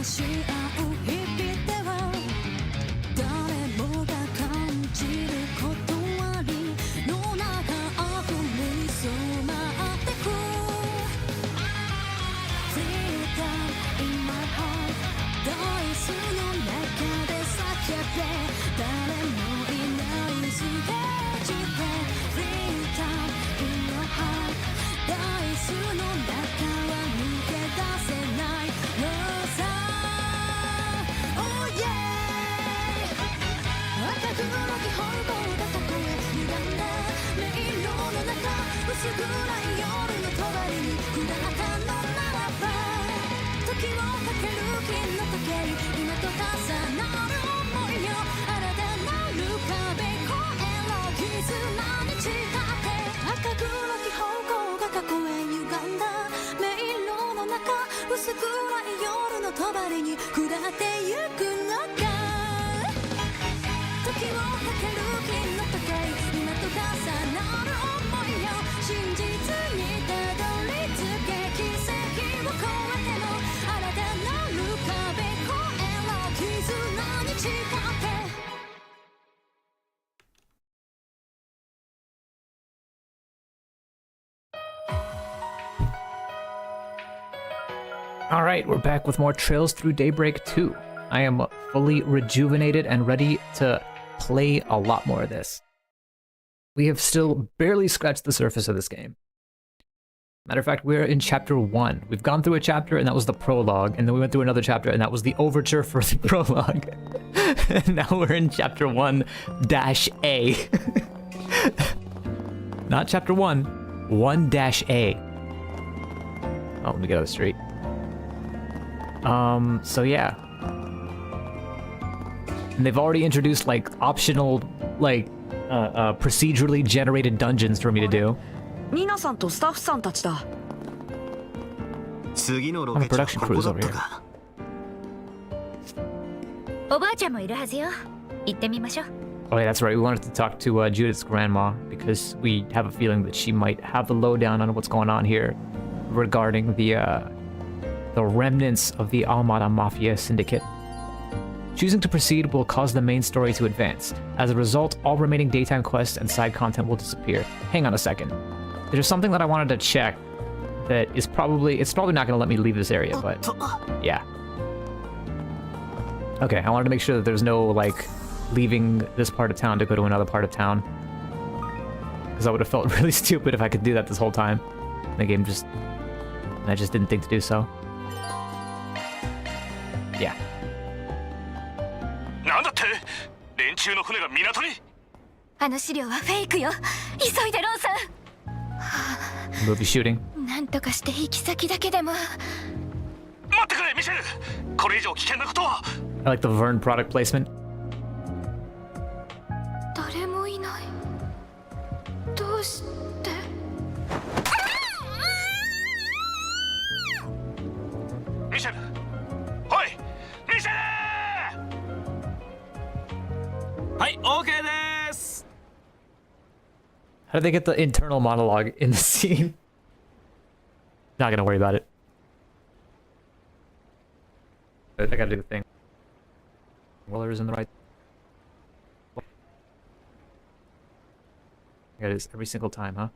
し合う日々では誰もが感じる断りの中溢れ染まってく Freedom in my heart ドイツの中で叫べ誰もいないステージで Freedom in your heart ドイツの中は抜け出せないのさ Oh yeah 赤黒き方向がここへ歪んだ迷路の中薄暗い夜の帳に砕かのならば時をかける金の時計今と重なる想いよ新たなる壁越えろ絆に誓って赤黒き方向が過去へ歪んだ迷路の中薄暗い夜の帳に下ってゆくのか時をかける金の時計今と重なる想いよ真実にたどり着け奇跡を越えての新たなる壁越えろ絆に誓って Alright, we're back with more Trails Through Daybreak 2. I am fully rejuvenated and ready to play a lot more of this. We have still barely scratched the surface of this game. Matter of fact, we're in chapter 1. We've gone through a chapter and that was the prologue, and then we went through another chapter and that was the overture for the prologue. And now we're in chapter 1-A. Not chapter 1, 1-A. Oh, let me get out of the street. So yeah. And they've already introduced, like, optional, like, procedurally generated dungeons for me to do. ニナさんとスタッフさんたちだ。次のロ I'm ケ a 地は production こ crew こ is だっ over た here. か。おばあちゃんもいるはずよ。行ってみましょう。 Oh yeah, that's right. We wanted to talk to Judith's grandma because we have a feeling that she might have the lowdown on what's going on here regarding the remnants of the Almada Mafia syndicate. Choosing to proceed will cause the main story to advance. As a result, all remaining daytime quests and side content will disappear. Hang on a second. There's something that I wanted to check that is probably... It's probably not going to let me leave this area, but... Yeah. Okay, I wanted to make sure that there's no, like, leaving this part of town to go to another part of town. Because I would have felt really stupid if I could do that this whole time. The game just... I just didn't think to do so. Yeah. なんだって連中の船が港にあの資料はフェイクよ。急いでロンさん。 Movie shooting. なんとかして行き先だけでも。待ってくれミシェルこれ以上危険なことは I like the Vern product placement. 誰もいない。どうして？ ミシェルおいミシェルはい OK です How did they get the internal monologue in the scene? Not gonna worry about it. But I gotta do the thing. Weller's in the right. I gotta do this every single time, huh?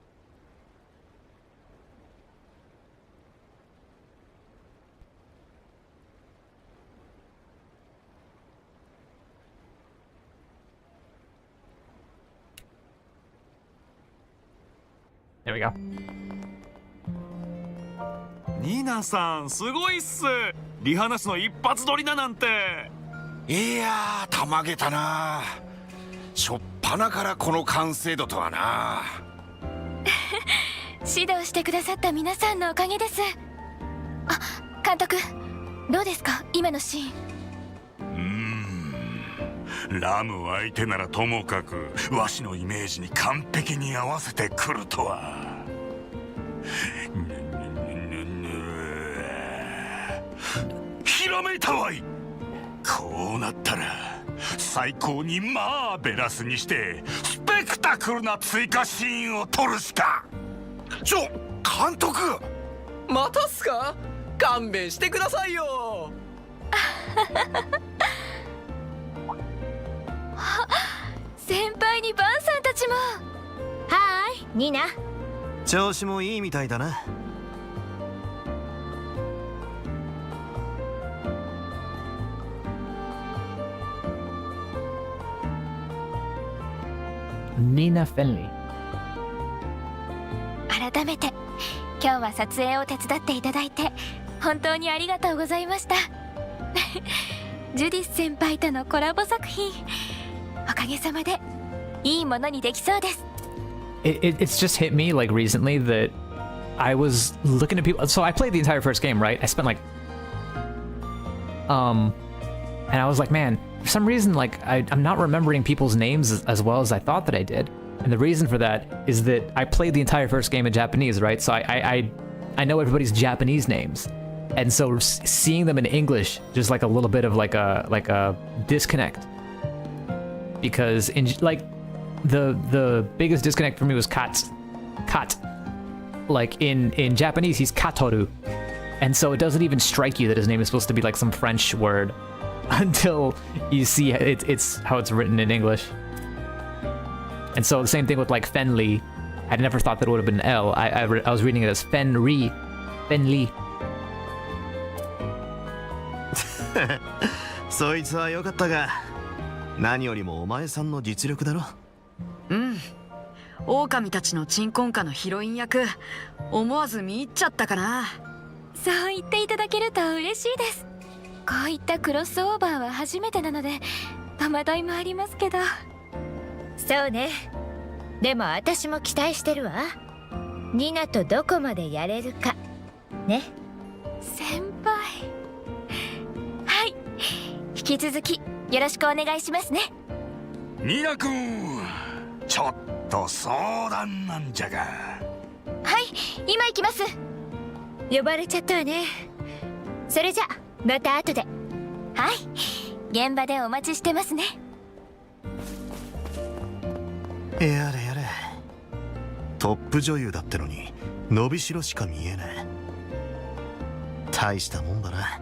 There we go. ニーナさんすごいっすリハナスの一発撮りだなんていやーたまげたなしょっぱなからこの完成度とはな指導してくださった皆さんのおかげです。あ、監督、どうですか今のシーン。ラム相手ならともかくわしのイメージに完璧に合わせてくるとはひらめいたわいこうなったら最高にマーベラスにしてスペクタクルな追加シーンを撮るしか監督またっすか勘弁してくださいよ。先輩にバンさんたちも。はーい、ニナ。調子もいいみたいだな。Nina Fenley. 改めて今日は撮影を手伝っていただいて本当にありがとうございました。ジュディス先輩とのコラボ作品、おかげさまでいいものにできそうです。It's just hit me like recently that I was looking at people. So I played the entire first game, right? I spent like, and I was like, man, for some reason, like I'm not remembering people's names as well as I thought that I did. And the reason for that is that I played the entire first game in Japanese, right? So I know everybody's Japanese names, and so seeing them in English, just like a little bit of like a disconnect, because in like the biggest disconnect for me was kat. Like in Japanese, he's Katoru, and so it doesn't even strike you that his name is supposed to be like some French word until you see it's how it's written in English. And so the same thing with like Fenley. I never thought that it would have been an L. I was reading it as Fenley. そいつは良かったが、何よりもお前さんの実力だろ。うん。狼たちの鎮魂歌のヒロイン役、思わず見入っちゃったかな。そう言っていただけると嬉しいです。こういったクロスオーバーは初めてなので戸惑いもありますけど。そうね。でも私も期待してるわ。ニナとどこまでやれるかね。先輩。はい、引き続きよろしくお願いしますね。ニナ君、ちょっと相談なんじゃが。はい、今行きます。呼ばれちゃったわね。それじゃまた後で。はい、現場でお待ちしてますね。やれやれ、トップ女優だってのに伸びしろしか見えない。大したもんだな。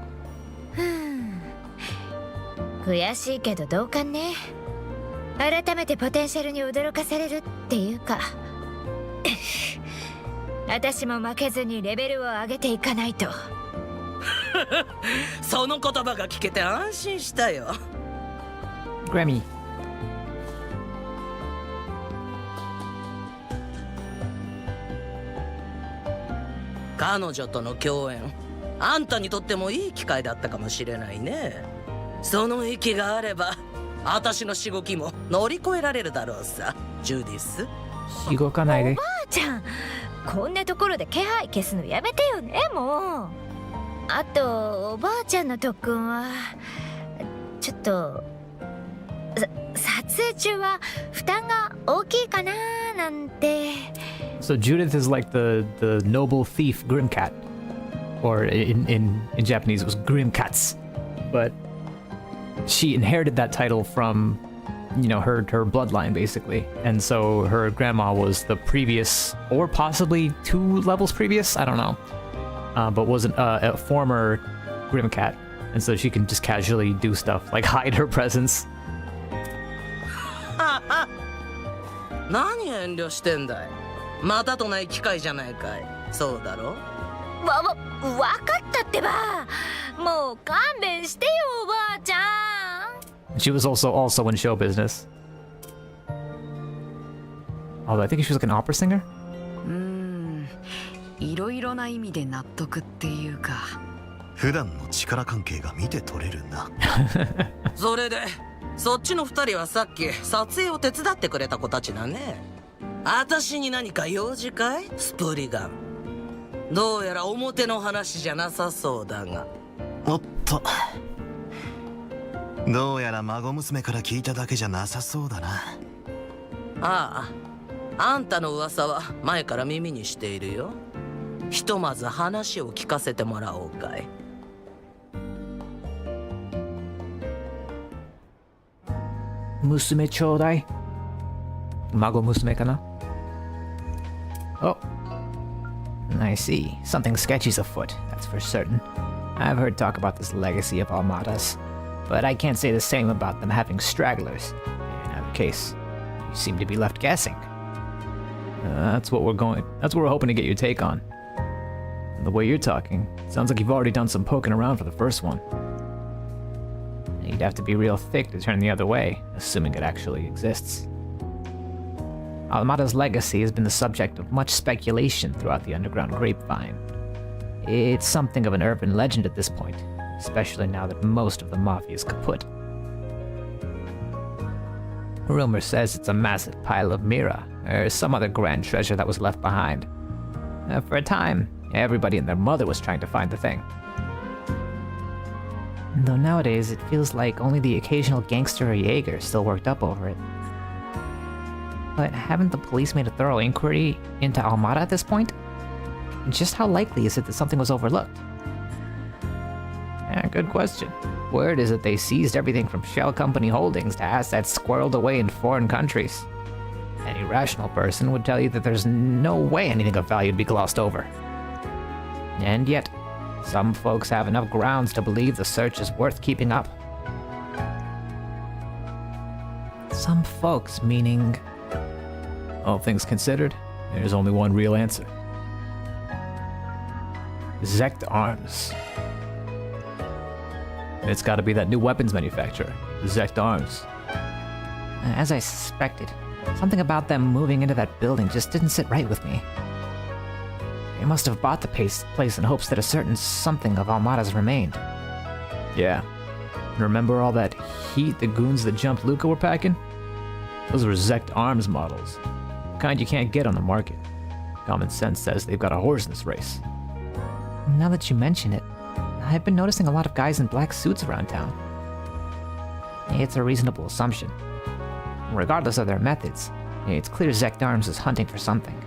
悔しいけど同感ね。改めてポテンシャルに驚かされるっていうか私も負けずにレベルを上げていかないとその言葉が聞けて安心したよ。Grammy. 彼女との共演、あんたにとってもいい機会だったかもしれないね。その息があれば私のしごきも乗り越えられるだろうさ、ジュディス。しごかないで。おばあちゃん、こんなところで気配消すのやめてよね、もう。あとおばあちゃんの特訓はちょっと撮影中は負担が大きいかななんて。So Judith is like the noble thief Grimcat, or in Japanese it was Grimcats, but she inherited that title from, you know, her bloodline basically, and so her grandma was the previous, or possibly 2 levels previous, I don't know, but was a former Grimcat, and so she can just casually do stuff like hide her presence. 何遠慮してんだい。またとない機会じゃないかい。そうだろ。わかったってば。もう勘弁してよ、おばあちゃん。 She was also in show business. Although I think she was like an opera singer. いろいろな意味で納得っていうか。普段の力関係が見て取れるな。それでそっちの2人はさっき撮影を手伝ってくれた子たちだね。私に何か用事かい、スプリガン。どうやら表の話じゃなさそうだが。おっと、どうやら孫娘から聞いただけじゃなさそうだな。ああ、あんたの噂は前から耳にしているよ。ひとまず話を聞かせてもらおうかい。娘ちょうだい。孫娘かな? Oh, I see. Something sketchy's afoot, that's for certain. I've heard talk about this legacy of Almadas, but I can't say the same about them having stragglers. In either case, you seem to be left guessing. That's what we're hoping to get your take on. And the way you're talking, sounds like you've already done some poking around for the first one. You'd have to be real thick to turn the other way, assuming it actually exists. Almada's legacy has been the subject of much speculation throughout the underground grapevine. It's something of an urban legend at this point, especially now that most of the mafia is kaput. Rumor says it's a massive pile of mira, or some other grand treasure that was left behind. For a time, everybody and their mother was trying to find the thing. Though nowadays, it feels like only the occasional gangster or Jaeger is still worked up over it. But haven't the police made a thorough inquiry into Almada at this point? Just how likely is it that something was overlooked? Yeah, good question. Word is that they seized everything from shell company holdings to assets squirreled away in foreign countries. Any rational person would tell you that there's no way anything of value would be glossed over. And yet, some folks have enough grounds to believe the search is worth keeping up. Some folks, meaning... All things considered, there's only one real answer. Zect Arms. It's gotta be that new weapons manufacturer, Zect Arms. As I suspected, something about them moving into that building just didn't sit right with me. They must have bought the place in hopes that a certain something of Almada's remained. Yeah. Remember all that heat the goons that jumped Luca were packing? Those were Zect Arms models. The kind you can't get on the market. Common sense says they've got a horse in this race. Now that you mention it, I've been noticing a lot of guys in black suits around town. It's a reasonable assumption. Regardless of their methods, it's clear Zect Arms is hunting for something.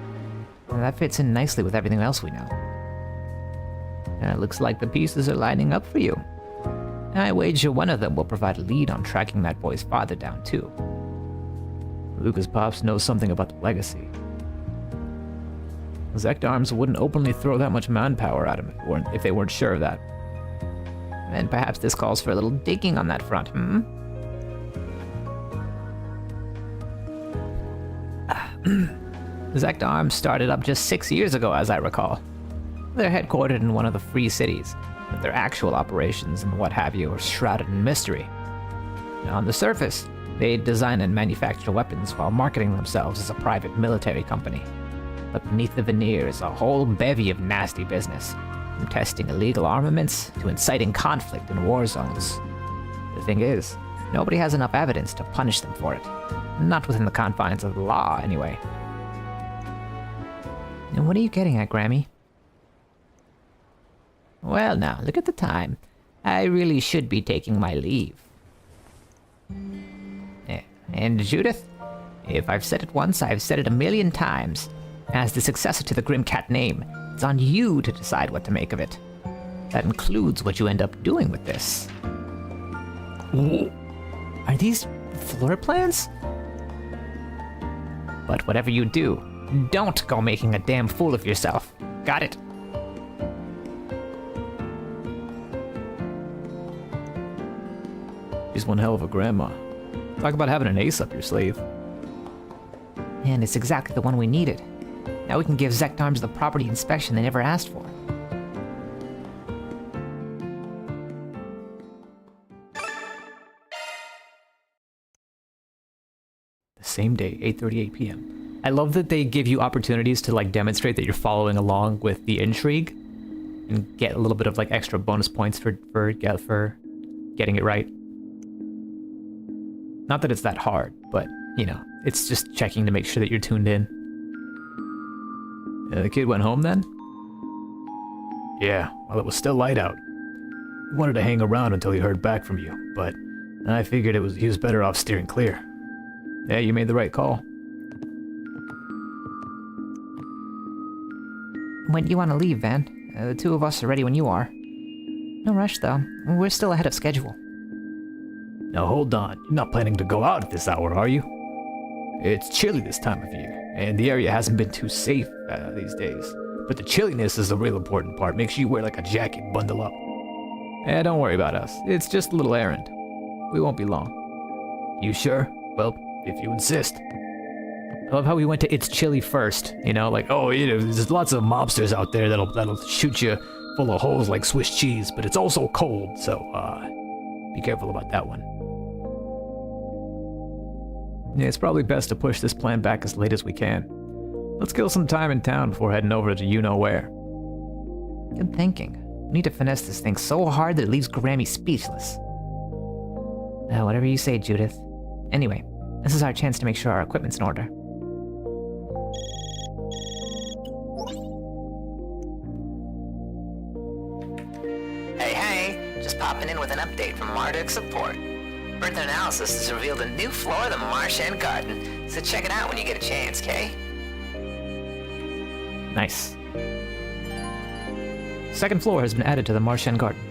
And that fits in nicely with everything else we know. It looks like the pieces are lining up for you. I wager one of them will provide a lead on tracking that boy's father down too. Luca's pops knows something about the legacy. Zect Arms wouldn't openly throw that much manpower at him if they weren't sure of that. And perhaps this calls for a little digging on that front, hmm? Zect Arms started up just 6 years ago, as I recall. They're headquartered in one of the free cities, but their actual operations and what have you are shrouded in mystery. Now, on the surface, they design and manufacture weapons while marketing themselves as a private military company. But beneath the veneer is a whole bevy of nasty business, from testing illegal armaments to inciting conflict in war zones. The thing is, nobody has enough evidence to punish them for it. Not within the confines of the law, anyway. And what are you getting at, Grammy? Well now, look at the time. I really should be taking my leave. And Judith, if I've said it once, I've said it 1,000,000 times. As the successor to the Grimcat name, it's on you to decide what to make of it. That includes what you end up doing with this. Ooh. Are these floor plans? But whatever you do, don't go making a damn fool of yourself. Got it? She's one hell of a grandma. Talk about having an ace up your sleeve. And it's exactly the one we needed. Now we can give Zect Arms the property inspection they never asked for. The same day, 8:38 p.m. I love that they give you opportunities to like demonstrate that you're following along with the intrigue and get a little bit of like extra bonus points for getting it right. Not that it's that hard, but you know, it's just checking to make sure that you're tuned in. The kid went home then? Yeah, well, it was still light out. He wanted to hang around until he heard back from you, but I figured he was better off steering clear. Yeah, you made the right call. When do you want to leave, Van? The two of us are ready when you are. No rush, though. We're still ahead of schedule. Now hold on, you're not planning to go out at this hour, are you? It's chilly this time of year, and the area hasn't been too safe these days. But the chilliness is the real important part. Make sure you wear like a jacket, bundle up. Don't worry about us. It's just a little errand. We won't be long. You sure? Well, if you insist. I love how we went to It's Chilly first, you know, like, oh, you know, there's lots of mobsters out there that'll shoot you full of holes like Swiss cheese, but it's also cold, so, be careful about that one. Yeah, it's probably best to push this plan back as late as we can. Let's kill some time in town before heading over to you-know-where. Good thinking. We need to finesse this thing so hard that it leaves Grammy speechless. Whatever you say, Judith. Anyway, this is our chance to make sure our equipment's in order. Hey, just popping in with an update from Marduk Support. Further analysis has revealed a new floor of the Marchand Garden, so check it out when you get a chance, Kay? Nice. Second floor has been added to the Marchand Garden.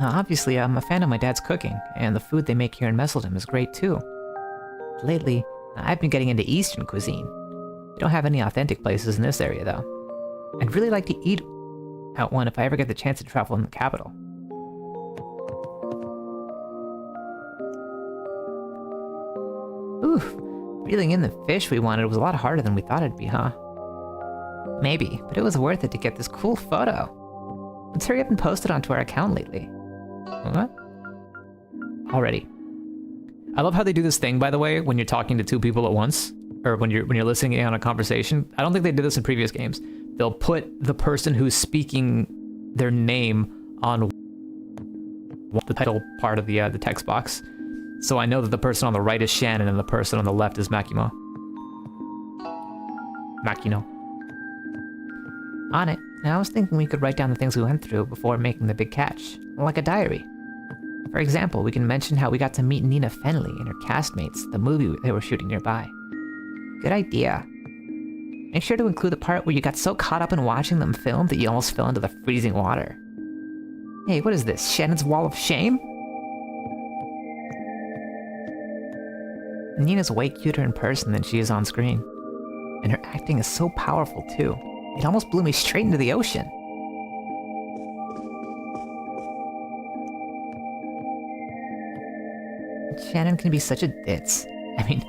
Now, obviously, I'm a fan of my dad's cooking, and the food they make here in Messeldom is great too. Lately, I've been getting into Eastern cuisine. We don't have any authentic places in this area, though. I'd really like to eat at one if I ever get the chance to travel in the capital. Oof, reeling in the fish we wanted was a lot harder than we thought it'd be, huh? Maybe, but it was worth it to get this cool photo. Let's hurry up and post it onto our account lately. What? Already. I love how they do this thing, by the way, when you're talking to two people at once, or when you're listening in on a conversation. I don't think they did this in previous games. They'll put the person who's speaking their name on the title part of the text box. So I know that the person on the right is Shannon and the person on the left is Makino. On it, and I was thinking we could write down the things we went through before making the big catch, like a diary. For example, we can mention how we got to meet Nina Fenley and her castmates at the movie they were shooting nearby. Good idea. Make sure to include the part where you got so caught up in watching them film that you almost fell into the freezing water. Hey, what is this, Shannon's Wall of Shame? Nina's way cuter in person than she is on screen. And her acting is so powerful too. It almost blew me straight into the ocean. Shannon can be such a ditz. I mean,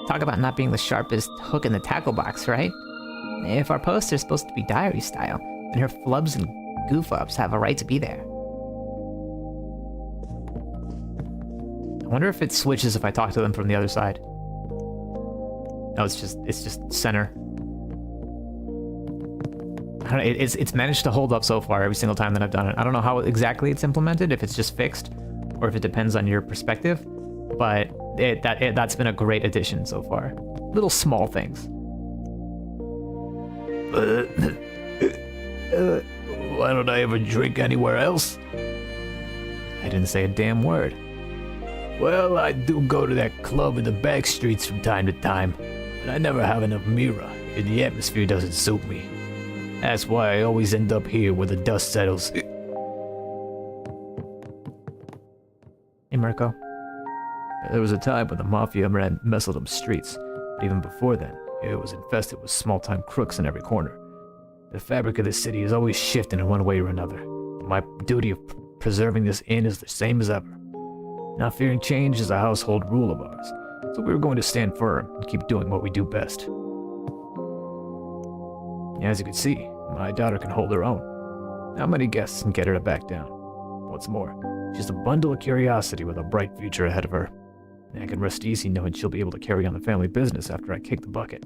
talk about not being the sharpest hook in the tackle box, right? If our poster's supposed to be diary style, then her flubs and goof-ups have a right to be there. I wonder if it switches if I talk to them from the other side. No, it's just center. I don't know, it's managed to hold up so far every single time that I've done it. I don't know how exactly it's implemented, if it's just fixed, or if it depends on your perspective, but that's been a great addition so far. Little small things. Why don't I ever drink anywhere else? I didn't say a damn word. Well, I do go to that club in the back streets from time to time, but I never have enough Mira, and the atmosphere doesn't suit me. That's why I always end up here where the dust settles. Hey, Mirko. There was a time when the Mafia ran Messeldom streets, but even before then, it was infested with small-time crooks in every corner. The fabric of the city is always shifting in one way or another. My duty of preserving this inn is the same as ever. Not fearing change is a household rule of ours, so we were going to stand firm and keep doing what we do best. As you can see, my daughter can hold her own. Not many guests can get her to back down. What's more, she's a bundle of curiosity with a bright future ahead of her. And I can rest easy knowing she'll be able to carry on the family business after I kick the bucket.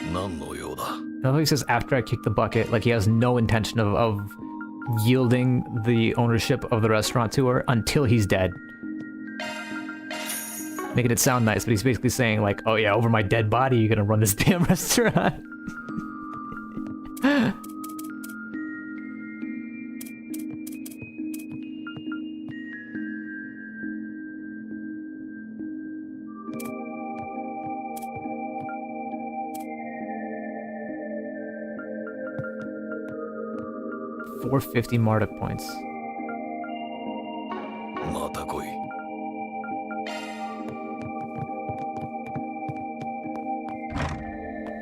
I love how he says after I kick the bucket, like he has no intention of yielding the ownership of the restaurant to her until he's dead. Making it sound nice, but he's basically saying like, oh yeah, over my dead body you're gonna run this damn restaurant. 450 Marduk points. また来い。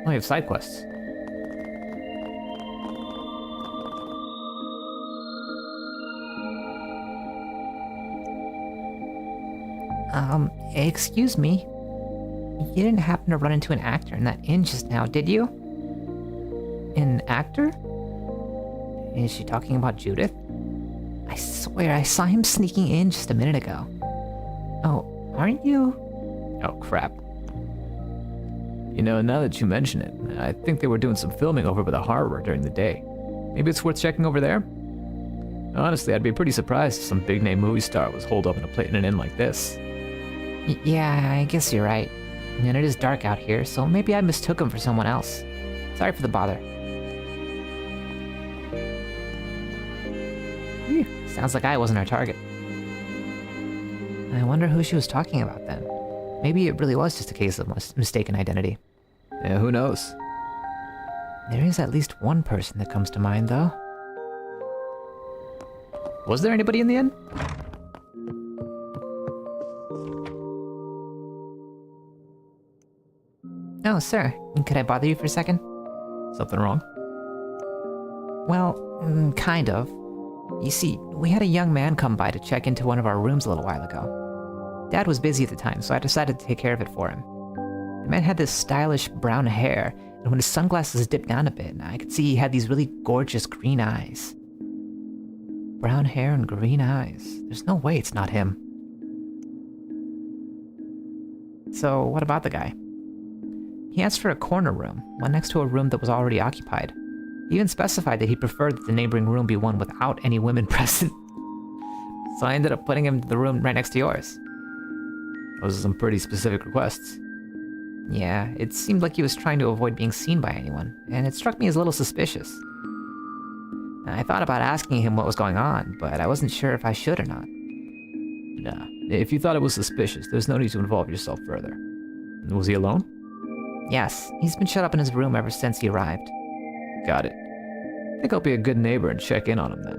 Oh, you have side quests. Excuse me. You didn't happen to run into an actor in that inn just now, did you? An actor? Is she talking about Judith? I swear I saw him sneaking in just a minute ago. Oh, aren't you? Oh, crap. You know, now that you mention it, I think they were doing some filming over by the harbor during the day. Maybe it's worth checking over there? Honestly, I'd be pretty surprised if some big-name movie star was holed up in an inn like this. Yeah, I guess you're right. And it is dark out here, so maybe I mistook him for someone else. Sorry for the bother. Sounds like I wasn't our target. I wonder who she was talking about then. Maybe it really was just a case of mistaken identity. Yeah, who knows? There is at least one person that comes to mind, though. Was there anybody in the end? Oh, sir. Could I bother you for a second? Something wrong? Well, kind of. You see, we had a young man come by to check into one of our rooms a little while ago. Dad was busy at the time, so I decided to take care of it for him. The man had this stylish brown hair, and when his sunglasses dipped down a bit, I could see he had these really gorgeous green eyes. Brown hair and green eyes. There's no way it's not him. So, what about the guy? He asked for a corner room, one next to a room that was already occupied. He even specified that he preferred that the neighboring room be one without any women present. So I ended up putting him in the room right next to yours. Those are some pretty specific requests. Yeah, it seemed like he was trying to avoid being seen by anyone, and it struck me as a little suspicious. I thought about asking him what was going on, but I wasn't sure if I should or not. Nah, if you thought it was suspicious, there's no need to involve yourself further. Was he alone? Yes, he's been shut up in his room ever since he arrived. Got it. I think I'll be a good neighbor and check in on him then.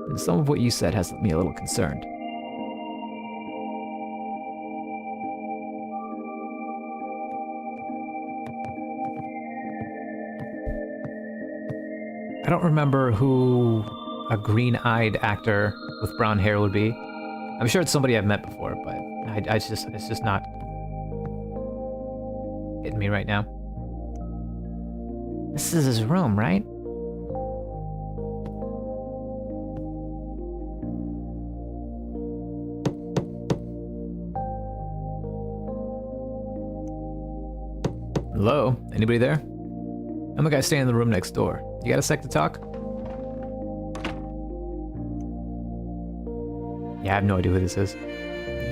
And some of what you said has me a little concerned. I don't remember who a green-eyed actor with brown hair would be. I'm sure it's somebody I've met before, but it's just not hitting me right now. This is his room, right? Hello? Anybody there? I'm the guy staying in the room next door. You got a sec to talk? Yeah, I have no idea who this is.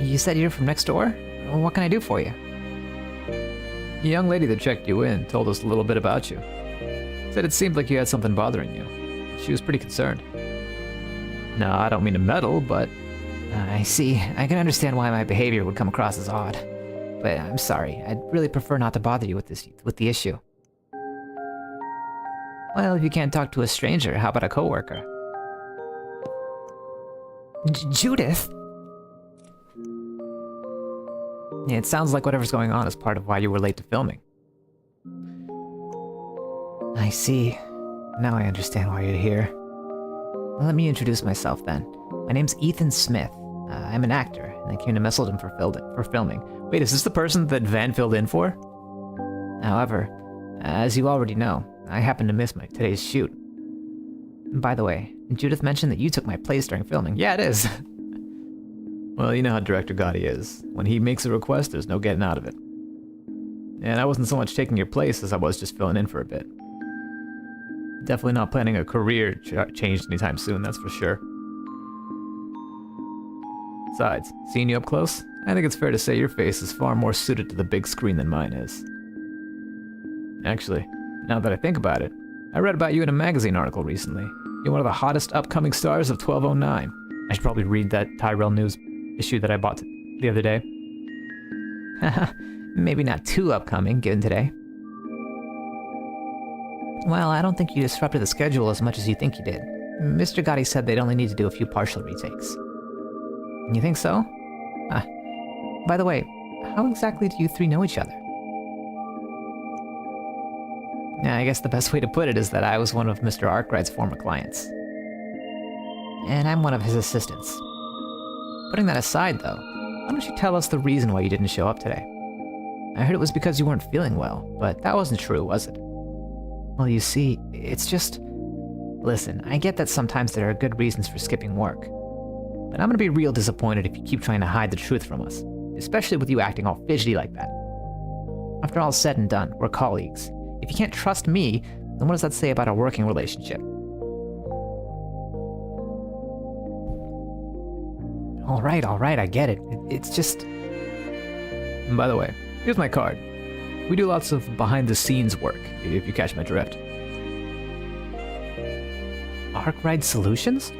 You said you're from next door? What can I do for you? The young lady that checked you in told us a little bit about you. Said it seemed like you had something bothering you. She was pretty concerned. No, I don't mean to meddle, but... I see. I can understand why my behavior would come across as odd. But I'm sorry. I'd really prefer not to bother you with the issue. Well, if you can't talk to a stranger, how about a coworker? Judith? Yeah, it sounds like whatever's going on is part of why you were late to filming. I see. Now I understand why you're here. Well, let me introduce myself then. My name's Ethan Smith. I'm an actor, and I came to Messeldon for filming. Wait, is this the person that Van filled in for? However, as you already know, I happened to miss today's shoot. By the way, Judith mentioned that you took my place during filming. Yeah, it is. Well, you know how Director Gotti is. When he makes a request, there's no getting out of it. And I wasn't so much taking your place as I was just filling in for a bit. Definitely not planning a career change anytime soon, that's for sure. Besides, seeing you up close, I think it's fair to say your face is far more suited to the big screen than mine is. Actually, now that I think about it, I read about you in a magazine article recently. You're one of the hottest upcoming stars of 1209. I should probably read that Tyrell News issue that I bought the other day. Haha, maybe not too upcoming, given today. Well, I don't think you disrupted the schedule as much as you think you did. Mr. Gotti said they'd only need to do a few partial retakes. You think so? Ah. By the way, how exactly do you three know each other? I guess the best way to put it is that I was one of Mr. Arkwright's former clients. And I'm one of his assistants. Putting that aside, though, why don't you tell us the reason why you didn't show up today? I heard it was because you weren't feeling well, but that wasn't true, was it? Well, you see, it's just... Listen, I get that sometimes there are good reasons for skipping work. But I'm gonna be real disappointed if you keep trying to hide the truth from us, especially with you acting all fidgety like that. After all said and done, we're colleagues. If you can't trust me, then what does that say about our working relationship? All right, I get it. It's just... And by the way, here's my card. We do lots of behind-the-scenes work, if you catch my drift. Arkwright Solutions?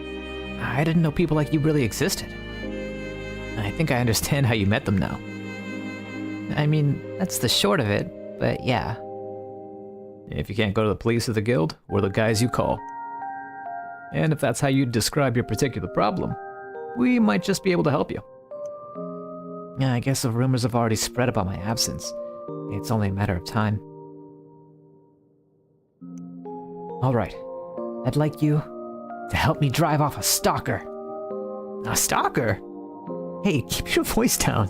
I didn't know people like you really existed. I think I understand how you met them now. I mean, that's the short of it, but yeah. If you can't go to the police or the guild, we're the guys you call. And if that's how you describe your particular problem, we might just be able to help you. Yeah, I guess the rumors have already spread about my absence. It's only a matter of time. Alright, I'd like you to help me drive off a stalker. A stalker? Hey, keep your voice down.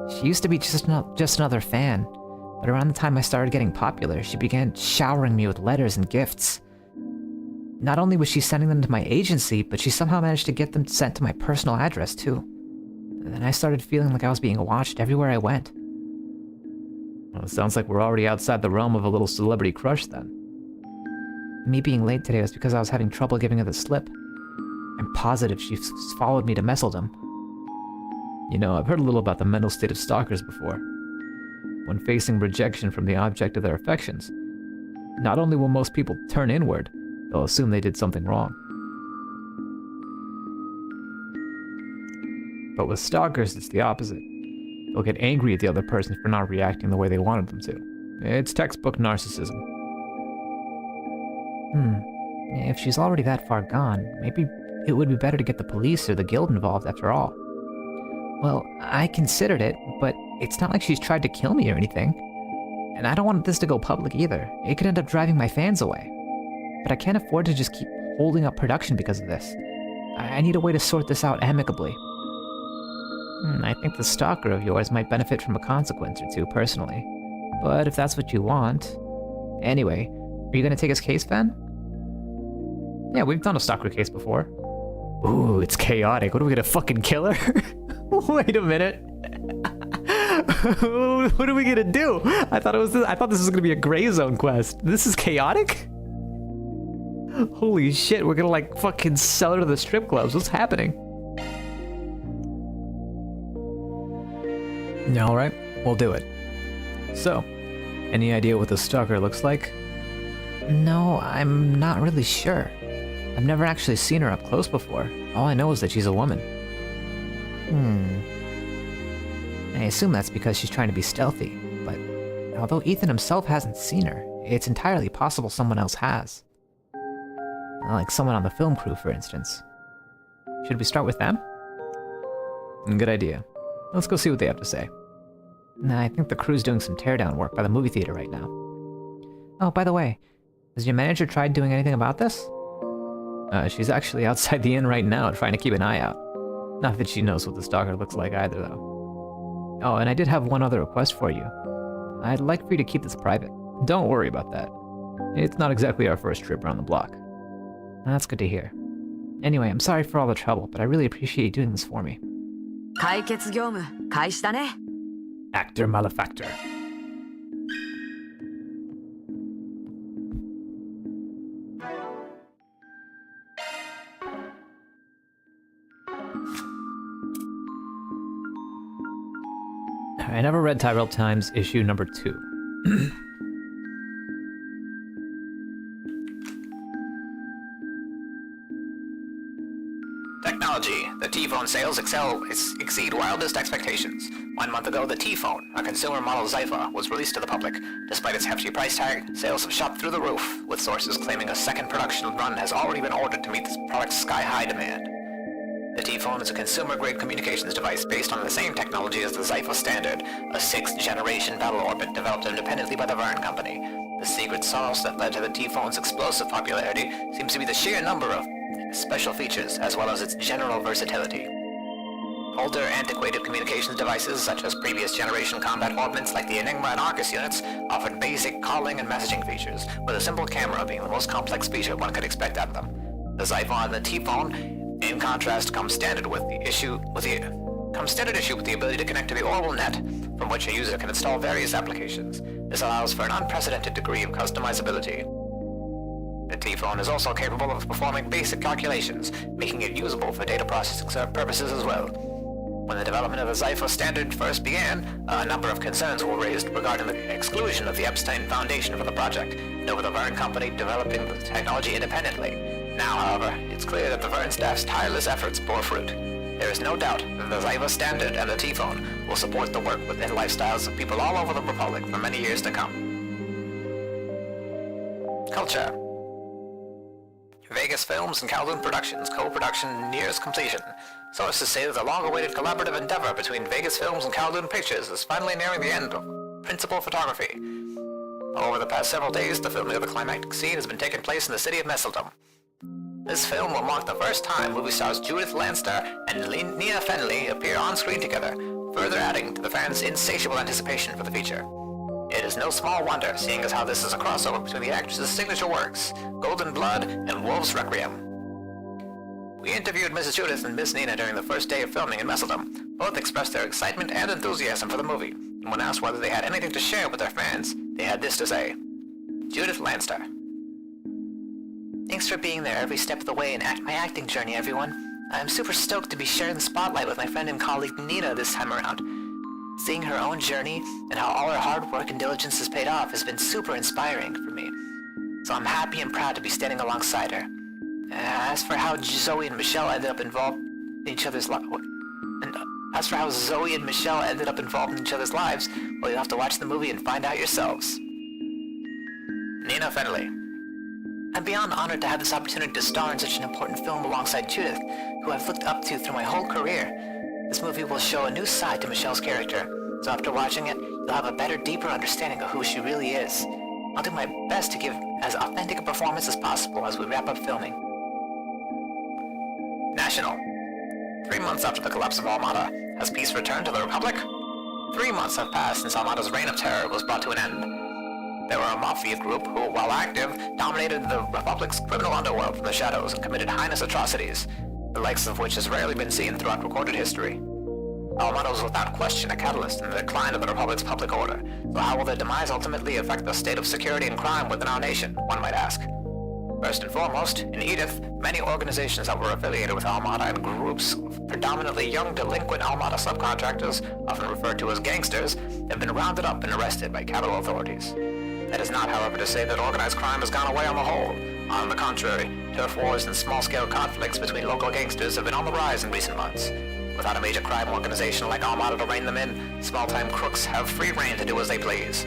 She used to be just another fan, but around the time I started getting popular, she began showering me with letters and gifts. Not only was she sending them to my agency, but she somehow managed to get them sent to my personal address too. And then I started feeling like I was being watched everywhere I went. Well, it sounds like we're already outside the realm of a little celebrity crush then. Me being late today was because I was having trouble giving her the slip. I'm positive she followed me to Messeldom. You know, I've heard a little about the mental state of stalkers before. When facing rejection from the object of their affections, not only will most people turn inward, they'll assume they did something wrong. But with stalkers, it's the opposite. They'll get angry at the other person for not reacting the way they wanted them to. It's textbook narcissism. If she's already that far gone, maybe it would be better to get the police or the guild involved after all. Well, I considered it, but it's not like she's tried to kill me or anything. And I don't want this to go public either. It could end up driving my fans away. But I can't afford to just keep holding up production because of this. I need a way to sort this out amicably. I think the stalker of yours might benefit from a consequence or two, personally. But if that's what you want... Anyway, are you gonna take his case, Fen? Yeah, we've done a stalker case before. Ooh, it's chaotic. What are we gonna fucking kill her? Wait a minute. What are we gonna do? I thought this was gonna be a gray zone quest. This is chaotic? Holy shit, we're gonna like fucking sell her to the strip clubs. What's happening? Alright, we'll do it. So, any idea what the stalker looks like? No, I'm not really sure. I've never actually seen her up close before. All I know is that she's a woman. I assume that's because she's trying to be stealthy, but although Ethan himself hasn't seen her, it's entirely possible someone else has. Like someone on the film crew, for instance. Should we start with them? Good idea. Let's go see what they have to say. Nah, I think the crew's doing some teardown work by the movie theater right now. Oh, by the way, has your manager tried doing anything about this? She's actually outside the inn right now trying to keep an eye out. Not that she knows what the stalker looks like either, though. Oh, and I did have one other request for you. I'd like for you to keep this private. Don't worry about that. It's not exactly our first trip around the block. That's good to hear. Anyway, I'm sorry for all the trouble, but I really appreciate you doing this for me. 解決業務開始だね。 Actor malefactor. I never read Tyrell Times issue number 2. technology, the T-Phone sales exceed wildest expectations. 1 month ago, the T-Phone, a consumer model Zypha, was released to the public. Despite its hefty price tag, sales have shot through the roof, with sources claiming a second production run has already been ordered to meet this product's sky-high demand. The T-Phone is a consumer-grade communications device based on the same technology as the Zypha Standard, a 6th-generation battle orbit developed independently by the Verne Company. The secret sauce that led to the T-Phone's explosive popularity seems to be the sheer number of special features, as well as its general versatility. Older, antiquated communications devices, such as previous generation combat orbits like the Enigma and Arcus units, offered basic calling and messaging features, with a simple camera being the most complex feature one could expect out of them. The Zypha and the T-Phone, in contrast, come standard issue with the ability to connect to the oral net, from which a user can install various applications. This allows for an unprecedented degree of customizability. The T-Phone is also capable of performing basic calculations, making it usable for data processing purposes as well. When the development of the Zypha Standard first began, a number of concerns were raised regarding the exclusion of the Epstein Foundation from the project, and with the Verne Company developing the technology independently. Now, however, it's clear that the Verne staff's tireless efforts bore fruit. There is no doubt that the Zypha Standard and the T-Phone will support the work within lifestyles of people all over the Republic for many years to come. Culture. Vegas Films and Kowloon Productions co-production nears completion. Sources say that the long-awaited collaborative endeavor between Vegas Films and Kowloon Pictures is finally nearing the end of principal photography. Over the past several days, the filming of the climactic scene has been taking place in the city of Messeldom. This film will mark the first time movie stars Judith Lanster and Nia Fenley appear on screen together, further adding to the fans' insatiable anticipation for the feature. It is no small wonder, seeing as how this is a crossover between the actress's signature works, Golden Blood and Wolf's Requiem. We interviewed Mrs. Judith and Miss Nina during the first day of filming in Messeldom. Both expressed their excitement and enthusiasm for the movie, and when asked whether they had anything to share with their fans, they had this to say. Judith Lanster. Thanks for being there every step of the way in my acting journey, everyone. I'm super stoked to be sharing the spotlight with my friend and colleague Nina this time around. Seeing her own journey and how all her hard work and diligence has paid off has been super inspiring for me. So I'm happy and proud to be standing alongside her. As for how Zoe and Michelle ended up involved in each other's lives, well, you'll have to watch the movie and find out yourselves. Nina Fenley. I'm beyond honored to have this opportunity to star in such an important film alongside Judith, who I've looked up to through my whole career. This movie will show a new side to Michelle's character, so after watching it, you'll have a better, deeper understanding of who she really is. I'll do my best to give as authentic a performance as possible as we wrap up filming. National. 3 months after the collapse of Armada, has peace returned to the Republic? 3 months have passed since Armada's reign of terror was brought to an end. They were a mafia group who, while active, dominated the Republic's criminal underworld from the shadows and committed heinous atrocities, the likes of which has rarely been seen throughout recorded history. Armada was without question a catalyst in the decline of the Republic's public order, so how will their demise ultimately affect the state of security and crime within our nation, one might ask. First and foremost, in Edith, many organizations that were affiliated with Armada and groups of predominantly young delinquent Armada subcontractors, often referred to as gangsters, have been rounded up and arrested by capital authorities. That is not, however, to say that organized crime has gone away on the whole. On the contrary, turf wars and small-scale conflicts between local gangsters have been on the rise in recent months. Without a major crime organization like Armada to rein them in, small-time crooks have free rein to do as they please.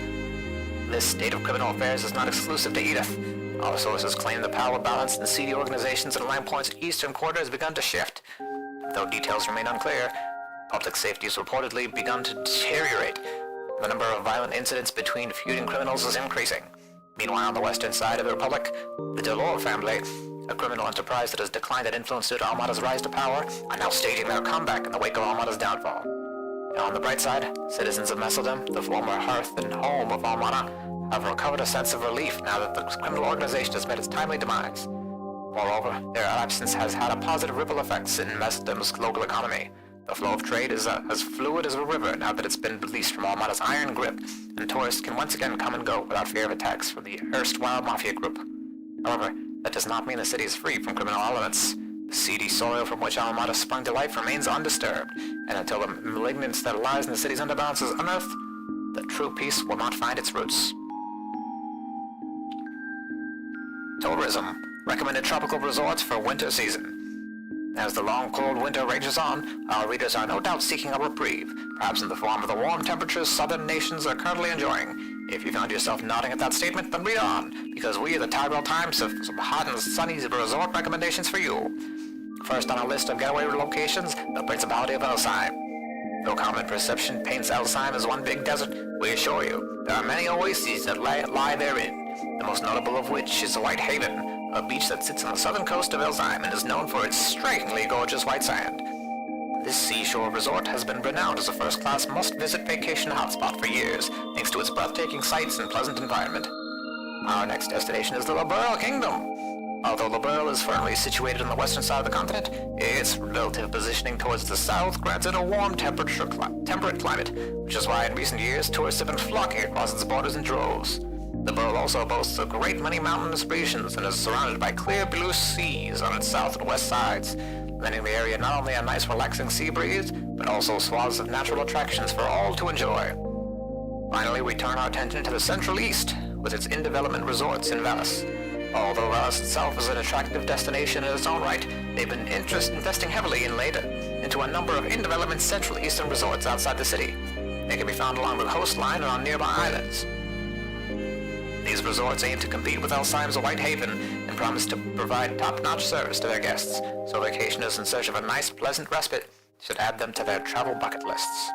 This state of criminal affairs is not exclusive to Edith. Our sources claim the power balance in seedy organizations in Lamp Point's eastern quarter has begun to shift. Though details remain unclear, public safety has reportedly begun to deteriorate. The number of violent incidents between feuding criminals is increasing. Meanwhile, on the western side of the Republic, the Delore family, a criminal enterprise that has declined in influence due to Armada's rise to power, are now staging their comeback in the wake of Armada's downfall. And on the bright side, citizens of Messeldom, the former hearth and home of Armada, have recovered a sense of relief now that the criminal organization has met its timely demise. Moreover, their absence has had a positive ripple effects in Messeldom's local economy. The flow of trade is as fluid as a river now that it's been released from Armada's iron grip, and tourists can once again come and go without fear of attacks from the erstwhile mafia group. However, that does not mean the city is free from criminal elements. The seedy soil from which Armada sprung to life remains undisturbed, and until the malignance that lies in the city's underbalance is unearthed, the true peace will not find its roots. Tourism. Recommended tropical resorts for winter season. As the long cold winter rages on, our readers are no doubt seeking a reprieve, perhaps in the form of the warm temperatures southern nations are currently enjoying. If you found yourself nodding at that statement, then read on, because we at the Tyrell Times have some hot and sunny resort recommendations for you. First on our list of getaway locations, the Principality of Elsheim. Though common perception paints Elsheim as one big desert, we assure you, there are many oases that lie therein, the most notable of which is White Haven, a beach that sits on the southern coast of Elsheim and is known for its strikingly gorgeous white sand. This seashore resort has been renowned as a first-class must-visit vacation hotspot for years, thanks to its breathtaking sights and pleasant environment. Our next destination is the Liberl Kingdom. Although Liberl is firmly situated on the western side of the continent, its relative positioning towards the south grants it a warm temperate climate, which is why in recent years tourists have been flocking across its borders in droves. Liberl also boasts a great many mountainous regions and is surrounded by clear blue seas on its south and west sides, lending the area not only a nice relaxing sea breeze, but also swaths of natural attractions for all to enjoy. Finally, we turn our attention to the Central East, with its in-development resorts in Vallis. Although Vallis itself is an attractive destination in its own right, they've been investing heavily into a number of in-development Central Eastern resorts outside the city. They can be found along the coastline and on nearby islands. These resorts aim to compete with Elsheim's White Haven and promise to provide top-notch service to their guests, so vacationers in search of a nice, pleasant respite should add them to their travel bucket lists.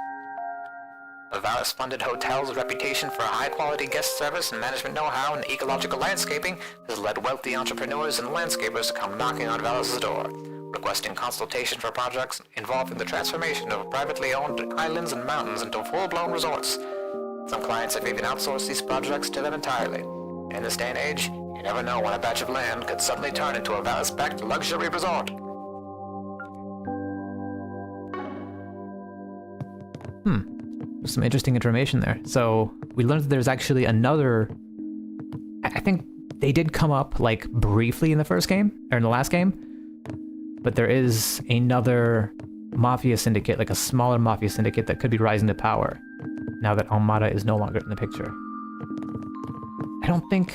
The Vallis-funded hotel's reputation for high-quality guest service and management know-how in ecological landscaping has led wealthy entrepreneurs and landscapers to come knocking on Vallis' door, requesting consultation for projects involving the transformation of privately owned islands and mountains into full-blown resorts. Some clients have even outsourced these projects to them entirely. In this day and age, you never know when a patch of land could suddenly turn into a Vallis-backed luxury resort. Some interesting information there. So we learned that there's actually another... I think they did come up like briefly in the first game, or in the last game, but there is another mafia syndicate, like a smaller mafia syndicate that could be rising to power now that Armada is no longer in the picture. I don't think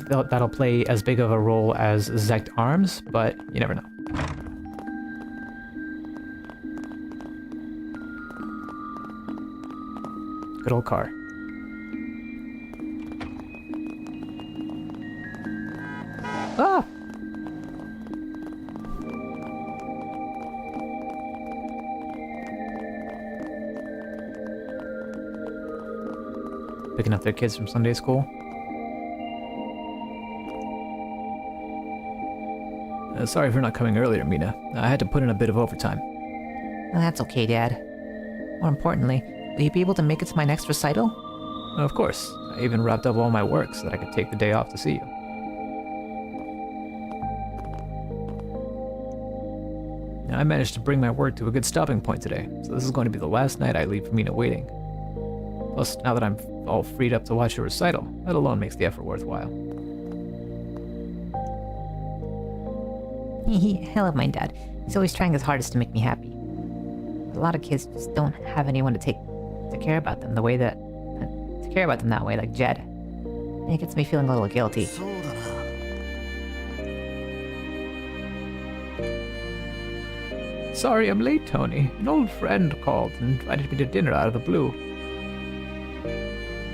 that'll play as big of a role as Zect Arms, but you never know. Good old car. Ah! Picking up their kids from Sunday school. Sorry for not coming earlier, Mina. I had to put in a bit of overtime. Well, that's okay, Dad. More importantly, will you be able to make it to my next recital? Of course. I even wrapped up all my work so that I could take the day off to see you. I managed to bring my work to a good stopping point today, so this is going to be the last night I leave for Mina waiting. Plus, now that I'm all freed up to watch your recital, that alone makes the effort worthwhile. I love my dad. He's always trying his hardest to make me happy. A lot of kids just don't have anyone to care about them the way that... to care about them that way, like Jed. And it gets me feeling a little guilty. Sorry I'm late, Tony. An old friend called and invited me to dinner out of the blue.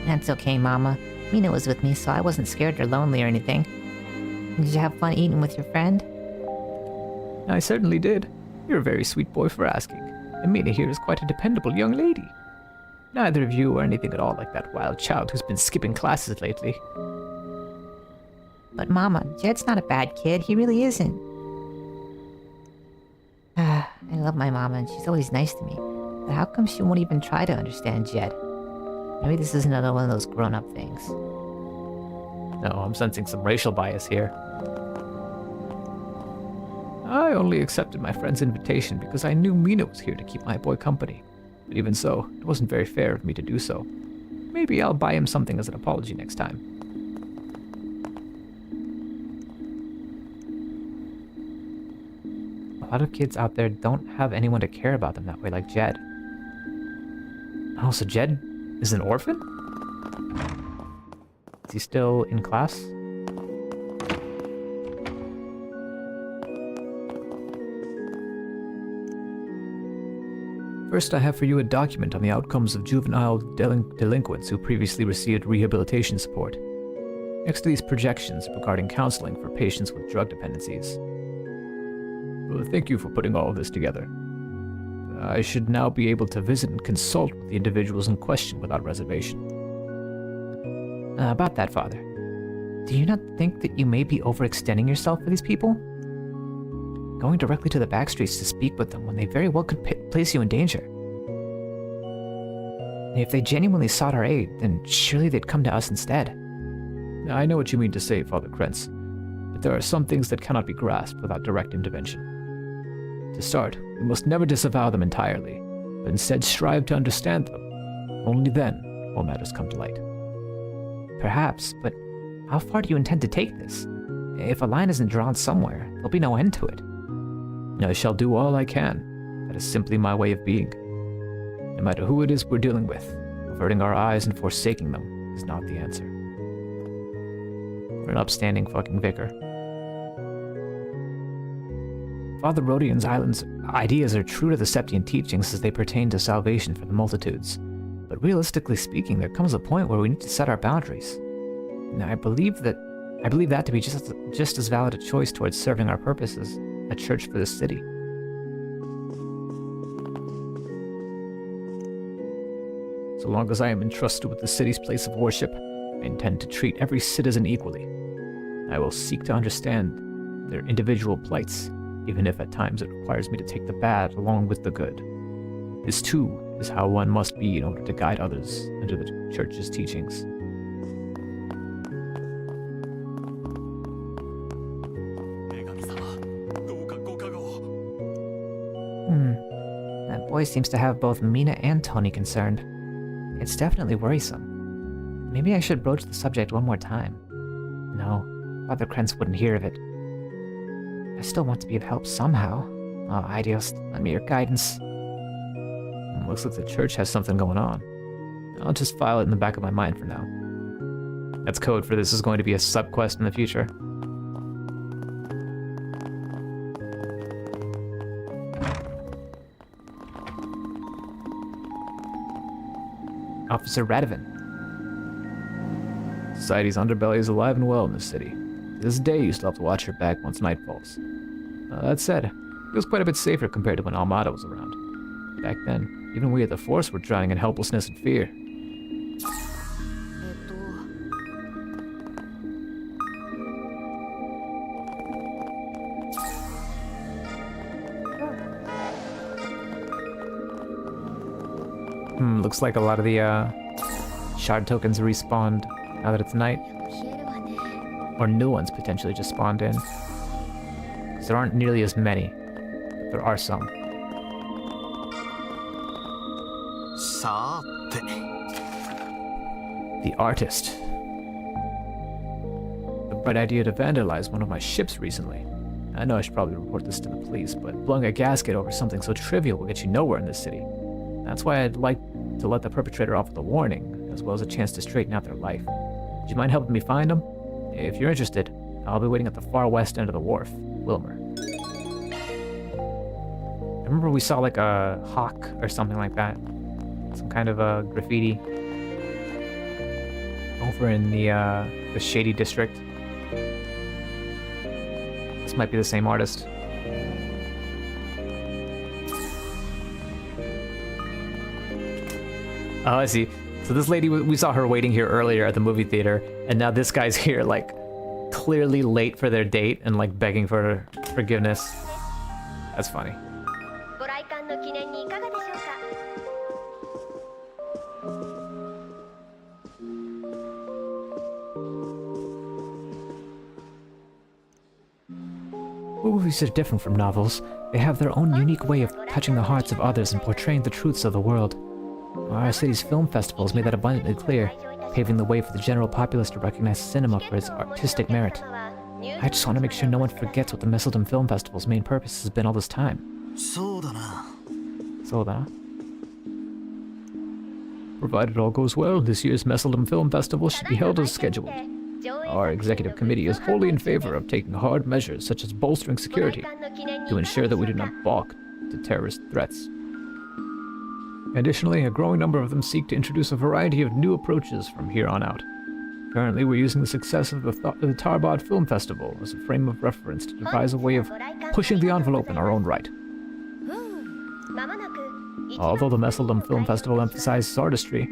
That's okay, Mama. Mina was with me, so I wasn't scared or lonely or anything. Did you have fun eating with your friend? I certainly did. You're a very sweet boy for asking. And Mina here is quite a dependable young lady. Neither of you are anything at all like that wild child who's been skipping classes lately. But Mama, Jed's not a bad kid. He really isn't. I love my mama and she's always nice to me. But how come she won't even try to understand Jed? Maybe this is another one of those grown-up things. No, I'm sensing some racial bias here. I only accepted my friend's invitation because I knew Mina was here to keep my boy company. But even so, it wasn't very fair of me to do so. Maybe I'll buy him something as an apology next time. A lot of kids out there don't have anyone to care about them that way like Jed. Oh, so Jed is an orphan? Is he still in class? First, I have for you a document on the outcomes of juvenile delinquents who previously received rehabilitation support. Next to these projections regarding counseling for patients with drug dependencies. Well, thank you for putting all of this together. I should now be able to visit and consult with the individuals in question without reservation. About that, Father. Do you not think that you may be overextending yourself for these people? Going directly to the backstreets to speak with them when they very well could place you in danger. And if they genuinely sought our aid, then surely they'd come to us instead. I know what you mean to say, Father Krentz, but there are some things that cannot be grasped without direct intervention. To start, we must never disavow them entirely, but instead strive to understand them. Only then will matters come to light. Perhaps, but how far do you intend to take this? If a line isn't drawn somewhere, there'll be no end to it. I shall do all I can. That is simply my way of being. No matter who it is we're dealing with, averting our eyes and forsaking them is not the answer. For an upstanding fucking vicar. Father Rodian's island's ideas are true to the Septian teachings as they pertain to salvation for the multitudes. But realistically speaking, there comes a point where we need to set our boundaries. Now, I believe that to be just as valid a choice towards serving our purpose as a church for the city. So long as I am entrusted with the city's place of worship, I intend to treat every citizen equally. I will seek to understand their individual plights, even if at times it requires me to take the bad along with the good. This too is how one must be in order to guide others under the church's teachings. That boy seems to have both Mina and Tony concerned. It's definitely worrisome. Maybe I should broach the subject one more time. No, Father Krentz wouldn't hear of it. I still want to be of help somehow. Oh, Idios, lend me your guidance. Looks like the church has something going on. I'll just file it in the back of my mind for now. That's code for this is going to be a sub-quest in the future. Officer Radovan. Society's underbelly is alive and well in this city. To this day, you still have to watch your back once night falls. That said, it feels quite a bit safer compared to when Almada was around. Back then, even we at the Force were drowning in helplessness and fear. Looks like a lot of the shard tokens respawned now that it's night. Or new ones potentially just spawned in. 'Cause there aren't nearly as many, but there are some. The artist. The bright idea to vandalize one of my ships recently. I know I should probably report this to the police, but blowing a gasket over something so trivial will get you nowhere in this city. That's why I'd like to let the perpetrator off with a warning, as well as a chance to straighten out their life. Would you mind helping me find them? If you're interested, I'll be waiting at the far west end of the wharf, Wilmer. I remember we saw like a hawk or something like that. Some kind of a graffiti over in the Shady District. This might be the same artist. Oh, I see. So this lady, we saw her waiting here earlier at the movie theater, and now this guy's here, like, clearly late for their date and, like, begging for forgiveness. That's funny. Movies are different from novels. They have their own unique way of touching the hearts of others and portraying the truths of the world. Our city's film festivals made that abundantly clear, paving the way for the general populace to recognize cinema for its artistic merit. I just want to make sure no one forgets what the Messeldom Film Festival's main purpose has been all this time. So da. Provided all goes well, this year's Messeldom Film Festival should be held as scheduled. Our executive committee is wholly in favor of taking hard measures such as bolstering security to ensure that we do not balk to terrorist threats. Additionally, a growing number of them seek to introduce a variety of new approaches from here on out. Currently, we're using the success of the Tarbad Film Festival as a frame of reference to devise a way of pushing the envelope in our own right. Although the Messeldom Film Festival emphasizes artistry,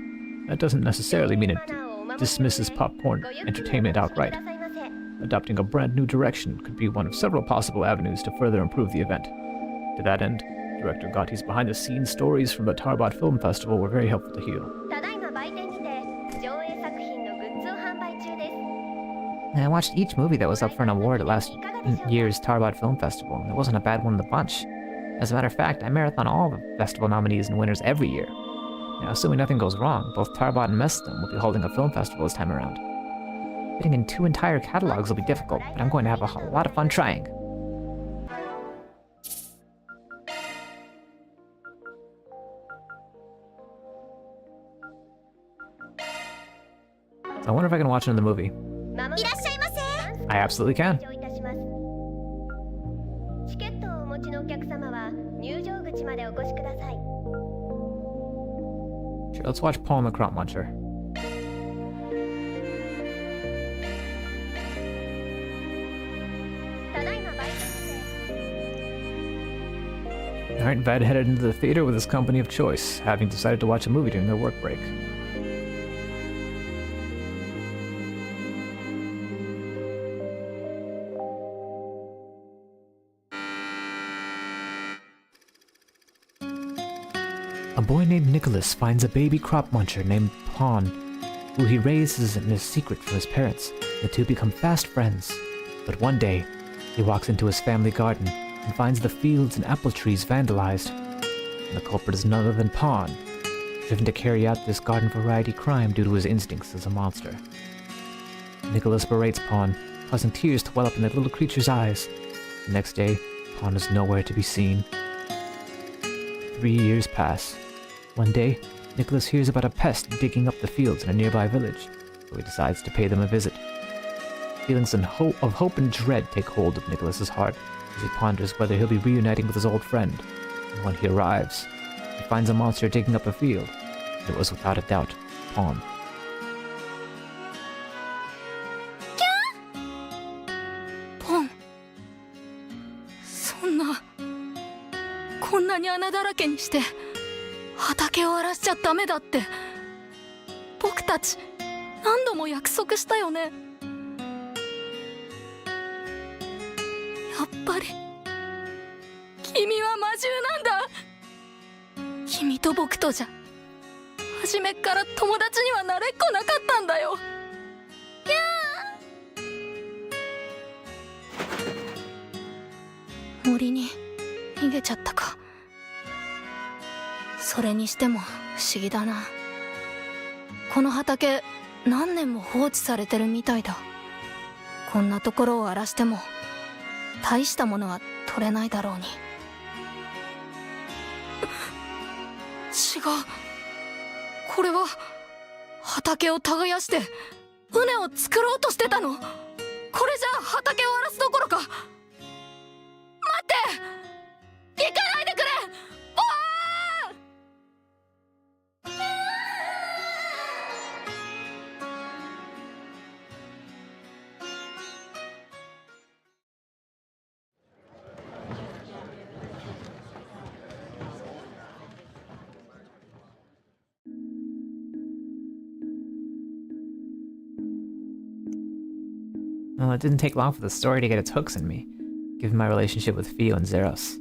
that doesn't necessarily mean it dismisses pop-porn entertainment outright. Adopting a brand new direction could be one of several possible avenues to further improve the event. To that end, Director Gotti's behind-the-scenes stories from the Tarbad Film Festival were very helpful to hear. I watched each movie that was up for an award at last year's Tarbad Film Festival, and it wasn't a bad one in the bunch. As a matter of fact, I marathon all the festival nominees and winners every year. Now, assuming nothing goes wrong, both Tarbad and Messeldom will be holding a film festival this time around. Fitting in 2 entire catalogs will be difficult, but I'm going to have a lot of fun trying. I wonder if I can watch another movie. I absolutely can. Sure, let's watch Paul and the Crop Muncher. Alright, Ved headed into the theater with his company of choice, having decided to watch a movie during their work break. A boy named Nicholas finds a baby crop muncher named Pawn, who he raises in a secret from his parents. The two become fast friends, but one day, he walks into his family garden and finds the fields and apple trees vandalized. And the culprit is none other than Pawn, driven to carry out this garden variety crime due to his instincts as a monster. Nicholas berates Pawn, causing tears to well up in the little creature's eyes. The next day, Pawn is nowhere to be seen. 3 years pass. One day, Nicholas hears about a pest digging up the fields in a nearby village, so he decides to pay them a visit. Feelings of hope and dread take hold of Nicholas's heart as he ponders whether he'll be reuniting with his old friend. And when he arrives, he finds a monster digging up a field, and it was without a doubt Pawn. Pawn. そんな、こんなに穴だらけにして畑を荒らしちゃダメだって僕たち何度も約束したよね。やっぱり君は魔獣なんだ。君と僕とじゃ初めっから友達にはなれっこなかったんだよ。森に逃げちゃったか。それにしても不思議だな。この畑何年も放置されてるみたいだ。こんなところを荒らしても大したものは取れないだろうに。違う、これは畑を耕して畝を作ろうとしてたの。これじゃ畑を荒らすどころか。待って、行かないでくれ。Well, it didn't take long for the story to get its hooks in me, given my relationship with Fio and Zeros.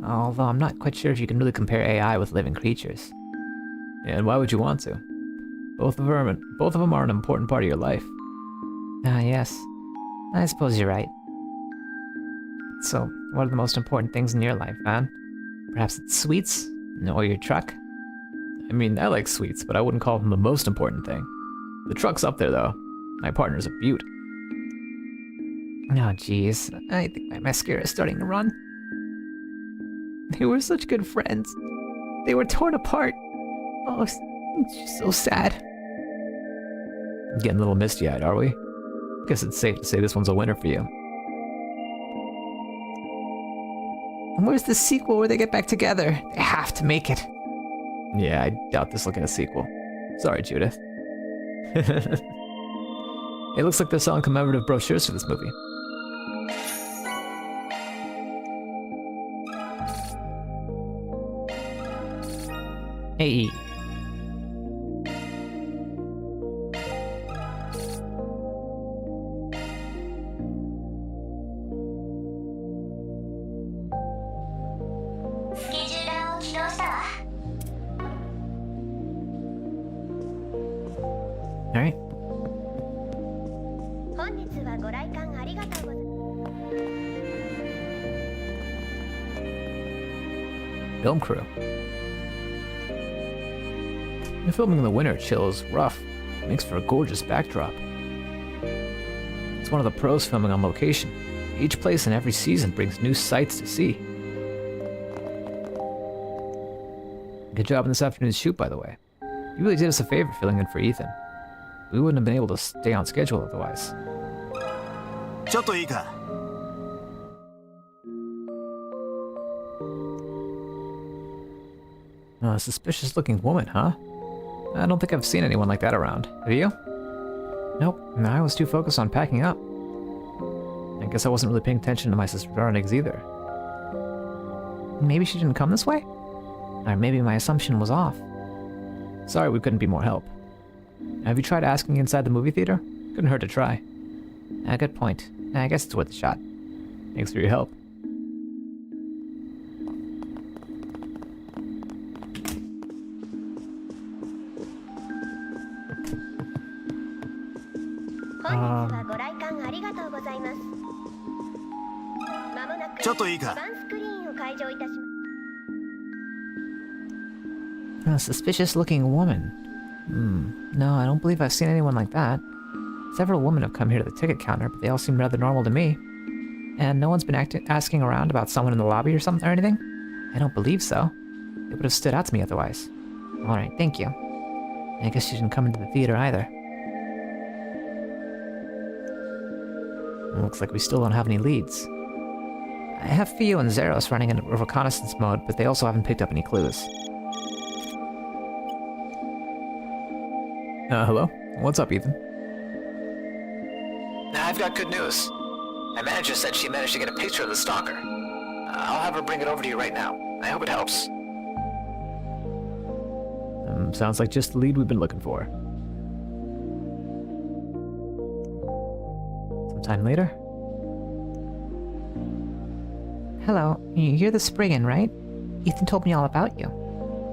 Although I'm not quite sure if you can really compare AI with living creatures. And why would you want to? Both of them are an important part of your life. Ah, yes. I suppose you're right. So, what are the most important things in your life, man? Perhaps it's sweets? Or your truck? I mean, I like sweets, but I wouldn't call them the most important thing. The truck's up there, though. My partner's a beaut. Oh, jeez. I think my mascara is starting to run. They were such good friends. They were torn apart. Oh, it's just so sad. Getting a little misty-eyed, are we? Guess it's safe to say this one's a winner for you. And where's the sequel where they get back together? They have to make it. Yeah, I doubt this will get a sequel. Sorry, Judith. It looks like they're selling commemorative brochures for this movie. Hey. All right. 本日はご来館ありがとうございます。 Film crew. The filming in the winter chill is rough. Makes for a gorgeous backdrop. It's one of the pros filming on location. Each place in every season brings new sights to see. Good job on this afternoon's shoot, by the way. You really did us a favor filling in for Ethan. We wouldn't have been able to stay on schedule otherwise. ちょっといいか。 A suspicious looking woman, huh? I don't think I've seen anyone like that around. Have you? Nope, I was too focused on packing up. I guess I wasn't really paying attention to my sister surroundings either. Maybe she didn't come this way? Or maybe my assumption was off. Sorry we couldn't be more help. Have you tried asking inside the movie theater? Couldn't hurt to try. Good point. I guess it's worth a shot. Thanks for your help. A suspicious looking woman. No, I don't believe I've seen anyone like that. Several women have come here to the ticket counter, but they all seem rather normal to me. And no one's been asking around about someone in the lobby or something or anything? I don't believe so. It would have stood out to me otherwise. Alright, thank you. I guess she didn't come into the theater either. It looks like we still don't have any leads. I have Fio and Zeros running in reconnaissance mode, but they also haven't picked up any clues. Hello? What's up, Ethan? I've got good news. My manager said she managed to get a picture of the stalker. I'll have her bring it over to you right now. I hope it helps. Sounds like just the lead we've been looking for. Sometime later? Hello, you're the Spriggan, right? Ethan told me all about you.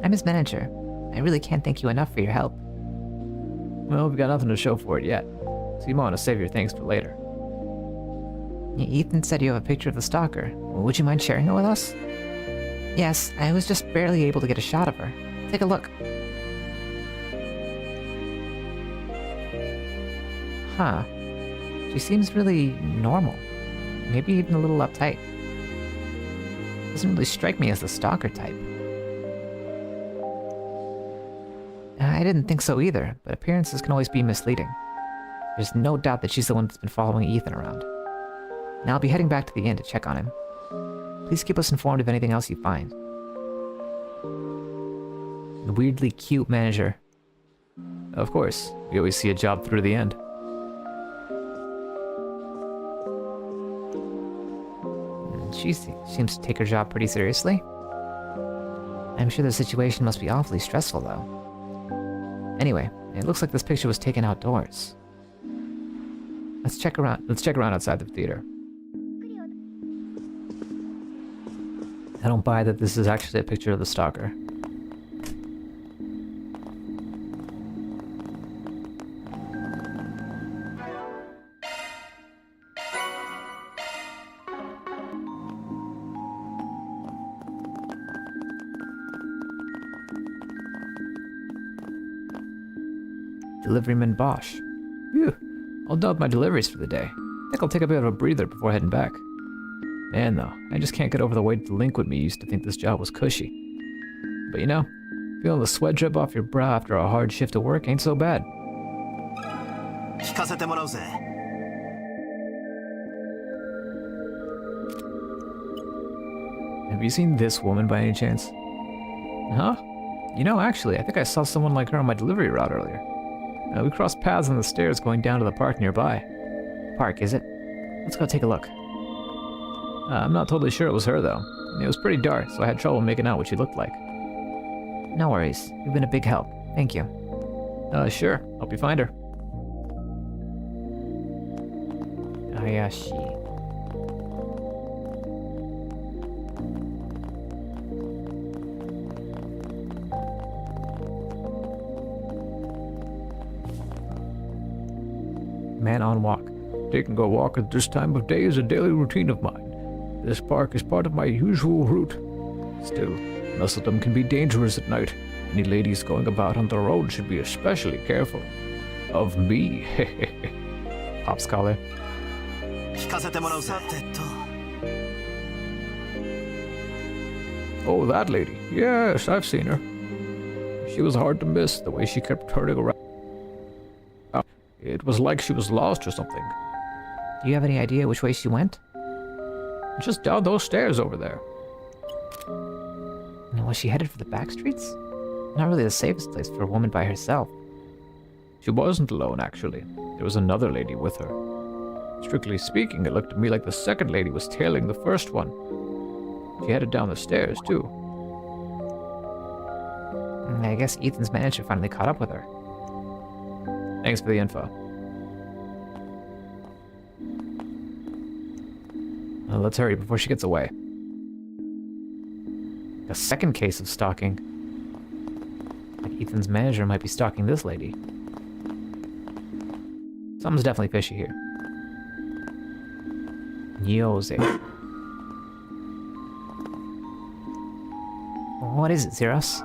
I'm his manager. I really can't thank you enough for your help. Well, we've got nothing to show for it yet, so you might want to save your thanks for later. Ethan said you have a picture of the stalker. Would you mind sharing it with us? Yes, I was just barely able to get a shot of her. Take a look. Huh. She seems really normal. Maybe even a little uptight. Doesn't really strike me as the stalker type. I didn't think so either, but appearances can always be misleading. There's no doubt that she's the one that's been following Ethan around. Now I'll be heading back to the inn to check on him. Please keep us informed of anything else you find. The weirdly cute manager. Of course, we always see a job through to the end. She seems to take her job pretty seriously. I'm sure the situation must be awfully stressful, though. Anyway, it looks like this picture was taken outdoors. Let's check around outside the theater. I don't buy that this is actually a picture of the stalker. Deliveryman Bosch. Phew, all done with my deliveries for the day. I think I'll take a bit of a breather before heading back. Man, though, I just can't get over the way delinquent me used to think this job was cushy. But you know, feeling the sweat drip off your brow after a hard shift of work ain't so bad. 聞かせてもらうぜ。 Have you seen this woman by any chance? Huh? You know, actually, I think I saw someone like her on my delivery route earlier. We crossed paths on the stairs going down to the park nearby. Park, is it? Let's go take a look. I'm not totally sure it was her, though. It was pretty dark, so I had trouble making out what she looked like. No worries. You've been a big help. Thank you. Sure. Help you find her. Hayashi. Man on walk. Taking a walk at this time of day is a daily routine of mine. This park is part of my usual route. Still, most of them can be dangerous at night. Any ladies going about on the road should be especially careful. Of me. Pop scholar. 聞かせてもらうぜ。さてと。 Oh, that lady. Yes, I've seen her. She was hard to miss, the way she kept turning around. It was like she was lost or something. Do you have any idea which way she went? Just down those stairs over there. Was she headed for the back streets? Not really the safest place for a woman by herself. She wasn't alone, actually. There was another lady with her. Strictly speaking, it looked to me like the second lady was tailing the first one. She headed down the stairs, too. I guess Ethan's manager finally caught up with her. Thanks for the info. Let's hurry before she gets away. A second case of stalking. Like Ethan's manager might be stalking this lady. Something's definitely fishy here. Yose. What is it, Zeros?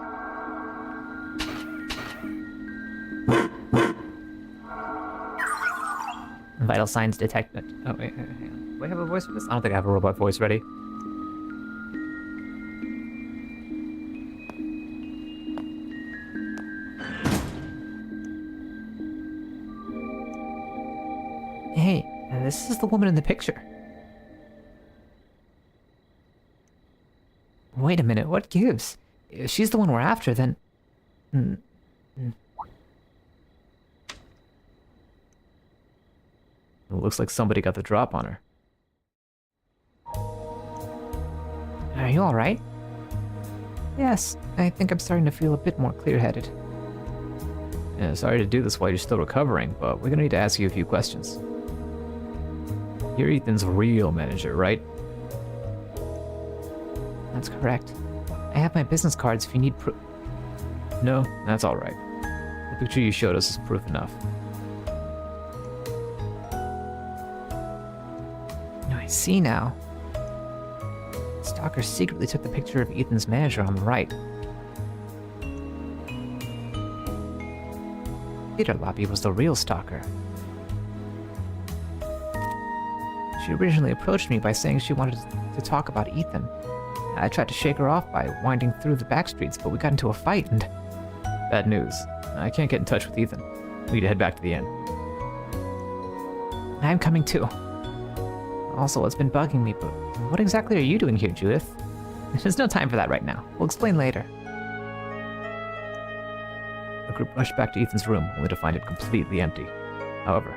Vital signs detected. Oh, wait, hang on. Do I have a voice for this? I don't think I have a robot voice ready. Hey, this is the woman in the picture. Wait a minute, what gives? If she's the one we're after, then... It looks like somebody got the drop on her. Are you alright? Yes, I think I'm starting to feel a bit more clear-headed. Yeah, sorry to do this while you're still recovering, but we're gonna need to ask you a few questions. You're Ethan's real manager, right? That's correct. I have my business cards if you need proof. No, that's alright. The picture you showed us is proof enough. I see now. Stalker secretly took the picture of Ethan's manager on the right. Peter Loppy was the real stalker. She originally approached me by saying she wanted to talk about Ethan. I tried to shake her off by winding through the back streets, but we got into a fight and... Bad news. I can't get in touch with Ethan. We need to head back to the inn. I'm coming too. Also, it's been bugging me, but what exactly are you doing here, Judith? There's no time for that right now. We'll explain later. The group rushed back to Ethan's room, only to find it completely empty. However,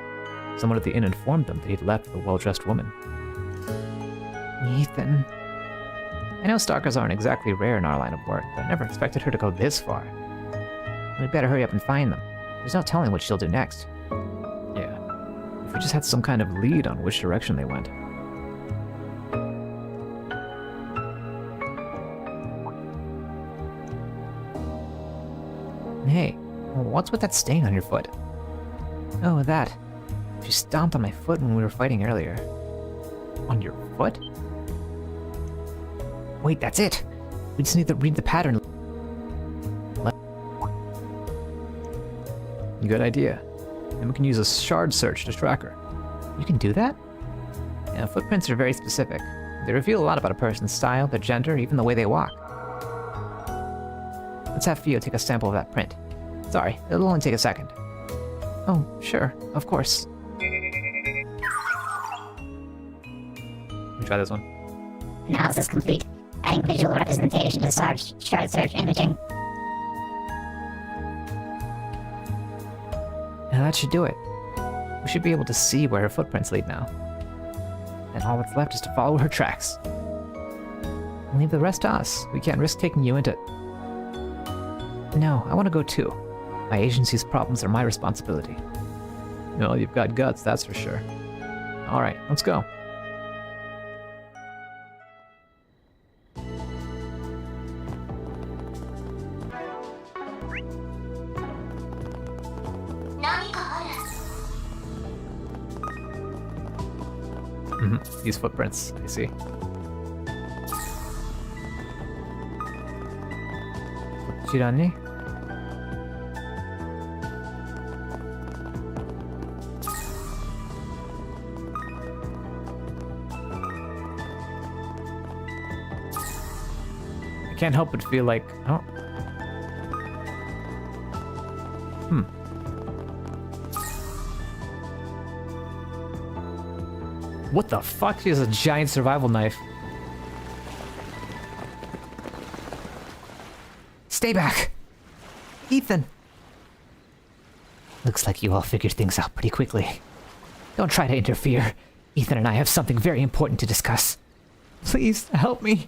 someone at the inn informed them that he'd left with a well-dressed woman. Ethan. I know stalkers aren't exactly rare in our line of work, but I never expected her to go this far. We'd better hurry up and find them. There's no telling what she'll do next. Yeah. If we just had some kind of lead on which direction they went. Hey, what's with that stain on your foot? Oh, that. She stomped on my foot when we were fighting earlier. On your foot? Wait, that's it! We just need to read the pattern. Good idea. And we can use a shard search to track her. You can do that? Yeah, footprints are very specific. They reveal a lot about a person's style, their gender, even the way they walk. Let's have Fio take a sample of that print. Sorry, it'll only take a second. Oh, sure, of course. Let me try this one. Analysis complete. Adding visual representation to shard search imaging. And that should do it. We should be able to see where her footprints lead now. And all that's left is to follow her tracks. And leave the rest to us. We can't risk taking you into... No, I want to go too. My agency's problems are my responsibility. Well, you've got guts, that's for sure. Alright, let's go. These footprints, I see. Chirani? I can't help but feel like... Oh. What the fuck? She has a giant survival knife. Stay back! Ethan! Looks like you all figured things out pretty quickly. Don't try to interfere. Ethan and I have something very important to discuss. Please, help me.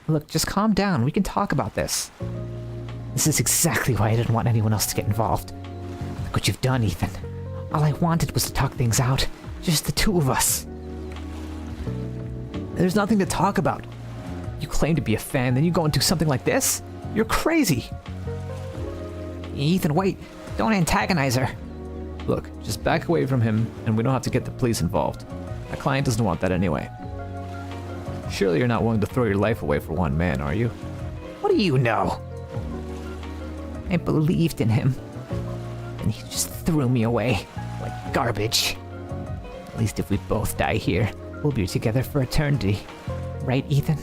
Look, just calm down. We can talk about this. This is exactly why I didn't want anyone else to get involved. Look what you've done, Ethan. All I wanted was to talk things out. Just the two of us. There's nothing to talk about. You claim to be a fan, then you go and do something like this? You're crazy. Ethan, wait. Don't antagonize her. Look, just back away from him, and we don't have to get the police involved. My client doesn't want that anyway. Surely you're not willing to throw your life away for one man, are you? What do you know? I believed in him, and he just threw me away like garbage. At least if we both die here, we'll be together for eternity. Right, Ethan?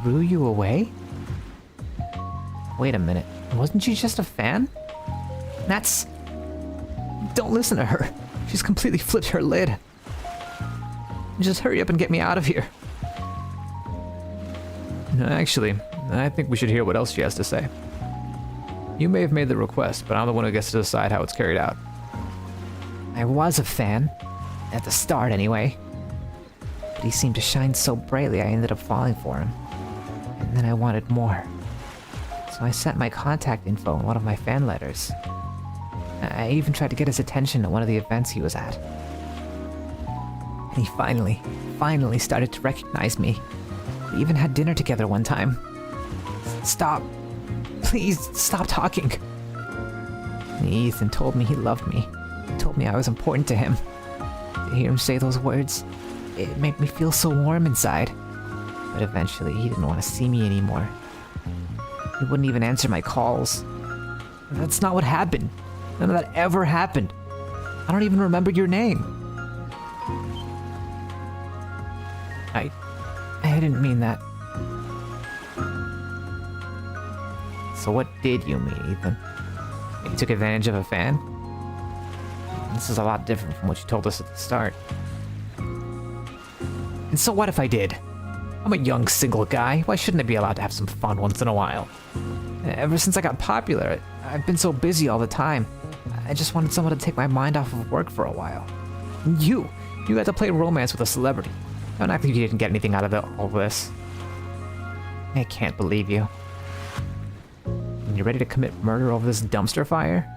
Threw you away? Wait a minute. Wasn't she just a fan? That's... Don't listen to her. She's completely flipped her lid. Just hurry up and get me out of here. No, actually, I think we should hear what else she has to say. You may have made the request, but I'm the one who gets to decide how it's carried out. I was a fan. At the start, anyway. But he seemed to shine so brightly I ended up falling for him. And then I wanted more. So I sent my contact info in one of my fan letters. I even tried to get his attention at one of the events he was at. And he finally started to recognize me. We even had dinner together one time. Stop. Please, stop talking. And Ethan told me he loved me. He told me I was important to him. To hear him say those words, it made me feel so warm inside. But eventually, he didn't want to see me anymore. He wouldn't even answer my calls. That's not what happened. None of that ever happened. I don't even remember your name. I didn't mean that. So what did you mean, Ethan? You took advantage of a fan? This is a lot different from what you told us at the start. And so what if I did? I'm a young single guy. Why shouldn't I be allowed to have some fun once in a while? Ever since I got popular, I've been so busy all the time. I just wanted someone to take my mind off of work for a while. You got to play romance with a celebrity. Don't act like you didn't get anything out of all this. I can't believe you. And you're ready to commit murder over this dumpster fire?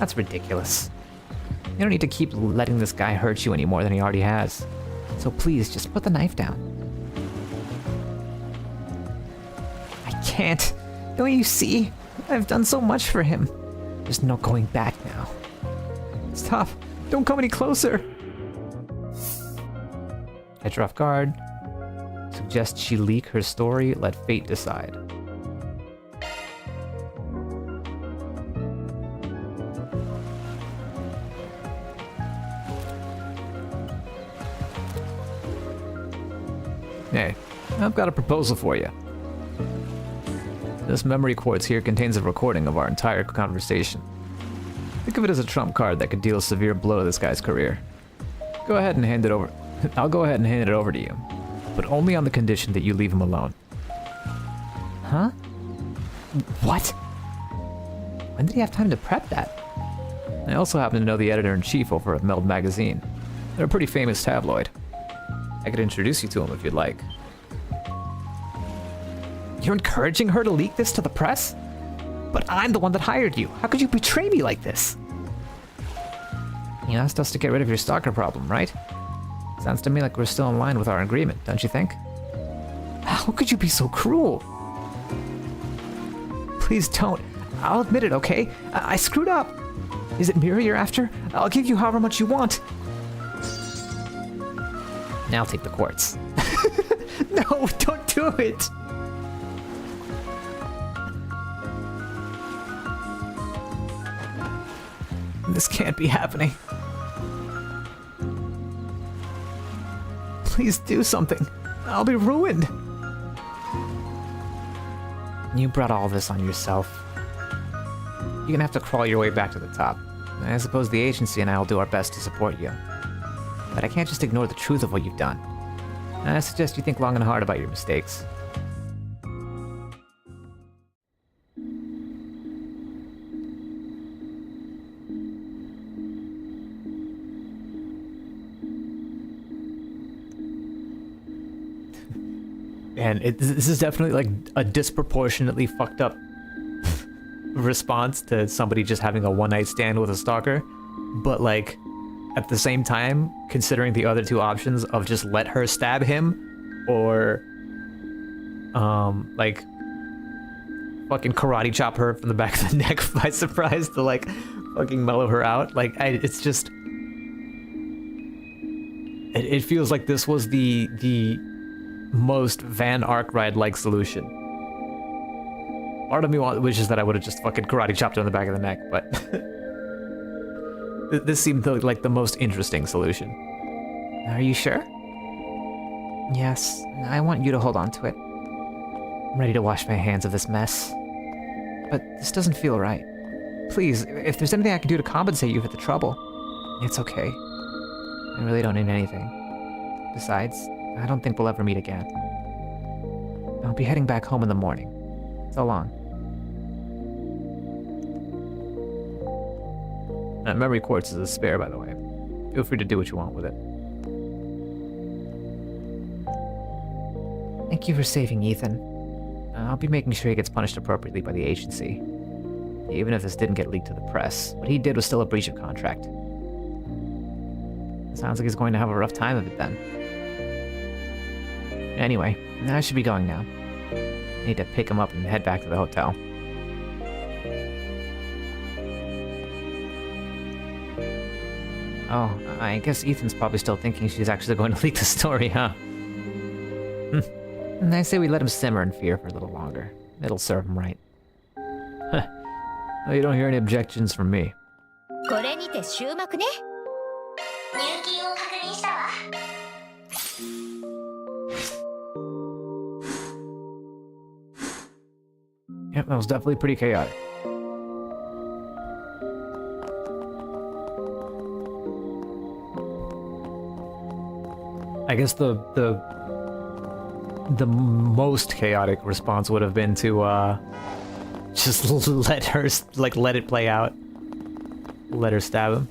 That's ridiculous. You don't need to keep letting this guy hurt you any more than he already has. So please, just put the knife down. I can't. Don't you see? I've done so much for him. There's no going back now. Stop. Don't come any closer. Catch her off guard. Suggest she leak her story. Let fate decide. Hey, I've got a proposal for you. This memory quartz here contains a recording of our entire conversation. Think of it as a trump card that could deal a severe blow to this guy's career. Go ahead and hand it over. I'll go ahead and hand it over to you, but only on the condition that you leave him alone. Huh? What? When did he have time to prep that? I also happen to know the editor-in-chief over at Meld Magazine. They're a pretty famous tabloid. I could introduce you to him if you'd like. You're encouraging her to leak this to the press? But I'm the one that hired you. How could you betray me like this? You asked us to get rid of your stalker problem, right? Sounds to me like we're still in line with our agreement, don't you think? How could you be so cruel? Please don't. I'll admit it, okay? I screwed up. Is it Mira you're after? I'll give you however much you want. Now I'll take the quartz. No, don't do it! This can't be happening. Please do something. I'll be ruined. You brought all this on yourself. You're gonna have to crawl your way back to the top. I suppose the agency and I will do our best to support you. But I can't just ignore the truth of what you've done. I suggest you think long and hard about your mistakes. And this is definitely like a disproportionately fucked up response to somebody just having a one-night stand with a stalker. But like, at the same time, considering the other two options of just let her stab him or like fucking karate chop her from the back of the neck by surprise to like fucking mellow her out. Like, it's just, it feels like this was the most Van Arkwright-like solution. Part of me wishes that I would have just fucking karate chopped her on the back of the neck, but this seemed like the most interesting solution. Are you sure? Yes, I want you to hold on to it. I'm ready to wash my hands of this mess. But this doesn't feel right. Please, if there's anything I can do to compensate you for the trouble, it's okay. I really don't need anything. Besides, I don't think we'll ever meet again. I'll be heading back home in the morning. So long. Memory quartz is a spare, by the way. Feel free to do what you want with it. Thank you for saving Ethan. I'll be making sure he gets punished appropriately by the agency. Even if this didn't get leaked to the press, what he did was still a breach of contract. Sounds like he's going to have a rough time of it then. Anyway, I should be going now. I need to pick him up and head back to the hotel. Oh, I guess Ethan's probably still thinking she's actually going to leak the story, huh? I say we let him simmer in fear for a little longer. It'll serve him right. Well, you don't hear any objections from me. これにて終幕ね。入金を確認したわ。Yep, that was definitely pretty chaotic. I guess the most chaotic response would have been to just let her let it play out. Let her stab him.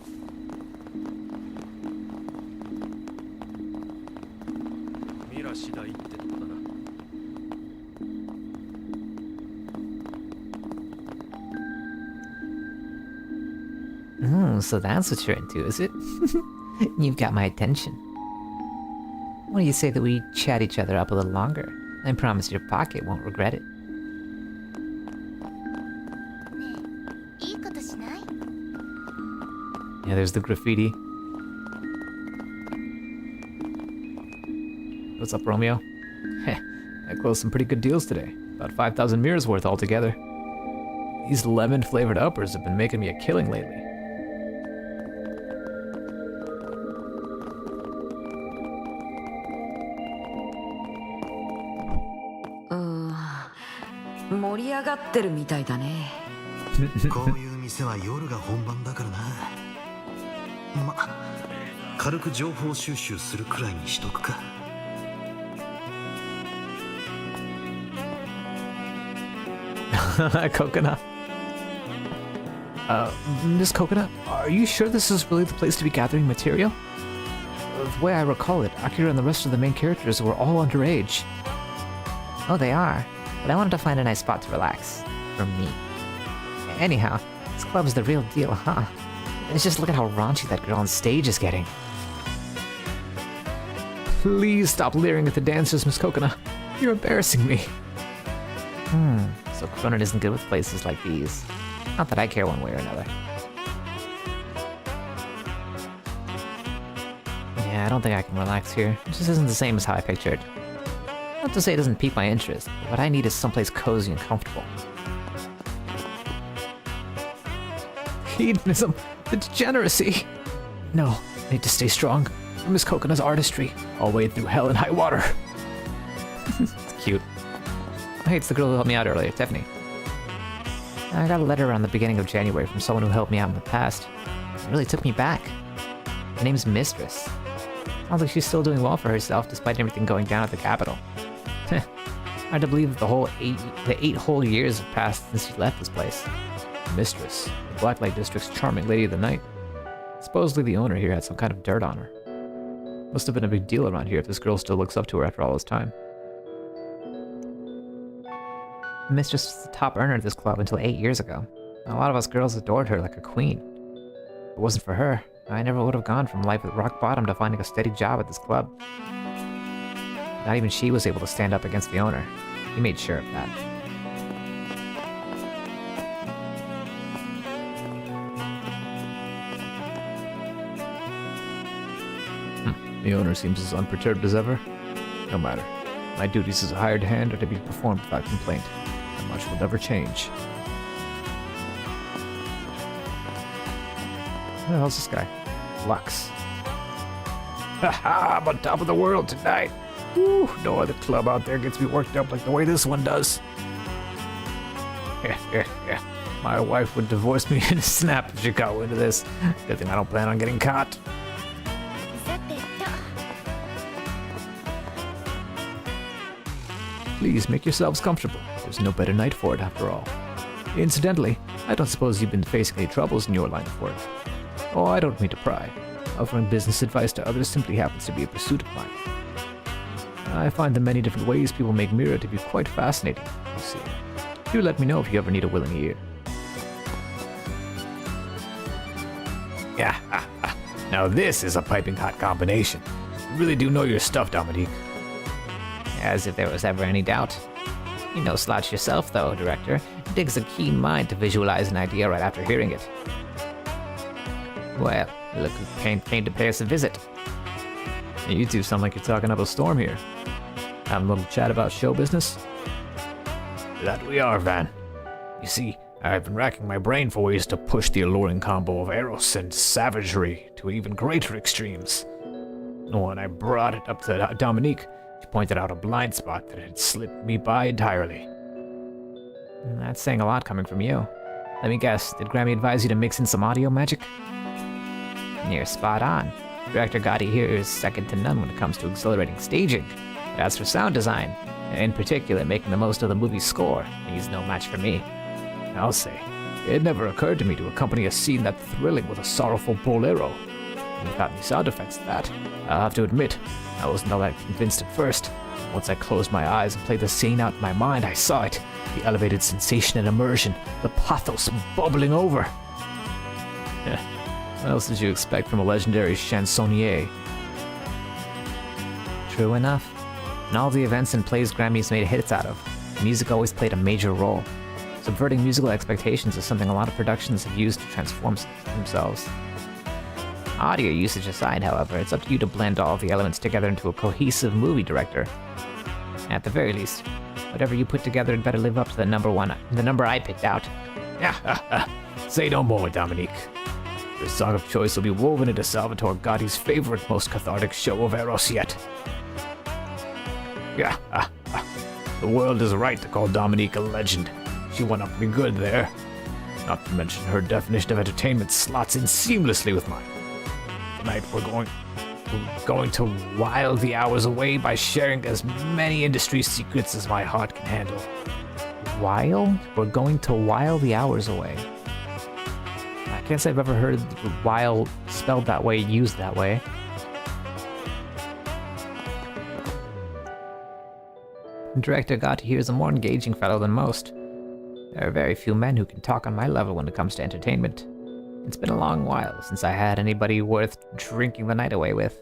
So that's what you're into, is it? You've got my attention. What do you say that we chat each other up a little longer? I promise your pocket won't regret it. いいことしない？ Yeah, there's the graffiti. What's up, Romeo? Heh, I closed some pretty good deals today. About 5,000 mirrors worth altogether. These lemon-flavored uppers have been making me a killing lately.ってるみたいだね。こういう店は夜が本番だからな。ま、軽く情報収集するくらいにしとくか。Coconut. Miss Coconut, are you sure this is really the place to be gathering material? The way I recall it, Akira and the rest of the main characters were all underage. Oh, they are. But I wanted to find a nice spot to relax. For me. Anyhow, this club's the real deal, huh? Let's just look at how raunchy that girl on stage is getting. Please stop leering at the dancers, Miss Coconut. You're embarrassing me. So Cronin isn't good with places like these. Not that I care one way or another. Yeah, I don't think I can relax here. It just isn't the same as how I pictured. Not to say it doesn't pique my interest, but what I need is someplace cozy and comfortable. Hedonism, the degeneracy. No, I need to stay strong for Miss Coconut's artistry. I'll wade through hell and high water. It's cute. Hey, it's the girl who helped me out earlier, Tiffany. I got a letter around the beginning of January from someone who helped me out in the past. It really took me back. Her name's Mistress. Sounds like she's still doing well for herself despite everything going down at the capital. Hard to believe that the 8 whole years have passed since she left this place. Mistress, the Blacklight District's charming lady of the night. Supposedly the owner here had some kind of dirt on her. Must have been a big deal around here if this girl still looks up to her after all this time. Mistress was the top earner at this club until 8 years ago. A lot of us girls adored her like a queen. If it wasn't for her, I never would have gone from life at rock bottom to finding a steady job at this club. Not even she was able to stand up against the owner. He made sure of that. The owner seems as unperturbed as ever. No matter. My duties as a hired hand are to be performed without complaint. And much will never change. Who the hell's this guy? Lux. Haha, I'm on top of the world tonight. Woo, no other club out there gets me worked up like the way this one does. My wife would divorce me in a snap if she got wind of this. Good thing I don't plan on getting caught. Please make yourselves comfortable. There's no better night for it after all. Incidentally, I don't suppose you've been facing any troubles in your line of work. Oh, I don't mean to pry. Offering business advice to others simply happens to be a pursuit of mine. I find the many different ways people make mirror to be quite fascinating, you see. Do let me know if you ever need a willing ear. Yeah, now this is a piping hot combination. You really do know your stuff, Dominique. As if there was ever any doubt. You're no slouch yourself, though, Director. It takes a keen mind to visualize an idea right after hearing it. Well, look who came to pay us a visit. You two sound like you're talking up a storm here. Having a little chat about show business? That we are, Van. You see, I've been racking my brain for ways to push the alluring combo of eros and savagery to even greater extremes. When I brought it up to Dominique, she pointed out a blind spot that had slipped me by entirely. That's saying a lot coming from you. Let me guess, did Grammy advise you to mix in some audio magic? You're spot on. Director Gotti here is second to none when it comes to exhilarating staging. But as for sound design, and in particular making the most of the movie's score, he's no match for me. I'll say, it never occurred to me to accompany a scene that thrilling with a sorrowful bolero. Without any sound effects to that, I'll have to admit, I wasn't all that convinced at first. Once I closed my eyes and played the scene out in my mind, I saw it. The elevated sensation and immersion, the pathos bubbling over. What else did you expect from a legendary chansonnier? True enough. In all the events and plays Grammys made hits out of, music always played a major role. Subverting musical expectations is something a lot of productions have used to transform themselves. Audio usage aside, however, it's up to you to blend all the elements together into a cohesive movie, Director. At the very least, whatever you put together had better live up to the number I picked out. Say no more, Dominique. Your song of choice will be woven into Salvatore Gotti's favorite, most cathartic show of eros yet. The world is right to call Dominique a legend. She went up pretty good there. Not to mention her definition of entertainment slots in seamlessly with mine. Tonight we're going to while the hours away by sharing as many industry secrets as my heart can handle. While? We're going to while the hours away. I can't say I've ever heard while spelled that way, used that way. The director got here is a more engaging fellow than most. There are very few men who can talk on my level when it comes to entertainment. It's been a long while since I had anybody worth drinking the night away with.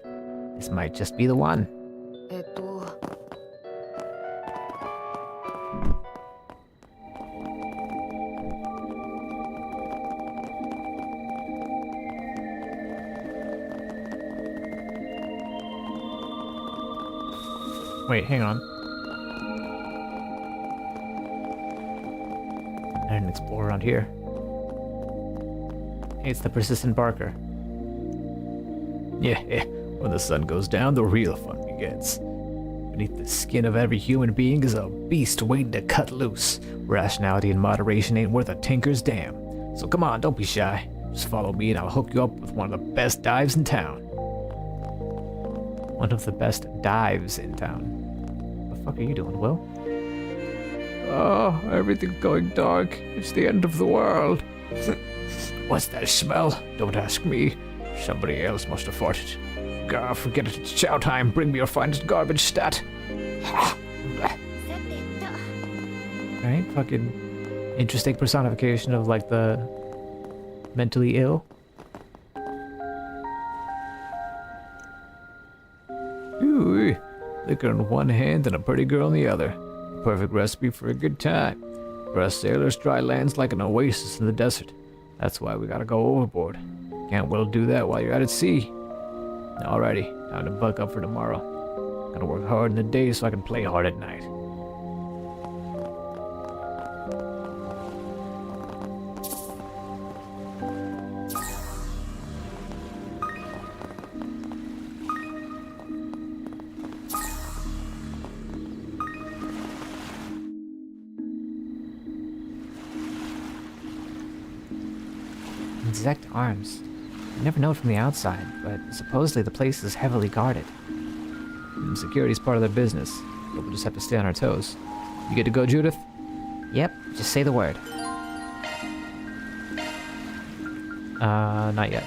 This might just be the one. Wait, hang on. I didn't explore around here. Hey, it's the persistent barker. Yeah, when the sun goes down, the real fun begins. Beneath the skin of every human being is a beast waiting to cut loose. Rationality and moderation ain't worth a tinker's damn. So come on, don't be shy. Just follow me and I'll hook you up with one of the best dives in town. One of the best dives in town. What the fuck are you doing, Will? Oh, everything's going dark. It's the end of the world. What's that smell? Don't ask me. Somebody else must have farted. Gah, forget it. It's chow time. Bring me your finest garbage stat. Right? Fucking interesting personification of like the mentally ill. Ooh, liquor in one hand and a pretty girl in the other. Perfect recipe for a good time. For us sailors, dry land's like an oasis in the desert. That's why we gotta go overboard. Can't well do that while you're out at sea. Alrighty, time to buck up for tomorrow. Gotta work hard in the day so I can play hard at night. Exact arms. I never know it from the outside, but supposedly the place is heavily guarded. Security's part of their business, but we'll just have to stay on our toes. You good to go, Judith? Yep, just say the word. Not yet.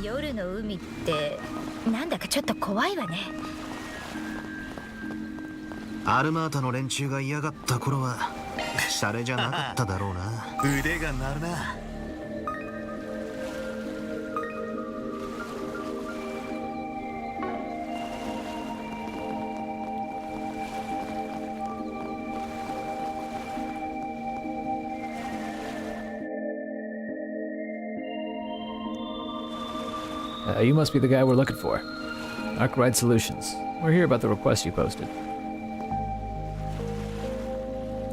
夜の海ってなんだかちょっと怖いわね。アルマータの連中が嫌がった頃はシャレじゃなかっただろうな。腕が鳴るな。You must be the guy we're looking for. Arkwright Solutions. We're here about the request you posted.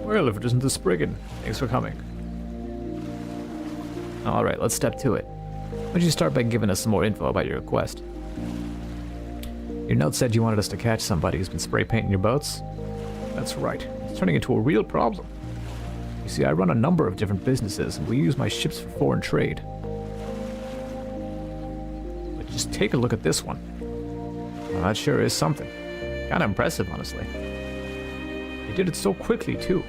Well, if it isn't the Spriggan. Thanks for coming. Alright, let's step to it. Why don't you start by giving us some more info about your request? Your note said you wanted us to catch somebody who's been spray painting your boats? That's right. It's turning into a real problem. You see, I run a number of different businesses, and we use my ships for foreign trade. But just take a look at this one. Well, that sure is something. Kinda impressive, honestly. They did it so quickly, too.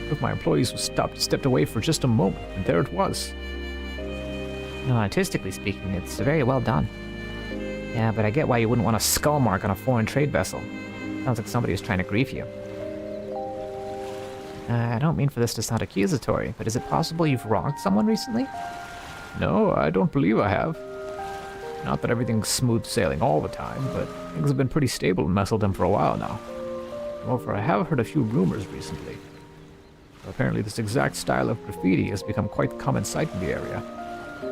If my employees was stepped away for just a moment, and there it was. No, artistically speaking, it's very well done. Yeah, but I get why you wouldn't want a skull mark on a foreign trade vessel. Sounds like somebody was trying to grief you. I don't mean for this to sound accusatory, but is it possible you've wronged someone recently? No, I don't believe I have. Not that everything's smooth sailing all the time, but things have been pretty stable in Messeldom for a while now. However, I have heard a few rumors recently. Apparently this exact style of graffiti has become quite the common sight in the area,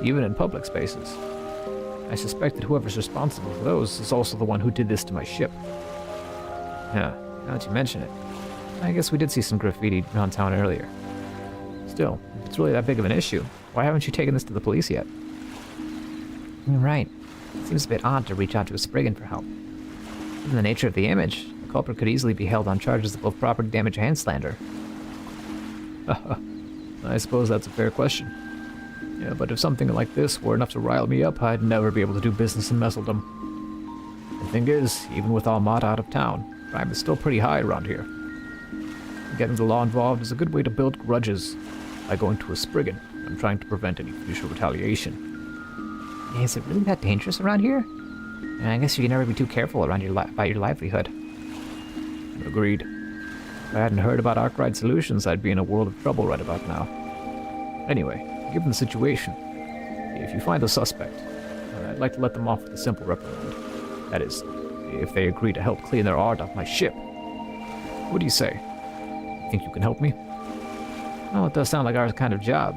even in public spaces. I suspect that whoever's responsible for those is also the one who did this to my ship. Yeah, now that you mention it, I guess we did see some graffiti around town earlier. Still, if it's really that big of an issue, why haven't you taken this to the police yet? You're right. It seems a bit odd to reach out to a Spriggan for help. Given the nature of the image, the culprit could easily be held on charges of both property damage and slander. I suppose that's a fair question. Yeah, but if something like this were enough to rile me up, I'd never be able to do business in Messeldom. The thing is, even with Almada out of town, crime is still pretty high around here. Getting the law involved is a good way to build grudges by going to a Spriggan and trying to prevent any future retaliation. Is it really that dangerous around here? And I guess you can never be too careful around about your livelihood. Agreed. If I hadn't heard about Arkwright Solutions, I'd be in a world of trouble right about now. Anyway, given the situation, if you find a suspect, I'd like to let them off with a simple reprimand. That is, if they agree to help clean their art off my ship. What do you say? Think you can help me? Well, it does sound like our kind of job.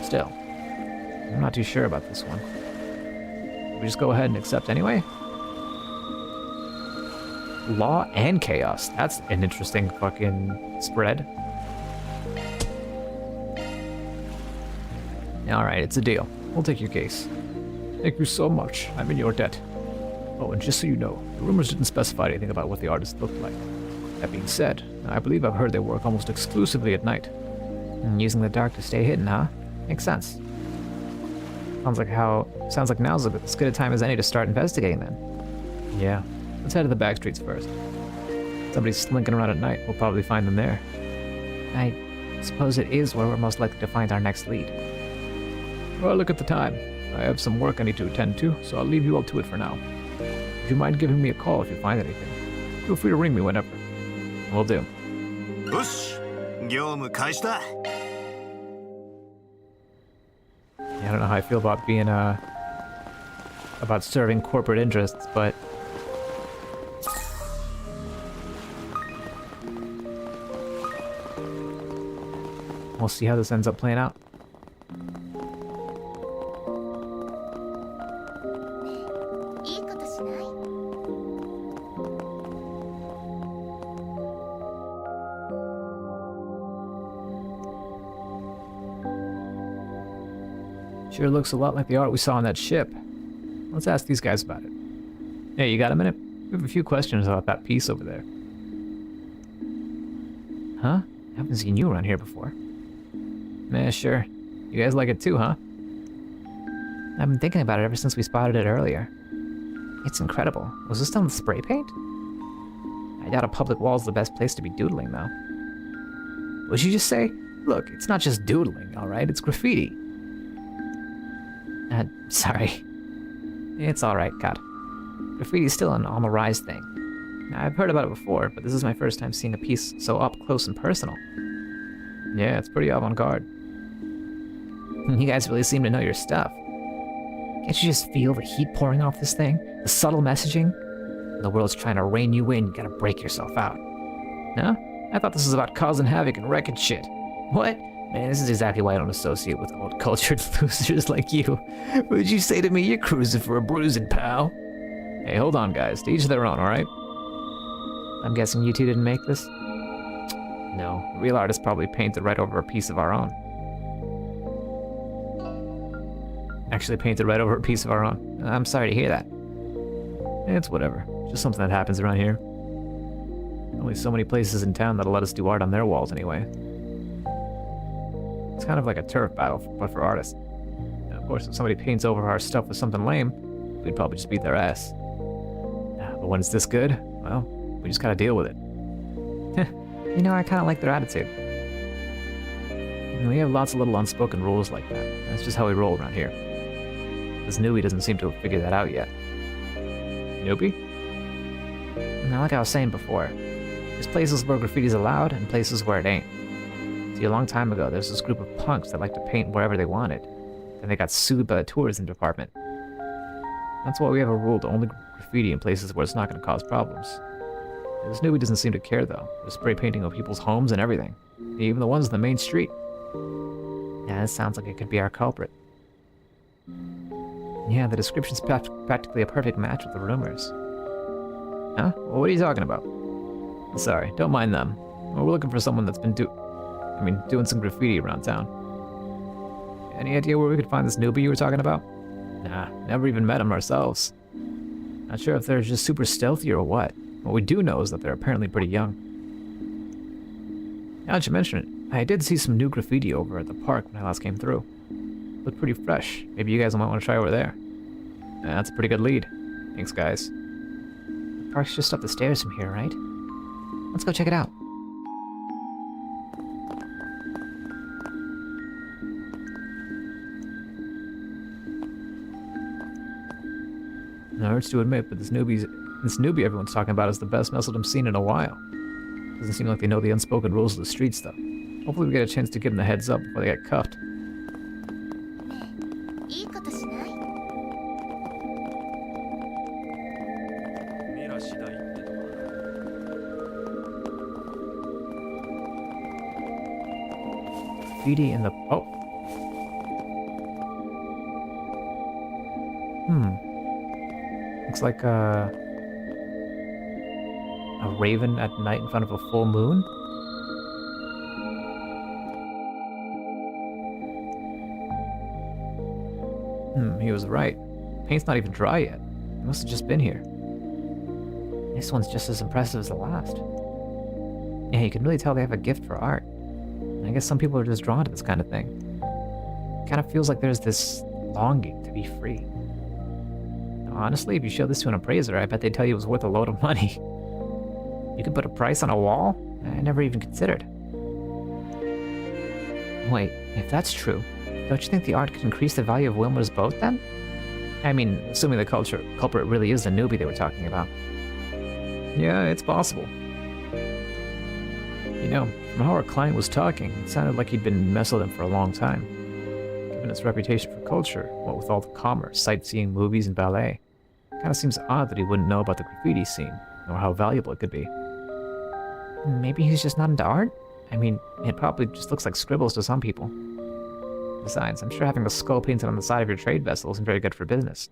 Still, I'm not too sure about this one. We just go ahead and accept anyway? Law and chaos. That's an interesting fucking spread. Alright, it's a deal. We'll take your case. Thank you so much. I'm in your debt. Oh, and just so you know, the rumors didn't specify anything about what the artist looked like. That being said, I believe I've heard they work almost exclusively at night. Using the dark to stay hidden, huh? Makes sense. Sounds like now's as good a time as any to start investigating then. Yeah. Let's head to the back streets first. If somebody's slinking around at night, we'll probably find them there. I suppose it is where we're most likely to find our next lead. Well, look at the time. I have some work I need to attend to, so I'll leave you all to it for now. Would you mind giving me a call if you find anything? Feel free to ring me whenever. Will do. よし、業務開始だ。 Yeah, I don't know how I feel about being, about serving corporate interests, but... we'll see how this ends up playing out. Sure looks a lot like the art we saw on that ship. Let's ask these guys about it. Hey, you got a minute? We have a few questions about that piece over there. Huh? I haven't seen you around here before. Sure. You guys like it too, huh? I've been thinking about it ever since we spotted it earlier. It's incredible. Was this done with spray paint? I doubt a public wall's the best place to be doodling, though. What'd you just say? Look, it's not just doodling, alright? It's graffiti. Sorry. It's alright, Kat. Graffiti's still an on the rise thing. I've heard about it before, but this is my first time seeing a piece so up close and personal. Yeah, it's pretty avant-garde. You guys really seem to know your stuff. Can't you just feel the heat pouring off this thing? The subtle messaging? The world's trying to rein you in, you gotta break yourself out. No? I thought this was about causing havoc and wrecking shit. What? Man, this is exactly why I don't associate with old cultured losers like you. What'd you say to me? You're cruising for a bruising, pal. Hey, hold on, guys. To each their own, alright? I'm guessing you two didn't make this? No, the real artist probably painted right over a piece of our own. Actually painted right over a piece of our own. I'm sorry to hear that. It's whatever. Just something that happens around here. Only so many places in town that'll let us do art on their walls anyway. It's kind of like a turf battle, but for artists. And of course, if somebody paints over our stuff with something lame, we'd probably just beat their ass. But when it's this good, well, we just gotta deal with it. You know, I kind of like their attitude. And we have lots of little unspoken rules like that. That's just how we roll around here. This newbie doesn't seem to have figured that out yet. Newbie? Now, like I was saying before, there's places where graffiti's allowed and places where it ain't. See, a long time ago, there's this group of punks that liked to paint wherever they wanted, and they got sued by the tourism department. That's why we have a rule to only graffiti in places where it's not going to cause problems. This newbie doesn't seem to care, though. They're spray painting on people's homes and everything, even the ones on the main street. Yeah, this sounds like it could be our culprit. Yeah, the description's practically a perfect match with the rumors. Huh? Well, what are you talking about? Sorry, don't mind them. Well, we're looking for someone that's been doing some graffiti around town. Any idea where we could find this newbie you were talking about? Nah, never even met him ourselves. Not sure if they're just super stealthy or what. What we do know is that they're apparently pretty young. Now that you mention it, I did see some new graffiti over at the park when I last came through. Looked pretty fresh. Maybe you guys might want to try over there. That's a pretty good lead. Thanks, guys. Park's just up the stairs from here, right? Let's go check it out. It hurts to admit, but this newbie everyone's talking about is the best Messeldom seen in a while. Doesn't seem like they know the unspoken rules of the streets, though. Hopefully we get a chance to give them the heads up before they get cuffed. いいことしない？ミラ次第ってとこだ。 Graffiti in the... Oh. Looks like a raven at night in front of a full moon. He was right. Paint's not even dry yet. He must have just been here. This one's just as impressive as the last. Yeah, you can really tell they have a gift for art. I guess some people are just drawn to this kind of thing. It kind of feels like there's this longing to be free. Honestly, if you show this to an appraiser, I bet they'd tell you it was worth a load of money. You could put a price on a wall? I never even considered. Wait, if that's true, don't you think the art could increase the value of Wilmer's boat then? I mean, assuming the culprit really is the newbie they were talking about. Yeah, it's possible. You know, from how our client was talking, it sounded like he'd been messing with them for a long time. Given its reputation for culture, what with all the commerce, sightseeing, movies, and ballet, it kind of seems odd that he wouldn't know about the graffiti scene, or how valuable it could be. Maybe he's just not into art? I mean, it probably just looks like scribbles to some people. Besides, I'm sure having a skull painted on the side of your trade vessel isn't very good for business.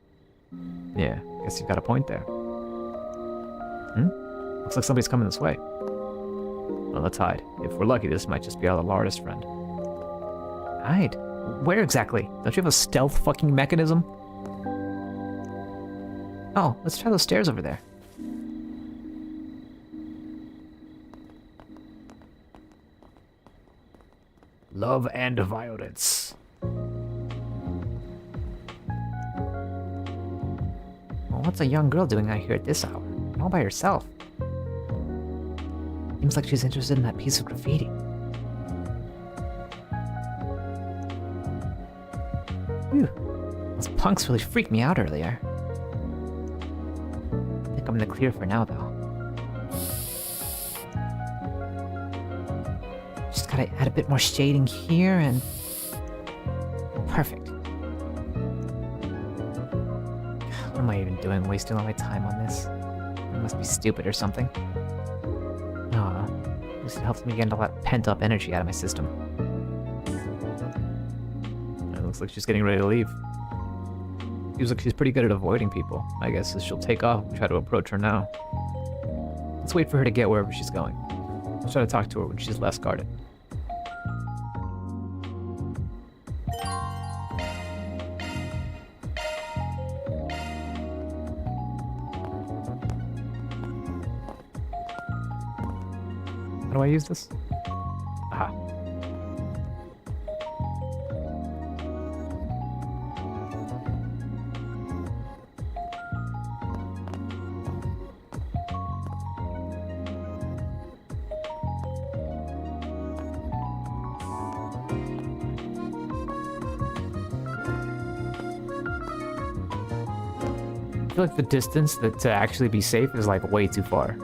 Yeah, guess you've got a point there. Looks like somebody's coming this way. Well, let's hide. If we're lucky, this might just be our artist friend. Hide? Where exactly? Don't you have a stealth fucking mechanism? Oh, let's try those stairs over there. Love and violence. Well, what's a young girl doing out here at this hour? And all by herself? Seems like she's interested in that piece of graffiti. Phew. Those punks really freaked me out earlier. I think I'm in the clear for now, though. Just gotta add a bit more shading here and... Perfect. What am I even doing, wasting all my time on this? I must be stupid or something. Aw, at least it helps me get all that pent-up energy out of my system. It looks like she's getting ready to leave. Seems like she's pretty good at avoiding people. I guess she'll take off if we try to approach her now. Let's wait for her to get wherever she's going. Let's try to talk to her when she's less guarded. How do I use this? Aha. I feel like the distance to actually be safe is like way too far.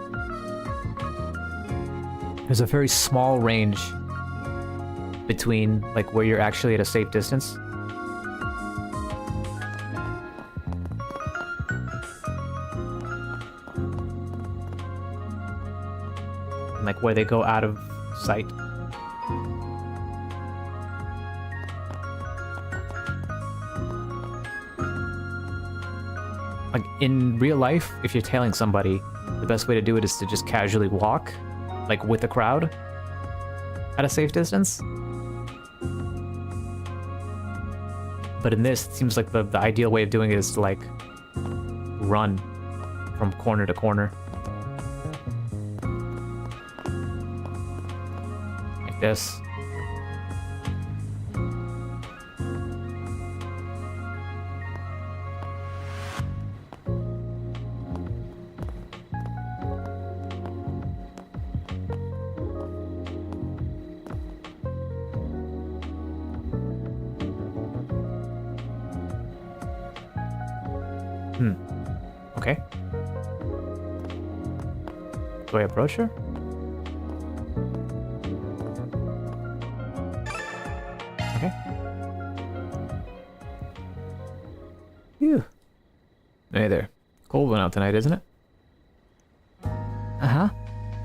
There's a very small range between like where you're actually at a safe distance. And like where they go out of sight. Like in real life, if you're tailing somebody, the best way to do it is to just casually walk, like with the crowd, at a safe distance. But in this, it seems like the ideal way of doing it is to like run from corner to corner. Like this. Okay. Do I approach her? Okay. Phew. Hey there. Cold one out tonight, isn't it? Uh-huh.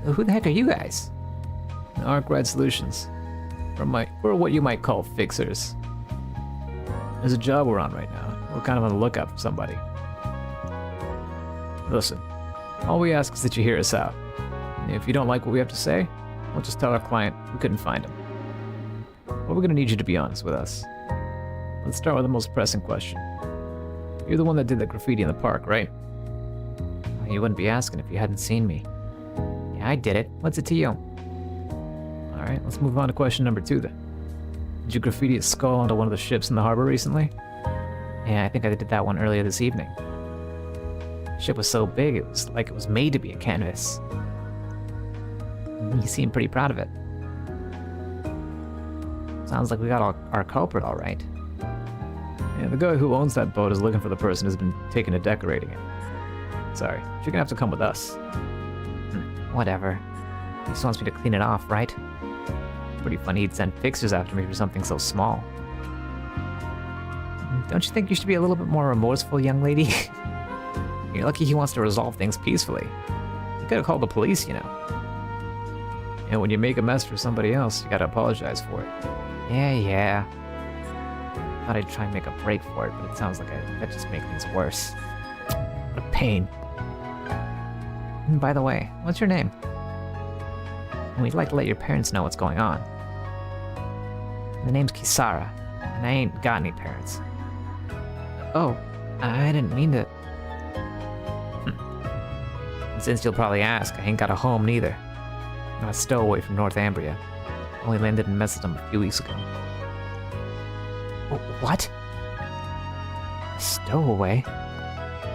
Who the heck are you guys? Arc Ride Solutions. We're what you might call fixers. There's a job we're on right now. We're kind of on the lookout for somebody. Listen, all we ask is that you hear us out. If you don't like what we have to say, we'll just tell our client we couldn't find him. But we're gonna need you to be honest with us. Let's start with the most pressing question. You're the one that did the graffiti in the park, right? Well, you wouldn't be asking if you hadn't seen me. Yeah, I did it. What's it to you? Alright, let's move on to question number 2 then. Did you graffiti a skull onto one of the ships in the harbor recently? Yeah, I think I did that one earlier this evening. The ship was so big, it was like it was made to be a canvas. You seem pretty proud of it. Sounds like we got our culprit all right. Yeah, the guy who owns that boat is looking for the person who's been taken to decorating it. Sorry, you're gonna have to come with us. Whatever. He just wants me to clean it off, right? Pretty funny he'd send fixers after me for something so small. Don't you think you should be a little bit more remorseful, young lady? You're lucky he wants to resolve things peacefully. You could have called the police, you know. And when you make a mess for somebody else, you gotta apologize for it. Yeah. Thought I'd try and make a break for it, but it sounds like that just makes things worse. What a pain. And by the way, what's your name? And we'd like to let your parents know what's going on. The name's Kisara, and I ain't got any parents. Oh, I didn't mean to... And since you'll probably ask, I ain't got a home neither. I'm a stowaway from Northumbria. Only landed in Messidum a few weeks ago. What? A stowaway?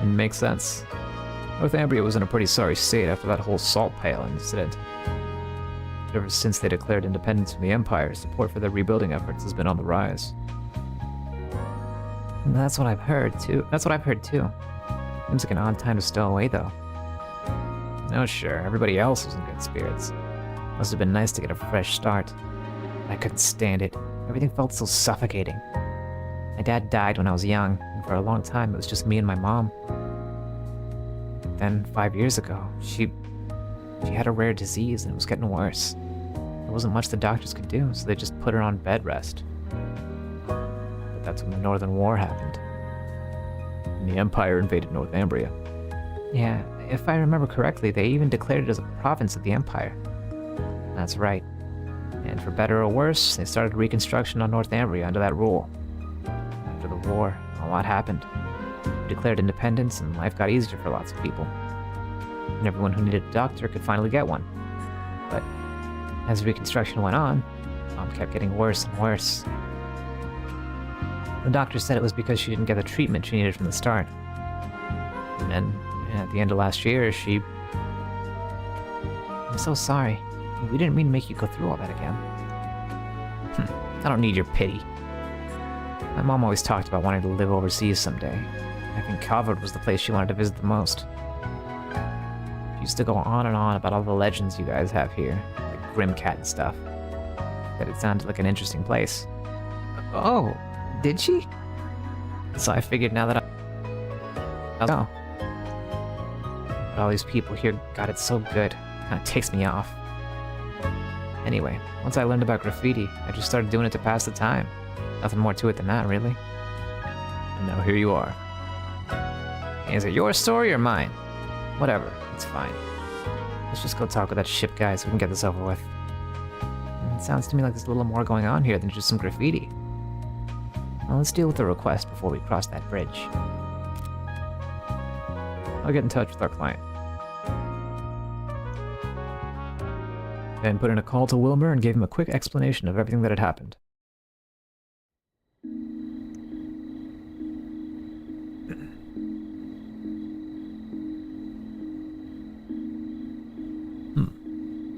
Makes sense. Northumbria was in a pretty sorry state after that whole salt pail incident. But ever since they declared independence from the Empire, support for their rebuilding efforts has been on the rise. That's what I've heard, too. Seems like an odd time to stow away, though. Oh sure, everybody else was in good spirits. Must have been nice to get a fresh start. I couldn't stand it. Everything felt so suffocating. My dad died when I was young, and for a long time it was just me and my mom. But then, 5 years ago, she had a rare disease and it was getting worse. There wasn't much the doctors could do, so they just put her on bed rest. But that's when the Northern War happened. And the Empire invaded Northumbria. Yeah, if I remember correctly, they even declared it as a province of the Empire. That's right. And for better or worse, they started reconstruction on Northumbria under that rule. After the war, a lot happened. We declared independence and life got easier for lots of people. And everyone who needed a doctor could finally get one. But as reconstruction went on, Mom kept getting worse and worse. The doctor said it was because she didn't get the treatment she needed from the start. And then, at the end of last year, I'm so sorry. We didn't mean to make you go through all that again. I don't need your pity. My mom always talked about wanting to live overseas someday. I think Calvert was the place she wanted to visit the most. She used to go on and on about all the legends you guys have here, like Grimcat and stuff. That it sounded like an interesting place. Oh, did she? So I figured now that I'll go. But all these people here got it so good, kinda takes me off. Anyway, once I learned about graffiti, I just started doing it to pass the time. Nothing more to it than that, really. And now here you are. Is it your story or mine? Whatever, it's fine. Let's just go talk with that ship guy so we can get this over with. It sounds to me like there's a little more going on here than just some graffiti. Well, let's deal with the request before we cross that bridge. I'll get in touch with our client. Then put in a call to Wilbur and gave him a quick explanation of everything that had happened.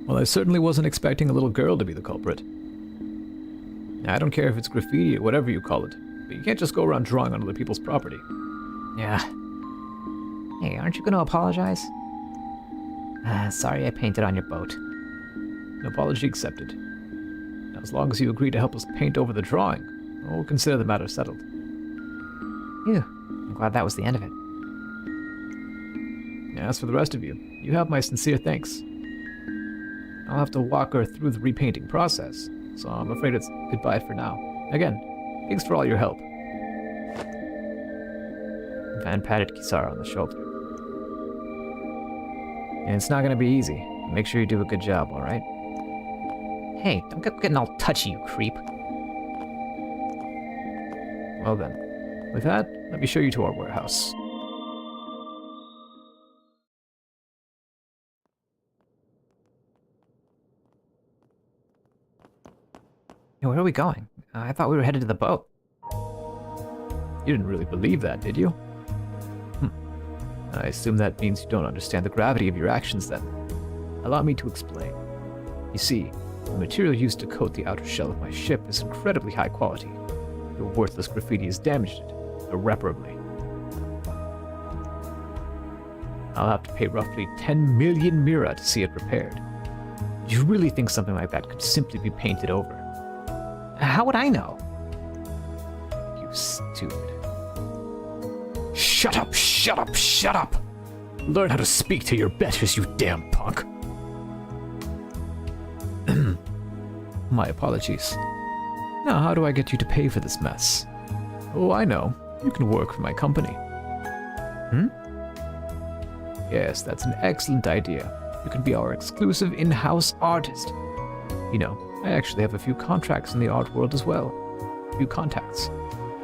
Well, I certainly wasn't expecting a little girl to be the culprit. Now, I don't care if it's graffiti or whatever you call it, but you can't just go around drawing on other people's property. Yeah, Hey, aren't you gonna apologize? Sorry I painted on your boat. An apology accepted. Now, as long as you agree to help us paint over the drawing, we'll consider the matter settled. Phew, I'm glad that was the end of it. As for the rest of you, you have my sincere thanks. I'll have to walk her through the repainting process, so I'm afraid it's goodbye for now. Again, thanks for all your help. Van patted Kisara on the shoulder. And it's not gonna be easy. Make sure you do a good job, alright? Hey, don't get getting all touchy, you creep. Well then, with that, let me show you to our warehouse. Hey, where are we going? I thought we were headed to the boat. You didn't really believe that, did you? I assume that means you don't understand the gravity of your actions then. Allow me to explain. You see, the material used to coat the outer shell of my ship is incredibly high quality. Your worthless graffiti has damaged it, irreparably. I'll have to pay roughly 10 million mira to see it repaired. Do you really think something like that could simply be painted over? How would I know? You stupid. Shut up, shut up, shut up! Learn how to speak to your betters, you damn punk. My apologies. Now, how do I get you to pay for this mess? Oh, I know. You can work for my company. Yes, that's an excellent idea. You can be our exclusive in-house artist. You know, I actually have a few contracts in the art world as well. A few contacts.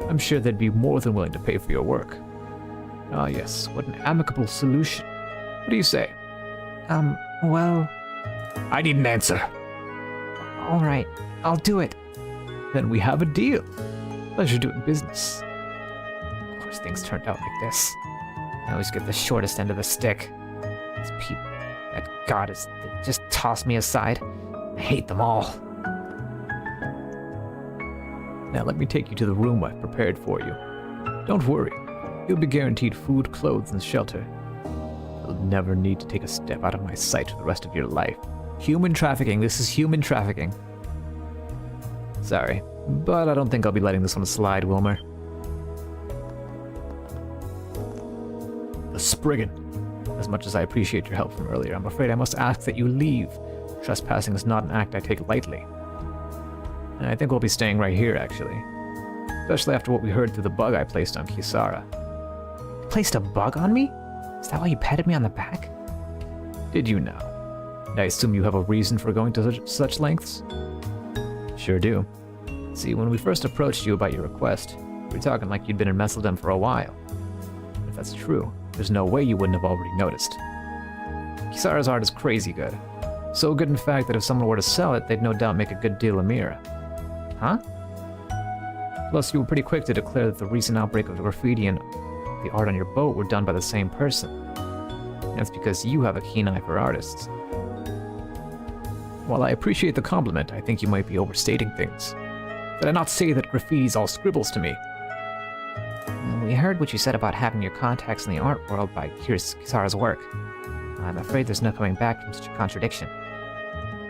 I'm sure they'd be more than willing to pay for your work. Ah yes, what an amicable solution. What do you say? Well... I need an answer. Alright, I'll do it. Then we have a deal. Pleasure doing business. Of course things turned out like this. I always get the shortest end of the stick. These people, that goddess, they just tossed me aside. I hate them all. Now let me take you to the room I've prepared for you. Don't worry, you'll be guaranteed food, clothes, and shelter. You'll never need to take a step out of my sight for the rest of your life. Human trafficking, this is human trafficking. Sorry, but I don't think I'll be letting this one slide, Wilmer. The Spriggan. As much as I appreciate your help from earlier, I'm afraid I must ask that you leave. Trespassing is not an act I take lightly. And I think we'll be staying right here, actually. Especially after what we heard through the bug I placed on Kisara. You placed a bug on me? Is that why you patted me on the back? Did you now? And I assume you have a reason for going to such lengths? Sure do. See, when we first approached you about your request, we were talking like you'd been in Messeldom for a while. If that's true, there's no way you wouldn't have already noticed. Kisara's art is crazy good. So good, in fact, that if someone were to sell it, they'd no doubt make a good deal of Mira. Huh? Plus, you were pretty quick to declare that the recent outbreak of graffiti and the art on your boat were done by the same person. And that's because you have a keen eye for artists. While I appreciate the compliment, I think you might be overstating things. Did I not say that graffiti's all scribbles to me? We heard what you said about having your contacts in the art world by Kisara's work. I'm afraid there's no coming back from such a contradiction.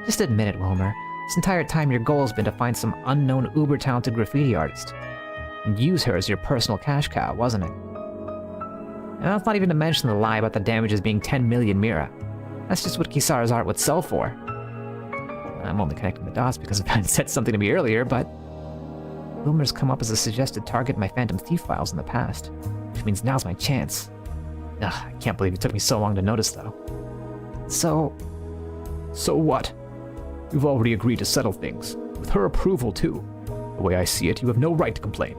Just admit it, Wilmer. This entire time your goal has been to find some unknown uber-talented graffiti artist. And use her as your personal cash cow, wasn't it? And that's not even to mention the lie about the damages being 10 million Mira. That's just what Kisara's art would sell for. I'm only connecting the dots because Ben said something to me earlier, but... Wilmer's come up as a suggested target in my Phantom Thief files in the past, which means now's my chance. Ugh, I can't believe it took me so long to notice, though. So what? You've already agreed to settle things, with her approval, too. The way I see it, you have no right to complain.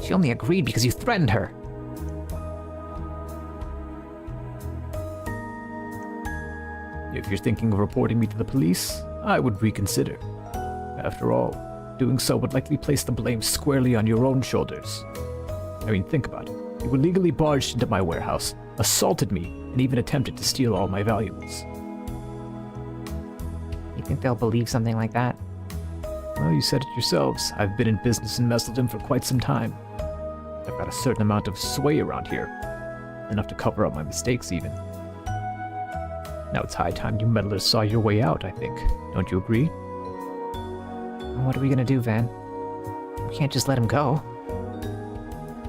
She only agreed because you threatened her. If you're thinking of reporting me to the police, I would reconsider. After all, doing so would likely place the blame squarely on your own shoulders. I mean, think about it. You illegally barged into my warehouse, assaulted me, and even attempted to steal all my valuables. You think they'll believe something like that? Well, you said it yourselves. I've been in business in Messeldom for quite some time. I've got a certain amount of sway around here. Enough to cover up my mistakes, even. Now it's high time you meddlers saw your way out, I think. Don't you agree? What are we gonna do, Van? We can't just let him go.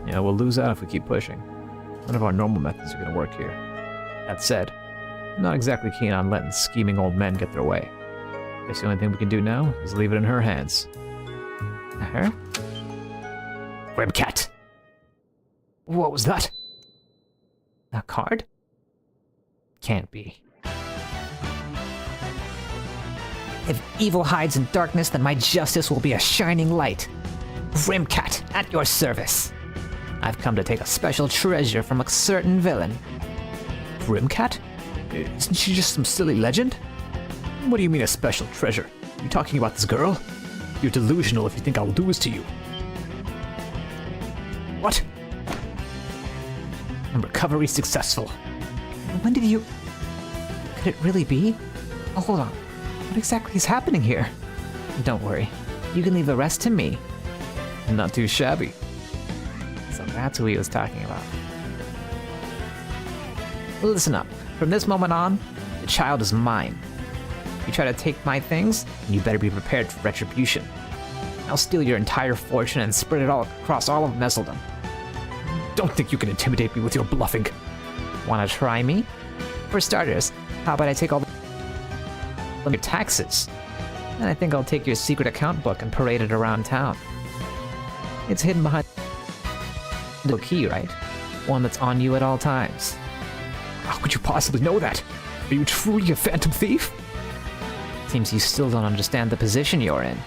Yeah, we'll lose out if we keep pushing. None of our normal methods are gonna work here. That said, I'm not exactly keen on letting scheming old men get their way. Guess the only thing we can do now is leave it in her hands. Her? Grimcat! What was that? A card? Can't be. If evil hides in darkness, then my justice will be a shining light. Grimcat, at your service. I've come to take a special treasure from a certain villain. Grimcat? Isn't she just some silly legend? What do you mean a special treasure? You talking about this girl? You're delusional if you think I'll lose to you. What? And recovery successful. When did you... Could it really be? Oh, hold on. What exactly is happening here? Don't worry. You can leave the rest to me. Not too shabby. So that's who he was talking about. Listen up. From this moment on, the child is mine. If you try to take my things, you better be prepared for retribution. I'll steal your entire fortune and spread it all across all of Messeldom. Don't think you can intimidate me with your bluffing. Wanna try me? For starters, how about I take all your taxes? And I think I'll take your secret account book and parade it around town. It's hidden behind the key, right? One that's on you at all times. How could you possibly know that? Are you truly a phantom thief? Seems you still don't understand the position you're in.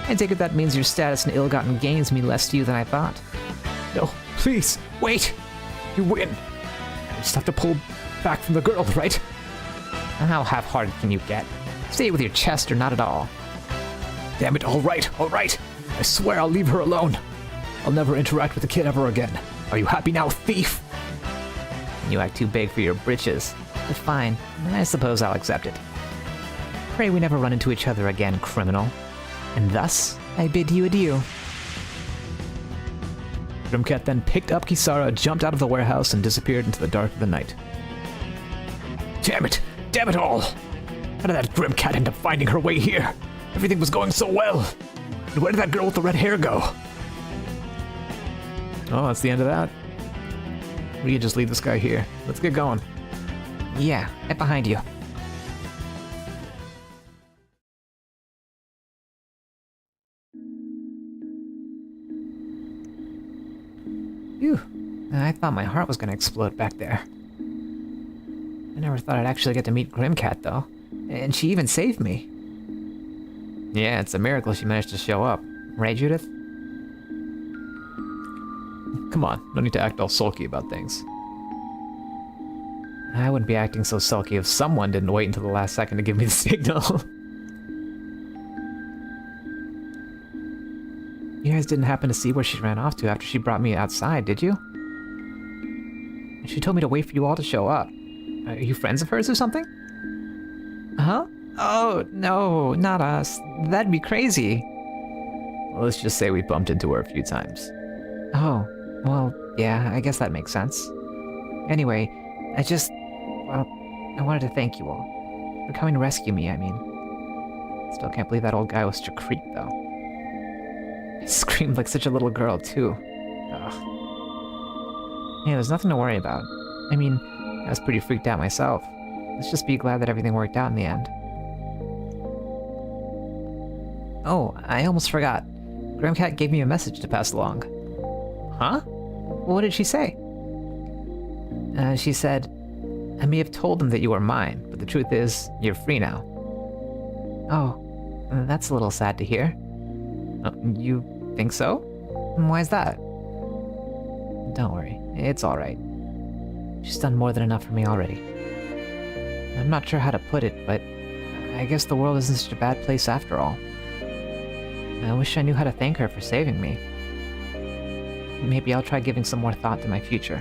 I take it that means your status and ill-gotten gains mean less to you than I thought. No, please, wait! You win! I just have to pull back from the girl, right? How half-hearted can you get? Say it with your chest or not at all. Damn it, alright. I swear I'll leave her alone. I'll never interact with the kid ever again. Are you happy now, thief? You act too big for your britches. But fine, I suppose I'll accept it. Pray we never run into each other again, criminal. And thus, I bid you adieu. Grimcat then picked up Kisara, jumped out of the warehouse, and disappeared into the dark of the night. Damn it all! How did that Grimcat end up finding her way here? Everything was going so well! And where did that girl with the red hair go? Oh, that's the end of that. We can just leave this guy here. Let's get going. Yeah, right behind you. Phew. I thought my heart was gonna explode back there. I never thought I'd actually get to meet Grimcat, though. And she even saved me. Yeah, it's a miracle she managed to show up. Right, Judith? Come on, no need to act all sulky about things. I wouldn't be acting so sulky if someone didn't wait until the last second to give me the signal. You guys didn't happen to see where she ran off to after she brought me outside, did you? She told me to wait for you all to show up. Are you friends of hers or something? Huh? Oh, no, not us. That'd be crazy. Well, let's just say we bumped into her a few times. Oh, well, yeah, I guess that makes sense. Anyway, I wanted to thank you all. For coming to rescue me, I mean. Still can't believe that old guy was such a creep, though. I screamed like such a little girl, too. Ugh. Yeah, there's nothing to worry about. I mean, I was pretty freaked out myself. Let's just be glad that everything worked out in the end. Oh, I almost forgot. Grimcat gave me a message to pass along. Huh? What did she say? She said, I may have told them that you were mine, but the truth is, you're free now. Oh, that's a little sad to hear. You think so? Why's that? Don't worry, it's alright. She's done more than enough for me already. I'm not sure how to put it, but I guess the world isn't such a bad place after all. I wish I knew how to thank her for saving me. Maybe I'll try giving some more thought to my future.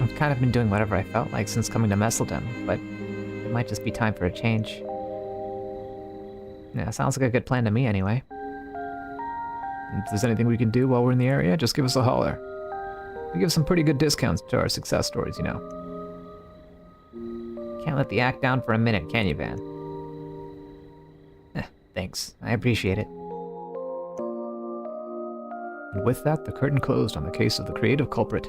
I've kind of been doing whatever I felt like since coming to Messeldom, but it might just be time for a change. Yeah, sounds like a good plan to me anyway. If there's anything we can do while we're in the area, just give us a holler. We give some pretty good discounts to our success stories, you know. Can't let the act down for a minute, can you, Van? Thanks. I appreciate it. And with that, the curtain closed on the case of the creative culprit.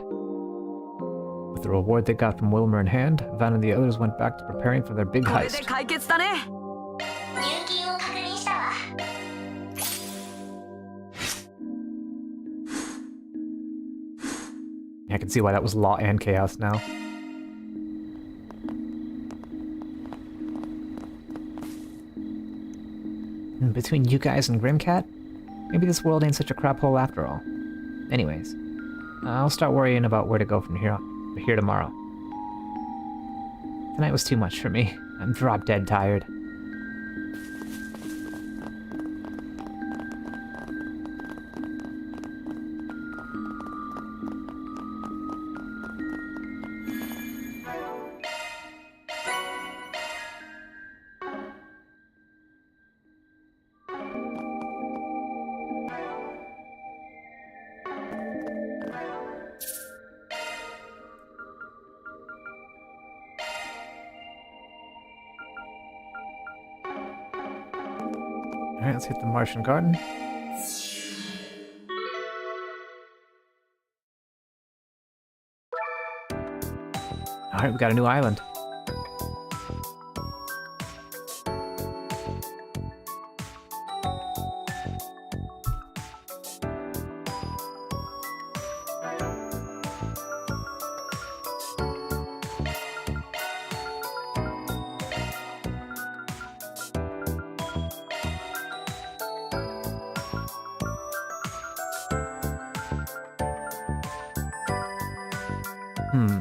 With the reward they got from Wilmer in hand, Van and the others went back to preparing for their big これ heist. で解決だね。入金を確認したわ。 I can see why that was law and chaos now. And between you guys and Grimcat, maybe this world ain't such a crap hole after all. Anyways, I'll start worrying about where to go from here tomorrow. Tonight was too much for me. I'm drop dead tired. Alright, let's hit the Martian Garden. Alright, we got a new island.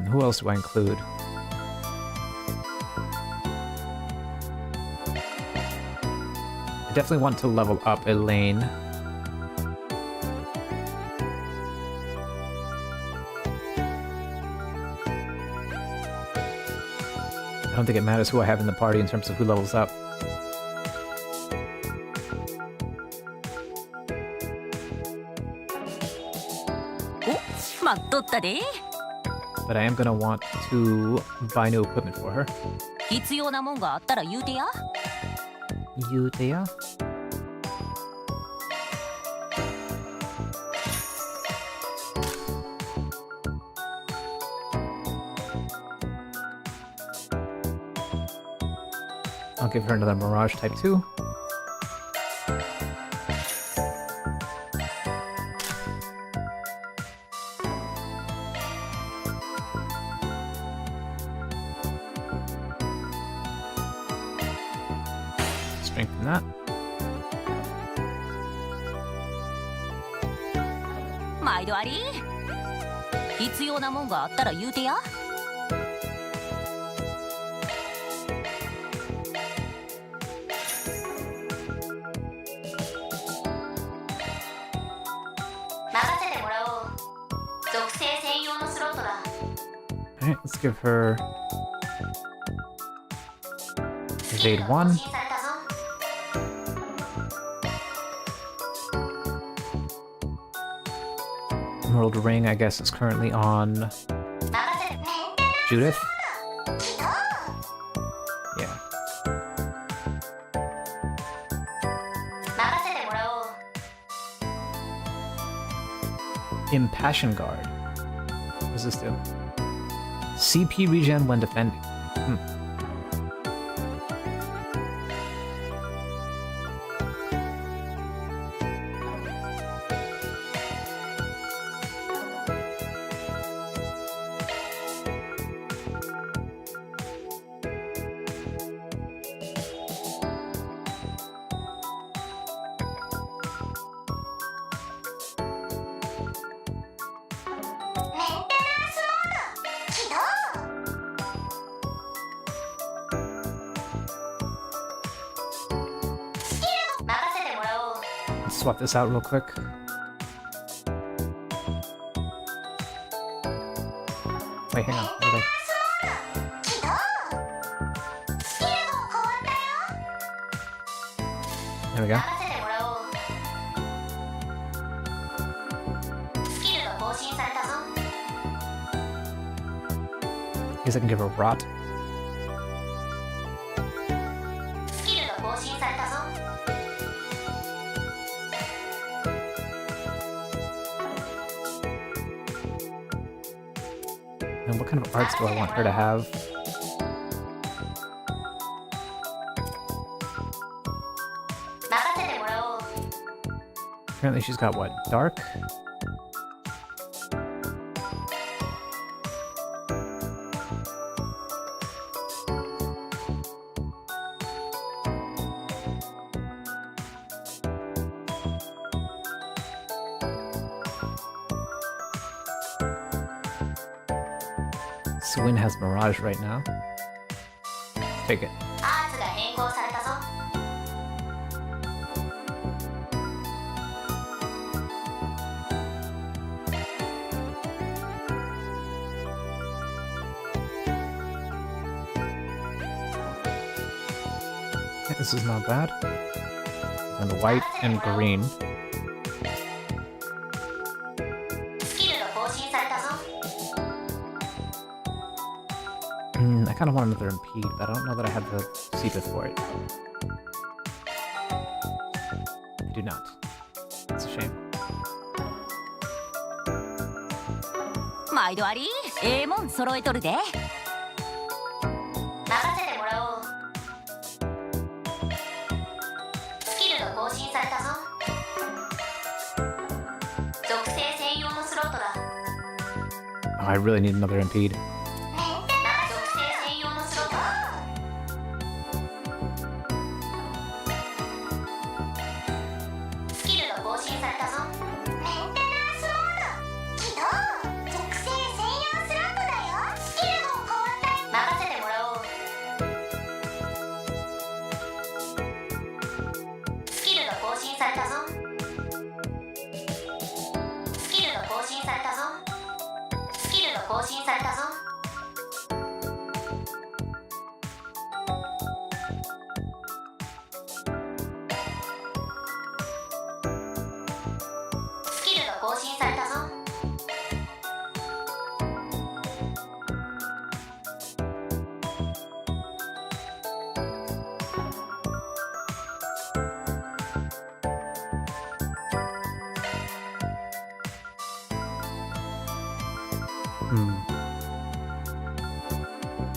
Who else do I include? I definitely want to level up Elaine. I don't think it matters who I have in the party in terms of who levels up. But I am gonna want to buy new equipment for her. 必要なもんがあったら言うてや。言うてや? I'll give her another Mirage Type 2. Strengthen that. 毎度あり。必要なもんがあったら言うてや。任せてもらおう。属性専用のスロットだ。Alright, let's give her Evade 1. Emerald Ring, I guess, is currently on Judith. Yeah. Impassion Guard. What does this do? CP regen when defending. Let's swap this out real quick. Wait, hang on. Where did There we go. guess I can give her rot. スキルが更新されたぞ。 And what kind of arts do I want her to have? Apparently she's got what? Dark? Swin has Mirage right now. Take it. アーツが変更されたぞ。 This is not bad. And white and green. スキルが更新されたぞ。 I kind of want another impede, but I don't know that I have the Seepeth for it. I do not. It's a shame. 毎度あり、もん揃えとるで。任せてもらおう。スキルが更新されたぞ。属性専用のスロットだ。 Oh, I really need another impede. 属性専用のスロットだ。スキルが更新されたぞ。メンテナンスモード起動。属性専用スロットだよ。スキルが変わった。任せてもらおう。スキルが更新されたぞ。スキルが更新されたぞ。スキルが更新されたぞ。 スキルが更新されたぞ。 スキルが更新されたぞ。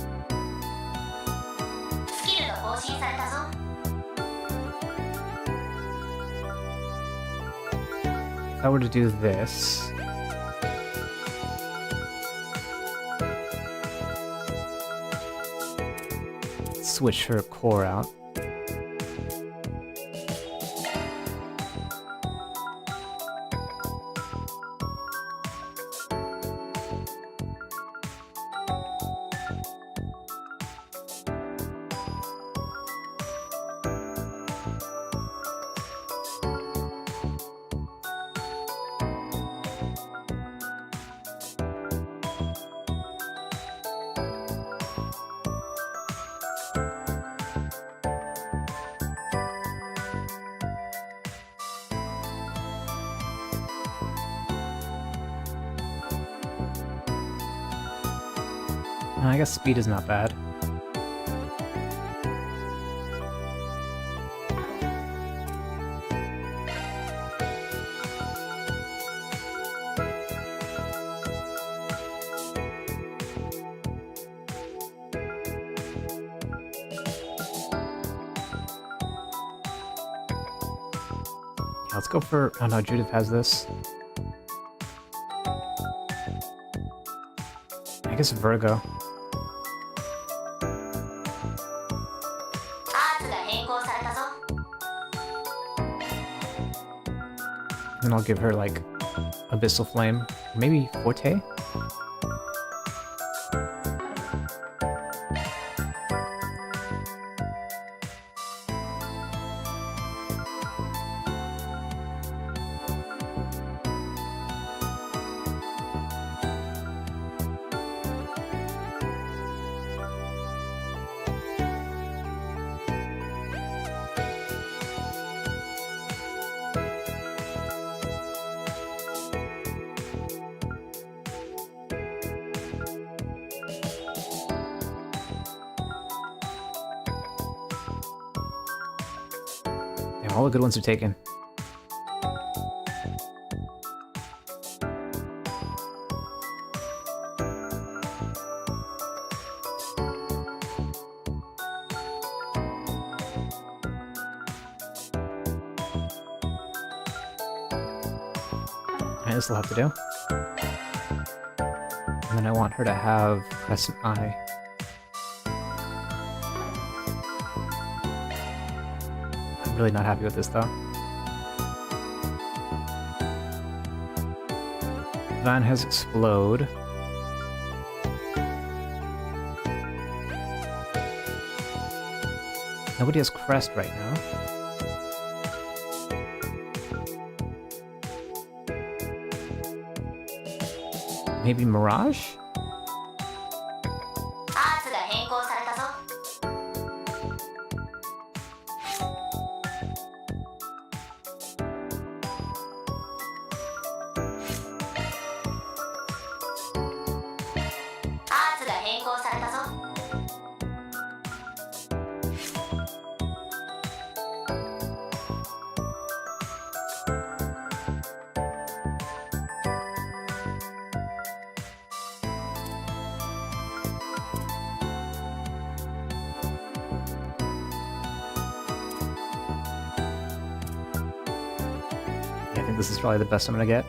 If I were to do this... Switch her core out. I guess speed is not bad. Yeah, let's go for... Oh no, Judith has this. I guess Virgo. アーツが変更されたぞ。 And I'll give her, like, Abyssal Flame. Maybe Forte? Yeah, all the good ones are taken. Alright, this will have to do. And then I want her to have Crescent Eye. I'm really not happy with this though. Van has Explode. Nobody has Crest right now. Maybe Mirage? アーツが変更されたぞ。アーツが変更されたぞ。I think this is probably the best I'm gonna get.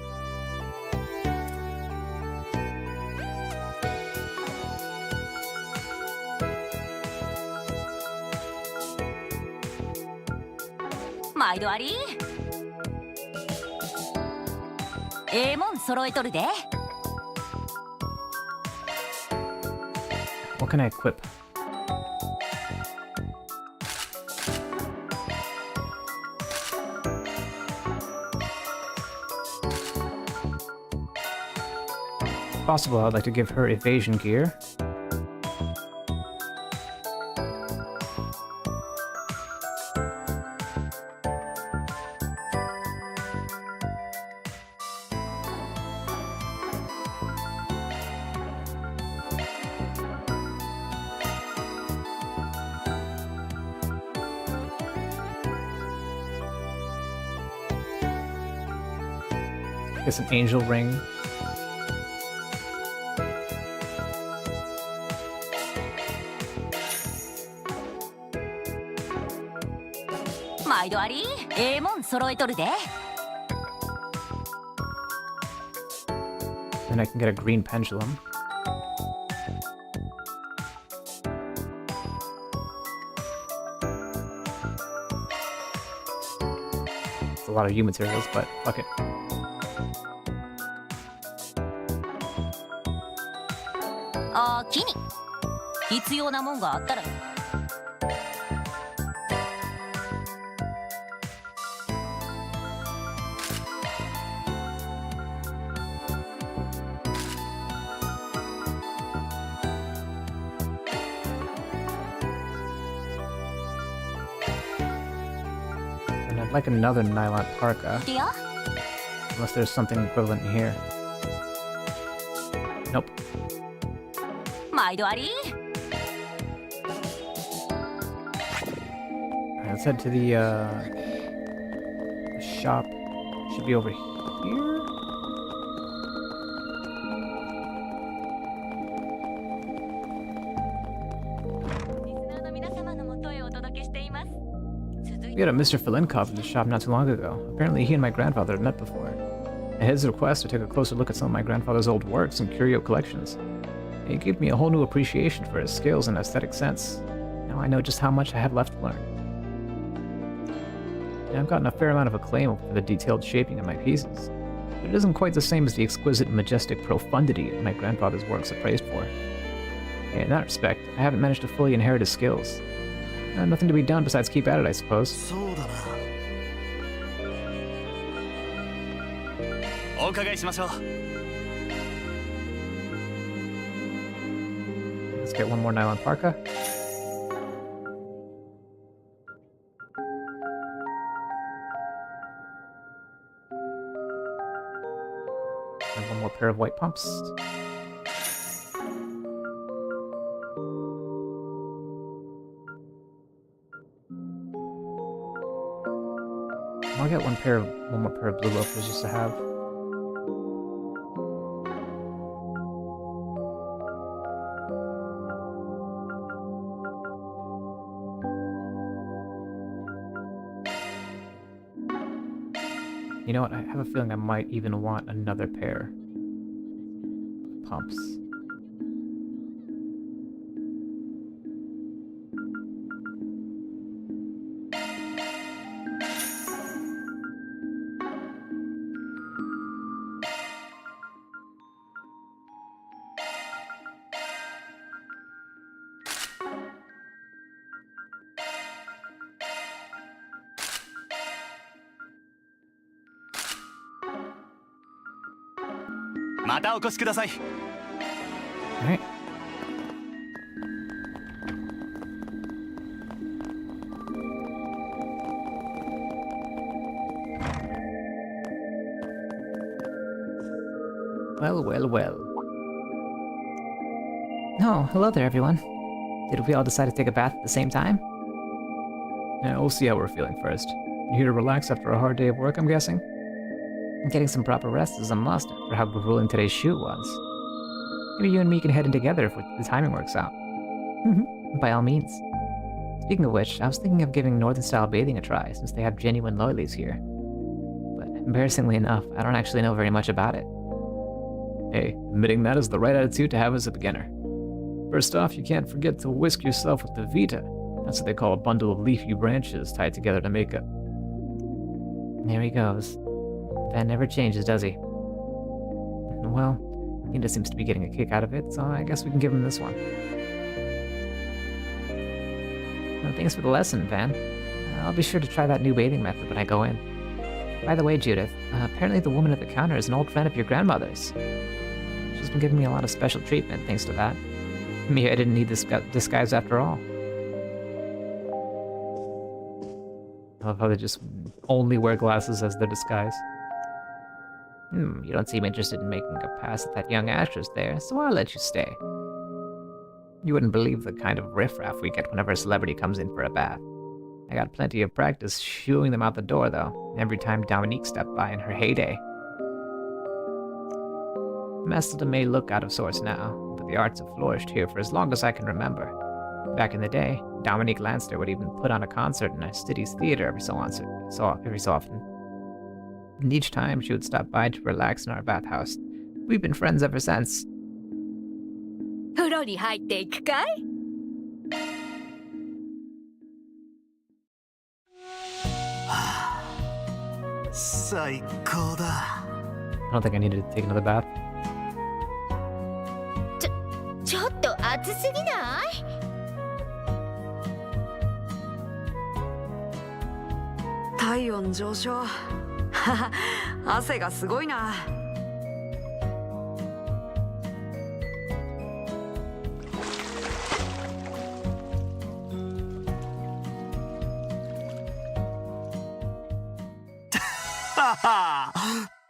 What can I equip? If possible, I'd like to give her evasion gear. Guess an angel ring. Then I can get a green pendulum. It's a lot of U materials, but fuck it. And I'd like another nylon parka. Unless there's something equivalent here. Nope. Alright, let's head to the shop. Should be over here. We had a Mr. Filinkov in the shop not too long ago. Apparently he and my grandfather had met before. At his request, I took a closer look at some of my grandfather's old works and curio collections. He gave me a whole new appreciation for his skills and aesthetic sense. Now I know just how much I have left to learn. And I've gotten a fair amount of acclaim for the detailed shaping of my pieces, but it isn't quite the same as the exquisite and majestic profundity my grandfather's works are praised for. And in that respect, I haven't managed to fully inherit his skills. Nothing to be done besides keep at it, I suppose. そうだな。お伺いしましょう。 Let's get one more nylon parka. And one more pair of white pumps. I'll get one more pair of blue loafers just to have. You know what? I have a feeling I might even want another pair of pumps. Alright. Well, well, well. Oh, hello there, everyone. Did we all decide to take a bath at the same time? Yeah, we'll see how we're feeling first. You here to relax after a hard day of work, I'm guessing? Getting some proper rest is a must after how grueling today's shoot was. Maybe you and me can head in together if the timing works out. By all means. Speaking of which, I was thinking of giving Northern-style bathing a try, since they have genuine loilies here. But embarrassingly enough, I don't actually know very much about it. Hey, admitting that is the right attitude to have as a beginner. First off, you can't forget to whisk yourself with the Vita. That's what they call a bundle of leafy branches tied together to make a... There he goes. Van never changes, does he? Well, Nina seems to be getting a kick out of it, so I guess we can give him this one. Well, thanks for the lesson, Van. I'll be sure to try that new bathing method when I go in. By the way, Judith, apparently the woman at the counter is an old friend of your grandmother's. She's been giving me a lot of special treatment thanks to that. Maybe I didn't need this disguise after all. I love how they just only wear glasses as their disguise. You don't seem interested in making a pass at that young actress there, so I'll let you stay. You wouldn't believe the kind of riffraff we get whenever a celebrity comes in for a bath. I got plenty of practice shooing them out the door, though, every time Dominique stepped by in her heyday. Messelda may look out of sorts now, but the arts have flourished here for as long as I can remember. Back in the day, Dominique Lanster would even put on a concert in a city's theater every so often. And each time she would stop by to relax in our bathhouse. We've been friends ever since. 風呂に入っていくかい？最高だ。 I don't think I needed to take another bath. ちょっと暑すぎない？体温上昇。汗がすごいな。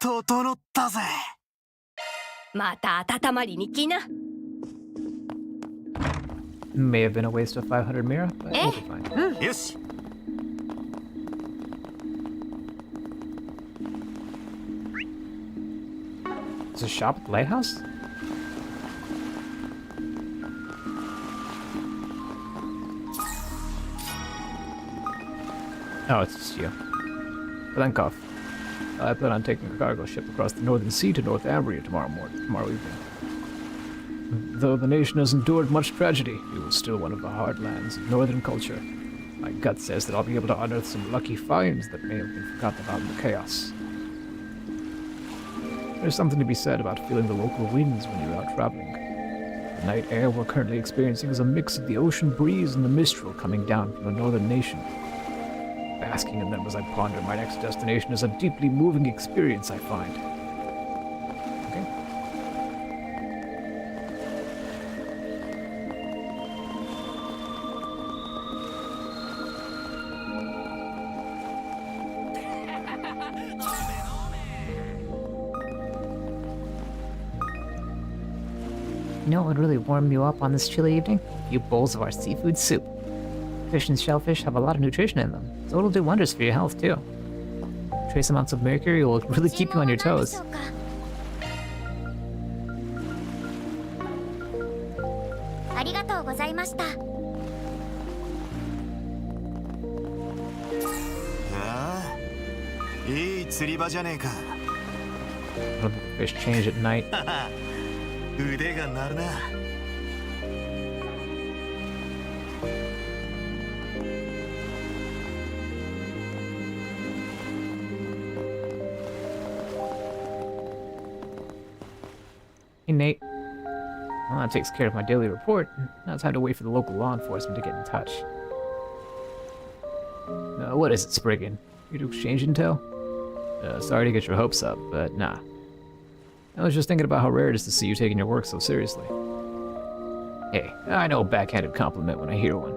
整ったぜ。また温まりに来な。May have been a waste of 500 mira, but we'll be fine. よし。Is a shop at the lighthouse? Oh, it's just you. Blenkov. I plan on taking a cargo ship across the Northern Sea to North Ambria tomorrow evening. Though the nation has endured much tragedy, it was still one of the heartlands of Northern culture. My gut says that I'll be able to unearth some lucky finds that may have been forgotten about in the chaos. There's something to be said about feeling the local winds when you're out traveling. The night air we're currently experiencing is a mix of the ocean breeze and the mistral coming down from the northern nation. Basking in them as I ponder my next destination is a deeply moving experience, I find. Okay. You know what would really warm you up on this chilly evening? A few bowls of our seafood soup. Fish and shellfish have a lot of nutrition in them, so it'll do wonders for your health too. Trace amounts of mercury will really keep you on your toes. ありがとうございました。ああ、いい釣り場じゃねえか。 I don't think fish change at night. 腕が鳴るな。Hey, Nate. Well, that takes care of my daily report. Now it's time to wait for the local law enforcement to get in touch. What is it, Spriggan? Here to exchange intel? Sorry to get your hopes up, but nah. I was just thinking about how rare it is to see you taking your work so seriously. Hey, I know a backhanded compliment when I hear one.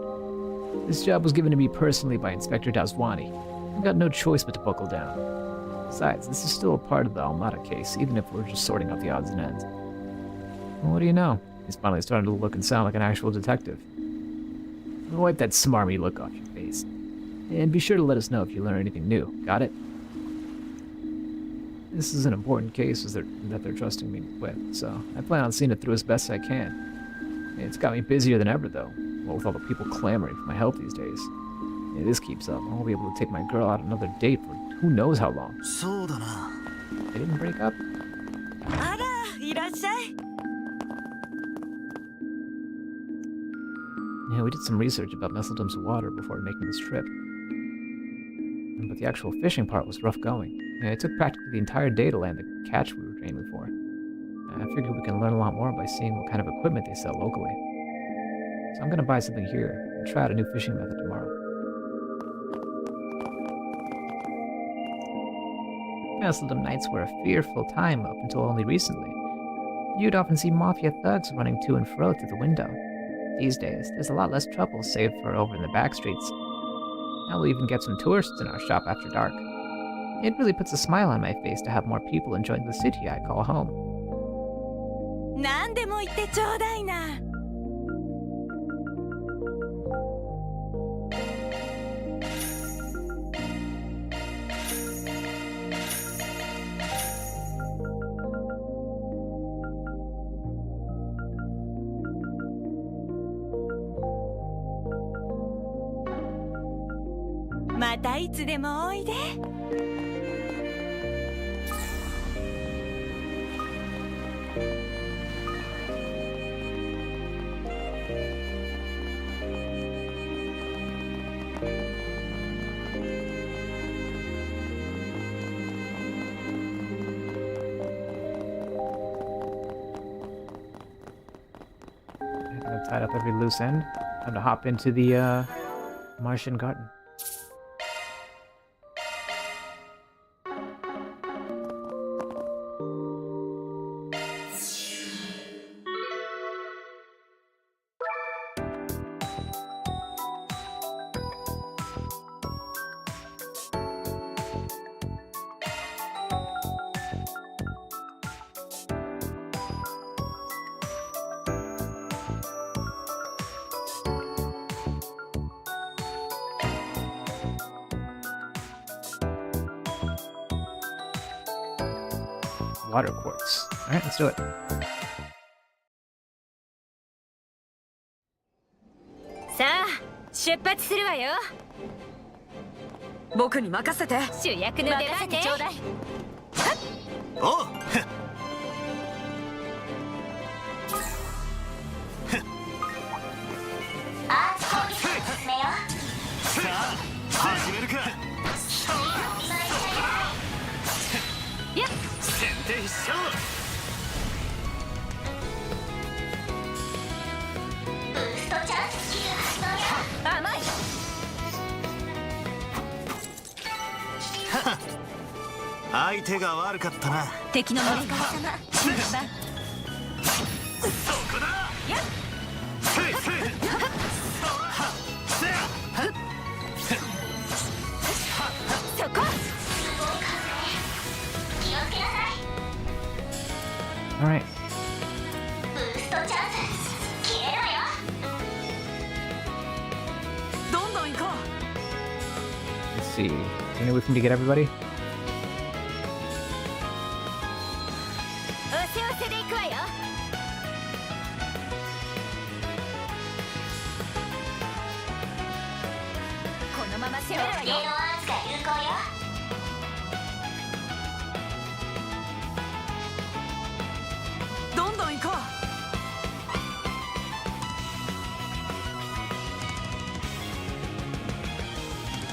This job was given to me personally by Inspector Daswani. I've got no choice but to buckle down. Besides, this is still a part of the Almada case, even if we're just sorting out the odds and ends. Well, what do you know? He's finally starting to look and sound like an actual detective. Wipe that smarmy look off your face. And be sure to let us know if you learn anything new. Got it? This is an important case that they're trusting me with, so I plan on seeing it through as best I can. It's got me busier than ever, though, with all the people clamoring for my help these days. If this keeps up, I won't be able to take my girl out on another date for who knows how long. They didn't break up? あら、いらっしゃい。 Yeah, we did some research about Messeldom's water before making this trip. But the actual fishing part was rough going. Yeah, it took practically the entire day to land the catch we were aiming for. I figured we can learn a lot more by seeing what kind of equipment they sell locally. So I'm gonna buy something here and try out a new fishing method tomorrow. Messeldom nights were a fearful time up until only recently. You'd often see mafia thugs running to and fro through the window. These days, there's a lot less trouble save for over in the back streets. Now we'll even get some tourists in our shop after dark. It really puts a smile on my face to have more people enjoying the city I call home. 何でも言ってちょうだいな。またいつでもおいで。I've tied up every loose end. Time to hop into the Martian garden. Water quartz. Alright, let's do it. さあ、出発するわよ。僕に任せて。主役の出番ね。任せてちょうだい。おうアーチ攻撃を進めよう。さあ始めるか。やっ先手必勝。ブーストチャンススキル発動よ。甘い。相手が悪かったな。敵のお疲れ様。そこだ。やっせいせい。そこ。気をつけなさい。 Alright. ブーストチャンス切れるわよ。どんどん行こ Let's see. Any way for me to get everybody? 芸能アーツが有効よ。 どんどん行こ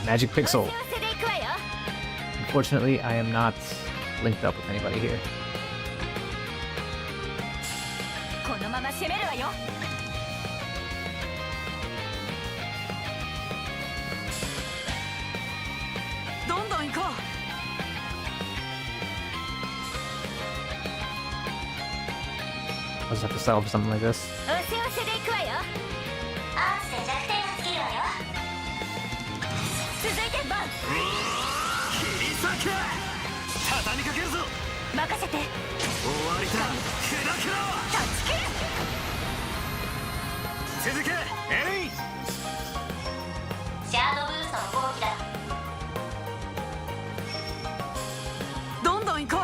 Magic Pixel. お知らせで行くわよ。 Unfortunately, I am not linked up with anybody here. このまま攻めるわよ。 うどんどん行こ I'll just have to settle for something like this. おせおせで行くわよ。アーツで弱点が尽きるわよ。続いてバン。切り裂け。畳みかけるぞ。任せて。終わりだ。砕けろ。断ち切る。続け。エレイ。シャードブーストの攻撃だ。 うどんどん行こ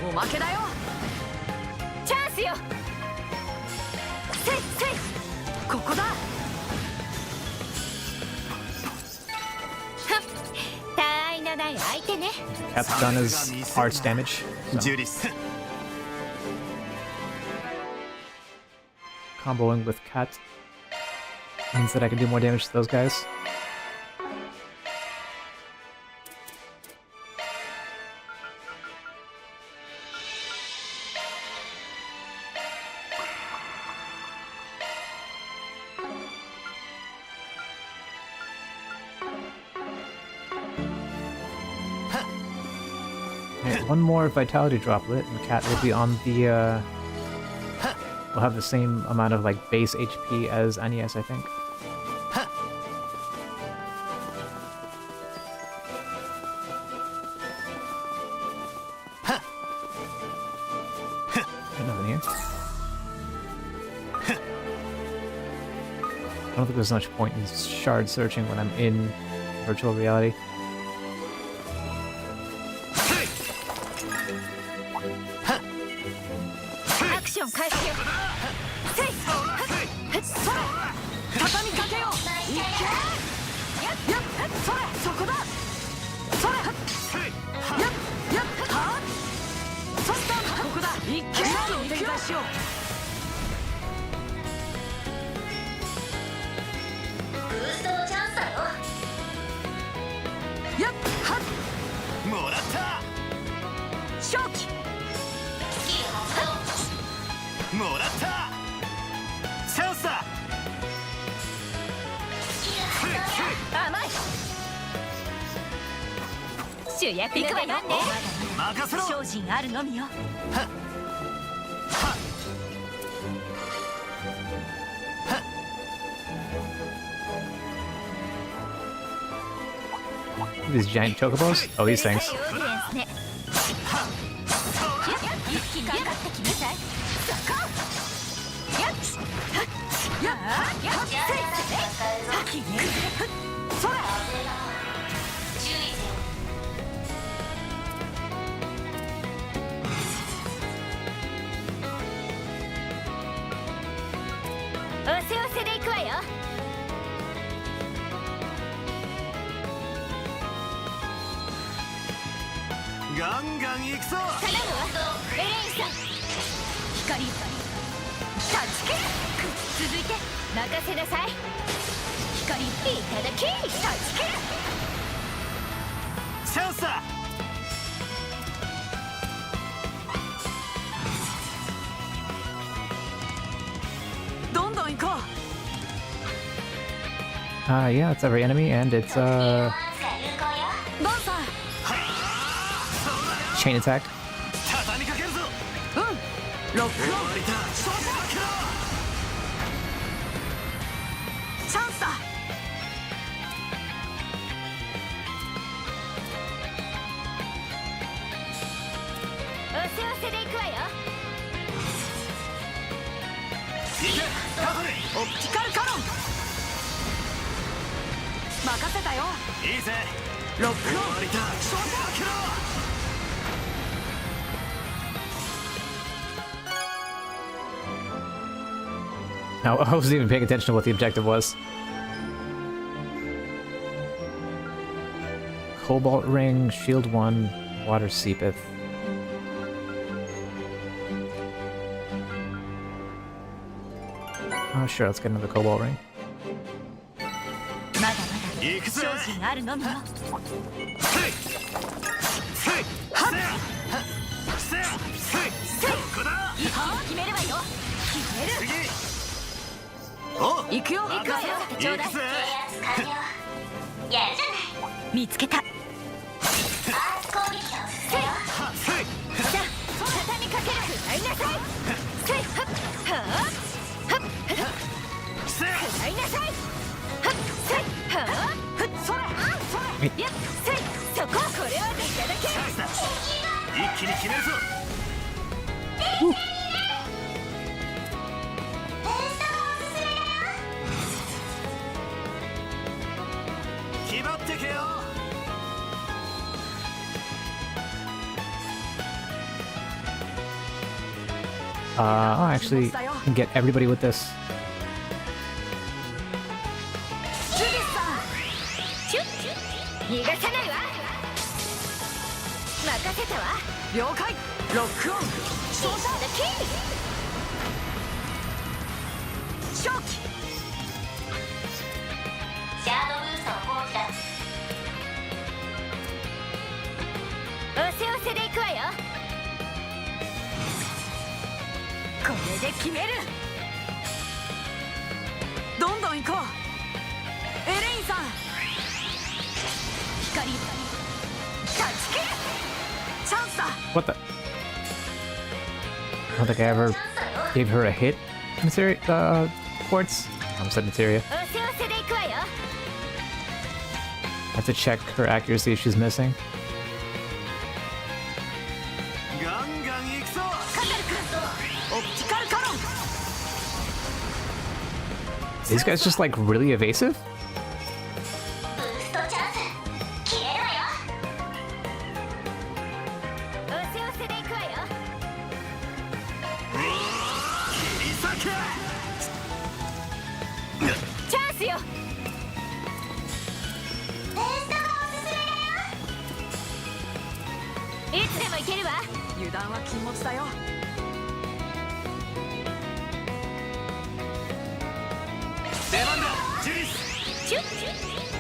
うおまけだよ チャンスよ。せいせい。 ここだ 他愛のない相手ね。 Cap's done his arts damage. ジュリス Comboing with Cat means that I can do more damage to those guys. Okay, one more vitality droplet, and Cat will be on the. Will have the same amount of like base HP as NES, I think. Nothing here. I don't think there's much point in shard searching when I'm in virtual reality. アクション開始よ。せい。それ。畳みかけよういけやっやっそれそこだそれやっやっはそしたここだいけ展開しよう ブーストのチャンスだよ。 やっはっもらった。正気スキル発動。もらった。チャンスだ。甘い。主役が出番ね。任せろ。精進あるのみよ。 These giant chocobos? Oh, these things. オーディエンスね。一気にかかってきなさい。そこ。やっ。やっ。やっ。先に。それ注意せよ。 おせおせで行くわよ。 ガンガン行くぞ。頼むわ。エレインさん。光。断ち切る。続いて任せなさい。光。いただき。断ち切る。チャンスだ。 どんどん行こ Yeah, it's every enemy, and it's アーツが有効よ。うバンさん chain attack. 畳みかけるぞ。うんロックオン終わりだ。そうだチャンスだ おせおせで行くわよ。 行け。カトリ。オプティカルカノン任せたよ いいぜ。ロックオン終わりだ。そうだ Now, I wasn't even paying attention to what the objective was. Cobalt ring, shield 1, water seepeth. Oh sure, let's get another cobalt ring. まだまだ精進あるのみよ。決めるわよ。決める。行くよ。行くわよ。ちょうだい。見つけた。畳みかける。食らいなさい。食らいなさい。それ。やっ、そこ。これはでいただけ。一気に決めるぞ。決まってけよ。I'll actually get everybody with this. 逃がさないわ。任せたわ。了解。ロックオン。照射だけ。正気。シャードブーストの攻撃だ。おせおせでいくわよ。これで決める。どんどん行こう。エレインさん。光。断ち切る。チャンスだ。 What the? I don't think I ever gave her a hit. Materia, quartz. I said materia. おせおせでいくわよ。I have to check her accuracy if she's missing. ガンガン行くぞ。カタル君。オプティカルカロン。 These guys just like really evasive? ブーストチャンス。消えるわよ。おせおせでいくわよ。切り裂け。チャンスよ。ブーストがおすすめだよ。いつでも行けるわ。油断は禁物だよ。出番だ。ジュリス。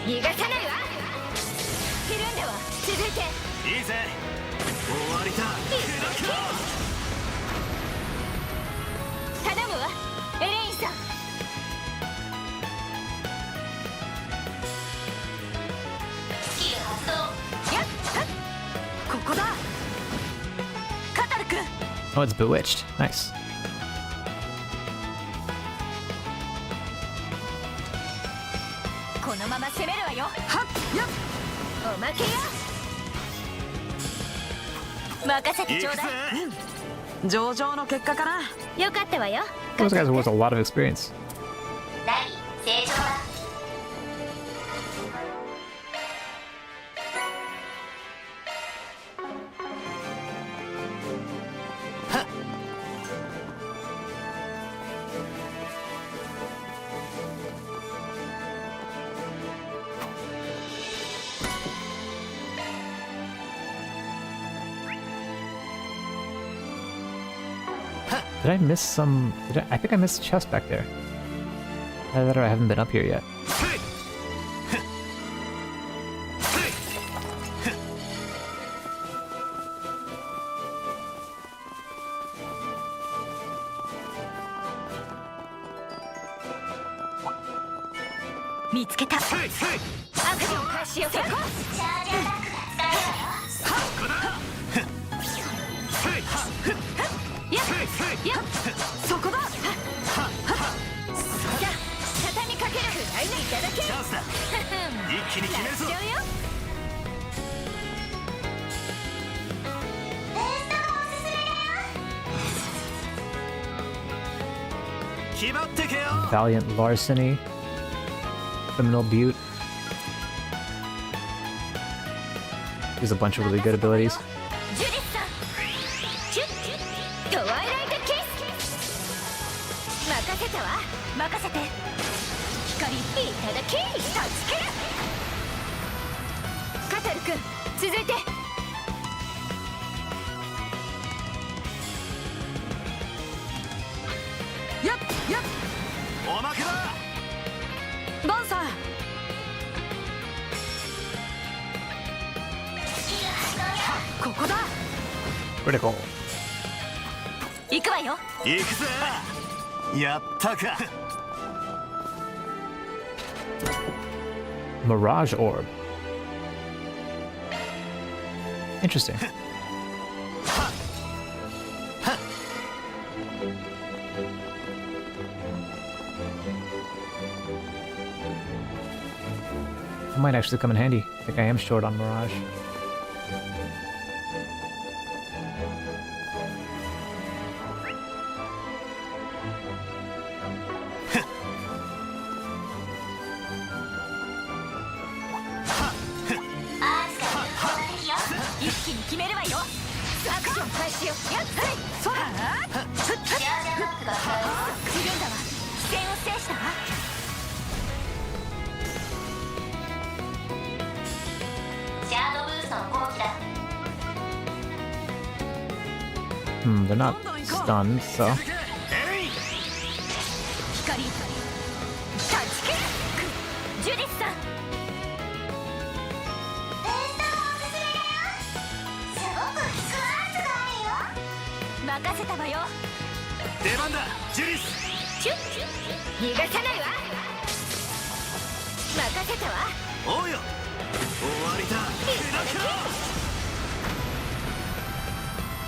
逃がさないわ。ひるんでは続いて。いいぜ。終わりだ。頼むわエレインさん。スキル発動。やっ、ここだ。カタル君。 Oh, it's bewitched. Nice. このまま攻めるわよ。はっ、やっ。おまけよ。任せてちょうだい。上々の結果かな。よかったわよ。 Those guys are worth a lot of experience. 何？成長だ。Did I miss some? I think I missed a chest back there. Either that or I haven't been up here yet. 見つけた。アクション開始よ。チャージアタックが使えるわよ。やっ、そこだ。じゃあ畳みかける。来年いただけ。チャンスだ。一気に決めるぞ。決まってけよ。 Valiant larceny. Criminal butte. There's a bunch of really good abilities. ジュリスさん。チュッ。トワイライトキス。任せたわ。任せて。光いただき。断ち切る。カタル君。続いてやっやっおまけだ。バンさんここだ Critical. 行くわよ。行くぜ。やったか。 Mirage Orb. Interesting. It might actually come in handy. I think I am short on Mirage. They're not stunned, so. 光断ち切るジュディスさん任せたわよ。出番だ、ジュリス。チュッ逃がさないわ。任せたわ。おうよ。終わりだ。砕けろ。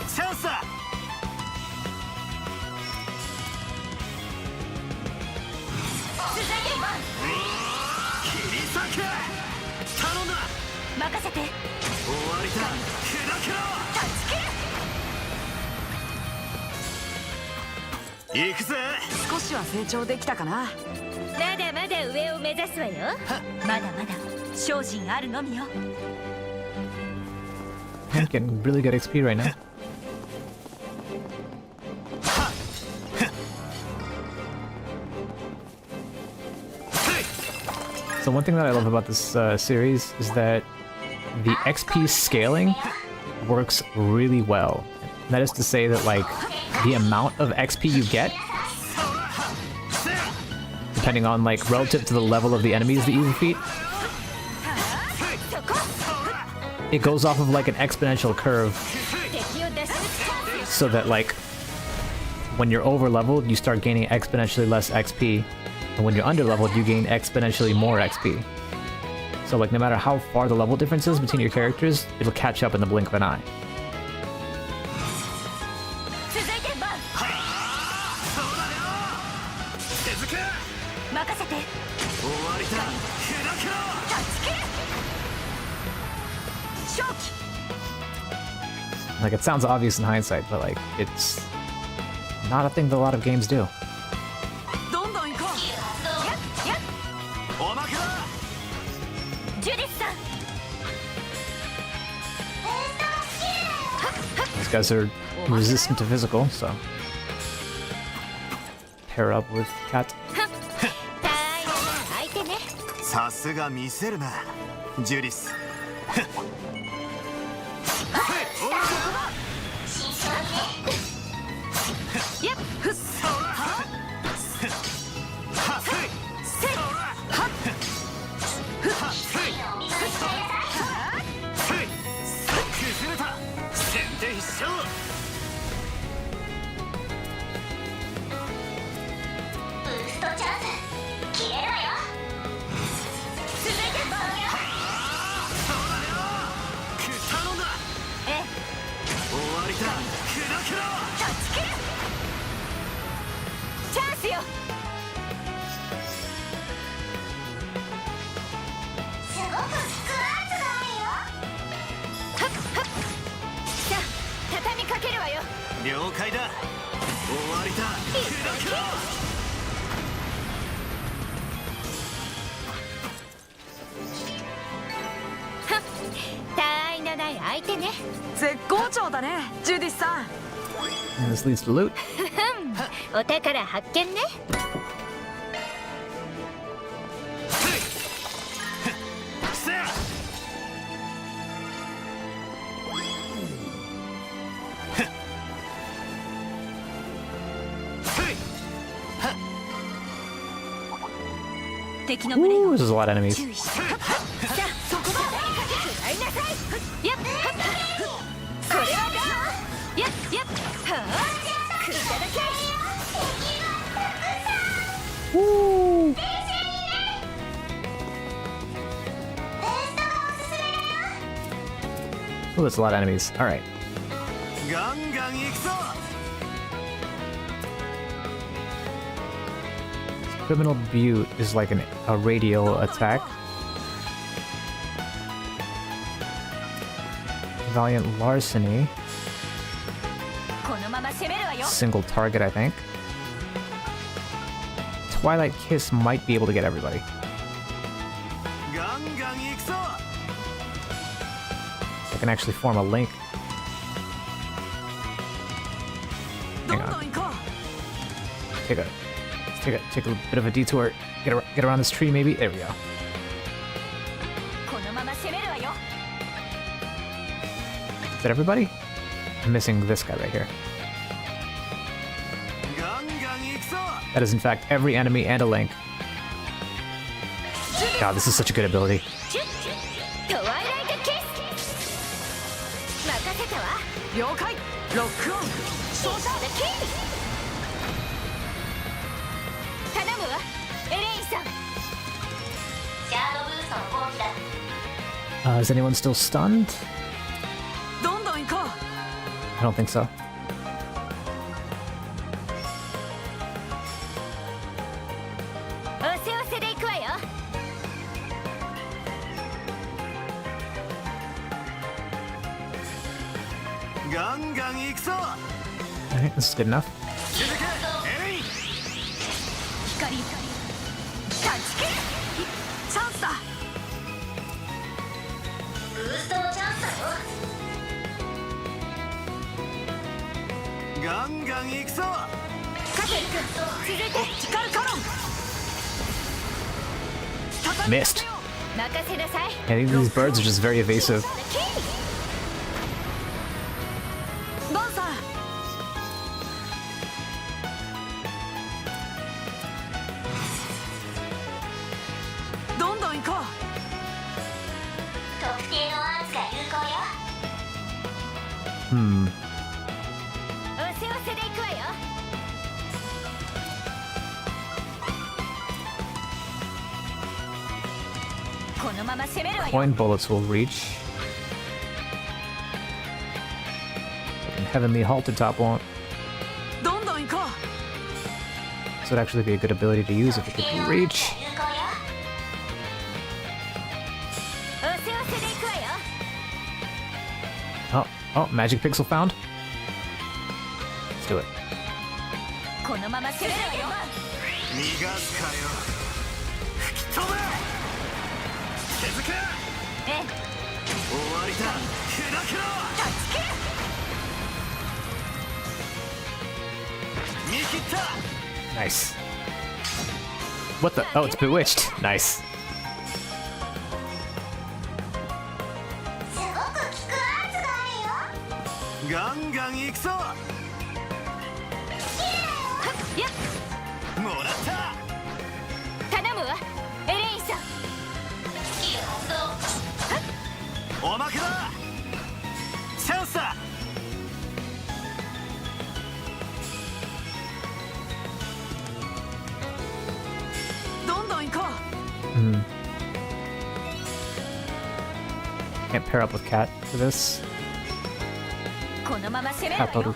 チャンスだ。続いて切り裂け。頼んだ。任せて。終わりだ。砕けろ。断ち切る行くぜ。少しは成長できたかな。まだまだ上を目指すわよ。まだまだ精進あるのみよ。 I'm getting really good XP right now. So one thing that I love about this series is that the XP scaling works really well. That is to say that, like, the amount of XP you get, depending on, like, relative to the level of the enemies that you defeat, it goes off of, like, an exponential curve, so that, like, when you're over leveled, you start gaining exponentially less XP, and when you're under leveled, you gain exponentially more XP. So, like, no matter how far the level difference is between your characters, it'll catch up in the blink of an eye. 任せて。終わりだ。砕けろ。断ち切る勝機 Like, it sounds obvious in hindsight, but, like, it's not a thing that a lot of games do. どんどん行こう。おまけだ。ジュディスさん These guys are resistant to physical, so pair up with Cat. 相手ね。さすが見せるな、ジュリス。やっふっ崩れた。先手必勝。ブーストチャンス切れるわよ。続いてバーそうだよ。頼んだ。え終わりだ。砕けろ。断ち切るチャンスよ。すごくスクワーツがあるよ。はっはっさあ畳みかけるわよ。了解だ。終わりだ。砕けろ。他愛のない相手ね。絶好調だね、ジュディスさん。 And this leads to loot. お宝発見ね。せや。敵の胸 Ooh, に there's a lot of enemies. 注意してさあそこだ食らいなさいやっこれはどうやっやっはあくいただけ Woo! Ooh, there's a lot of enemies. All right. ガンガン行くぞ Criminal Butte is like a radial attack. Valiant Larceny. このまま攻めるわよ Single target, I think. Twilight Kiss might be able to get everybody. ガンガン行くぞ I can actually form a link. ど Hang んど on. ん行こ Take a bit of a detour. Get around this tree, maybe. There we go. うこのまま攻めるわよ Is that everybody? I'm missing this guy right here. ガンガン行くぞ That is in fact every enemy and a link. God, this is such a good ability. トワイライトキス任せたわ了解ロックオン操作でキー頼むわエレインさんシャードブーストの攻撃だ Is anyone still stunned? どんどん行こ I don't think so. うおせおせで行くわよ ガンガン行くぞ Alright, this is good enough. 続けエレイン光断ち切るチャンスだブーストのチャンスだよガンガン行くぞカテル君続いてオプティカルカロン Missed. 任せなさい I think these birds are just very evasive. ボンさんどんどん行こう特定のアーツが有効よ Hmm. おせおせで行くわよ このまま攻めるわよ Coin bullets will reach. And Heavenly Halter Top won't. どんどん行こ This would actually be a good ability to use if it could reach. う有効よおせおせで行くわよ Oh, magic pixel found. Let's do it. このまま攻めるわよ逃がすかよ吹き飛べ手付けええ終わりだ砕けろ断ち切る見切った Nice. What the? Oh, it's bewitched. Nice. すごく効くアーツがあるよガンガン行くぞやっもらった頼むわエレインさんおまけだチャンスだ どんどん行こ Hmm. Can't pair up with Cat for this. うこのまま攻めるわ Cat よ Toru.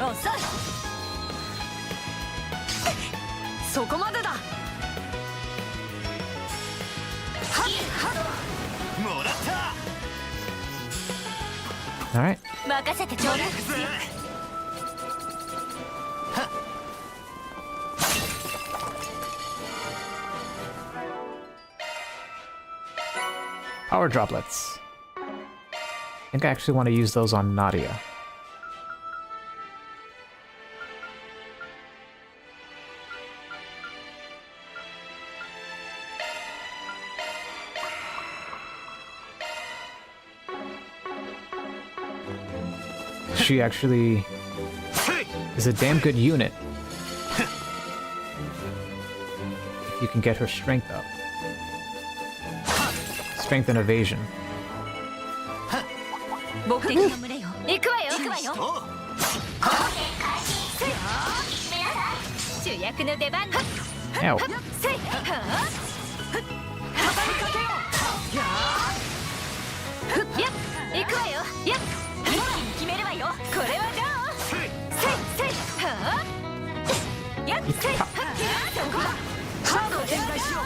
遅いそこまでだはっはもらった All right. っ任せてちょうだい Power droplets. I think I actually want to use those on Nadia. she actually is a damn good unit. If you can get her strength up. Strength and evasion. 僕敵の群れよ。行くわよ。行くわよ。主役の出番だ。 Ow. せい。はあ。畳みかけよう。やっ。行くわよ。やっ。一気に決めるわよ。これはどう？せい。はあ。やっ。せい。はっ。そこだ。カードを展開しよう。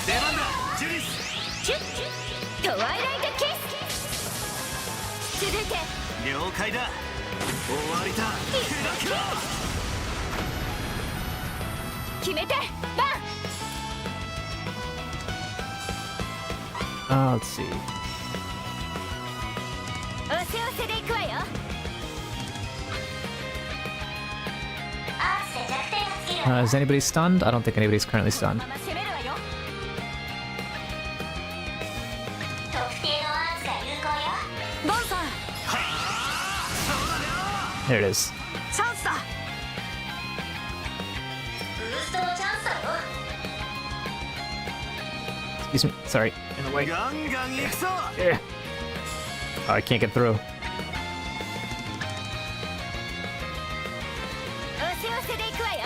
出番だジュリス。チュットワイライトキス。続いて了解だ。終わりだ。砕けろ。決めてバン。 Let's see. おせおせで行くわよ。 Is anybody stunned? I don't think anybody's currently stunned. まま攻めるわよ。 ボンさん There it is. チャンスだ。 Excuse me. Sorry. In the way. ガンガン行くぞ。 Yeah. Oh, I can't get through. おせおせで行くわよ。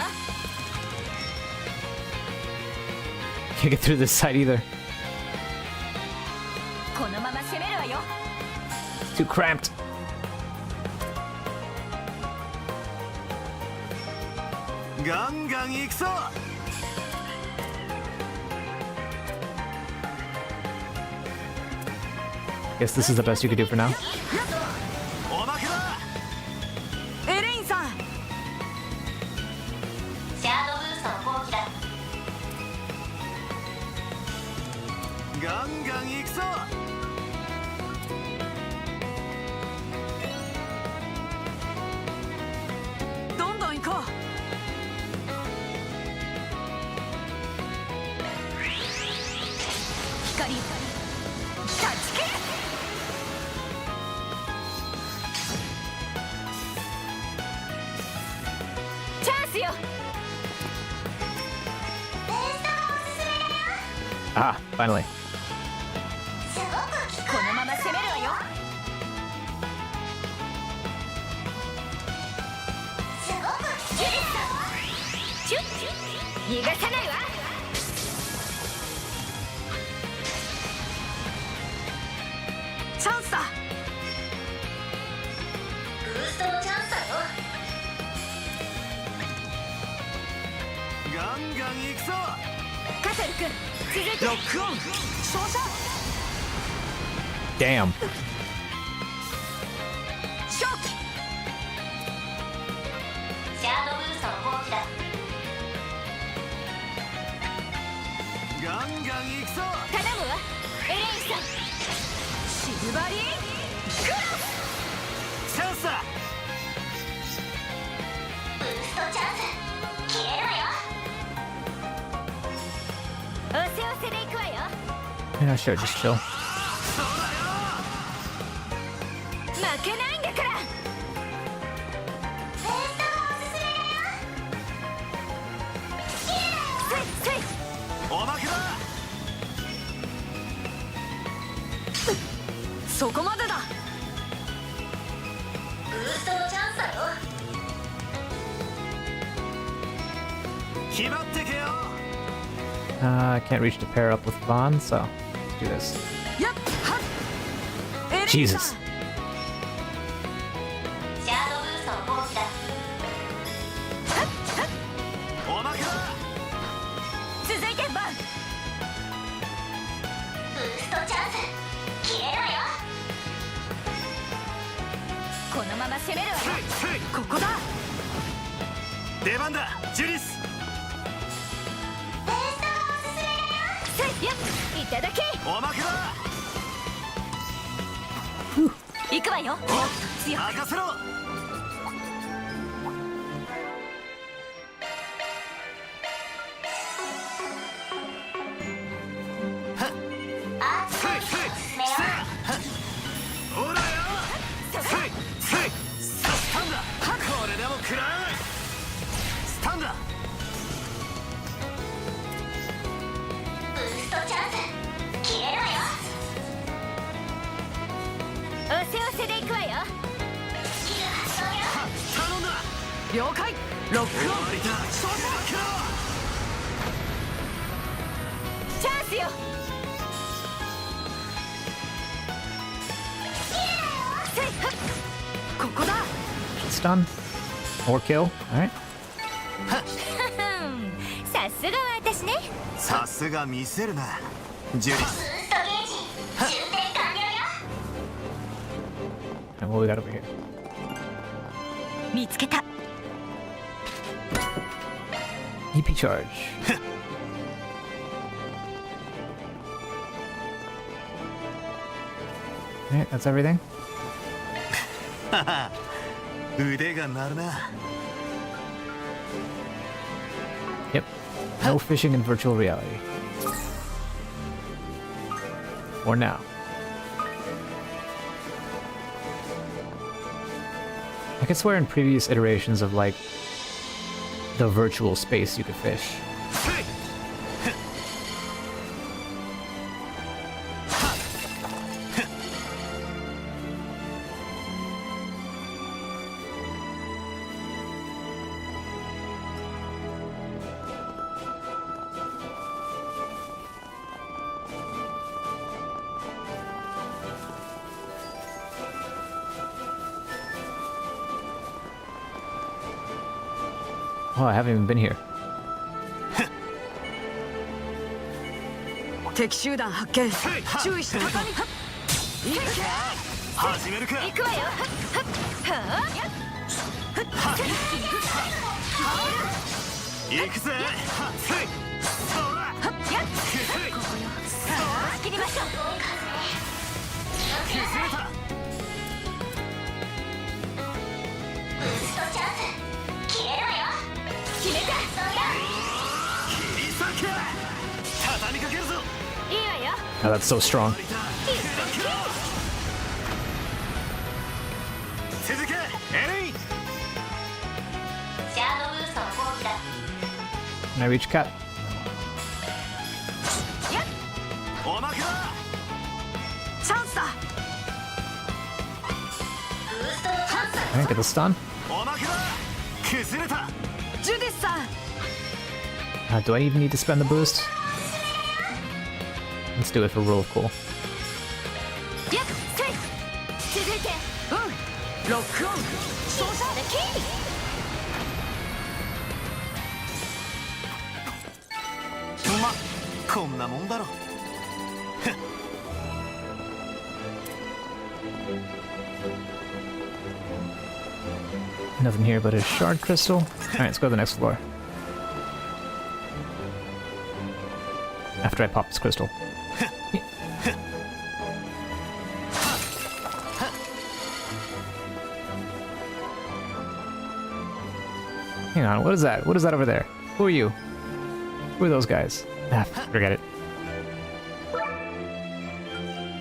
Can't get through this side either. このまま攻めるわよ。 Too cramped. ガンガン行くぞ。 Guess this is the best you could do for now. おまけだ。 エレインさん。 ガンガン行くぞ。 どんどん行こう。 光断ち切る。 チャンスよ。 Ah, finally. このまま攻めるわよ。 チュッ逃がさないわ。 チャンスだ。 ガンガン行くぞ。 カタル君続いてロックオン。照射。 Damn. 勝機。 ガンガン行くぞ。 頼むわエレインさん。シルバリークロス。 チャンスだ。 おせおせで行くわよ。 Yeah, sure, just chill. 負けないんだから。 せい。 おまけだ。 そこまでだ。 決まってけよ。 I can't reach to pair up with Vaughn, so let's do this. やっはっ。エレインさん。 Jesus. おまけだ。 続いてバン。このまま攻めるわよ。ここだ。 出番だジュリス。 せいやっいただき。 おまけだ。 行くわよ。強く。 任せろ。 お了解ロックオンチャンスよここだ Stun or kill. All right. さすがは私ね。さすが見せるなジュリス。 And what we got over here? 見つけた。 EP charge. Alright, that's everything. 腕が鳴るな。 Yep. No fishing in virtual reality. Or now. I could swear in previous iterations of like the virtual space you could fish. Oh, I haven't even been here. 敵集団発見注意しないと始めるか。行くわよ。行くぜ。切りましょう。決めた。切り裂け。畳みかけるぞ。いいわよ。 Oh, that's so strong. 続けエレイン。 Can I reach cat? おまけだ。チャンスだ Alright, get the stun. おまけだ。崩れた。ジュディスさん Do I even need to spend the boost? Let's do it for rule of cool. やっせい続いてロックオン照射でキーま、こんなもんだろ。 Nothing here but a shard crystal. Alright, let's go to the next floor. After I pop this crystal. Hang on, what is that? What is that over there? Who are you? Who are those guys? Ah, forget it.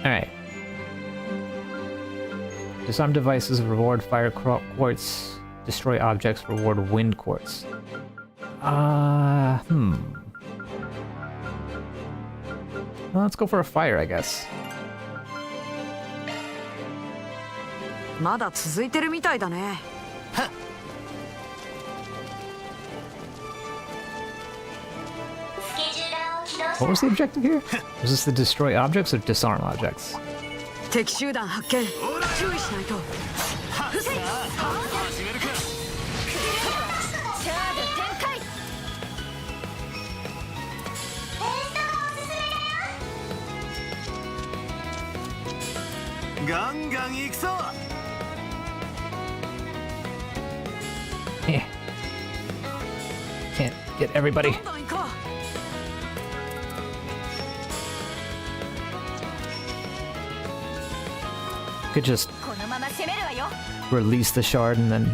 Alright. Disarm devices, reward fire quartz. Destroy objects, reward wind quartz. Well, let's go for a fire, I guess. まだ続いてるみたいだね What was the objective here? Was this to destroy objects or disarm objects? 敵集団発見注意しないと始めるか。チャード展開 ガンガン行くぞ。 Eh. Can't get everybody. どんどん行こ Could just このまま攻めるわよ release the shard and then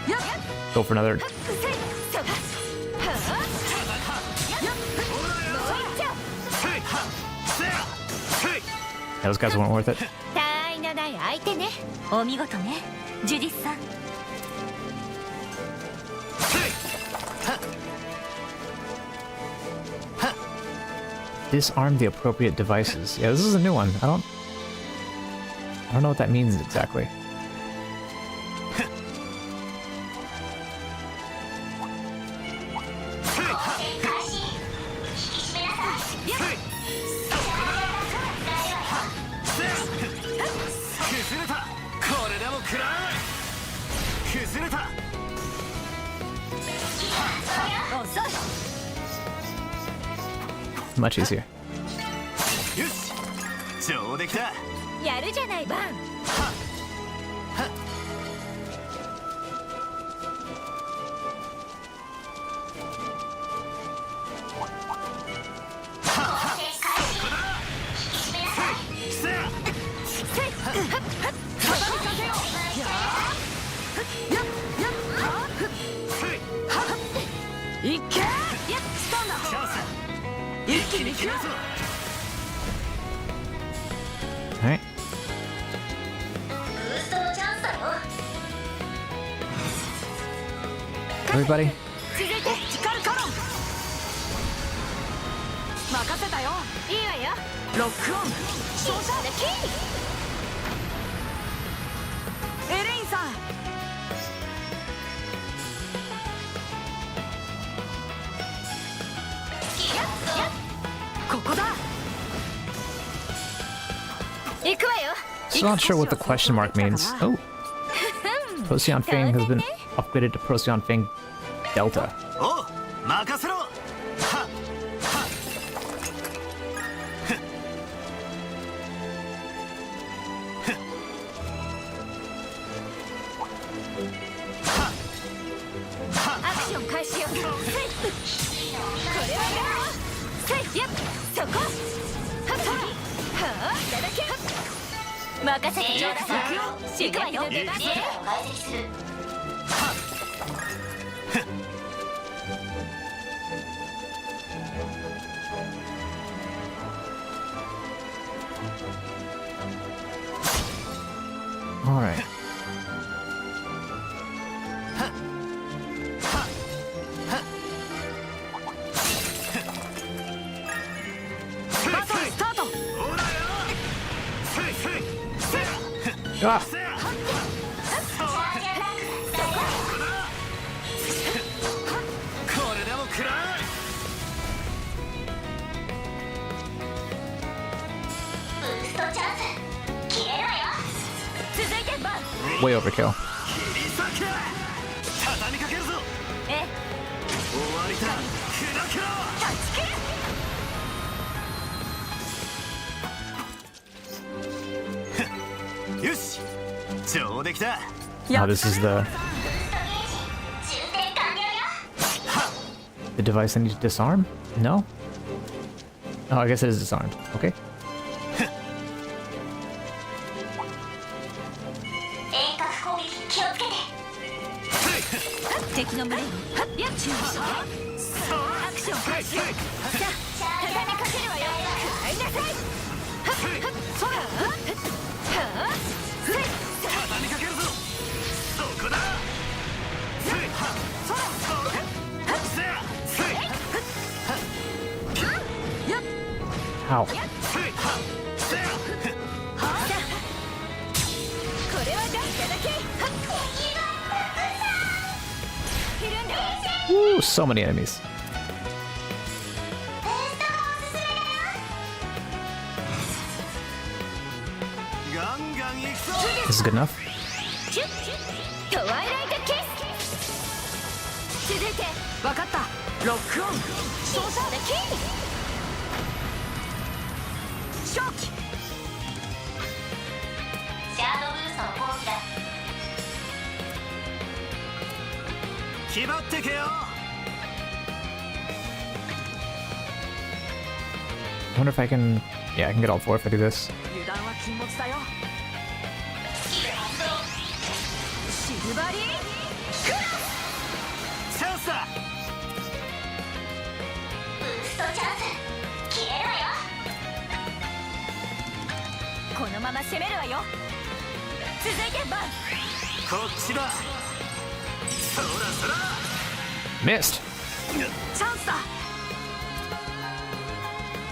うやっ go for another. せいそがYeah, those guys weren't worth it. 他愛のない相手ねお見事ねジュディスさん Disarm the appropriate devices. Yeah, this is a new one. I don't know what that means exactly. Much easier. よし上出来だ。やるじゃないバン。いっけー。やっスタンだ。一気に切らす。 Alright. Everybody. 続いて力カロン。任せたよ。いいわよ。ロックオン。照射でキー。エレインさん。ここだ。行くわよ。 Still not sure what the question mark means. Oh. Procyon Fang has been upgraded to Procyon Fang Delta. おう任せろ。はっアクション開始よ。せい。これはよ。せい。やっ。そこ。はっは。はあ。いただけ。任せてちょうだい。行くわよ。出ます。 Alright. バトルスタート。 Ah! これでも食らう。 続いてバン。 Way overkill. 切り裂け。畳みかけるぞ。え。終わりだ。砕けろ。 よし上出来だ。 Oh, this is the device I need to disarm? No? Oh, I guess it is disarmed. Okay. 敵の胸に。やっ。注射。アクション開始。さあ、畳みかけるわよ。食らいなさい。はっはっ。そら。はあ。せい。畳みかけるぞ。そこだ。せい。そら。せや。せい。やっ。 How? せい。せや。これはだいただけ。はっ。いるんだわ。 Woo, so many enemies. ガンガン行くぞ。 This is good enough. トワイライトキス。続いて。わかった。ロックオン。照射でキー。勝機。シャドウブーストの攻撃だ。 決まってけよ。 I wonder if I can... Yeah, I can get all four if I do this. 油断は禁物だよ。シルバリークラス。チャンスだ。ブーストチャンス。消えるわよ。このまま攻めるわよ。続いてバン。こっちだ。そらそら。 Missed! チャンスだ。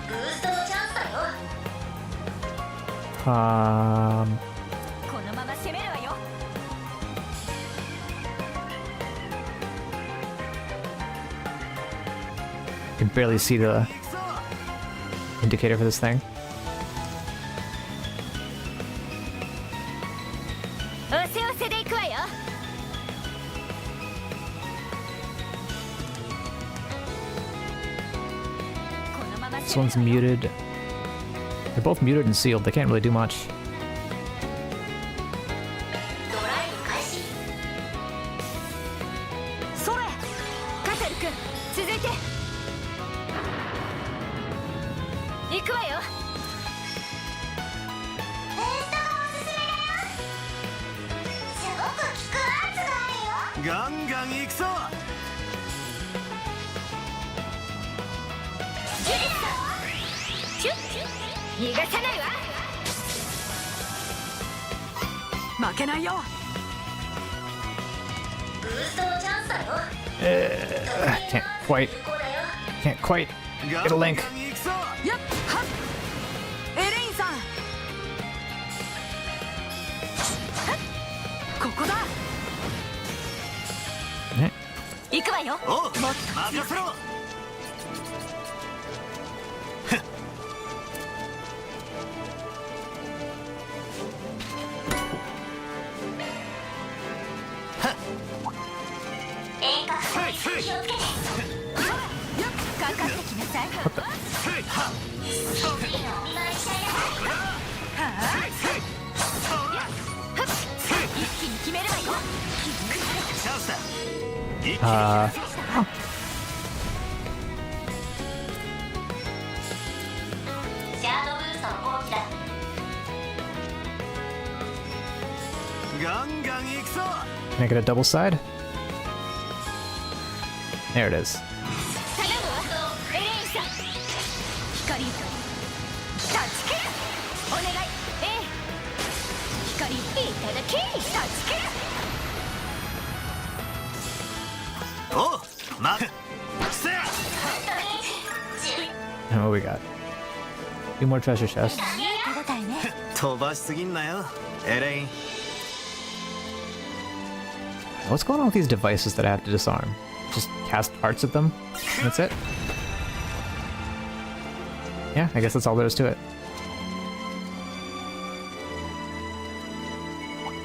ブーストのチャンスだよ。 このまま攻めるわよ。 I can barely see the indicator for this thing. おせおせでいくわよ。This one's muted. They're both muted and sealed. They can't really do much. ドライブ開始それカテル君続いて行くわよブーストがおすすめだよすごく効く圧があるよガンガン行くぞシュッ逃がさないわ負けないよブーストのチャンスだよ Can't quite get a link. やっはっエレインさんはっここだ行くわよおう任せろ遠隔操作気をつけてかかってきなさい次のお見舞いしちゃいな一気に決めるわよチャンスだ シャードブーストの後期だガンガン行くぞ Can I get a double side? There it is. 頼むわエレインさん光タッチキルお願い光いただきタッチキルおうせや And what we got? 2 more treasure chests. いい手応えね飛ばしすぎんなよエレイン What's going on with these devices that I have to disarm? Just cast parts at them? That's it? Yeah, I guess that's all there is to it.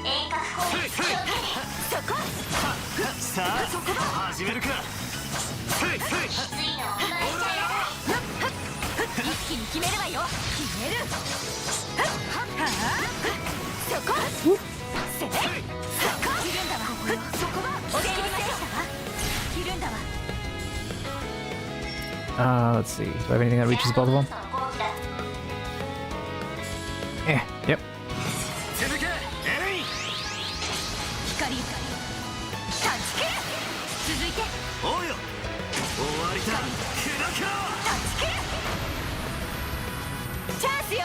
遠隔攻撃気をつけてそこさあ始めるか次のお見舞いしちゃいな一気に決めるわよ決めるはっそこせいそこいるんだわそこはお願いしましたわいるんだわ Let's see. Do I have anything that reaches both of them? その後期だ Yep. 続けエレイン光タッチキル続いておうよ終わりだ砕けろタッチキルチャンスよ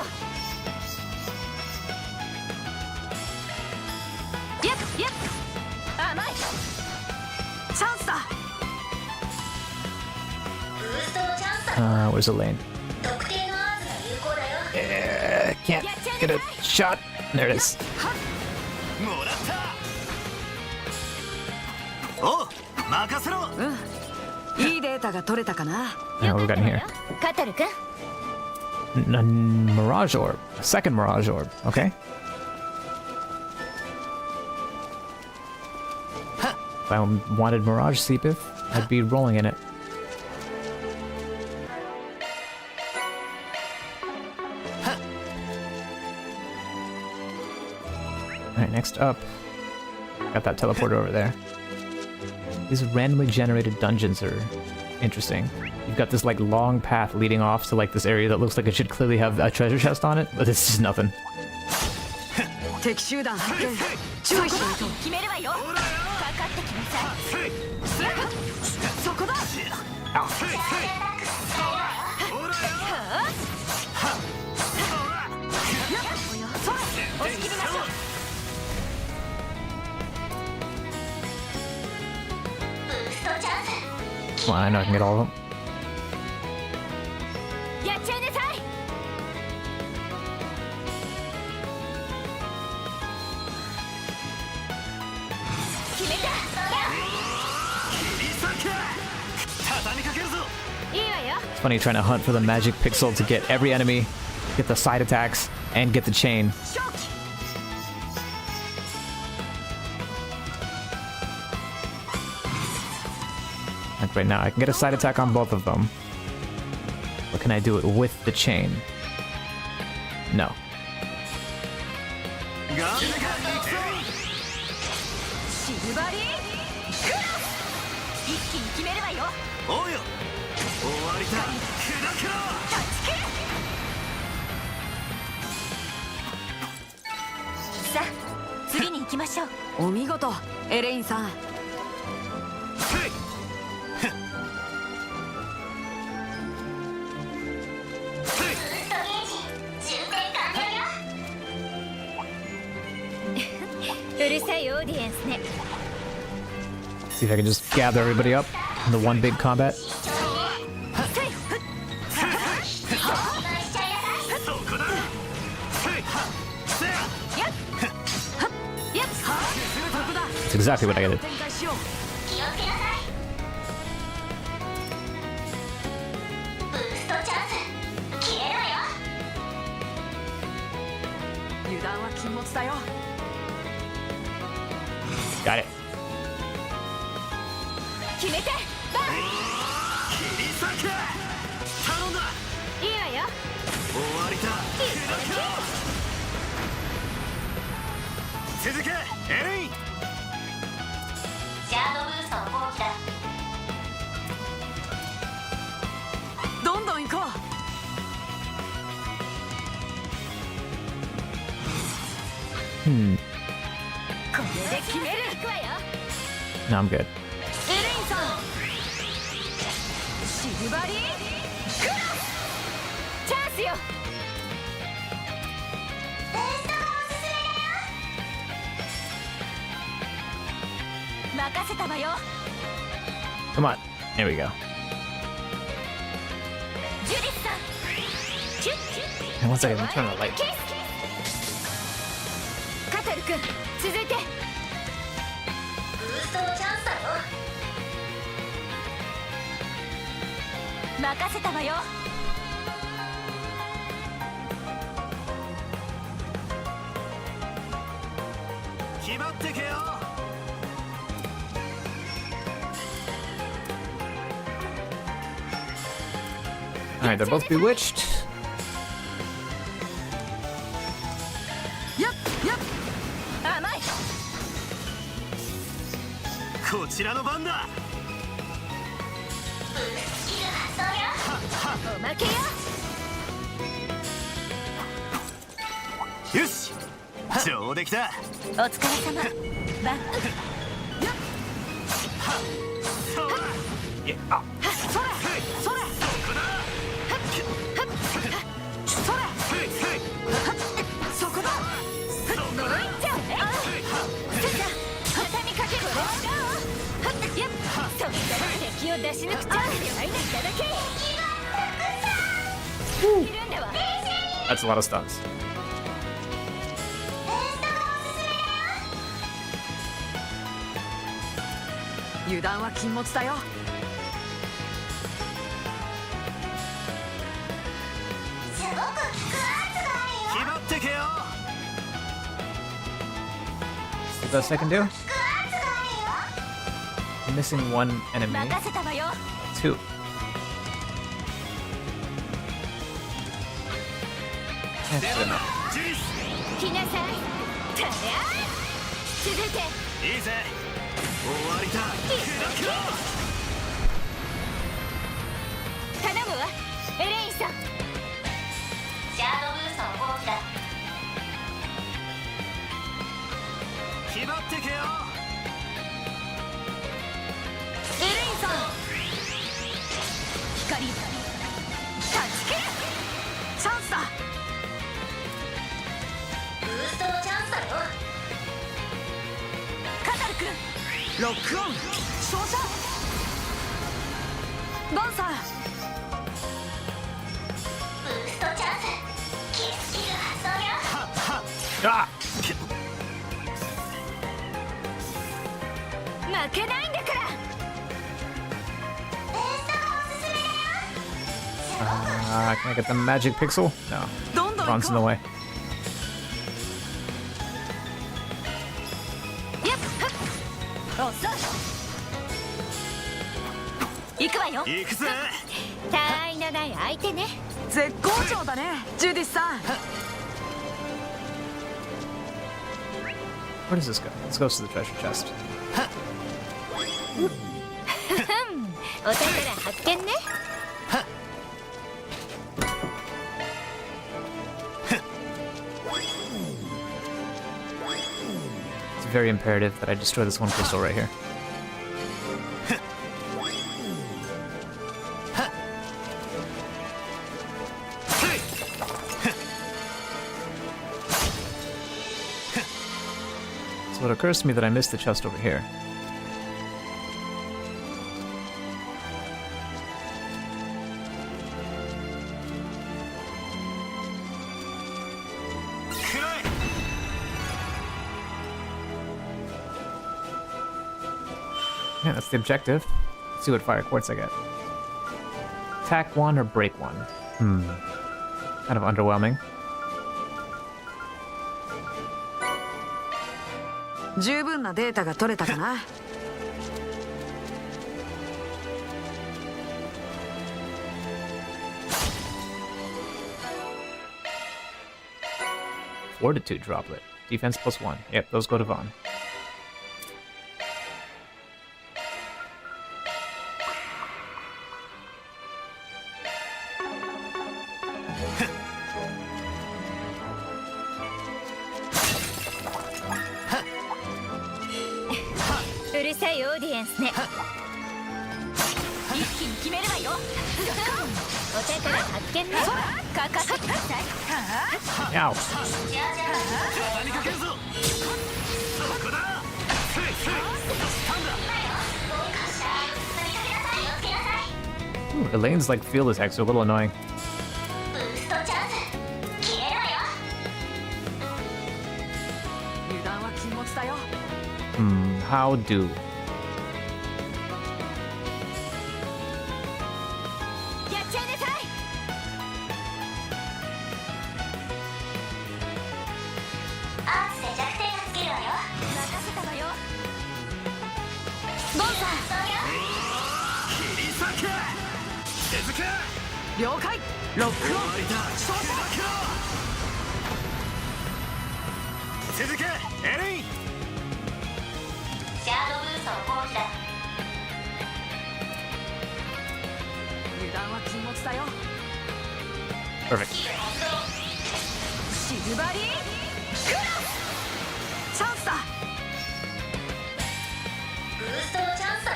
やっ甘いチャンスだブーストのチャンスだ Where's the lane? 特定のアーツが有効だよ Can't get a shot. There it is. もらったおう任せろいいデータが取れたかな Now what we got in here? カタル君 Mirage orb. A second Mirage orb. Okay. If I wanted Mirage Seepith, I'd be rolling in it. Alright, next up. Got that teleporter over there. These randomly generated dungeons are interesting. You've got this like long path leading off to like this area that looks like it should clearly have a treasure chest on it, but it's just nothing. 敵集団発見注意しないと決めるわよかかってきなさいそこだ押し切りましょう ブーストチャンス Come on, I know I can get all of them. やっちゃいなさい決めた畳みかけるぞいいわよ It's funny trying to hunt for the magic pixel to get every enemy, get the side attacks, and get the chain. 勝機 Like right now, I can get a side attack on both of them. But can I do it with the chain? No. シルバリークラス、一気に決めるわよ。おうよ、終わりだ。クラクラさあ次に行きましょう。お見事エレインさん。うるさいオーディエンスね。 See if I can just gather everybody up in the one big combat. そこだ。 That's exactly what I did. 展開しよう。気をつけなさい。ブーストチャンス消えるわよ。油断は禁物だよ。 Got it. 決めてバン。切り裂け。頼んだ。いいわよ。終わりだ。続けエレイン。シャードブーストの放棄だ。どんどん行こう。Hmm. これで決める。行くわよ。 No, I'm good. エレインさん。シルバリークラス。チャンスよ。ブーストがおすすめだよ。任せたわよ。 Come on. There we go. ジュディスさん。キュッキュッ。 And one second, let me turn the light. カタル君続いて。ブーストのチャンスだよ。任せたわよ。決まってけよ。 Alright, they're both bewitched. やっやっ。甘い。こちらの番だ。ブーストスキル発動よ。おまけよ。よし、上出来だ。お疲れ様。バン。いや、あ、それそれ。それ。そこだ。呪いっちゃうね。せさ畳みかけるわ。やっそっから敵を出し抜くチャンスよ。はいいただけ。いるんだわ。 That's a lot of stuns. 油断は禁物だよ。すごく効く圧があるよ。決まってけよ。 What's the best I can do? 効く圧があるよ。 I'm missing one enemy. 任せたわよ。 Two. That's good enough. ジュリス、来なさい。たりゃ続いて。いいぜ。終わりだ。クラクラ。頼むわエレインさん。シャードブーストの放棄だ。決まってけよ。エレインさん。光断ち切れ。チャンスだ。ブーストのチャンスだよ。カタル君ロックオン照射。バンサー。ブーストチャンス。キスキル発動よ。 Ah! 負けないんだから。ブーストがおすすめだよ。 Can I get the magic pixel? No. どんどん Ron's in the way. やっおっさん。行くわよ。行くぜ。他愛のない相手ね。絶好調だねジュディスさん。 Where does this go? This goes to the treasure chest. お宝発見ね。 It's very imperative that I destroy this one crystal right here. So it occurs to me that I missed the chest over here. Yeah, that's the objective. Let's see what fire quartz I get. Attack one or break one? Kind of underwhelming. 十分なデータが取れたかな。 Fortitude droplet. Defense +1. Yep, those go to Vaughn. Ow. Ooh, Elaine's like field attacks are a little annoying. How do? Perfect. シルバリークラスチャンスだ。ブーストのチャンスだよ。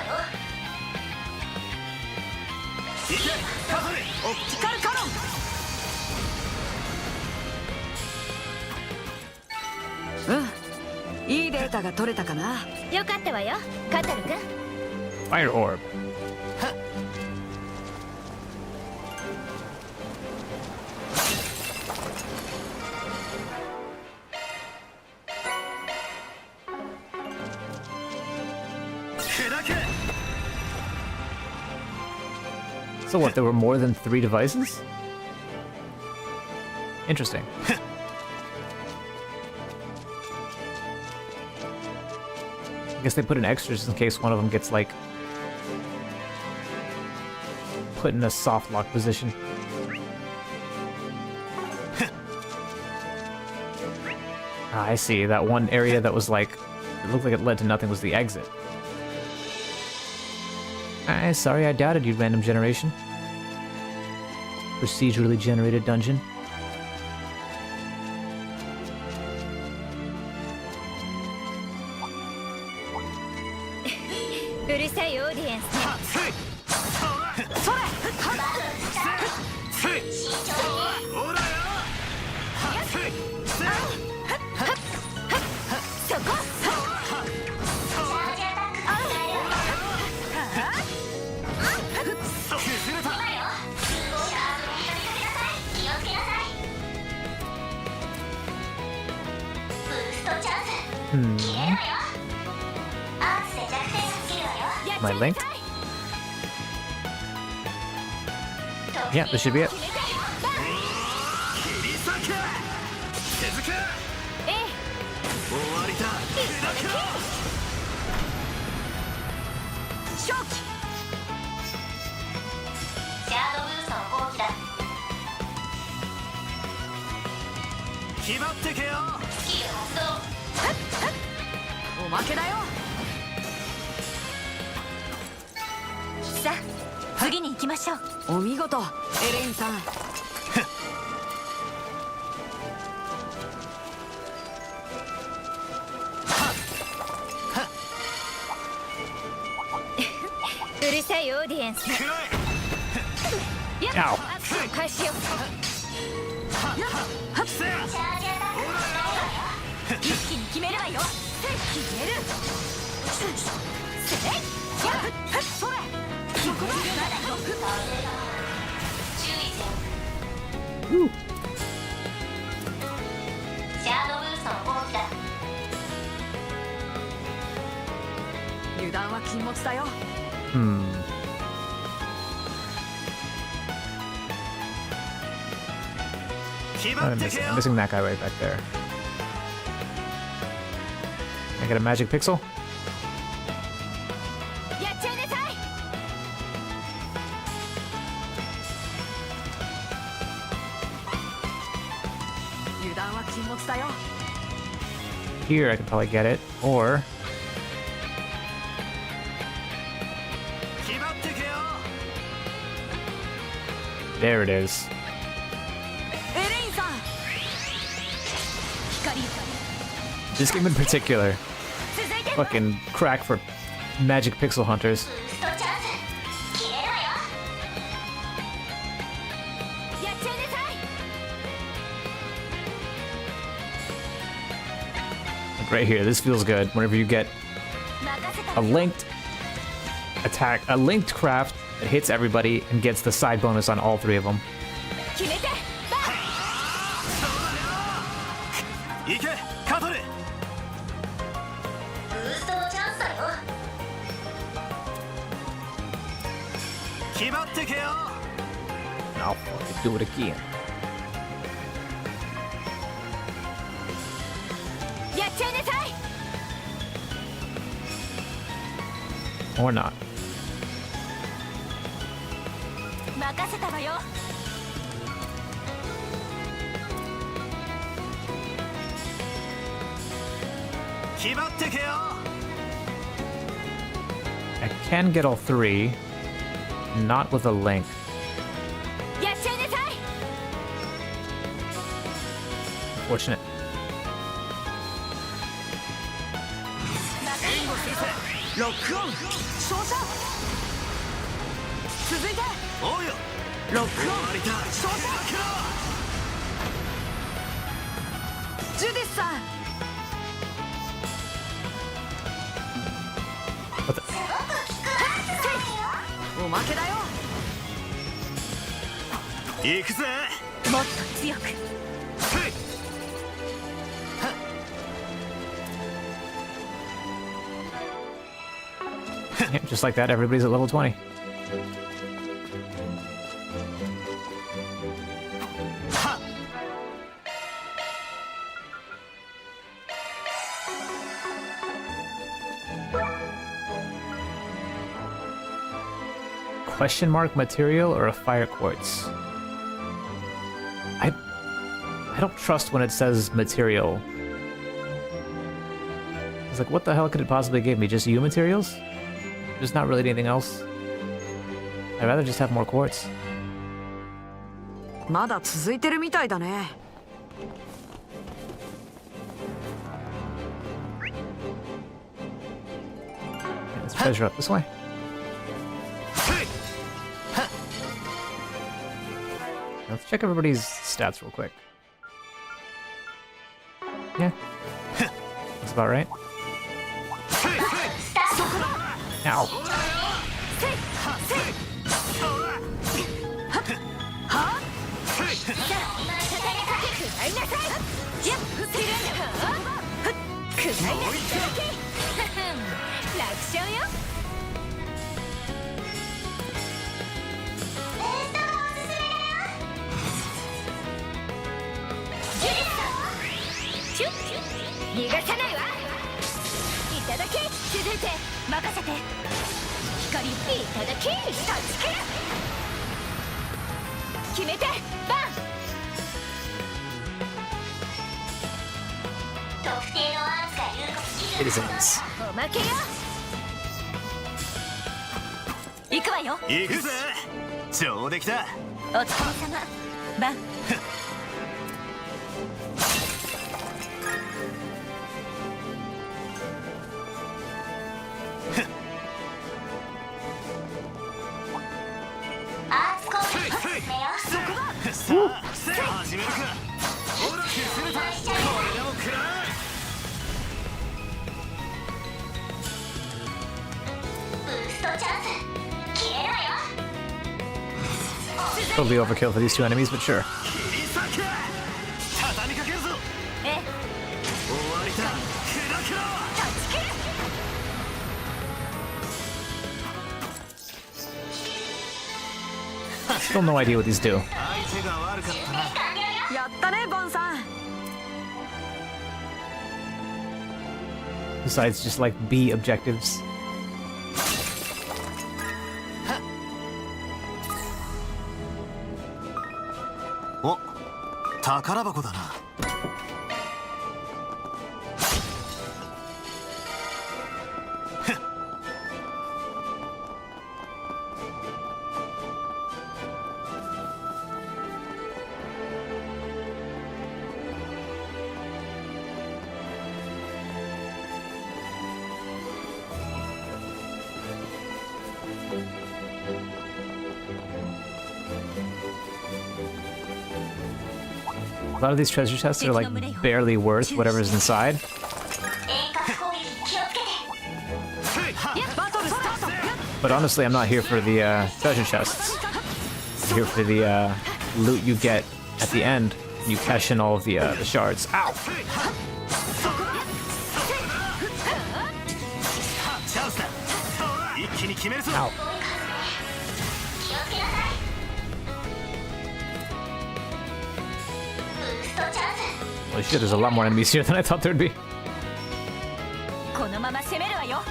オプティカルカノン。いいデータが取れたかな。よかったわよカタル君。 Fire orb. So what, there were more than 3 devices? Interesting. I guess they put in extras in case one of them gets, like, put in a soft lock position. Ah, I see. That one area that was, like, it looked like it led to nothing was the exit. Sorry, I doubted you, random generation. Procedurally generated dungeon. Am I linked? Yeah, this should be it. 決まってけよ。おまけだよ。さあ次に行きましょう。お見事エレインさん。うるさいオーディエンス。Ow. 開始よ。一気に決めるわよ。決める。せいやっそれそこだ。注意シャードブーストの放棄だ。油断は禁物だよ。I'm missing that guy right back there. Can I get a magic pixel? やっちゃいなさい。油断は禁物だよ。 Here I could probably get it, or 決まってけよ。 there it is. エレインさん。光 This game in particular, 続いて fucking crack for magic pixel hunters. チャンス消えるわよ。やっちゃいなさい。 Like right here, this feels good. Whenever you get 任せた a linked attack, a linked craft that hits everybody and gets the side bonus on all three of them. 決めてバン。行けカトレ。ブーストのチャンスだよ。決まってけよ。 Now fucking do it again. やっちゃいなさい。 Or not. 任せたわよ。決まってけよ。 I can get all three, not with a link. やっちゃいなさい。 Fortunate. ロックオン照射。続いておうよ。ロックオン照射。ジュディスさん。 What the? おまけだよ。行くぜ。もっと強く。 Yep, just like that, everybody's at level 20. Question mark material or a fire quartz? I don't trust when it says material. It's like, what the hell could it possibly give me? Just U materials? There's not really anything else. I'd rather just have more quartz. まだ続いてるみたいだね。 Let's treasure up this way. Let's check everybody's stats real quick. Yeah. That's about right. Ow. 楽勝よ。逃がさないわ。いただき。続いて任せて。光いただき。断ち切る。決めてバン。Citizens. おまけよ。行くわよ。行くぜ上出来だお疲れ様。バン。さあ始めるかほら削れたこれでも食らえ Totally overkill for these two enemies, but sure. 畳みかけるぞ終わりだクラクラ Still no idea what these do. 相手が悪かったなやったねボンさん Besides just like B objectives. お宝箱だな A lot of these treasure chests are like barely worth whatever's inside. But honestly, I'm not here for the treasure chests. I'm here for the loot you get at the end. You cash in all of the shards. Ow! Ow. Holy shit, there's a lot more enemies here than I thought there'd be. このまま攻めるわよ。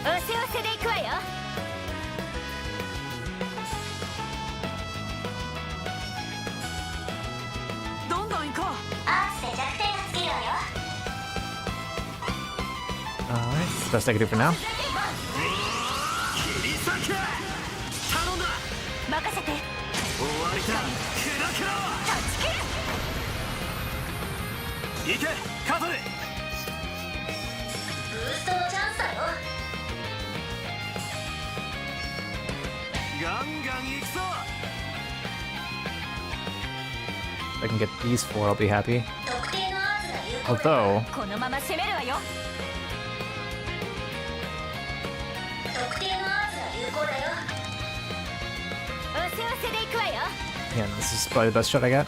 おせおせで行くわよ。どんどん行こう Alright, best I can do for now. 任せて。終わりだクラクラ行けカトレガンガン行くぞ If I can get these four, I'll be happy. Although, このまま攻めるわよ。 おせおせで行くわよ。 again, this is probably the best shot I got.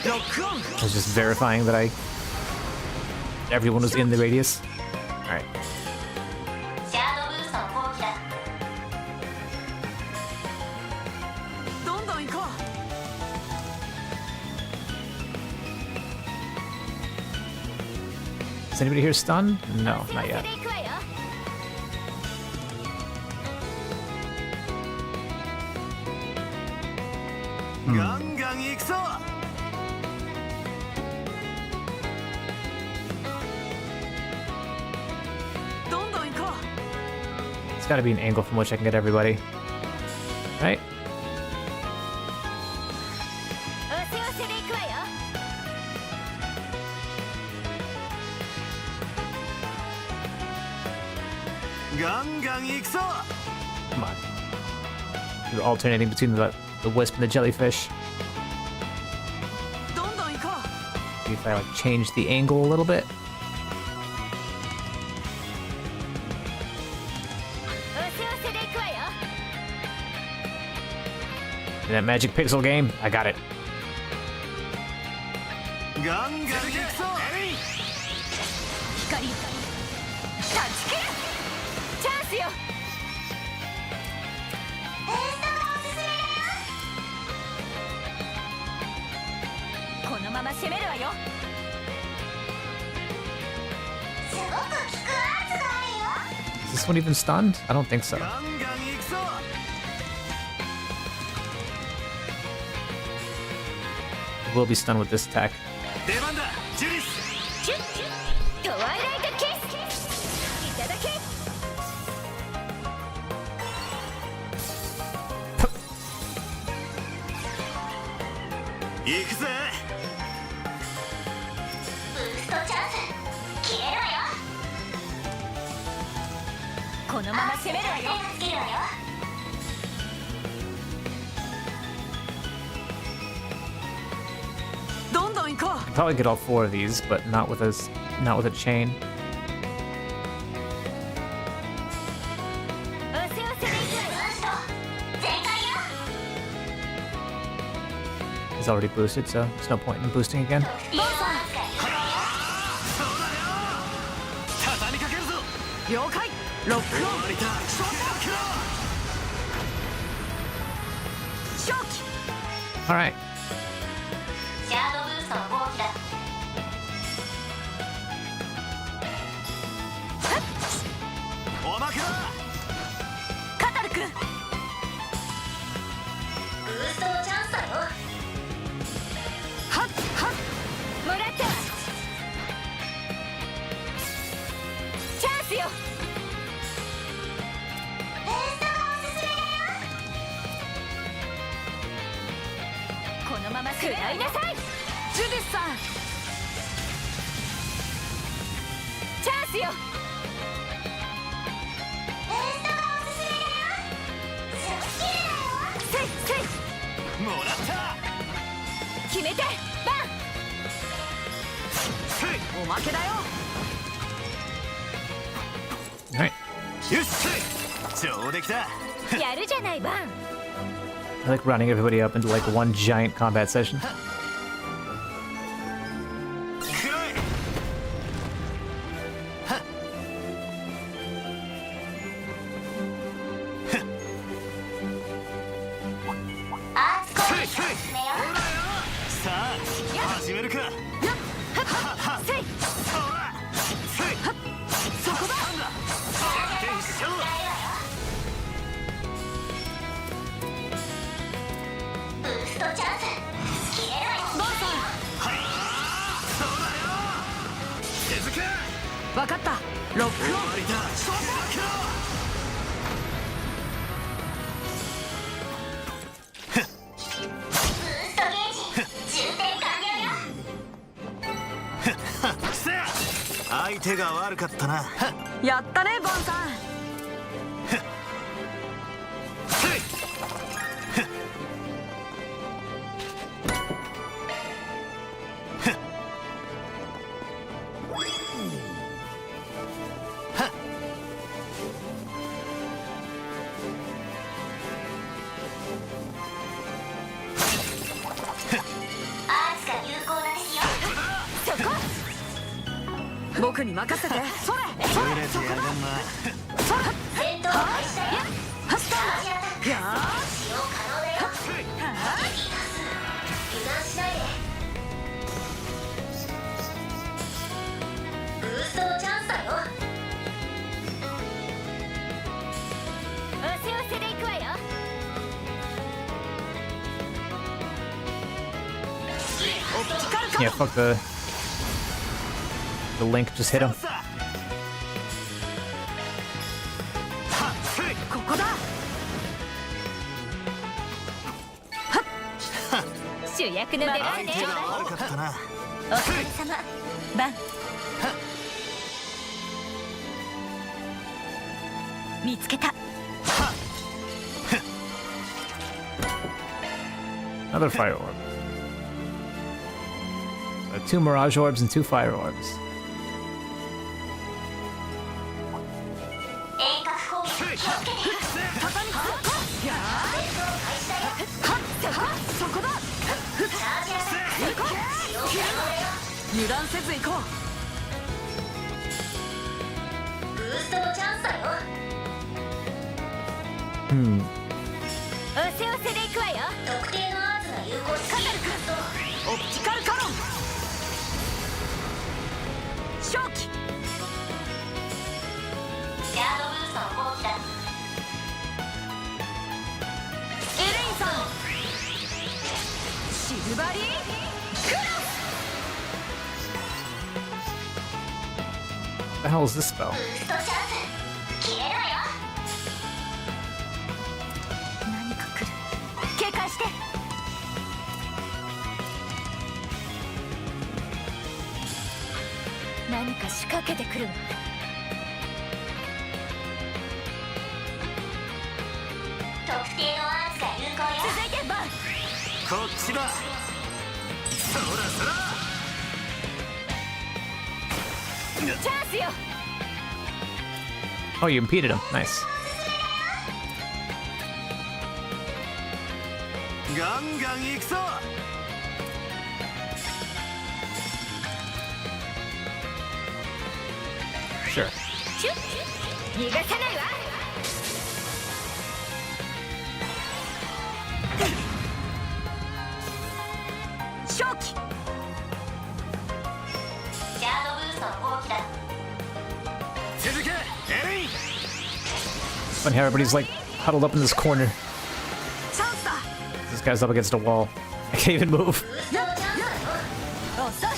I was just verifying that everyone was in the radius. Alright. Is anybody here stunned? No, not yet. It's gotta be an angle from which I can get everybody. Right? Come on. You're alternating between the wisp and the jellyfish. Maybe if I like change the angle a little bit. In that magic pixel game, I got it. このまま攻めるわよ。Is this one even stunned? I don't think so. ガンガン行くぞ We'll be stunned with this attack. 出番だジュリス トワイライトキスいただけ。行くぜこのまま攻めるわよ。どんどん行こ I'd probably get all 4 of these, but not with a chain. おせおせでいくわよ。 It's already boosted, so there's no point in boosting again. 畳みかけるぞう。了解。ロックオン。終わりだショック 勝機。 Alright. シャードブーストの号機だ。おまけだカタル君。ブーストのチャンスだよ。はっはっ。もらったわ。チャンスよ。ブーストがおすすめだよ。このまま食らいなさい。ジュディスさん。チャンスよ。ブーストがおすすめだよ。スキルだよ。せいせい。もらった決めて。バン。おまけだよ。 Alright. よし上出来だやるじゃないバン。 I like rounding everybody up into like one giant combat session. くらえ アーツ攻撃を進めよう。さあ始めるかせい。そらせいそこだ。一緒ブーストチャンス。決めろよ。バンさそうだよ手塚ん。わかった。ロックオン。終わりだショックブーストゲージ充填完了よ。せや相手が悪かったなやったねバンさん。せい アーツが有効な敵よ。僕に任せて。それ。ずれてやがんな戦闘開始だよ。はっしチャージアタックや使用可能だよ。油断しないで。ブーストのチャンスだよ。おせおせでいくわよ。 Yeah, fuck the link just hit him. ここだ。主役の出番ね。相手が悪かったなお疲れ様。バン。見つけた。 Another fire orb. 2 mirage orbs and 2 fire orbs. 遠隔攻撃気をつけて。畳みつく。や戦闘開始だよ。はっそこだ。チャージアタック使用可能だよ。油断せず行こブーストのチャンスだよ。Hmm. おせおせでいくわよ。特定のアーツが有効にカタル君とう。オプティカルカロン。勝機。the hell is this spell? 何か来る。警戒して。何か仕掛けてくるわ。特定のアーツが有効よ。続いてバン。こっちだ。そらそら。チャンスよ。 Oh, you impeded him. Nice. ガンガン行くぞ。 Sure. 逃がさないわ。勝機。ジャードブーストの動きだ。続け、エレイン。 Funny how everybody's like huddled up in this corner. チャンスだ。 This guy's up against a wall. I can't even move. おさ。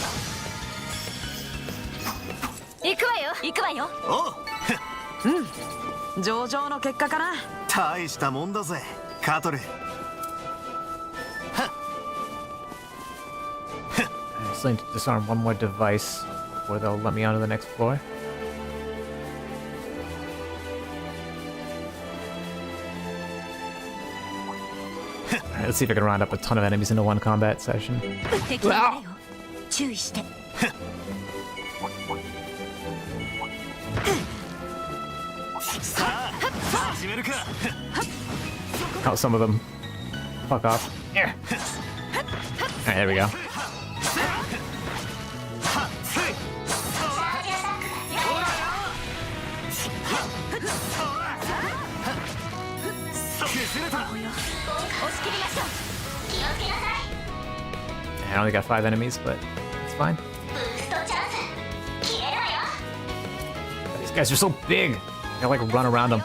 行くわよ。行くわよ。おう。上々の結果かな。大したもんだぜ、カトル。 I still need to disarm one more device before they'll let me onto the next floor. Alright, let's see if I can round up a ton of enemies into one combat session. 敵だよ。注意して。 始めるか。 Oh, some of them. Fuck off. Yeah. Alright, there we go. I only got 5 enemies, but it's fine. These guys are so big. I gotta like run around them.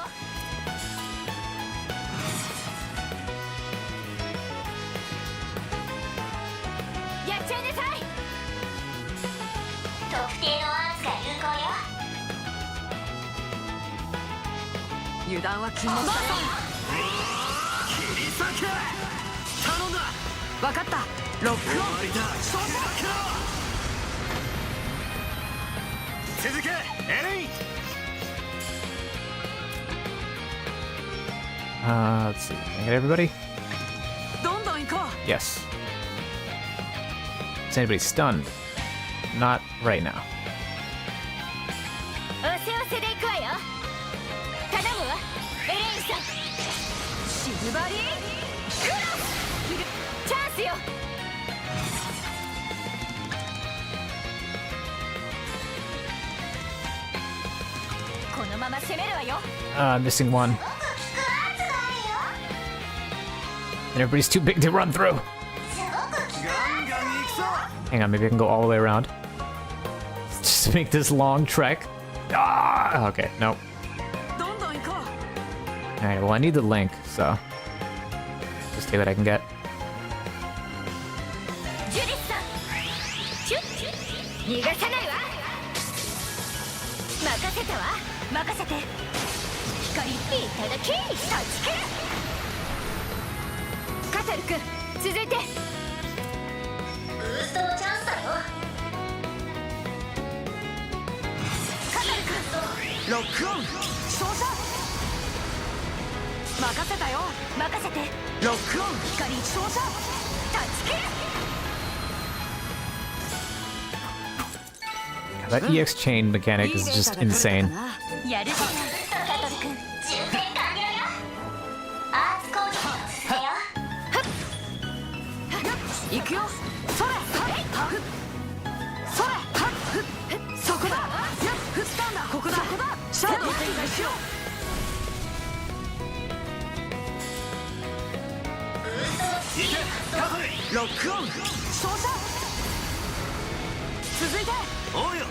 Let's see. Can I get everybody? Yes. Is anybody stunned? Not right now. おせおせで行くわよ。頼むわ。エレインさん。シルバリークロス。チャンスよ。このまま攻めるわよ。Missing one. And everybody's too big to run through. Hang on, maybe I can go all the way around. Just to make this long trek. Ah, okay, nope. Alright, well I need the link, so just take what I can get. ジュリスさん。チュッ。逃がさないわ。任せたわ。任せて。光いただき。断ち切る。カタル君、続いて。ブーストのチャンスだよ。カタル君、ロックオン。照射。任せたよ。任せて。ロックオン。光照射。断ち切る。 That EX chain mechanic is just insane. やるじゃない。カトル君。充填完了よ。アーツ攻撃の進めよ。行くよ。それ。それ。そこだ。スタンだ。ここだ。シャドウ展開しよう。ロックオン。照射。続いて。おうよ。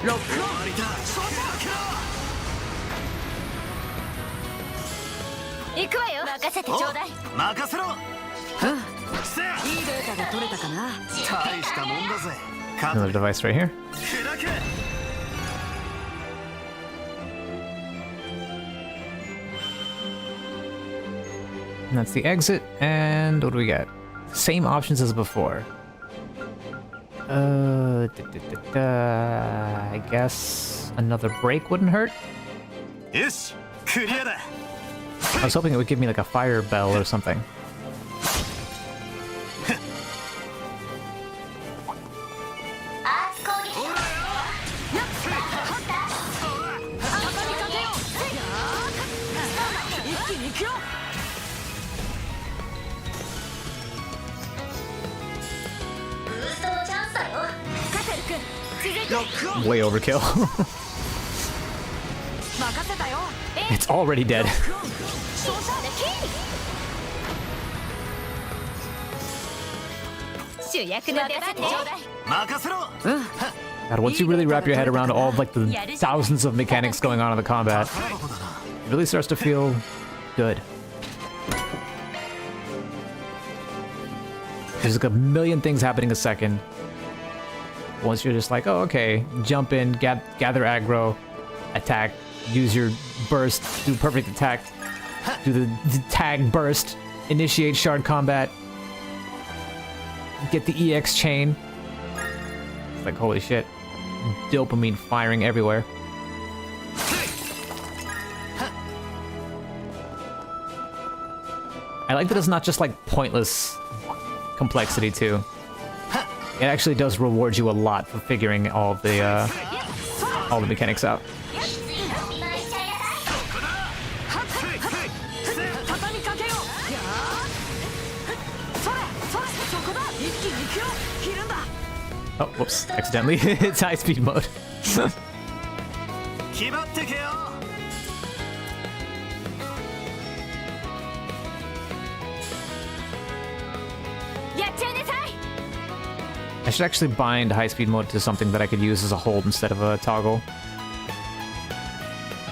ロックオン。照射。行くわよ。任せてちょうだい。任せろ。いいデータが取れたかな。大したもんだぜ。 Another device right here. And that's the exit, and what do we get? Same options as before. I guess another break wouldn't hurt. よしクリアだ I was hoping it would give me like a fire bell or something. Way overkill. It's already dead. God, once you really wrap your head around all of, like the thousands of mechanics going on in the combat, it really starts to feel good. There's like a million things happening a second. Once you're just like, oh, okay, jump in, gather aggro, attack, use your burst, do perfect attack, do the tag burst, initiate shard combat, get the EX chain. It's like, holy shit. Dopamine firing everywhere. I like that it's not just like pointless complexity too. It actually does reward you a lot for figuring all the mechanics out. Oh, whoops, accidentally. It's high speed mode. I should actually bind high speed mode to something that I could use as a hold instead of a toggle.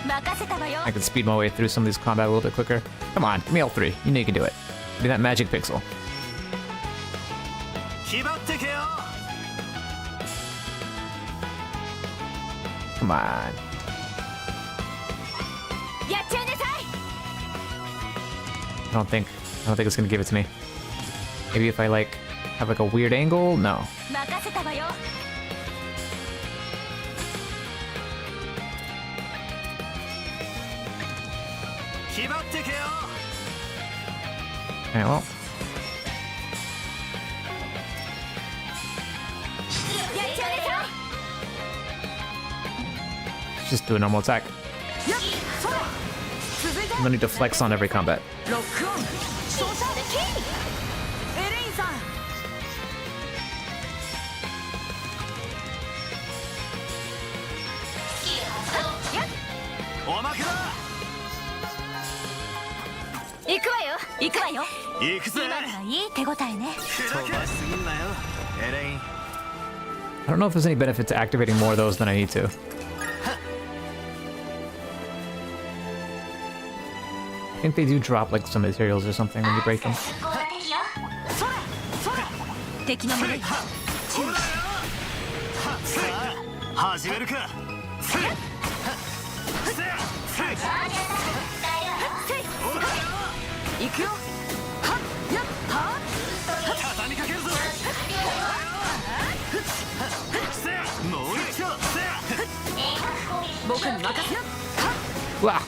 I can speed my way through some of these combat a little bit quicker. Come on, give me L3. You know you can do it. Give me that magic pixel. Come on. I don't think it's gonna give it to me. Maybe if I like have like a weird angle? No. Okay, well. Just do a normal attack. No need to flex on every combat. I don't know if there's any benefit to activating more of those than I need to. I think they do drop like some materials or something when you break them. Wow.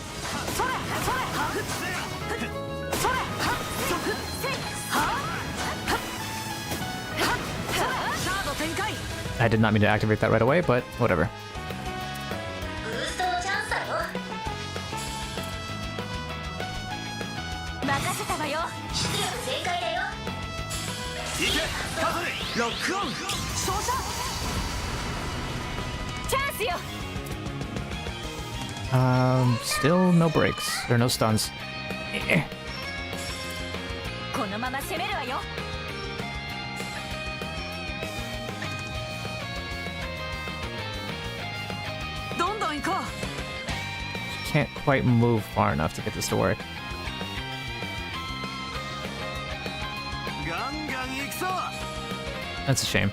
I did not mean to activate that right away, but whatever. Still no breaks. There are no stuns. Can't quite move far enough to get this to work. That's a shame.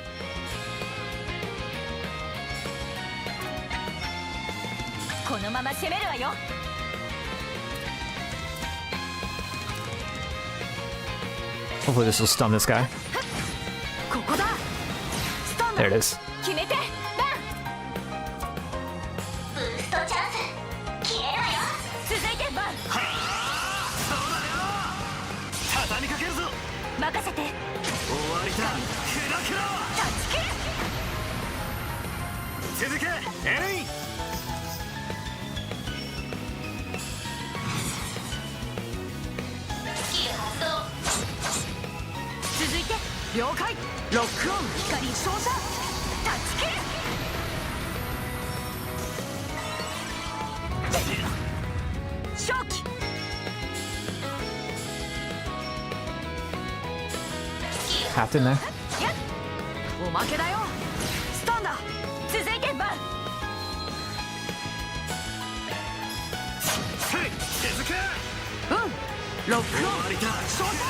Hopefully this will stun this guy. ここだスタンド There it is. 決めてランブーストチャンス消えろよ。続いてバン畳みかけるぞ。任せて終わりだ。クラクラタッチキル続けエレイン。スキル発動。続いて了解ロックオン光照射タッチキル正気 Captain there. おまけだよスタンだ続いてバン続け。うんロックオン終わりだ。照射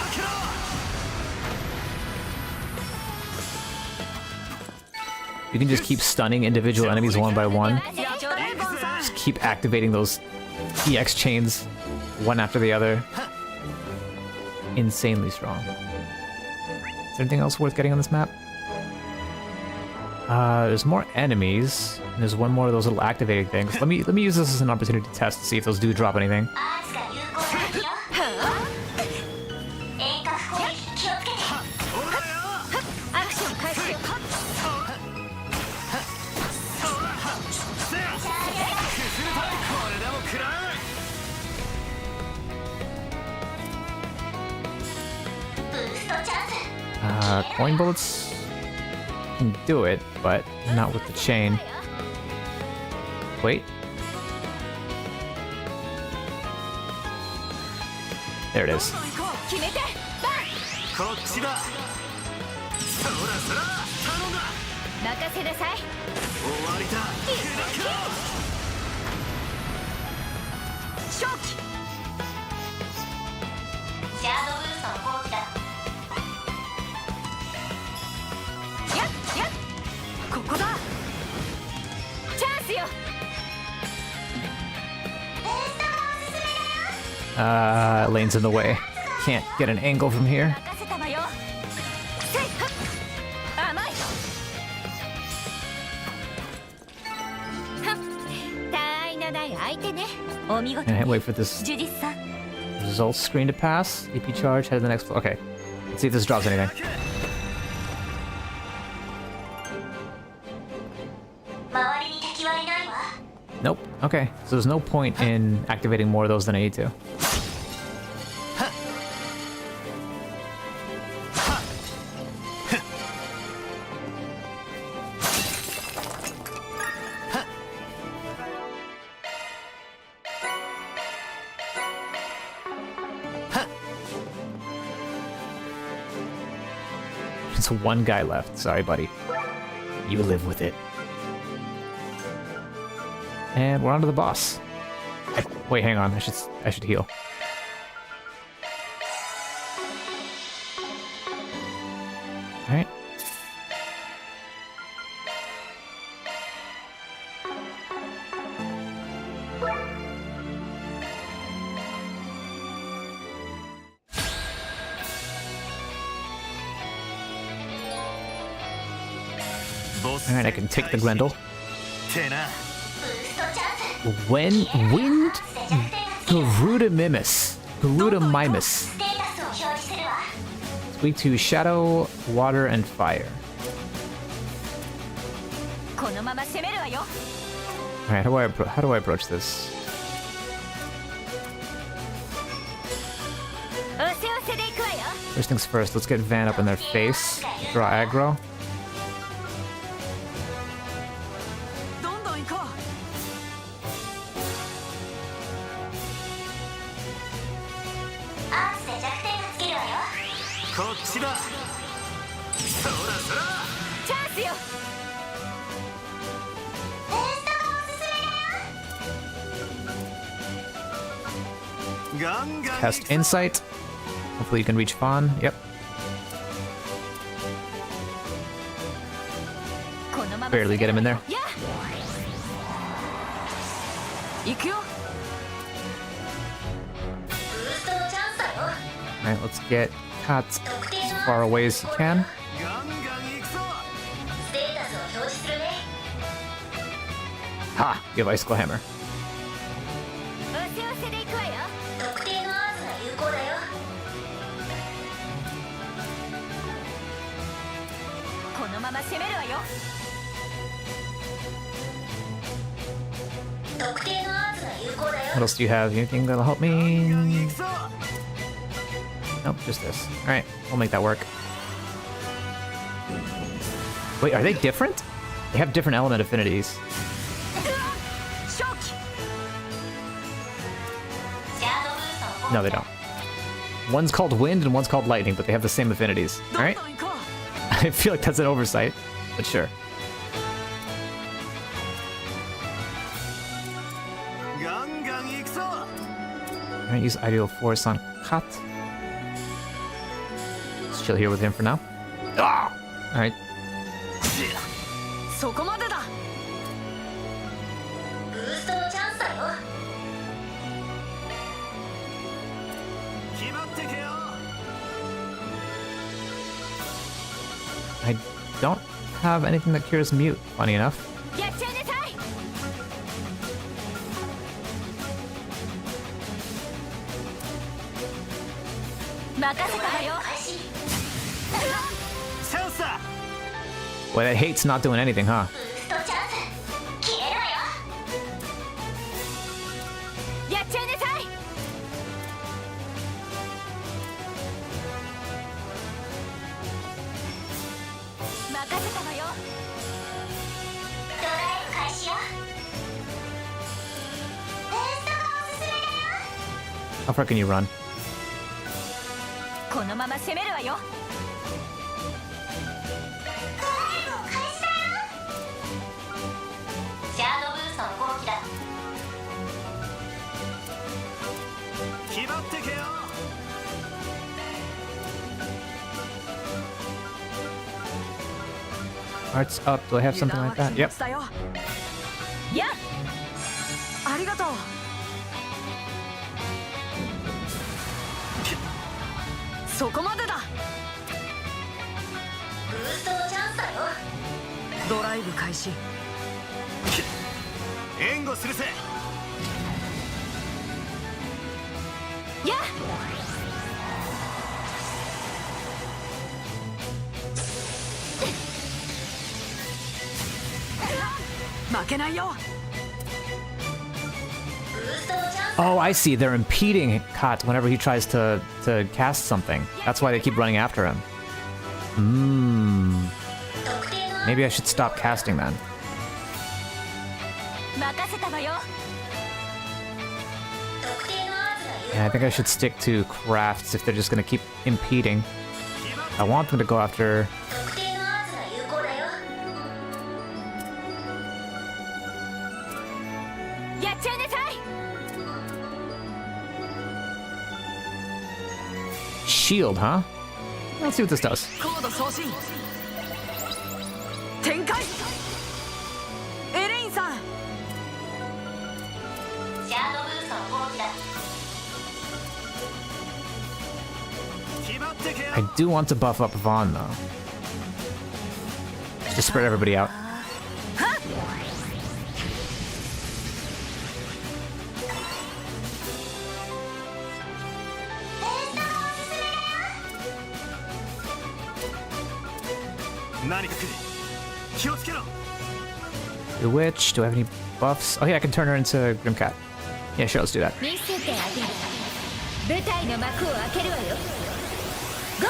You can just keep stunning individual enemies one by one. やっちょだいボンさん Just keep activating those EX chains one after the other. Insanely strong. Is there anything else worth getting on this map? There's more enemies. And there's one more of those little activating things. Let me use this as an opportunity to test to see if those do drop anything. アーツが有効だよ。遠隔攻撃気をつけて。アクション開始よブーストチャンス。Coin bullets can do it, but not with the chain. Wait. There it is. 決めてバンこっちだ。そらそら頼んだ。任せなさい終わりだ。クラクラ正気シャードブーストの攻撃だ。やっやっここだチャンスよ Lane's in the way. Can't get an angle from here. 任せたわよせいはっ甘いはっ他愛のない相手ねお見事 And wait for this ジュディスさん results screen to pass. AP charge, head to the next. Okay. Let's see if this drops anything. 周りに敵はいないわ。 Nope. Okay. So there's no point in activating more of those than I need to. It's one guy left. Sorry, buddy. You live with it. And we're on to the boss. Wait, hang on. I should heal. Alright. Alright, I can take the Grendel. てな。ブーストチャンス。 Wind Garudamimus. Garudamimus. ステータスを表示するわ。 Weak to shadow, water, and fire. このまま攻めるわよ Alright, how do I approach this? おせおせでいくわよ First things first, let's get Van up in their face. Draw aggro. どんどん行こアーツで弱点がつけるわよ。こっちだ。そらそら。うチャンスよブーストがおすすめだよ。ガンガン。 Cast Insight. Hopefully you can reach Fawn. Yep. このまま Barely get him in there. や行くよブーストのチャンスだよ。 Alright, let's get cat as far away as you can. ガンガン行くぞ。 ステータスを表示するね。 Ha! You have icicle hammer. おせおせで行くわよ。特定のアーツが有効だよ。このまま攻めるわよ。特定のアーツが有効だよ。 What else do you have? Anything that'll help me? Nope, just this. Alright, we'll make that work. Wait, are they different? They have different element affinities. No, they don't. One's called wind and one's called lightning, but they have the same affinities. Alright? I feel like that's an oversight, but sure. ガンガン行くぞ。 I'm gonna use Ideal Force on Kat. Let's chill here with him for now. Ah! Alright. そこまでだ。ブーストのチャンスだよ。 決まってけよ。 I don't have anything that cures mute, funny enough. やっちゃいなさい。任せたわよ。 チャンスだ。 Boy, that hate's not doing anything, huh? ブーストチャンス。決めるわよ。やっちゃいなさい。任せたわよ。ドライブ開始よ。ブーストがおすすめだよ。 How far can you run? このまま攻めるわよ。ドライブを開始だよ。シャードブーストの攻撃だ。 決まってけよ。 Hearts up. Do I have something like that? Yep. だよ。やっ。ありがとう。そこまでだ。ブーストのチャンスだよ。ドライブ開始。援護するぜ。やっ。負けないよ。 ブーストのチャンス。 Oh, I see. They're impeding Kat whenever he tries to cast something. That's why they keep running after him. Hmm. 特定の Maybe I should stop casting then. 任せたわよ。特定のアーツが Yeah, I think I should stick to crafts if they're just gonna keep impeding. I want them to go after... 特定のアーツが有効だよ。やっちゃいなさい。 Shield, huh? Let's see what this does. コード送信。展開。エレインさん。シャードブーストの攻撃だ。 決まってけよ。 I do want to buff up Vaughn, though. Just spread everybody out. 何か来る。気をつけろ。 Bewitch, do I have any buffs? Oh yeah, I can turn her into Grimcat. Yeah, sure, let's do that. 見せてあげる。舞台の幕を開けるわよ。ゴー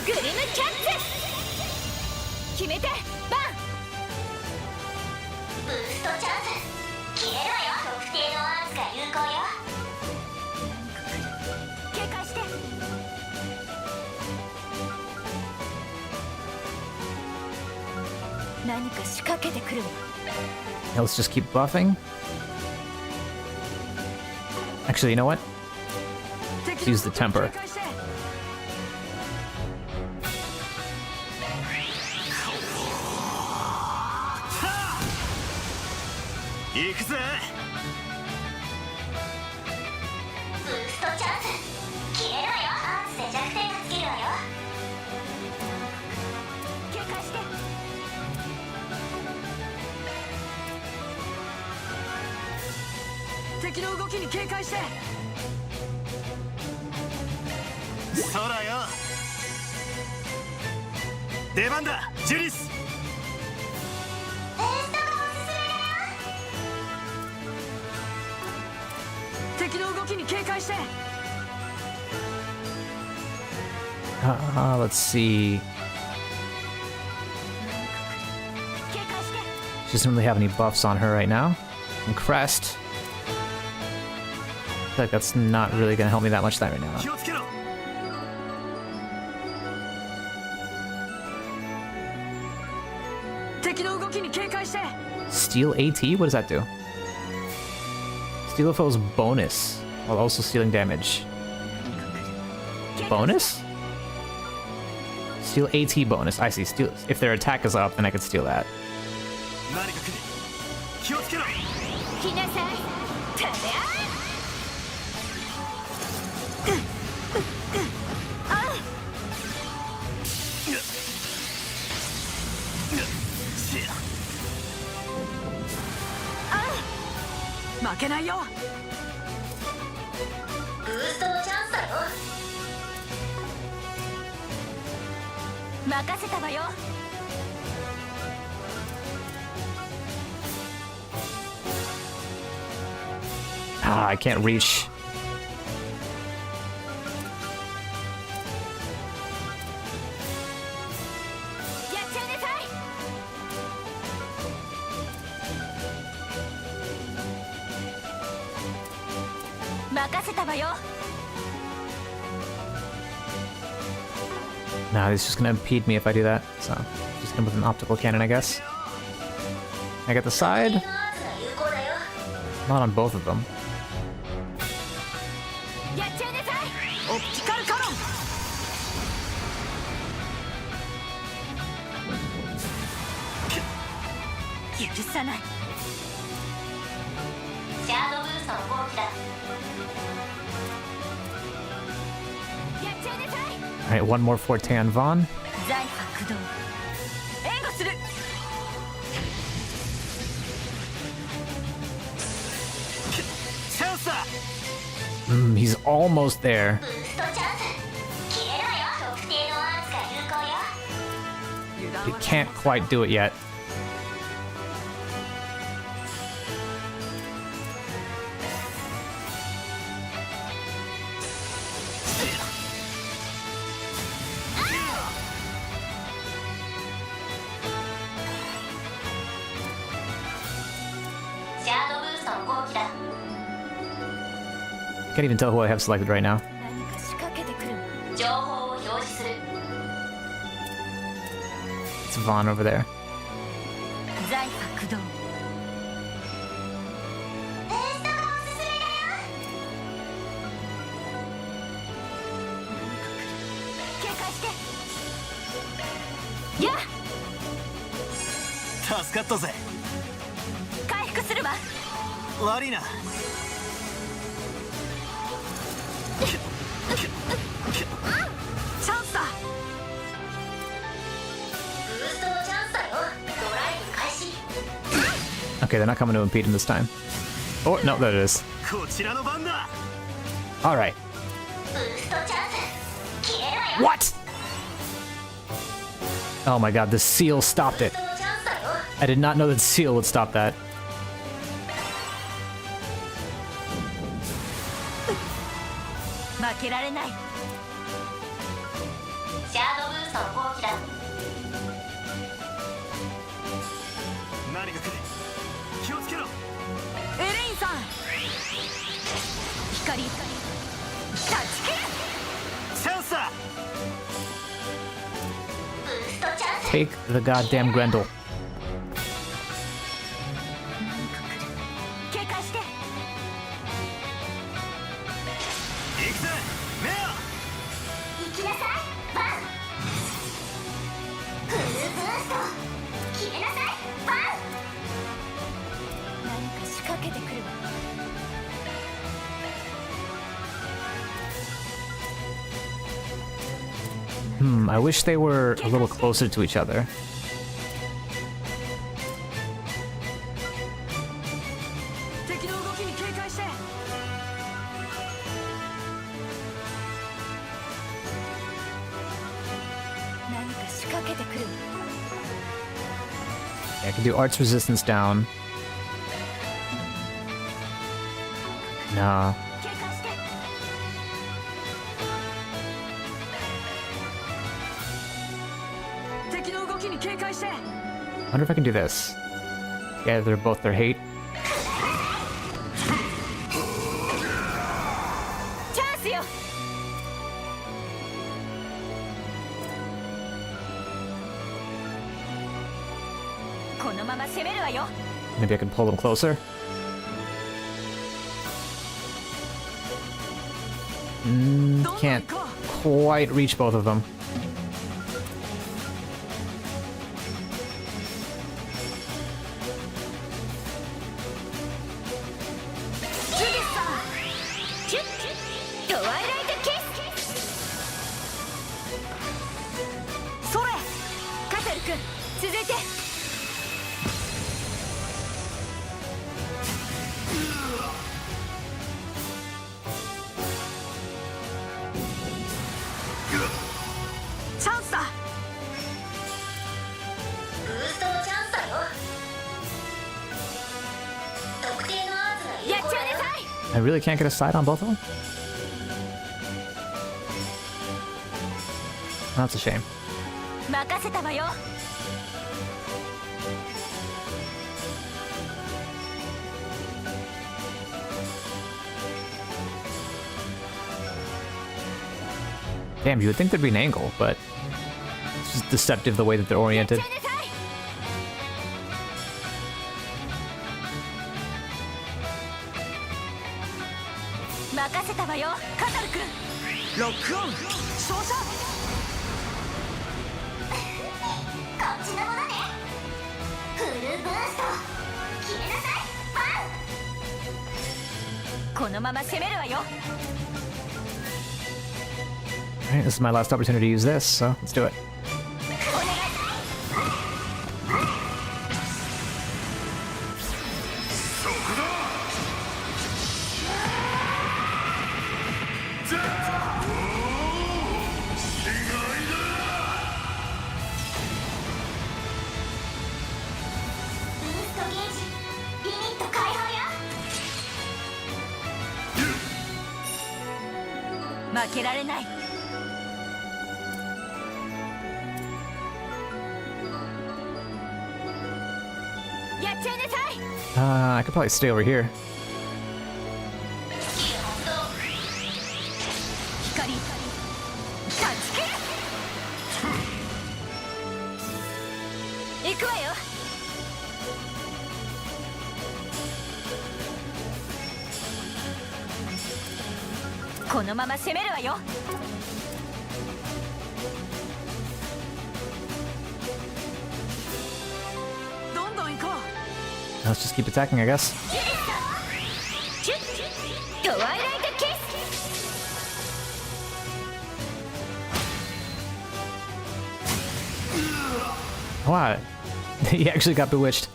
グリムキャッツ。決めてバン。ブーストチャンス。決めるわよ。特定のアーツが有効よ。警戒して。何か仕掛けてくるわ。 Yeah, let's just keep buffing. Actually, you know what? Let's use the temper. 行くぜ。ブーストチャンス。決めるわよ。アーツで弱点がつけるわよ。敵の動きに警戒して。そらよ、出番だジュリス。敵の動きに警戒して。Let's see. She doesn't really have any buffs on her right now. And Crest. I feel like that's not really gonna help me that much right now. 気をつけろ。敵の動きに警戒して。 Steal AT? What does that do? Steal a foe's bonus while also stealing damage. Bonus? Steal AT bonus. I see. Steal if their attack is up, then I could steal that. 何か来る。気をつけろ。来なさい。てめ負けないよ。ブーストのチャンスだよ。任せたわよ。Ah, I can't reach. やっちゃいなさい。任せたわよ。 Nah, it's just gonna impede me if I do that. So, just gonna with an optical cannon, I guess. I get the side. Not on both of them. やっちゃいなさい。オプティカルカノン。許さない。シャードブーストの攻撃だ。やっちゃいなさい。 Alright, one more Forte on Vaughn. 財波駆動。援護する。 チャンスだ。He's almost there. ブーストチャンス。消えろよ。特定のアーツが有効よ。 He can't quite do it yet. Can't even tell who I have selected right now. 何か仕掛けてくる。情報を表示する。 It's Vaughn over there. 財波駆動。警戒して。やっ。助かったぜ。回復するわ。悪いな。チャンスだ。ブーストのチャンスだよ。ドライブ開始。 Okay, they're not coming to impede him this time. Oh, no, there it is. こちらの番だ。Alright. ブーストチャンス。消えろよ。 What? Oh my god, the seal stopped it. ブーストのチャンスだよ。 I did not know that seal would stop that. 負けられない。シャードブーストの攻撃だ。何が来る。気をつけろ。エレインさん。光。断ち切る。チャンスだ。ブーストチャンス。 Take the goddamn Grendel. 警戒して。行くぜメア。行きなさい。バン。フルブースト。決めなさい。バン。何か仕掛けてくるわ。 I wish they were a little closer to each other. 敵の動きに警戒して。I can do arts resistance down. Nah. 警戒して 敵の動きに警戒して Wonder if I can do this. Gather both their hate. チャンスよ。このまま攻めるわよ。 Maybe I can pull them closer. Can't quite reach both of them. I really can't get a side on both of them? That's a shame. 任せたわよ。 Damn, you would think there'd be an angle, but it's just deceptive the way that they're oriented. 任せたわよ、カタル君。ロックオン照射こっちのものね。フルブースト決めなさいファン。このまま攻めるわよ。 Alright, this is my last opportunity to use this, so let's do it. I could probably stay over here. Let's just keep attacking, I guess. What? He actually got bewitched.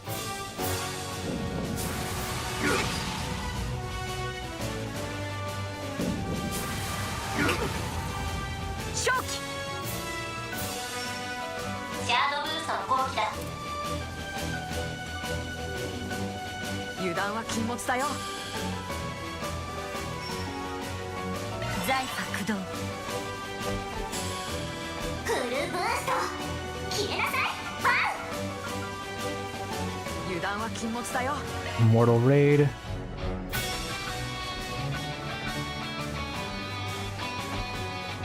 Mortal Raid.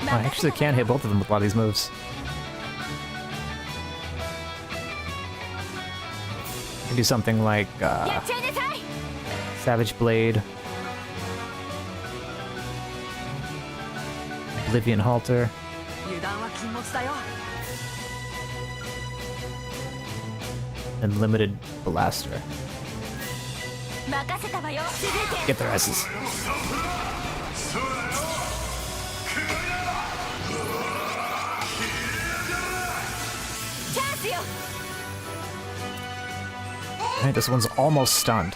I actually can't hit both of them with a lot of these moves. I can do something like Savage Blade, Oblivion Halter, and Limited Blaster. Get their asses. Alright, this one's almost stunned.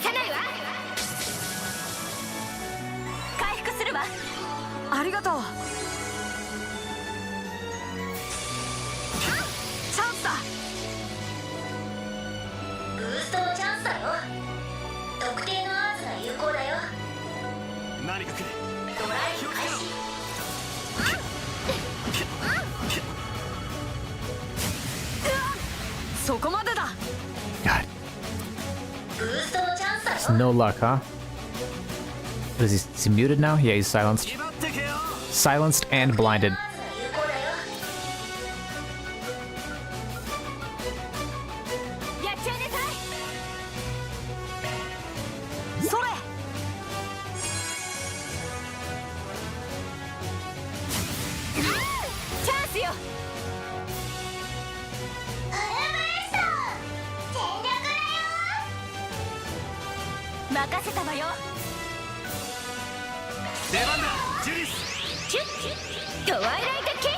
さないわ。回復するわ。ありがとう。チャンスだ。ブーストのチャンスだよ。特定のアーツが有効だよ。何かくれ。ドライブ開始。そこまでだ。 God, ブーストのチャンスだ it's よ。 no luck, huh? What is he muted now? Yeah, he's silenced. 決まってけよ。 Silenced and blinded. アーツが有効だよ。やっちゃいなさい。それ。チャンスよ。任せたわよ。出番だジュリス。キュットワイライトキス。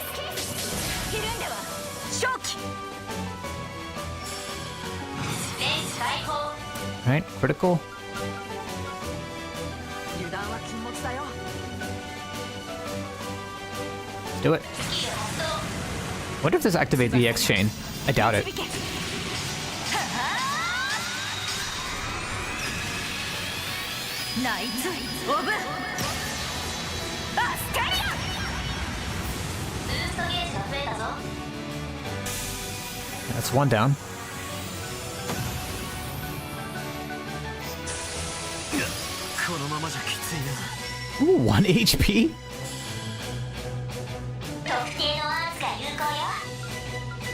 ひるんでは正気。スペース解放。 Alright, critical. 油断は禁物だよ。 Do it. What if this activate the X chain? I doubt it. ナイツオブアスカリア。ブーストゲージが増えたぞ。 That's one down. このままじゃきついな。 Ooh, 1 HP? 特定のアーツが有効よ。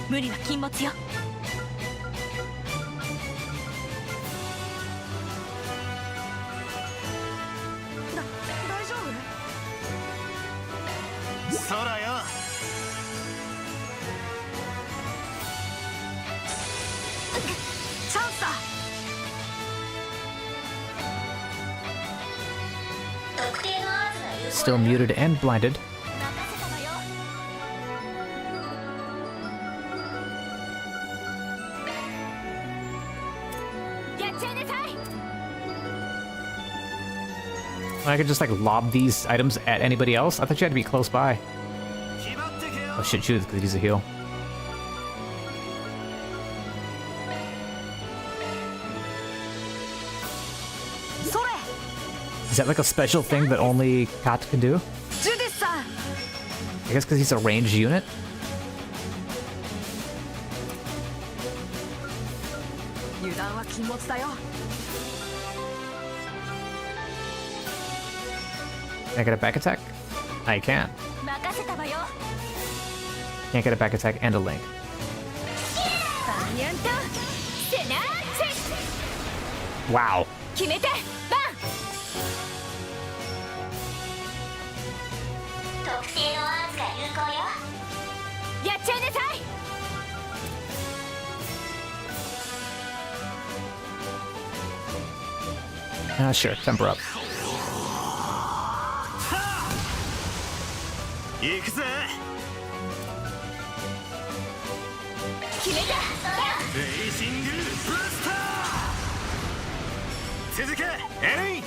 無理は禁物よ。大丈夫？そらよ。チャンスだ。特定のアーツが有効。 Still muted and blinded. 任せたわよ。やっちゃいなさい。 I could just like lob these items at anybody else? I thought you had to be close by. 決まってけよ。 Oh shit, shoot, because he's a heal. Is that like a special thing that only Kat can do? ジュディスさん。 I guess because he's a ranged unit? 油断は禁物だよ。 Can I get a back attack? I can. 任せたわよ。 Can't get a back attack and a link. バニャンとセナーチェ。 Wow. 決めてバン。特定のアーツが有効よ。やっちゃいなさい。 Sure, temper up. 行くぜ。決めたレイシングブースター。続けエレイン。こ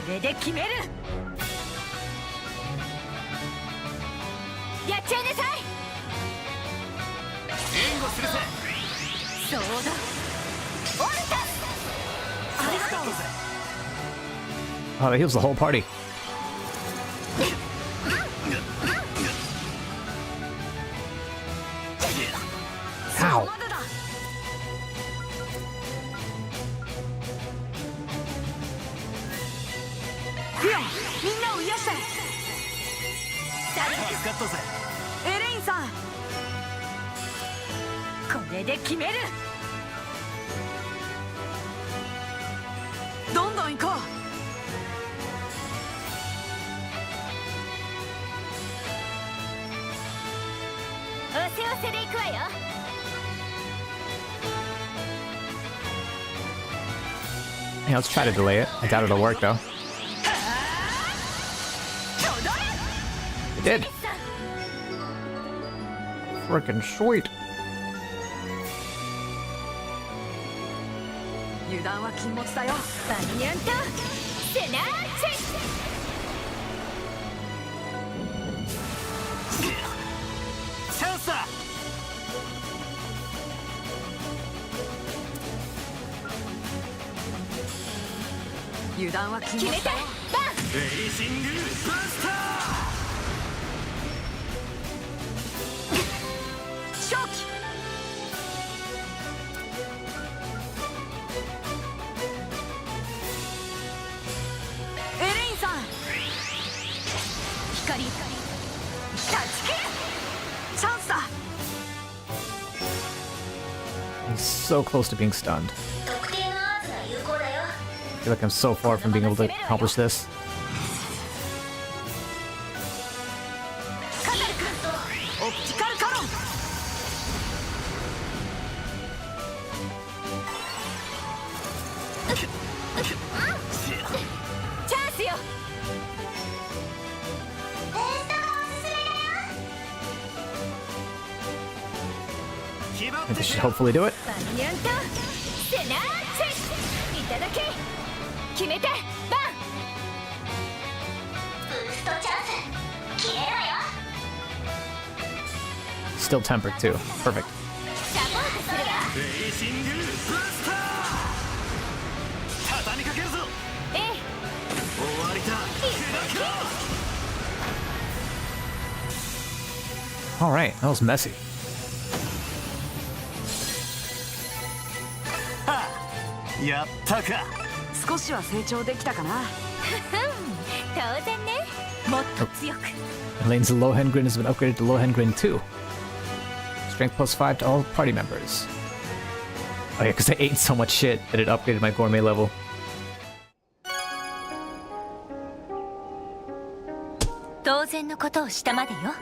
れで決める。やっちゃいなさい。援護するぜ。そうだ。オルタス。ありがとう。 Oh, that heals the whole party. Ow. までだ。リオン、みんなを癒して。助かったぜ。エレインさん。これで決める。どんどん行こう。おせおせで行くわよ。 Yeah, let's try to delay it. I doubt it'll work though. It did. Frickin' sweet. 油断は禁物だよ。バニャンとセナーチャンスだ。油断は禁決めた物だよ。バンレーシングブースタ勝機。エレインさん、光断ち切る。チャンスだ。 I'm so close to being stunned. 特定のアーツが有効だよ。 I feel like I'm so far from being able to accomplish this. カタル君とオプティカルカロン。チャンスよ。 This should hopefully do it. バニャンとセナーチいただけ。決めてバンブーストチャンス決めろよ。 Still tempered too. Perfect. サポートするわ。ー。レーシングブースター。畳みかけるぞ。ええ終わりだ。砕くろ。 All right, that was messy. やったか。少しは成長できたかな。当然ね。もっと強く。 Elaine's Lohengrin has been upgraded to Lohengrin 2. Strength plus 5 to all party members. Oh yeah, because I ate so much shit that it upgraded my gourmet level. 当然のことをしたまでよ。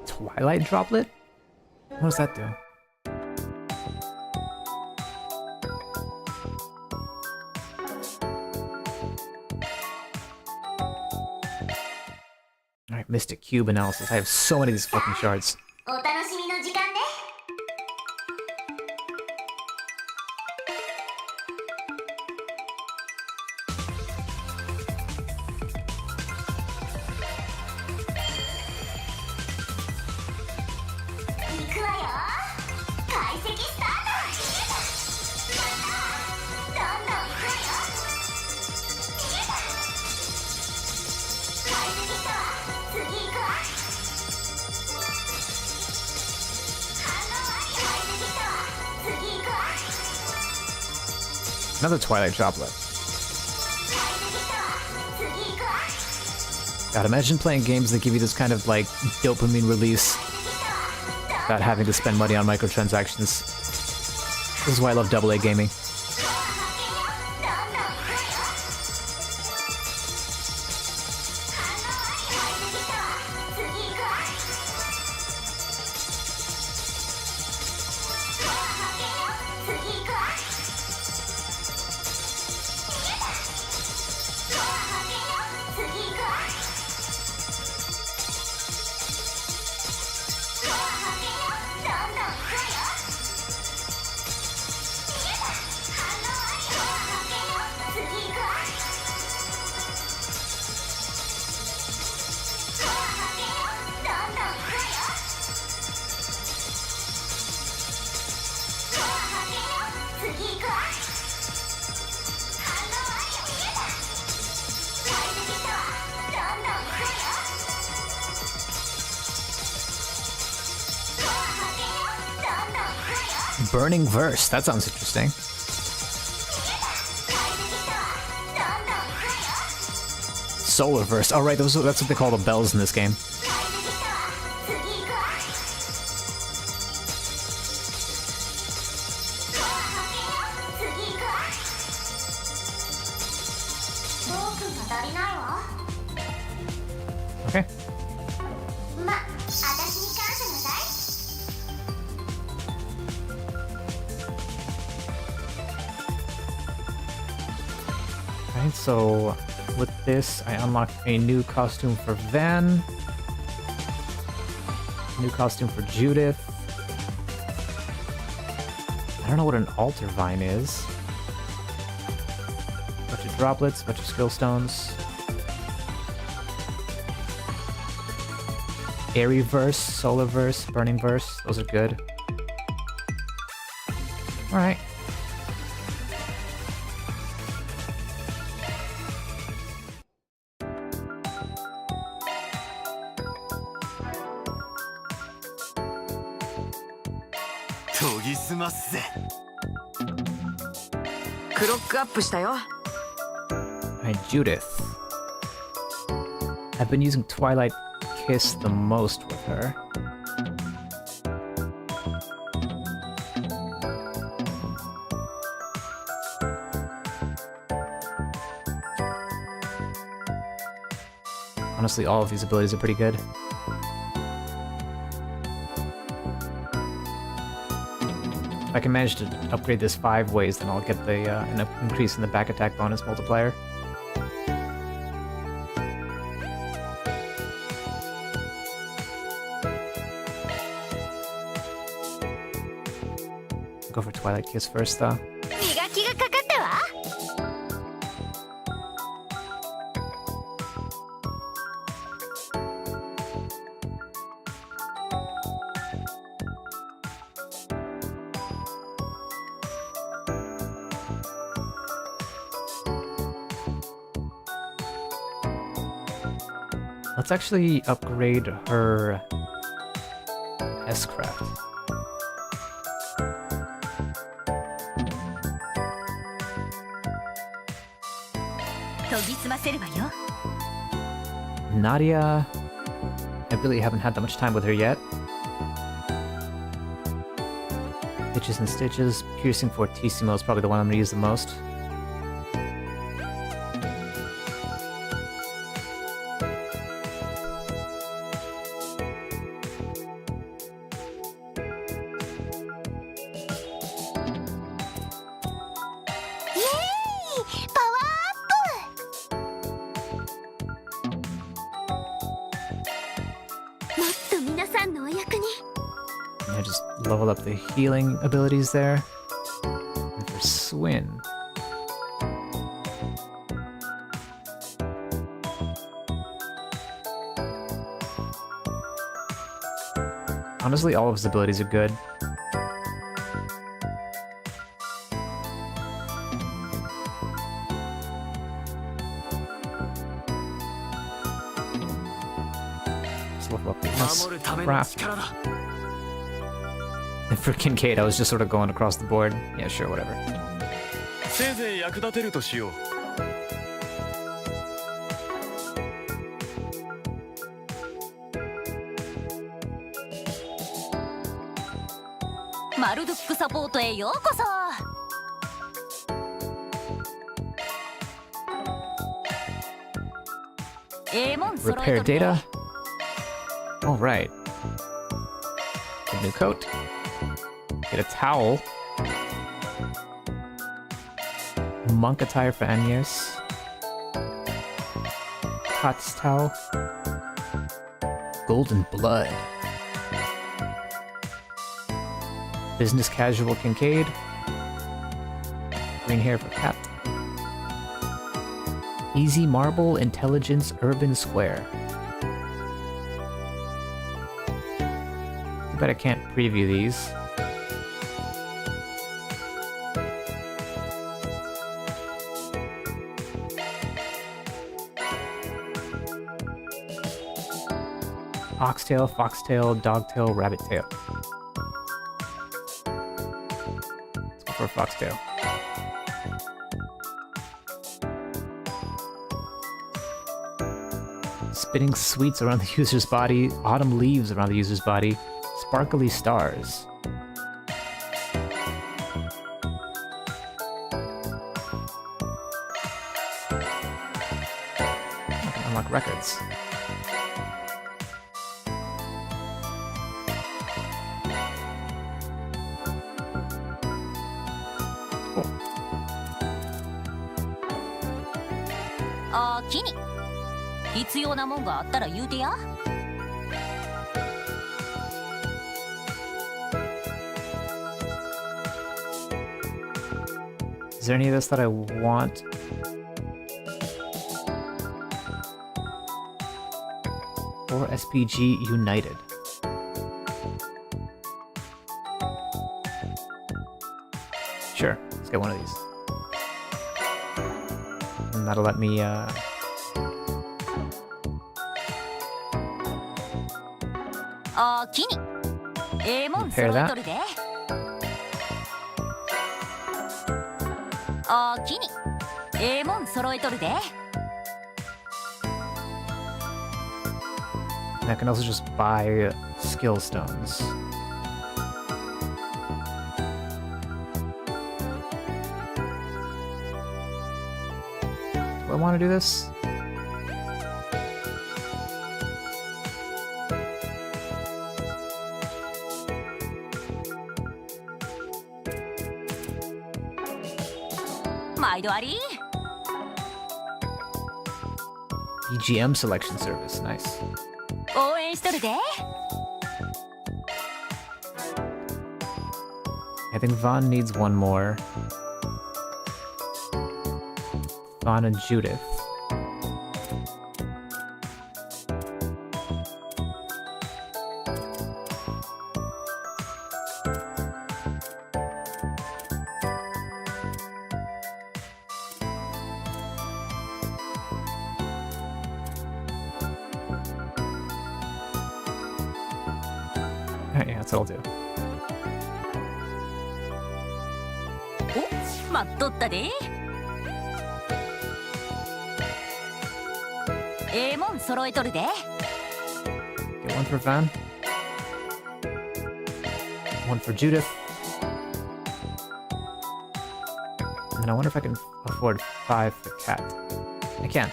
Twilight droplet? What does that do? Alright, Mystic Cube analysis. I have so many of these fucking shards. お楽しみの時間ね。 行くわよ。解析スタート。どんどん行くわよ。解析したわ。次行くわ。反応あり。解析したわ。次行くわ。 Another Twilight droplet. 解析したわ。次行くわ。 God, imagine playing games that give you this kind of like dopamine release without having to spend money on microtransactions. This is why I love AA gaming. どんどん行くわよ。反応あり。解析したわ。次行くわ。スコア発見よ。次行くわ。スコア発見よ。次行くわ。スコア発見よ。どんどん行くわよ。反応あり。スコア発見よ。次行くわ。スコア発見よ。どんどん行くわよ。スコア発見よ。次行くわ。反応あり。解析したわ。どんどん行くわよ。スコア発見よ。どんどん行くわよ。 Burning verse. That sounds interesting. 解析したわ。どんどん行くわよ。 Solar verse. Oh right, that's what they call the bells in this game. 解析したわ。次行くわ。スコア発見よ。次行くわ。トークンが足りないわ。 Okay. ま、私に感謝なさい。 Alright, so with this, I unlocked a new costume for Van, new costume for Judith, I don't know what an altar vine is. Bunch of droplets, bunch of skill stones. Airy verse, solar verse, burning verse. Those are good. Alright. Alright, Judith. I've been using Twilight Kiss the most with her. Honestly, all of these abilities are pretty good. If I can manage to upgrade this 5 ways, then I'll get the an increase in the back attack bonus multiplier. Go for Twilight Kiss first, though. Let's actually upgrade her S-Craft. Nadia, I really haven't had that much time with her yet. Stitches and Stitches, Piercing Fortissimo is probably the one I'm going to use the most. I just level up the healing abilities there. And for Swin. Honestly, all of his abilities are good. Let's level up the S-Craft. And for Kincaid, I was just sort of going across the board. Yeah, sure, whatever. Repair data. All right. A new coat. Get a towel. Monk attire for Agnes. Tots towel. Golden blood. Business casual Kincaid. Green hair for Cat. Easy marble intelligence urban square. Too bad I can't preview these. Oxtail, foxtail, dogtail, rabbit-tail. Let's go for a foxtail. Spinning sweets around the user's body, autumn leaves around the user's body, sparkly stars. I can unlock records. Is there any of this that I want? Or SPG United. Sure, let's get one of these. And that'll let me, pair that. And I can also just buy skill stones. Do I want to do this? BGM selection service, nice. I think Vaughn needs one more. Vaughn and Judith. Alright, yeah, that's what I'll do. Get one for Van. One for Judith. And then I wonder if I can afford 5 for Cat. I can.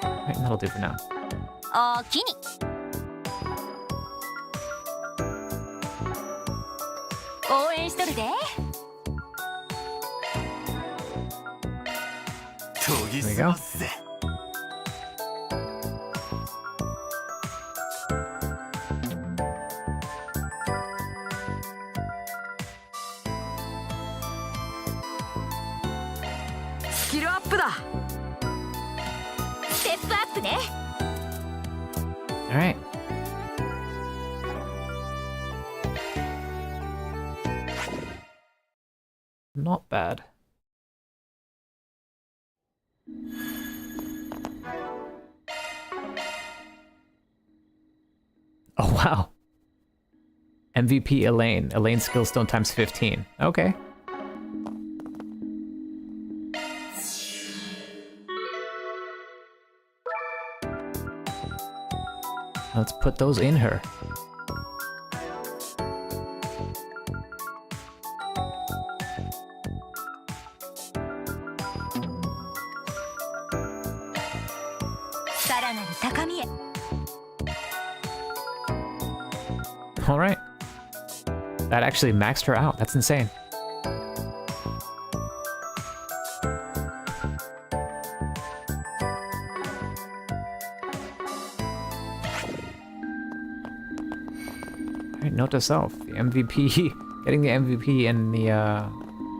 Right, and that'll do for now. There we go. All right. Not bad. Oh, wow. MVP Elaine. Elaine Skillstone times 15. Okay. Let's put those in her. All right. That actually maxed her out. That's insane. All right, note to self. The MVP, getting the MVP in the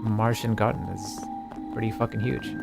Martian Garden is pretty fucking huge.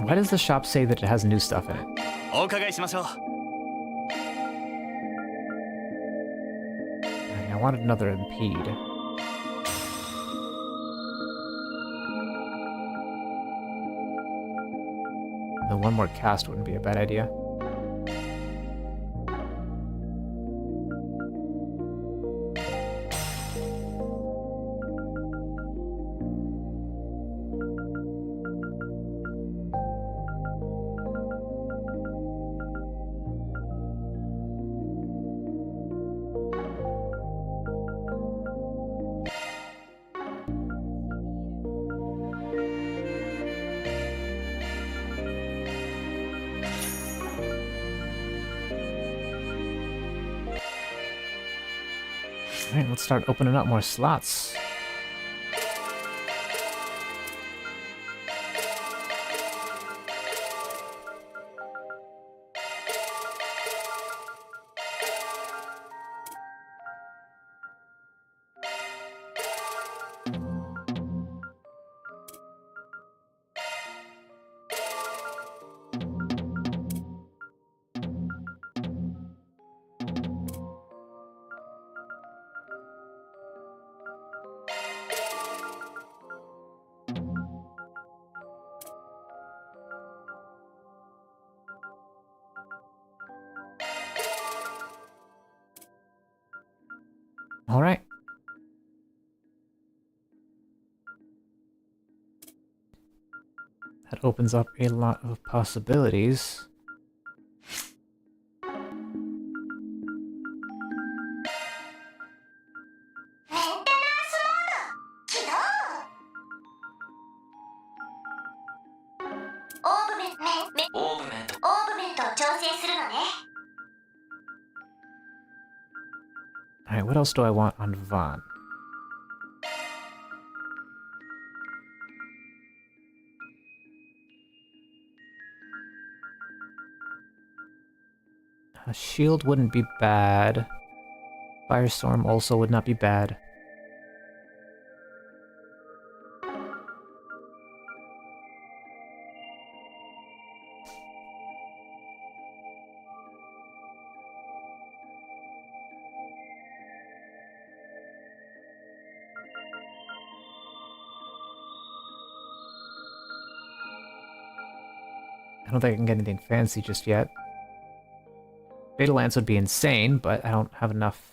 Why does the shop say that it has new stuff in it? I wanted another impede. The one more cast wouldn't be a bad idea. Alright, let's start opening up more slots. Alright. That opens up a lot of possibilities. Alright, what else do I want on Vaughn? A shield wouldn't be bad. Firestorm also would not be bad. I don't think I can get anything fancy just yet. Fatal Lance would be insane, but I don't have enough.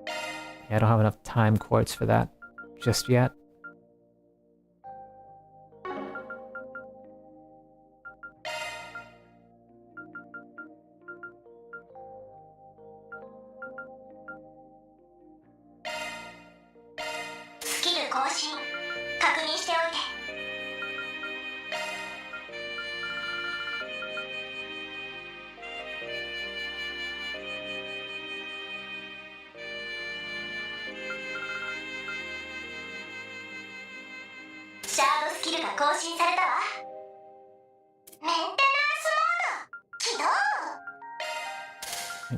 Yeah, I don't have enough time quartz for that just yet.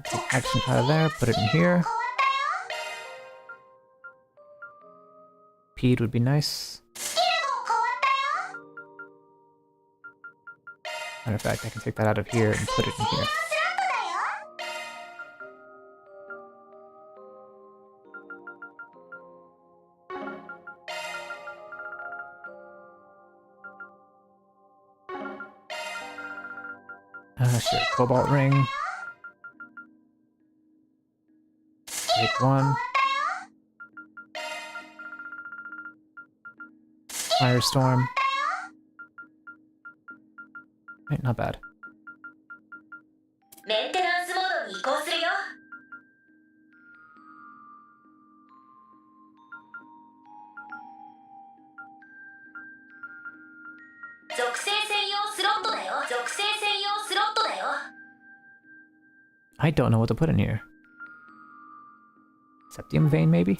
Take action out of there, put it in here. Peed would be nice. Matter of fact, I can take that out of here and put it in here. Sure, Cobalt Ring. Take one. Firestorm. Right, not bad. I don't know what to put in here. Septium Vein, maybe?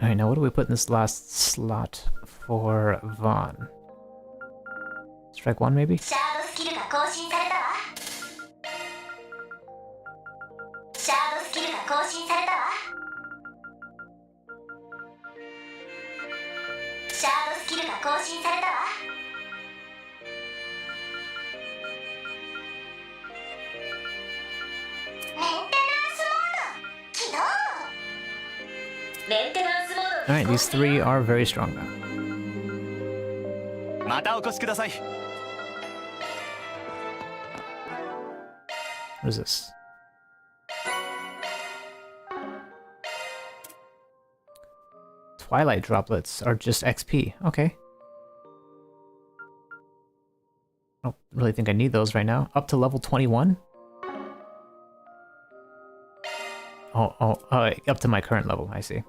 Alright, now what do we put in this last slot for Vaughn? Strike one, maybe? Alright, these three are very strong now. またお越しください。 What is this? Twilight droplets are just XP. Okay. I don't really think I need those right now. Up to level 21? Oh, up to my current level, I see.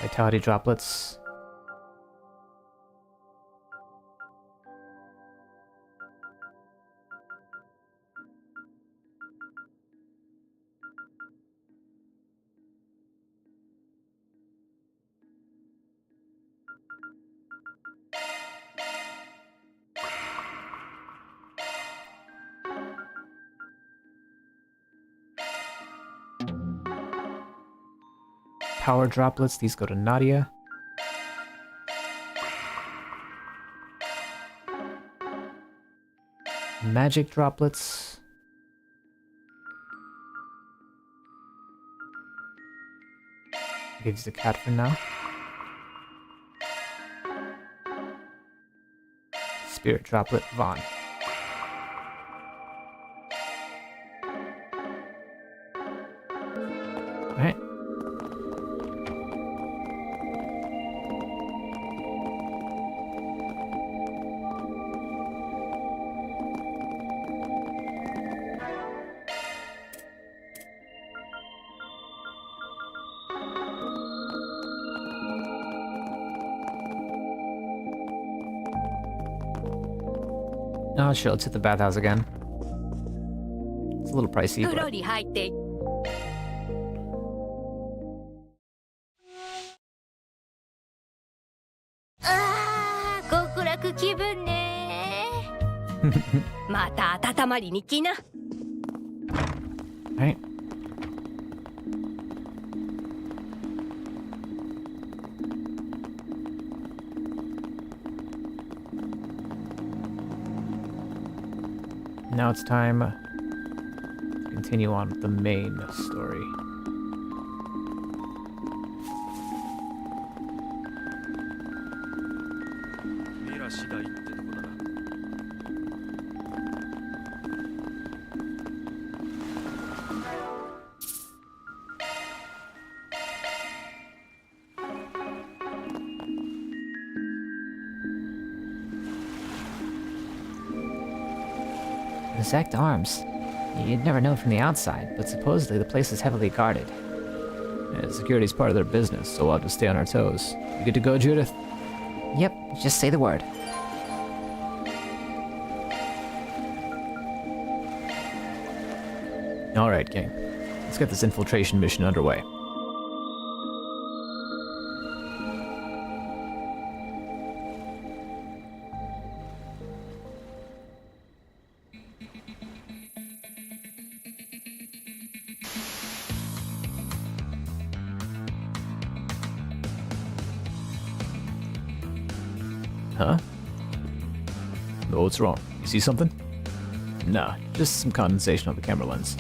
Vitality droplets. Power droplets, these go to Nadia. Magic droplets. Gives the cat for now. Spirit droplet, Vaughn. Alright. Oh, sure, let's hit the bathhouse again. It's a little pricey, 風呂 but に入ってあー極楽気分ねまた温まりに来な Alright. Now it's time to continue on with the main story. Exact arms. You'd never know from the outside, but supposedly the place is heavily guarded. Yeah, security's part of their business, so we'll have to stay on our toes. You good to go, Judith? Yep, just say the word. Alright, gang. Let's get this infiltration mission underway. Huh? Oh, what's wrong? You see something? Nah, just some condensation on the camera lens.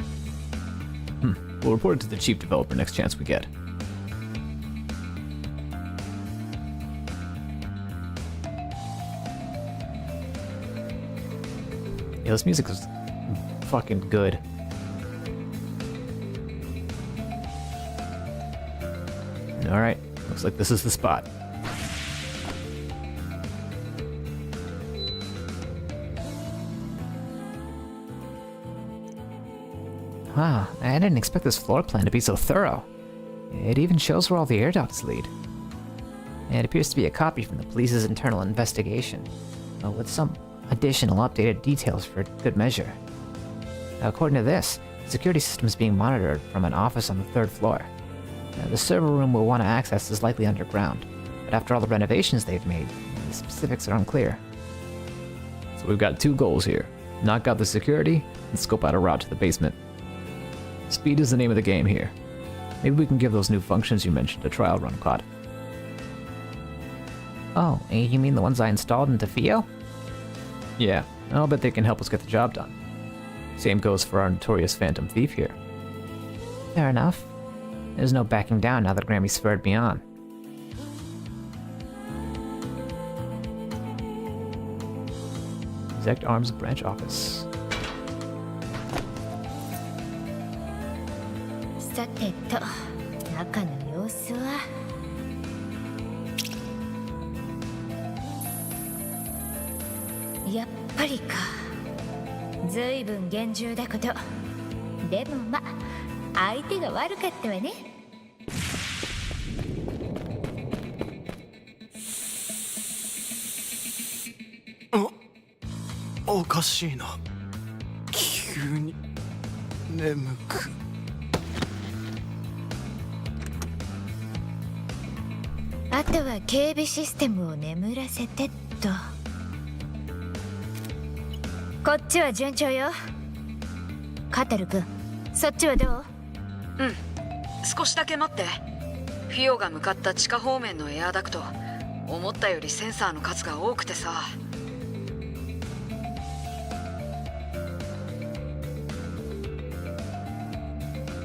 We'll report it to the chief developer next chance we get. Yeah, this music is fucking good. Alright, looks like this is the spot. Wow, I didn't expect this floor plan to be so thorough. It even shows where all the air ducts lead. It appears to be a copy from the police's internal investigation, with some additional updated details for good measure. According to this, the security system is being monitored from an office on the 3rd floor. The server room we'll want to access is likely underground, but after all the renovations they've made, the specifics are unclear. So we've got two goals here. Knock out the security, and scope out a route to the basement. Speed is the name of the game here. Maybe we can give those new functions you mentioned a trial run, Claude. Oh, you mean the ones I installed into Fio? Yeah, I'll bet they can help us get the job done. Same goes for our notorious Phantom Thief here. Fair enough. There's no backing down now that Grammy spurred me on. Exact Arms branch office. さてと中の様子は。やっぱりか。ずいぶん厳重だこと。でもま、相手が悪かったわね。おかしいな。急に眠く。あとは警備システムを眠らせてっと。こっちは順調よ。カタル君、そっちはどう？うん、少しだけ待って。フィオが向かった地下方面のエアダクト、思ったよりセンサーの数が多くてさ。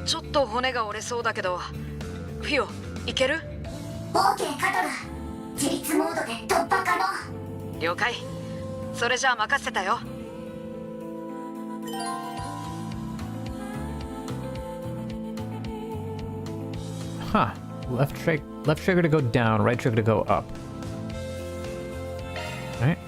ちょっと骨が折れそうだけど、フィオ、いける？ OK カトラ、自立モードで突破可能。了解。それじゃあ任せたよ。Huh. Left trigger to go down, right trigger to go up. Alright.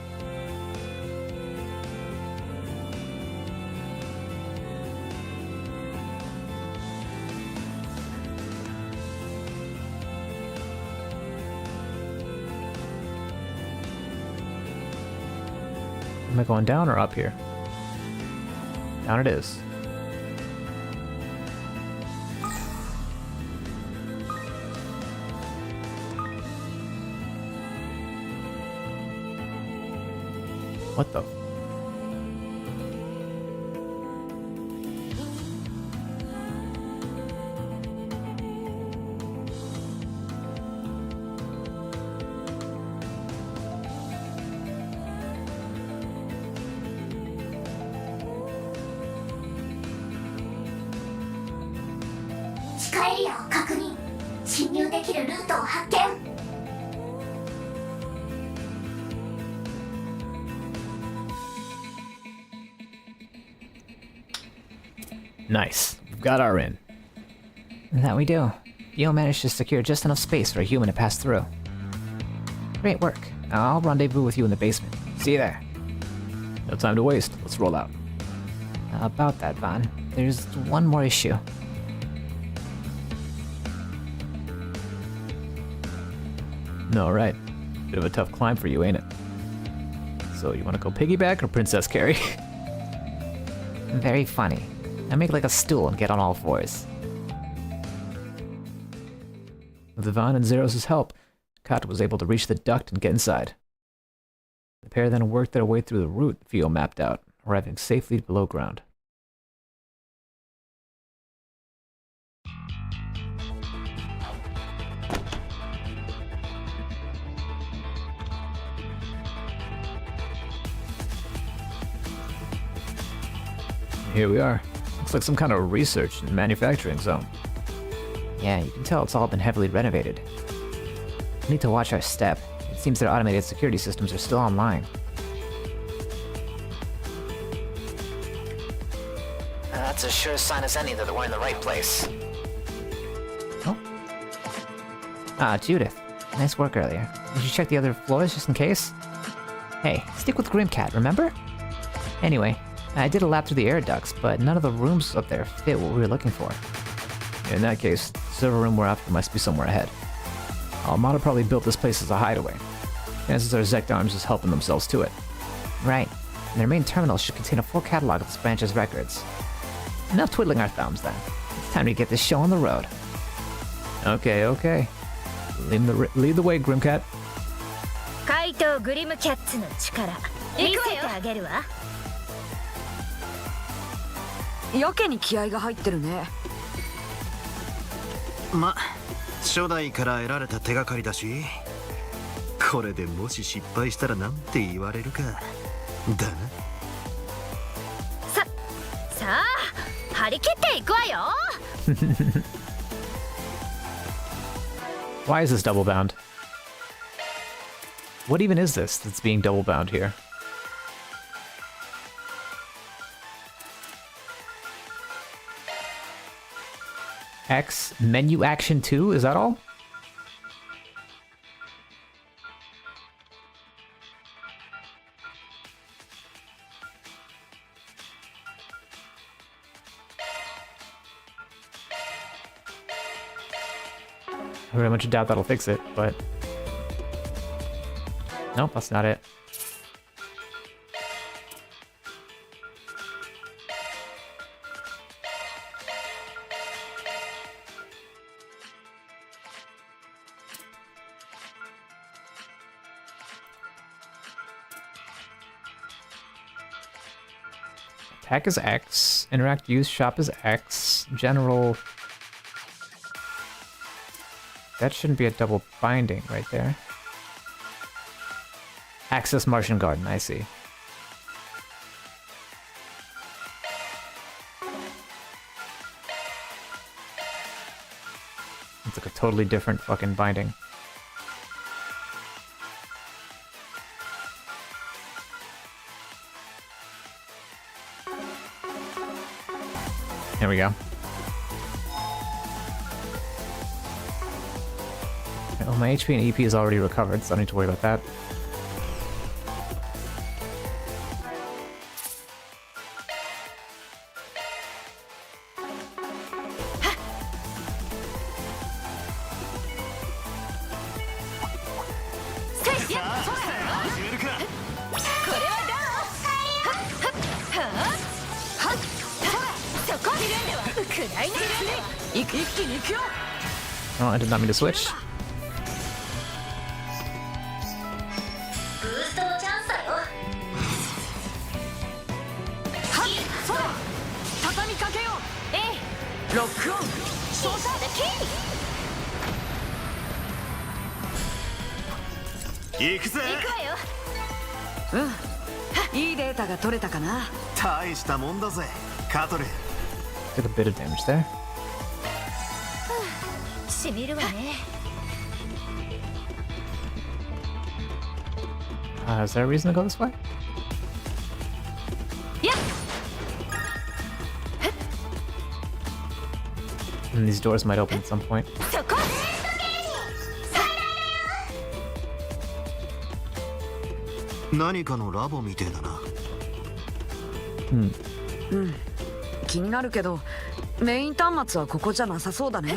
Am I going down or up here? Down it is. What the? Nice. We've got our in. That we do. Yo managed to secure just enough space for a human to pass through. Great work. I'll rendezvous with you in the basement. See you there. No time to waste. Let's roll out. About that, Van. There's one more issue. No, right. Bit of a tough climb for you, ain't it? So, you want to go piggyback or princess carry? Very funny. I make like a stool and get on all fours. With Ivan and Zeros' help, Kat was able to reach the duct and get inside. The pair then worked their way through the route Theo mapped out, arriving safely below ground. Here we are. Looks like some kind of research and manufacturing zone. Yeah, you can tell it's all been heavily renovated. We need to watch our step. It seems their automated security systems are still online. That's as sure a sign as any that we're in the right place. Oh. Ah, Judith. Nice work earlier. Did you check the other floors just in case? Hey, stick with Grimcat, remember? Anyway, I did a lap through the air ducts, but none of the rooms up there fit what we were looking for. In that case, the server room we're after must be somewhere ahead. Armada probably built this place as a hideaway. Chances are Zect Arms is helping themselves to it. Right. And their main terminal should contain a full catalog of this branch's records. Enough twiddling our thumbs then. It's time to get this show on the road. Okay, okay. Lead the way, Grimcat. 怪盗グリムキャッツの力見せてあげるわ。やけに気合が入ってるね。ま、初代から得られた手がかりだし、これでもし失敗したらなんて言われるかだな。さあ張り切っていくわよ。Why is this double bound? What even is this that's being double bound here? X menu action 2, is that all? I very much doubt that'll fix it, but... Nope, that's not it. Attack is X, interact, use, shop is X, general... That shouldn't be a double binding right there. Access Martian Garden, I see. It's like a totally different fucking binding. There we go. Well, my HP and EP is already recovered, so I don't need to worry about that. Oh, I did not mean to switch. Did a bit of damage there. Is there a reason to go this way? And these doors might open at some point. 何かのラボみてえだな。気になるけどメイン端末はここじゃなさそうだね。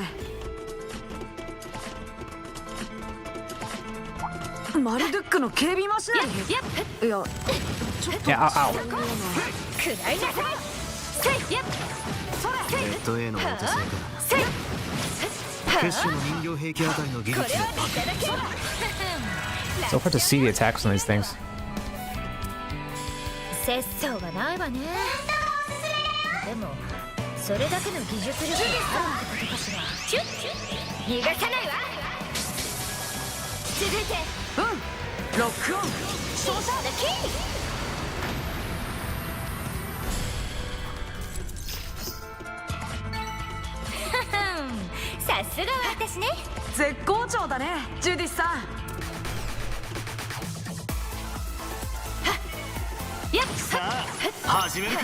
マルドゥックの警備マシナリー。いや、ちょっと。いや、あ、くらいなさい。レッド A のお手製か。決死の人形兵器あたりの技術で。 So hard to see the attacks on these things. 節操がないわね。でもそれだけの技術力があるってことかしら。逃がさないわ。続いてロックオン照射だけ。さすがは私ね。絶好調だねジュディスさん。さあ始めるか。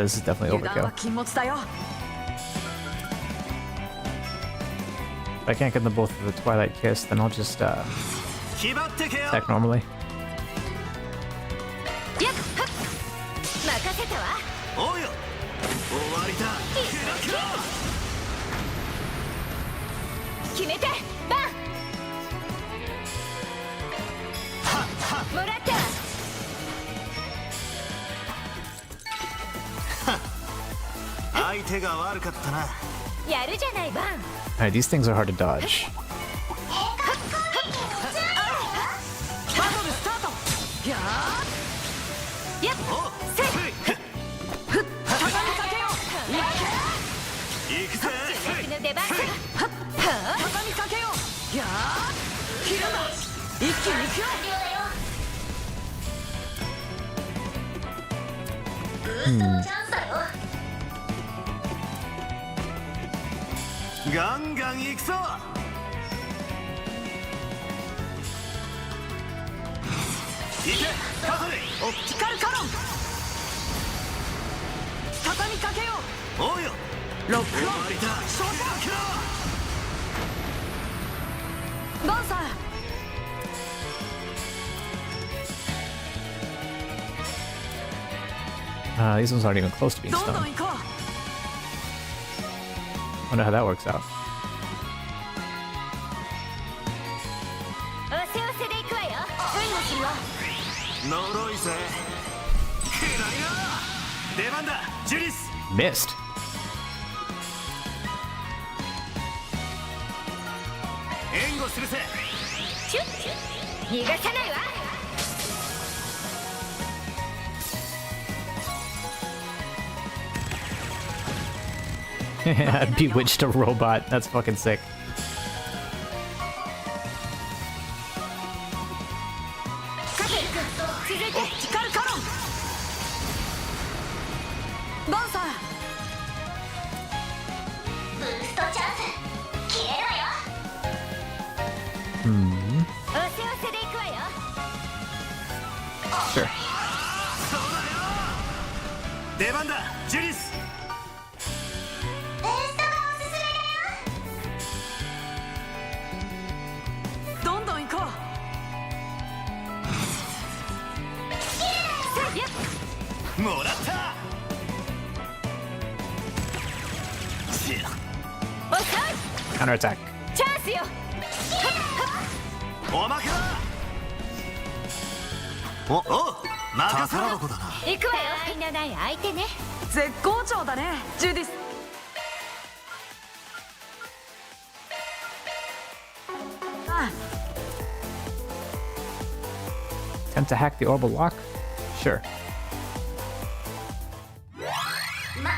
This is definitely overkill. If I can't get them both with the Twilight Kiss, then I'll just attack normally. 相手が悪かったな。やるじゃないバン。 Alright, these things are hard to dodge. バトルスタート。やーやっせいふっ畳みかけよう。行くぜ。主役の出番さ。畳みかけよう。やー切るんだ。一気に行くよ。ガンガン行くぞ。行けカトリ。オプティカルカノン。畳みかけよおうよ。う。ロックオン。終わりだ。ショートバンサー。 These ones aren't even close to being どんどん stunned. 行こ Wonder how that works out. おせおせで行くわよ。援護するよ。呪いぜ。くらいな。出番だジュリス。 Missed. 援護するぜ。シュッ逃がさないわ。 Bewitched a robot. That's fucking sick. カペル君続いて。オプティカルカノン。バンサー。ブーストチャンス切れるわよ。おせおせで行くわよ。 Sure. そうだよ。出番だジュリス。ブーストがおすすめだよ。どんどん行こう。もらった。おさい Counterattack. チャンスよ。おまけだ。おお任せろ。宝箱だな。行くわよ。愛のない相手ね。絶好調だねジュディス。あ Attempt to hack the orbital lock? Sure. ま、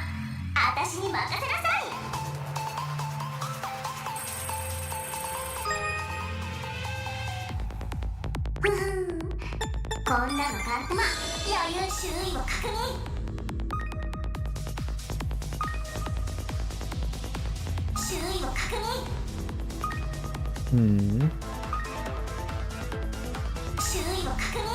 あたしに任せなさい。ふふん、こんなの簡単。余裕周囲を確認。周囲を確認。周囲を確認。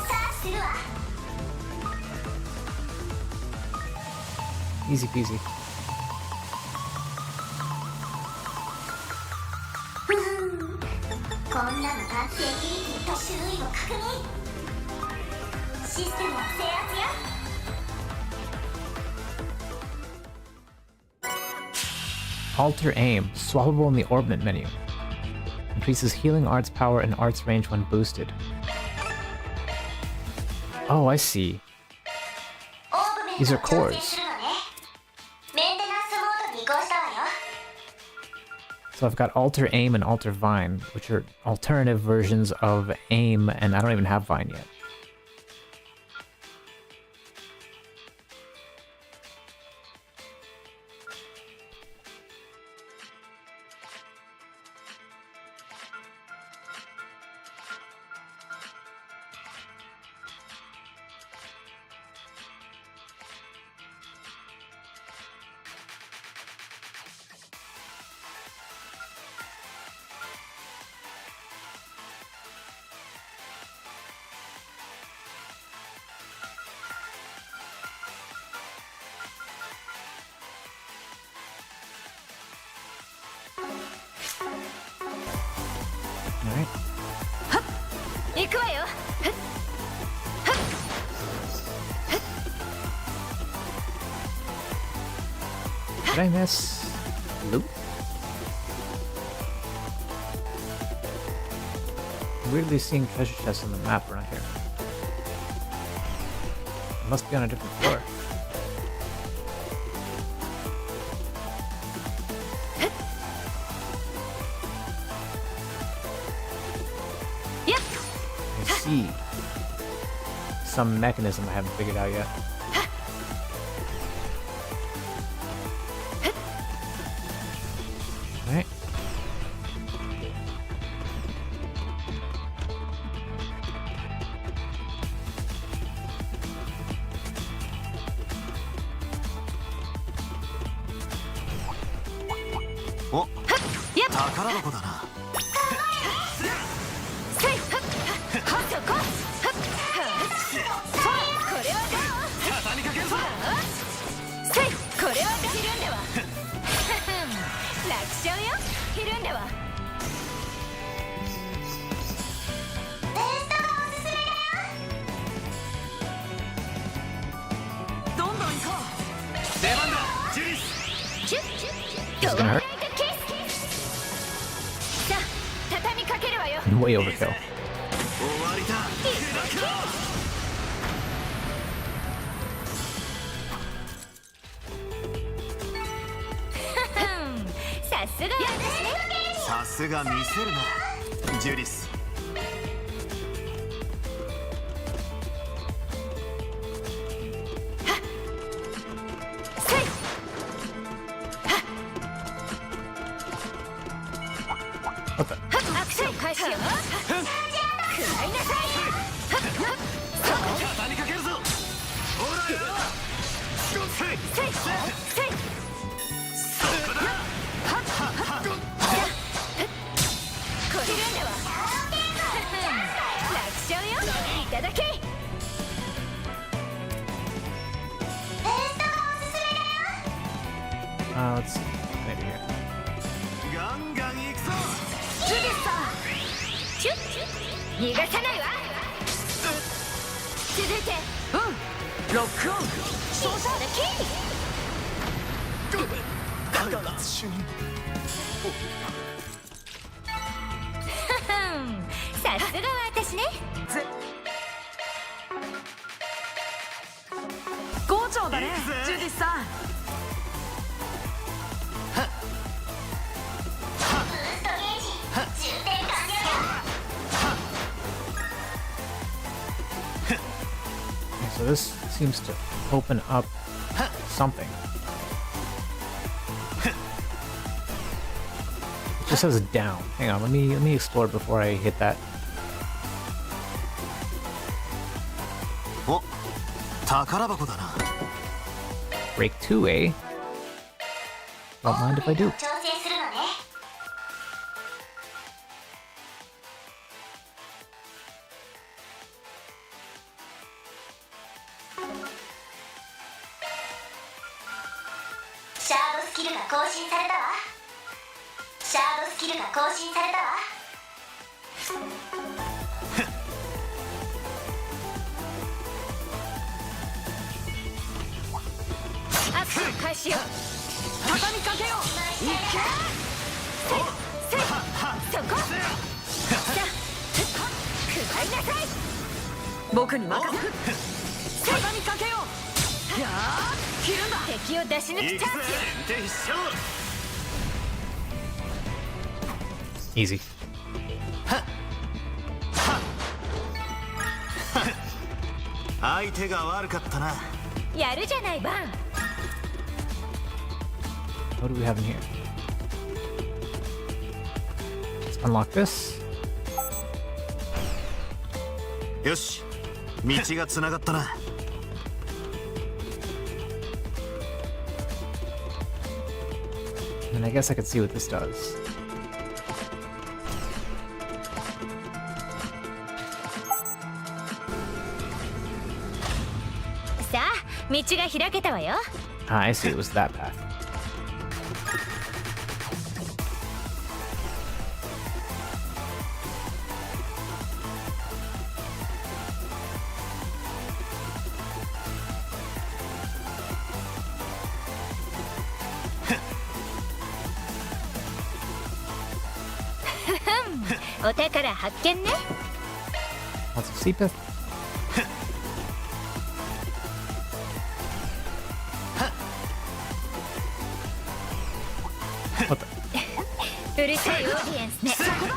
さあするわ。 Easy peasy. ふふん、こんなの完成ギリギリと周囲を確認。システムは制圧よ。 Alter aim. Swappable in the orbit menu. Increases healing arts power and arts range when boosted. Oh, I see. These are cores. So I've got Alter Aim and Alter Vine, which are alternative versions of Aim, and I don't even have Vine yet. Alright. 行くわよ。 Did I miss loot? Weirdly seeing treasure chests on the map around here. Must be on a different floor. I see. Some mechanism I haven't figured out yet. Alright.お、宝箱だな。This is gonna hurt. Way overkill. Sa さすが見せるな、ジュリス。Let's see. Maybe here. ガンガン行くぞ。逃がさないわ。続いて、ロックオン。照射だけ。さすがは私ね。好調だね、ジュディスさん。So this seems to open up something. It just says down. Hang on, let me explore before I hit that. お、宝箱だな。Break 2, eh? Don't mind if I do. シャードスキルが更新されたわ。シャードスキルが更新されたわ。アクション開始よ。畳みかけよう。いけ。そこ。さあ、食らいなさい。僕に任せ。畳みかけよう。やあ、切るんだ。敵を出し抜きチャンス。 Easy. 相手が悪かったな。やるじゃないバン。 What do we have in here? Let's unlock this. よし、道がつながったな。And I guess I could see what this does. さあ、道が開けたわよ。 Ah, I see. It was that path. Hmm. お宝発見ね。 Lots of Seepeth. うるさいオーディエンスね。そこだ。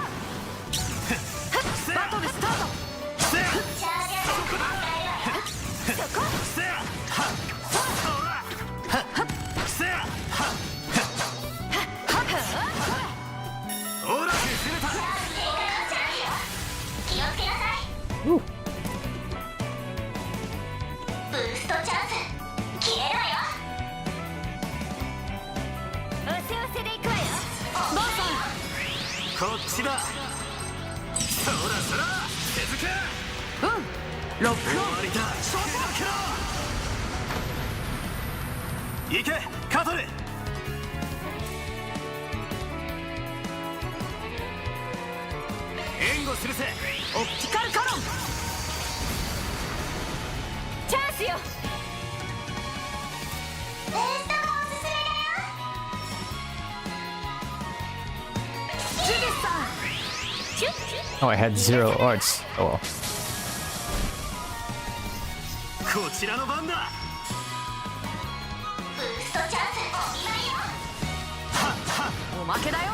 バトルスタート。そこ。ブーストチャンス消えろよ。おせおせでいくわよ。バーさん。こっちだ。そらそら手塚。ロックオン。終わりだ。そこだけろ。行けカトル。援護するぜ。オプティカルカノン。チャンスよ。ブーストもおすすめだよ。ジュディスさん。チュッ。 Oh, I had 0 arts. Oh well. こちらの番だ。ブーストチャンスお見舞いよ。おまけだよ。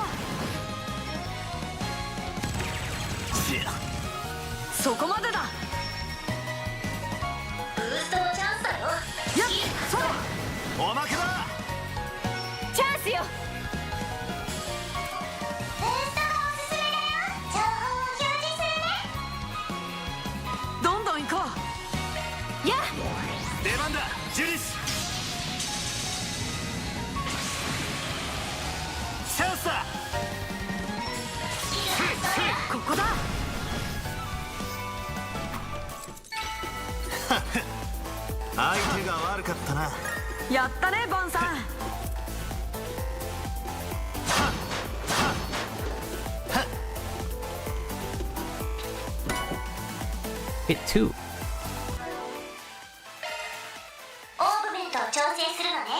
そこまでだ。ブーストのチャンスだよ。やっそれ。おまけだ。チャンスよ。ブーストもおすすめだよ。情報を表示するね。どんどん行こやっ。出番だジュリス。チャンスだ。う。ここだ。相手が悪かったな。やったねバンさん。Hit 2. オーブメントを調整するのね。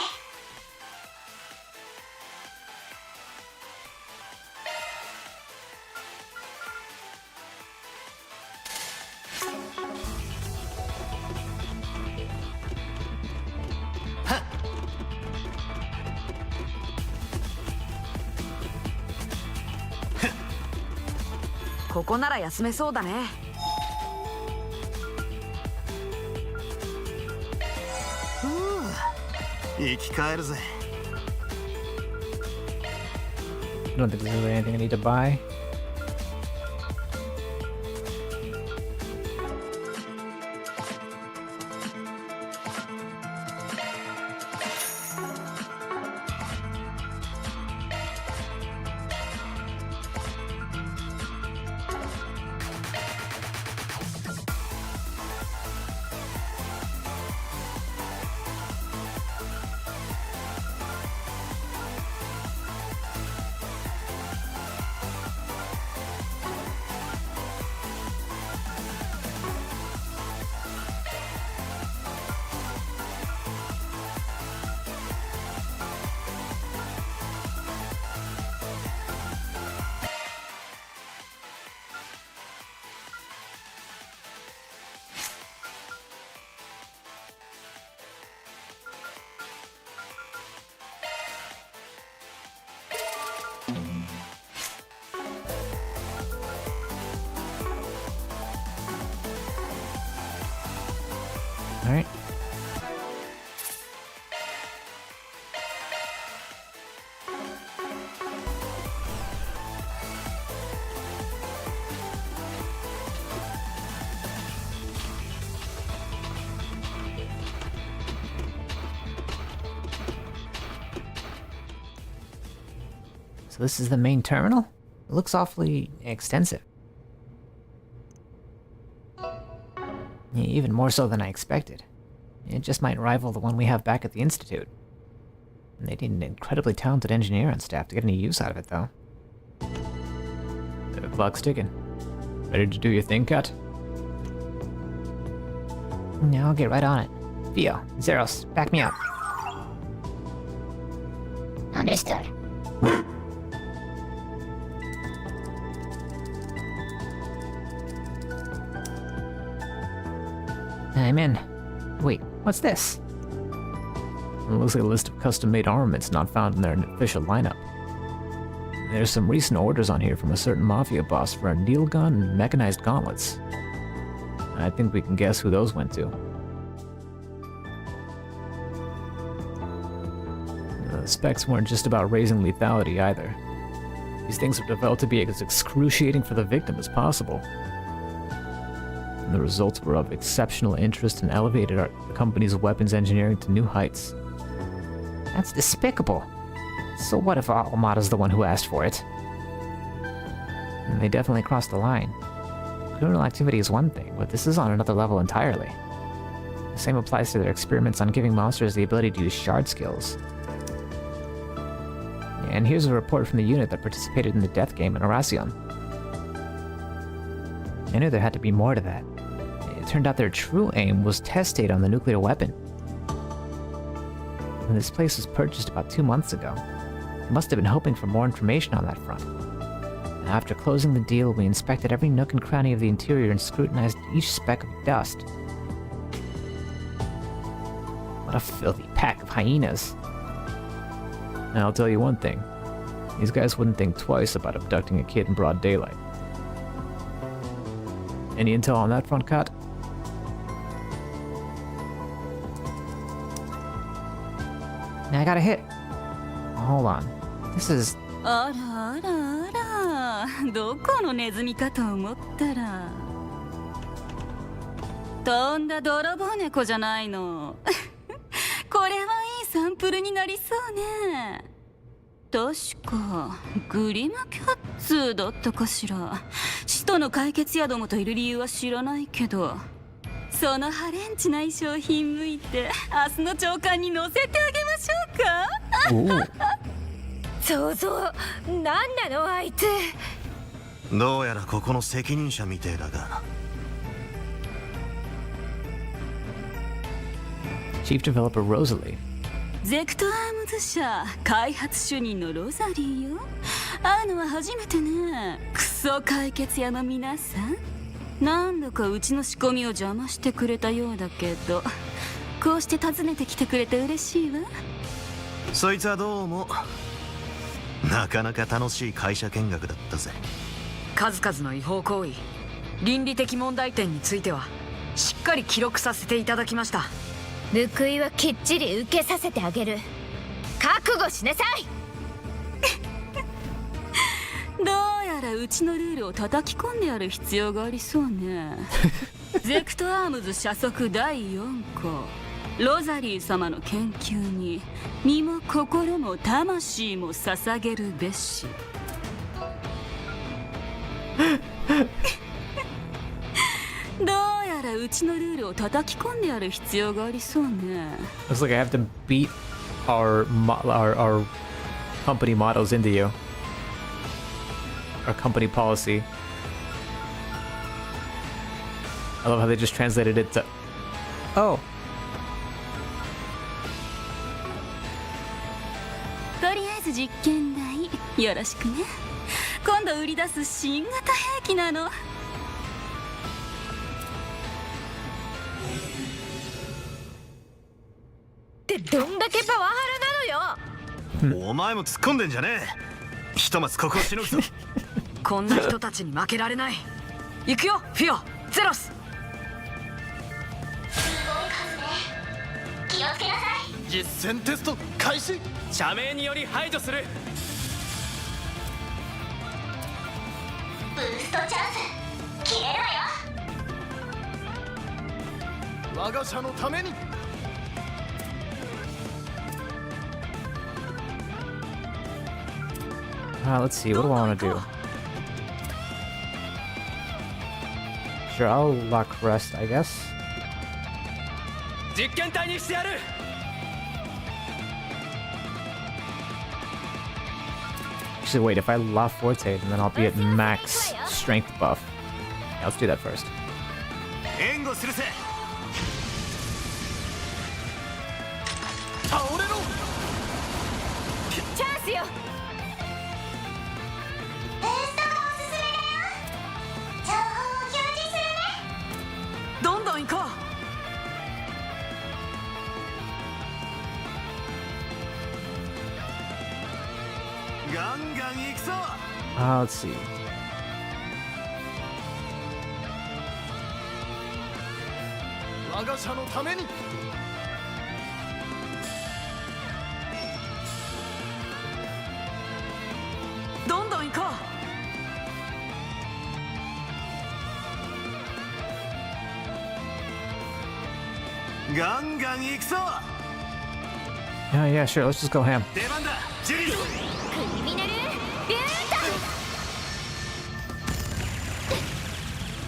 ここなら休めそうだね。生き返るぜ。 I don't think there's really anything I need to buy. Alright. So this is the main terminal? It looks awfully extensive. Yeah, even more so than I expected. It just might rival the one we have back at the Institute. And they need an incredibly talented engineer on staff to get any use out of it, though. The clock's ticking. Ready to do your thing, Cut? Yeah, I'll get right on it. Theo, Zeros, back me up. Understood. I'm in. Wait, what's this? It looks like a list of custom-made armaments not found in their official lineup. There's some recent orders on here from a certain mafia boss for a needle gun and mechanized gauntlets. I think we can guess who those went to. The specs weren't just about raising lethality either. These things were developed to be as excruciating for the victim as possible. And the results were of exceptional interest and elevated the company's weapons engineering to new heights. That's despicable. So what if Almata's the one who asked for it? And they definitely crossed the line. Criminal activity is one thing, but this is on another level entirely. The same applies to their experiments on giving monsters the ability to use shard skills. And here's a report from the unit that participated in the death game in Oracion. I knew there had to be more to that. It turned out their true aim was test data on the nuclear weapon. And this place was purchased about 2 months ago. They must have been hoping for more information on that front. And after closing the deal, we inspected every nook and cranny of the interior and scrutinized each speck of dust. What a filthy pack of hyenas. And I'll tell you one thing. These guys wouldn't think twice about abducting a kid in broad daylight. Any intel on that front, Kat? Now I got a hit. Hold on. This is... あらあらあら、どこのネズミかと思ったらとんだ泥棒猫じゃないの。これはいいサンプルになりそうね。確かグリムキャッツだったかしら。使徒の解決屋どもといる理由は知らないけど、そのハレンチな衣装品向いて明日の朝刊に載せてあげましょうか。想像なんなのあいつ。どうやらここの責任者みてえだが。Chief Developer Rosalie. ゼクトアームズ社開発主任のロザリーよ。会うのは初めてね。クソ解決屋の皆さん。何度かうちの仕込みを邪魔してくれたようだけど、こうして訪ねてきてくれて嬉しいわ。そいつはどうもなかなか楽しい会社見学だったぜ。数々の違法行為、倫理的問題点についてはしっかり記録させていただきました。報いはきっちり受けさせてあげる。覚悟しなさい。どうやらうちのルールを叩き込んでやる必要がありそうね。ゼクトアームズ社則第4項、ロザリー様の研究に身も心も魂も捧げるべし。どうやらうちのルールを叩き込んでやる必要がありそうね。Looks like I have to beat our company models into you. Our company policy. I love how they just translated it to... Oh. とりあえず実験台よろしくね。今度売り出す新型兵器なの。ってどんだけパワハラなのよ。お前も突っ込んでんじゃねえ。ひとまずここをしのぐぞ。こんな人たちに負けられない。行くよフィオ、ゼロス。気をつけなさい。実践テスト開始。社名により排除する。ブーストチャンス決めるわよ。我が社のために。Let's see, what do I want to do? Sure, I'll lock rest, I guess. 実験体にしてやる。Actually, wait, if I La Forte, then I'll be at max strength buff. Yeah, let's do that first. 援護するぜ。倒れろ。チャンスよ。ブーストがおすすめだよ。情報を表示するね。どんどん行こガンガ Let's see. 我が社のために。どんどん行こう。ガンガン行くぞ。 Yeah, sure. Let's just go ham. 出番だ、ジュリー。クリミナルビュート。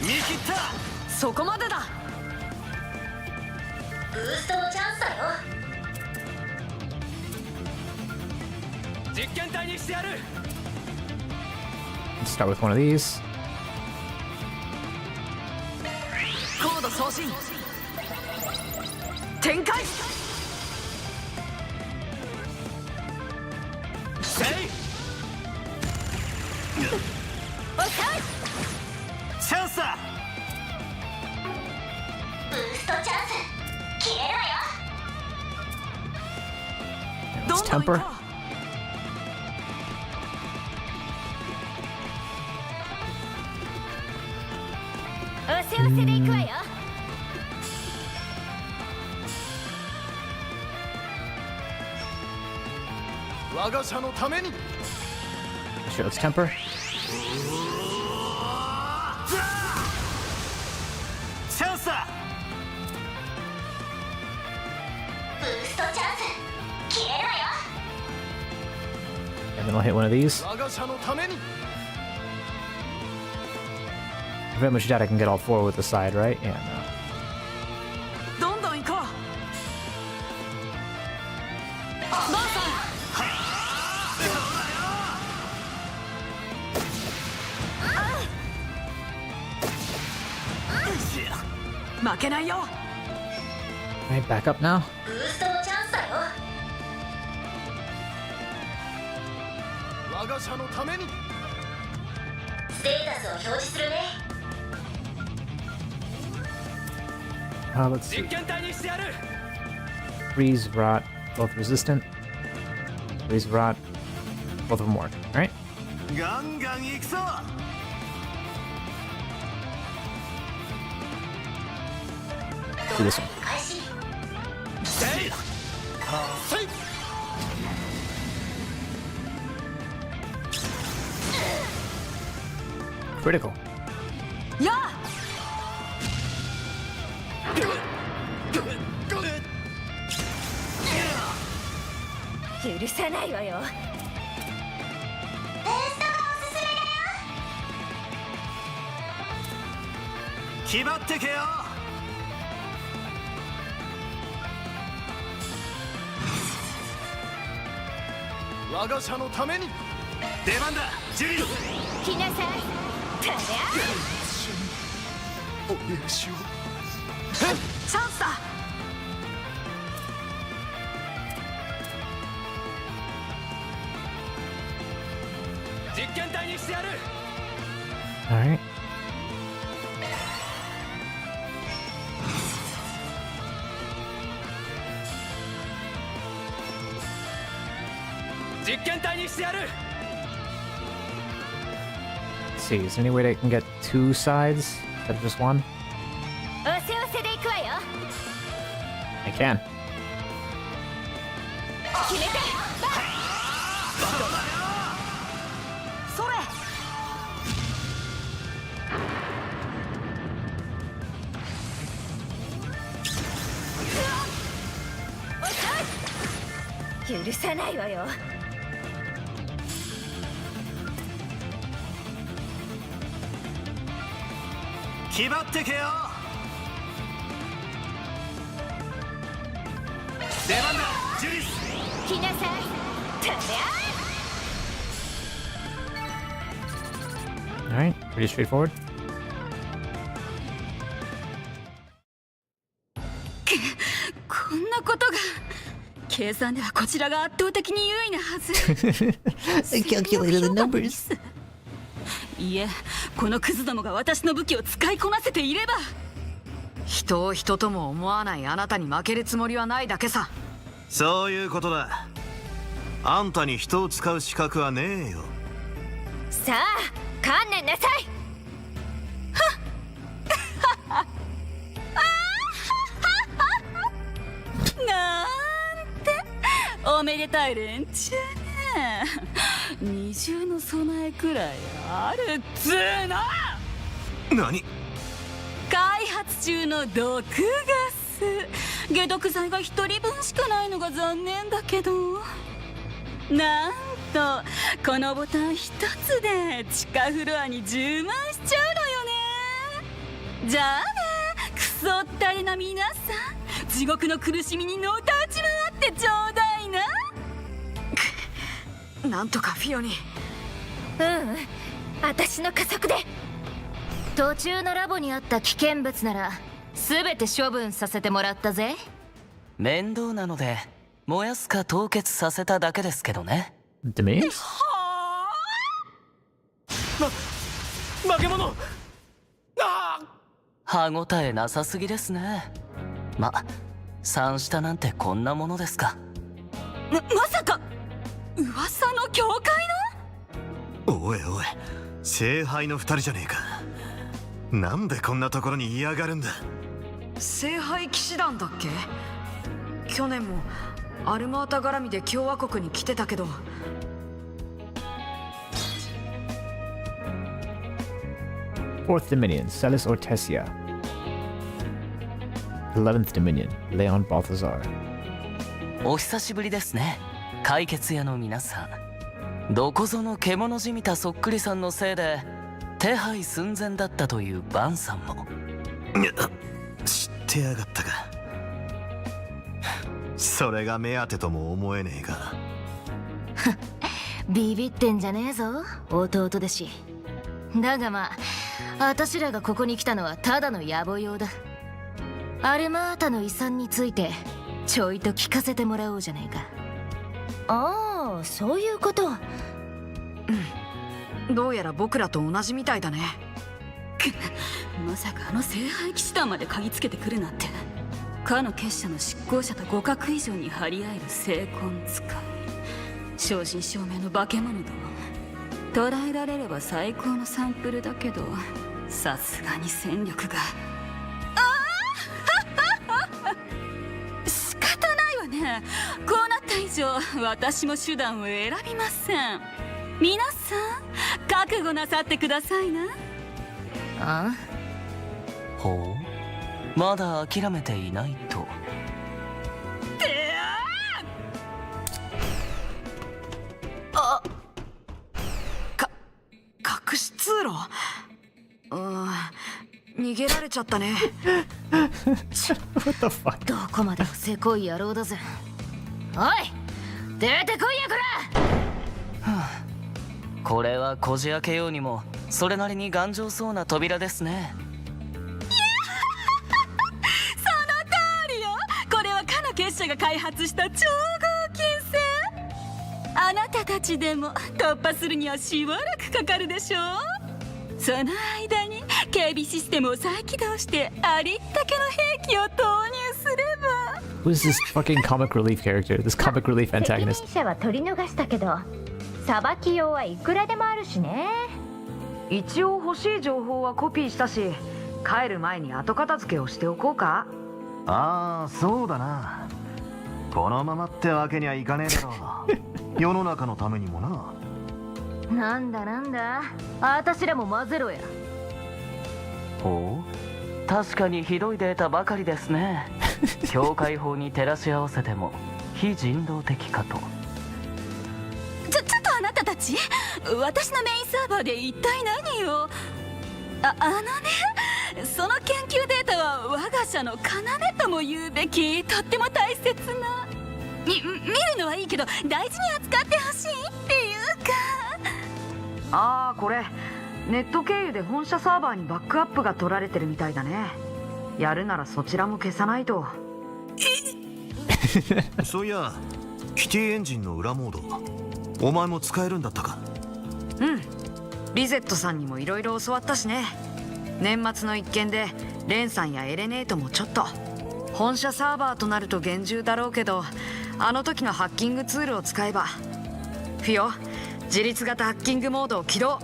見切った。そこまでだ。ブーストのチャンスだよ。実験体にしてやる。 Let's start with one of these. コード送信。展開。せい。おっしゃい。チャンスだ。ブーストチャンス。消えるわよ。 Let's temper. おせおせで行くわよ。我が社のために。 Sure, let's temper. チャンスだ。ブーストチャンス。消えるわよ。 And then I'll hit one of these. 我が社のために。 Very much doubt I can get all four with the side, right? Yeah, no. どんどん行こう。ばあさん。負けないよ。 Alright, back up now. ブーストのチャンスだよ。我が社のために。ステータスを表示するね。 Let's see. 実験体にしてやる。 Freeze, rot, both resistant. Freeze, rot, both of them work. Alright. ガンガン行くぞ。 Do this one. 開始。せい。せい。 Critical. やあ。許さないわよ。決まってけよ。我が社のために。出番だ、ジュリー。来なさい。たりゃ。お許しを。チャンスだ。実験体にしてやる。 Alright. 実験体にしてやる。 Let's see, is there any way that I can get two sides instead of just one? おせおせで行くわよ。 I can. 決めて。それ。許さないわよ。決まってけよ。出番だ、ジュリス。来なさい。たりゃ。 Alright, pretty straightforward. こんなことが。計算ではこちらが圧倒的に優位なはず。 I calculated the numbers. いえ、このクズどもが私の武器を使いこなせていれば。人を人とも思わないあなたに負けるつもりはないだけさ。そういうことだ。あんたに人を使う資格はねえよ。さあ観念なさい。なんておめでたい連中ね。二重の備えくらいあるっつーの。何？開発中の毒ガス、解毒剤が1人分しかないのが残念だけど、なんとこのボタン一つで地下フロアに充満しちゃうのよね。じゃあね、クソったれな皆さん、地獄の苦しみにのたうち回ってちょうだいな。なんとかフィオに。私の加速で。途中のラボにあった危険物なら全て処分させてもらったぜ。面倒なので燃やすか凍結させただけですけどね。To me? 化け物。歯ごたえなさすぎですね。ま、三下なんてこんなものですか。まさか噂の教会の？おいおい、聖杯の2人じゃねえか。なんでこんなところに嫌がるんだ。聖杯騎士団だっけ？去年もアルマータ絡みで共和国に来てたけど。Fourth Dominion, Celis Ortesia. 11th Dominion, Leon Balthazar. お久しぶりですね、解決屋の皆さん。どこぞの獣じみたそっくりさんのせいで手配寸前だったというバンさんも。知ってやがったか。それが目当てとも思えねえが。ビビってんじゃねえぞ、弟弟子。だがまあ、私らがここに来たのはただの野暮用だ。アルマータの遺産についてちょいと聞かせてもらおうじゃねえか。ああ、そういうこと。どうやら僕らと同じみたいだね。まさかあの聖杯騎士団まで嗅ぎつけてくるなんて。かの結社の執行者と互角以上に張り合える精魂使い、正真正銘の化け物だわ。捉えられれば最高のサンプルだけど、さすがに戦力が。仕方ないわね。こうなった以上私も手段を選びません。皆さん覚悟なさってくださいな。あ？ほう、まだ諦めていないと。隠し通路？逃げられちゃったね。What the fuck? どこまで不正行為やろうだぜ。おい、出てこいやこら。これはこじ開けようにもそれなりに頑丈そうな扉ですね。その通りよ。これはかの結社が開発した超合金製。あなたたちでも突破するにはしばらくかかるでしょう。その間に警備システムを再起動してありったけの兵器を投入すれば。 Who's this fucking comic relief character? This comic relief 責 antagonist. 任者は取り逃したけど、さばき用はいくらでもあるしね。一応欲しい情報はコピーしたし、帰る前に後片付けをしておこうか。ああ、そうだな。このままってわけにはいかねえだろう。世の中のためにもな。なんだなんだ、私らも混ぜろや。ほう、確かにひどいデータばかりですね。境界法に照らし合わせても非人道的かと。ちょっとあなたたち、私のメインサーバーで一体何を。あのね、その研究データは我が社の要とも言うべき、とっても大切な。見るのはいいけど大事に扱ってほしいっていうか。ああ、これネット経由で本社サーバーにバックアップが取られてるみたいだね。やるならそちらも消さないと。そういや、キティエンジンの裏モード、お前も使えるんだったか。リゼットさんにもいろいろ教わったしね。年末の一件でレンさんやエレネートもちょっと。本社サーバーとなると厳重だろうけど、あの時のハッキングツールを使えば。フィオ、自立型ハッキングモードを起動。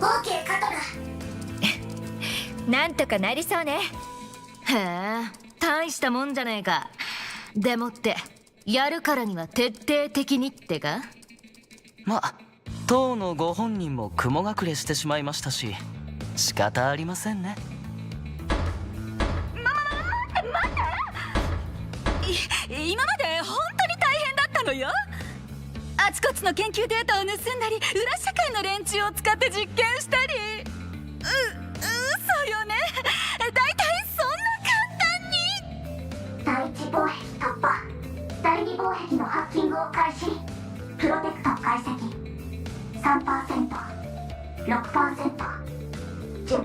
OK カトラ。なんとかなりそうね。へえ、大したもんじゃねえか。でもってやるからには徹底的にってか。まあ当のご本人も雲隠れしてしまいましたし仕方ありませんね。今まで本当に大変だったのよ。あちこちの研究データを盗んだり裏社会の連中を使って実験したり。嘘よね。大体そんな簡単に。第一防壁突破、第二防壁のハッキングを開始。プロテクト解析 3%、6%、10%。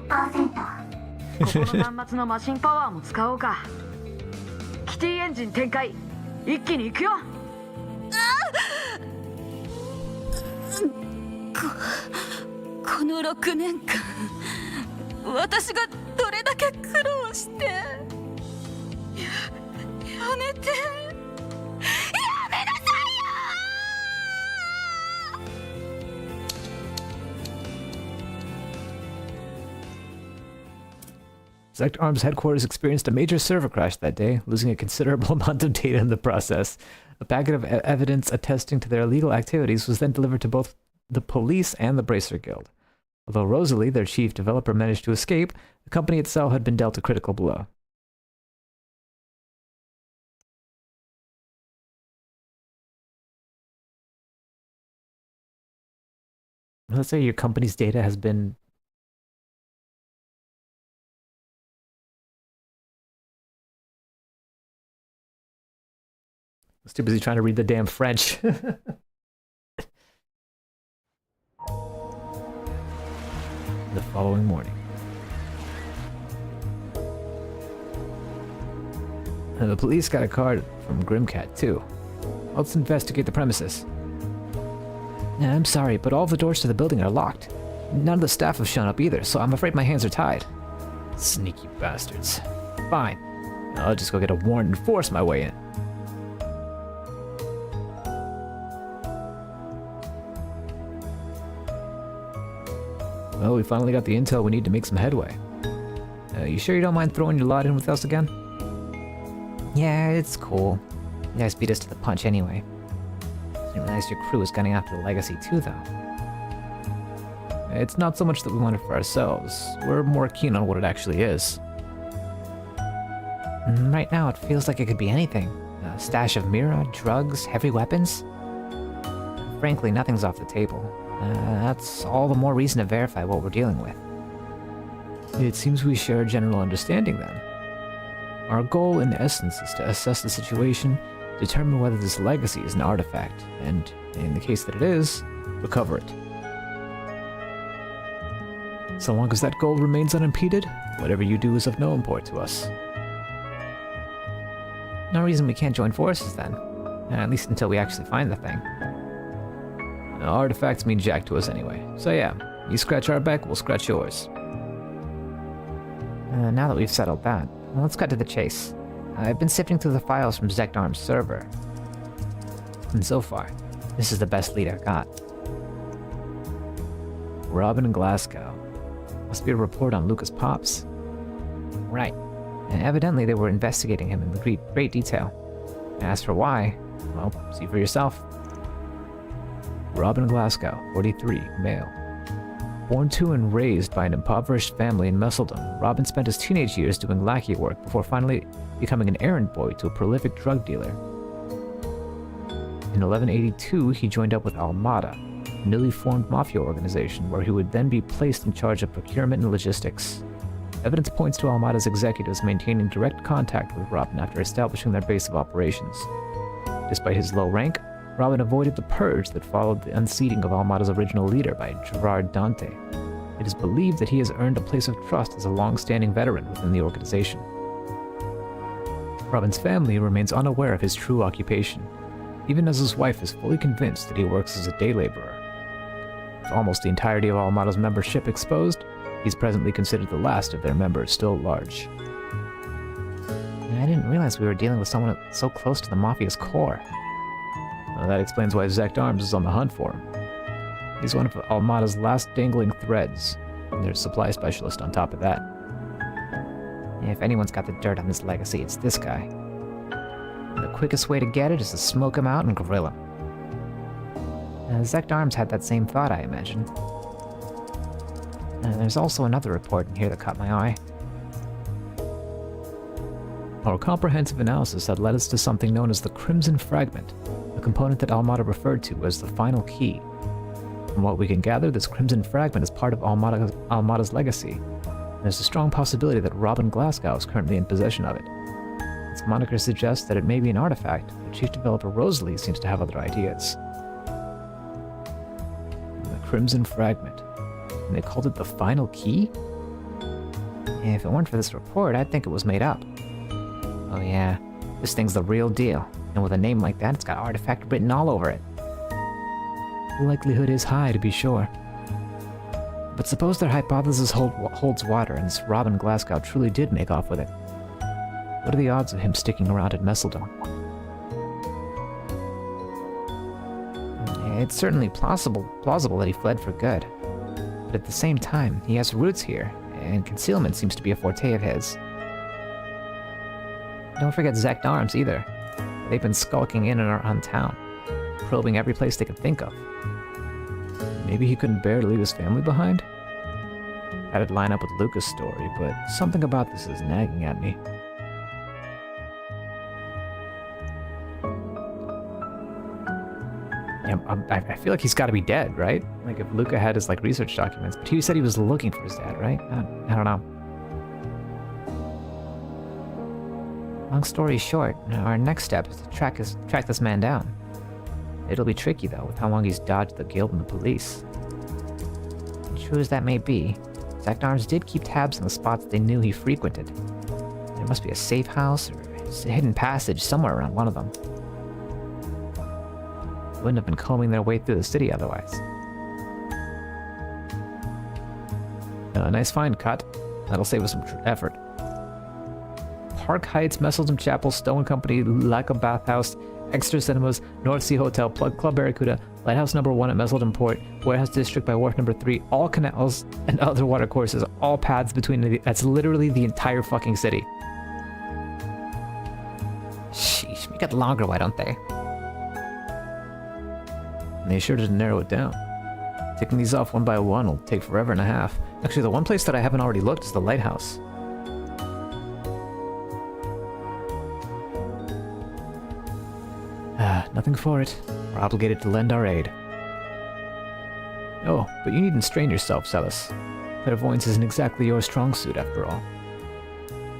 ここの端末のマシンパワーも使おうか。キティエンジン展開、一気に行くよ。この6年間私がどれだけ苦労して。やめて、やめなさいよ。 Zect Arms headquarters experienced a major server crash that day, losing a considerable amount of data in the process. A packet of evidence attesting to their illegal activities was then delivered to both the police and the Bracer Guild. Although Rosalie, their chief developer, managed to escape, the company itself had been dealt a critical blow. Let's say your company's data has been... I was too busy trying to read the damn French. The following morning. And the police got a card from Grimcat, too. Let's investigate the premises. I'm sorry, but all the doors to the building are locked. None of the staff have shown up either, so I'm afraid my hands are tied. Sneaky bastards. Fine. I'll just go get a warrant and force my way in. Well, we finally got the intel we need to make some headway. You sure you don't mind throwing your lot in with us again? Yeah, it's cool. You guys beat us to the punch anyway. Didn't realize your crew was gunning after the legacy too, though. It's not so much that we want it for ourselves. We're more keen on what it actually is. Right now, it feels like it could be anything. A stash of Mira, drugs, heavy weapons. Frankly, nothing's off the table. That's all the more reason to verify what we're dealing with. It seems we share a general understanding, then. Our goal, in essence, is to assess the situation, determine whether this legacy is an artifact, and, in the case that it is, recover it. So long as that goal remains unimpeded, whatever you do is of no import to us. No reason we can't join forces, then. At least until we actually find the thing. Artifacts mean jack to us anyway. So yeah, you scratch our back, we'll scratch yours. Now that we've settled that, well, let's cut to the chase. I've been sifting through the files from Zect Arms' server. And so far, this is the best lead I've got. Robin in Glasgow. Must be a report on Lucas Pops. Right. And evidently they were investigating him in great detail. As for why, well, see for yourself. Robin Glasgow, 43, male. Born to and raised by an impoverished family in Messeldom, Robin spent his teenage years doing lackey work before finally becoming an errand boy to a prolific drug dealer. In 1182, he joined up with Almada, a newly formed mafia organization where he would then be placed in charge of procurement and logistics. Evidence points to Almada's executives maintaining direct contact with Robin after establishing their base of operations. Despite his low rank, Robin avoided the purge that followed the unseating of Almada's original leader by Gerard Dante. It is believed that he has earned a place of trust as a long-standing veteran within the organization. Robin's family remains unaware of his true occupation, even as his wife is fully convinced that he works as a day laborer. With almost the entirety of Almada's membership exposed, he's presently considered the last of their members still at large. I didn't realize we were dealing with someone so close to the Mafia's core. Well, that explains why Zect Arms is on the hunt for him. He's one of Almada's last dangling threads, and there's a supply specialist on top of that. If anyone's got the dirt on this legacy, it's this guy. And the quickest way to get it is to smoke him out and grill him. Zect Arms had that same thought, I imagine. There's also another report in here that caught my eye. Our comprehensive analysis had led us to something known as the Crimson Fragment, a component that Almada referred to as the final key. From what we can gather, this Crimson Fragment is part of Almada's legacy. There's a strong possibility that Robin Glasgow is currently in possession of it. Its moniker suggests that it may be an artifact, but Chief Developer Rosalie seems to have other ideas. The Crimson Fragment. And they called it the final key? If it weren't for this report, I'd think it was made up. Oh yeah, this thing's the real deal. And with a name like that, it's got artifact written all over it. The likelihood is high, to be sure. But suppose their hypothesis holds water, and this Robin Glasgow truly did make off with it. What are the odds of him sticking around at Messeldom? It's certainly plausible that he fled for good. But at the same time, he has roots here, and concealment seems to be a forte of his. Don't forget Zect Arms either. They've been skulking in and around town, probing every place they could think of. Maybe he couldn't bear to leave his family behind? That'd line up with Luca's story, but something about this is nagging at me. Yeah, I feel like he's got to be dead, right? Like if Luca had his research documents, but he said he was looking for his dad, right? I don't know. Long story short, our next step is to track this man down. It'll be tricky though, with how long he's dodged the guild and the police. True as that may be, Zect Arms did keep tabs on the spots they knew he frequented. There must be a safe house or a hidden passage somewhere around one of them. Wouldn't have been combing their way through the city otherwise. Nice find, Cut. That'll save us some effort. Park Heights, Messeldom Chapel, Stone Company, Lacka Bathhouse, Exeter Cinemas, North Sea Hotel, Club Barracuda, Lighthouse number 1 at Messeldom Port, Warehouse District by Wharf number 3, all canals and other water courses, all paths between that's literally the entire fucking city. Sheesh, make it longer, why don't they? And they sure did narrow it down. Taking these off one by one will take forever and a half. Actually, the one place that I haven't already looked is the lighthouse. Nothing for it. We're obligated to lend our aid. Oh, but you needn't strain yourself, Celis. Clairvoyance isn't exactly your strong suit, after all.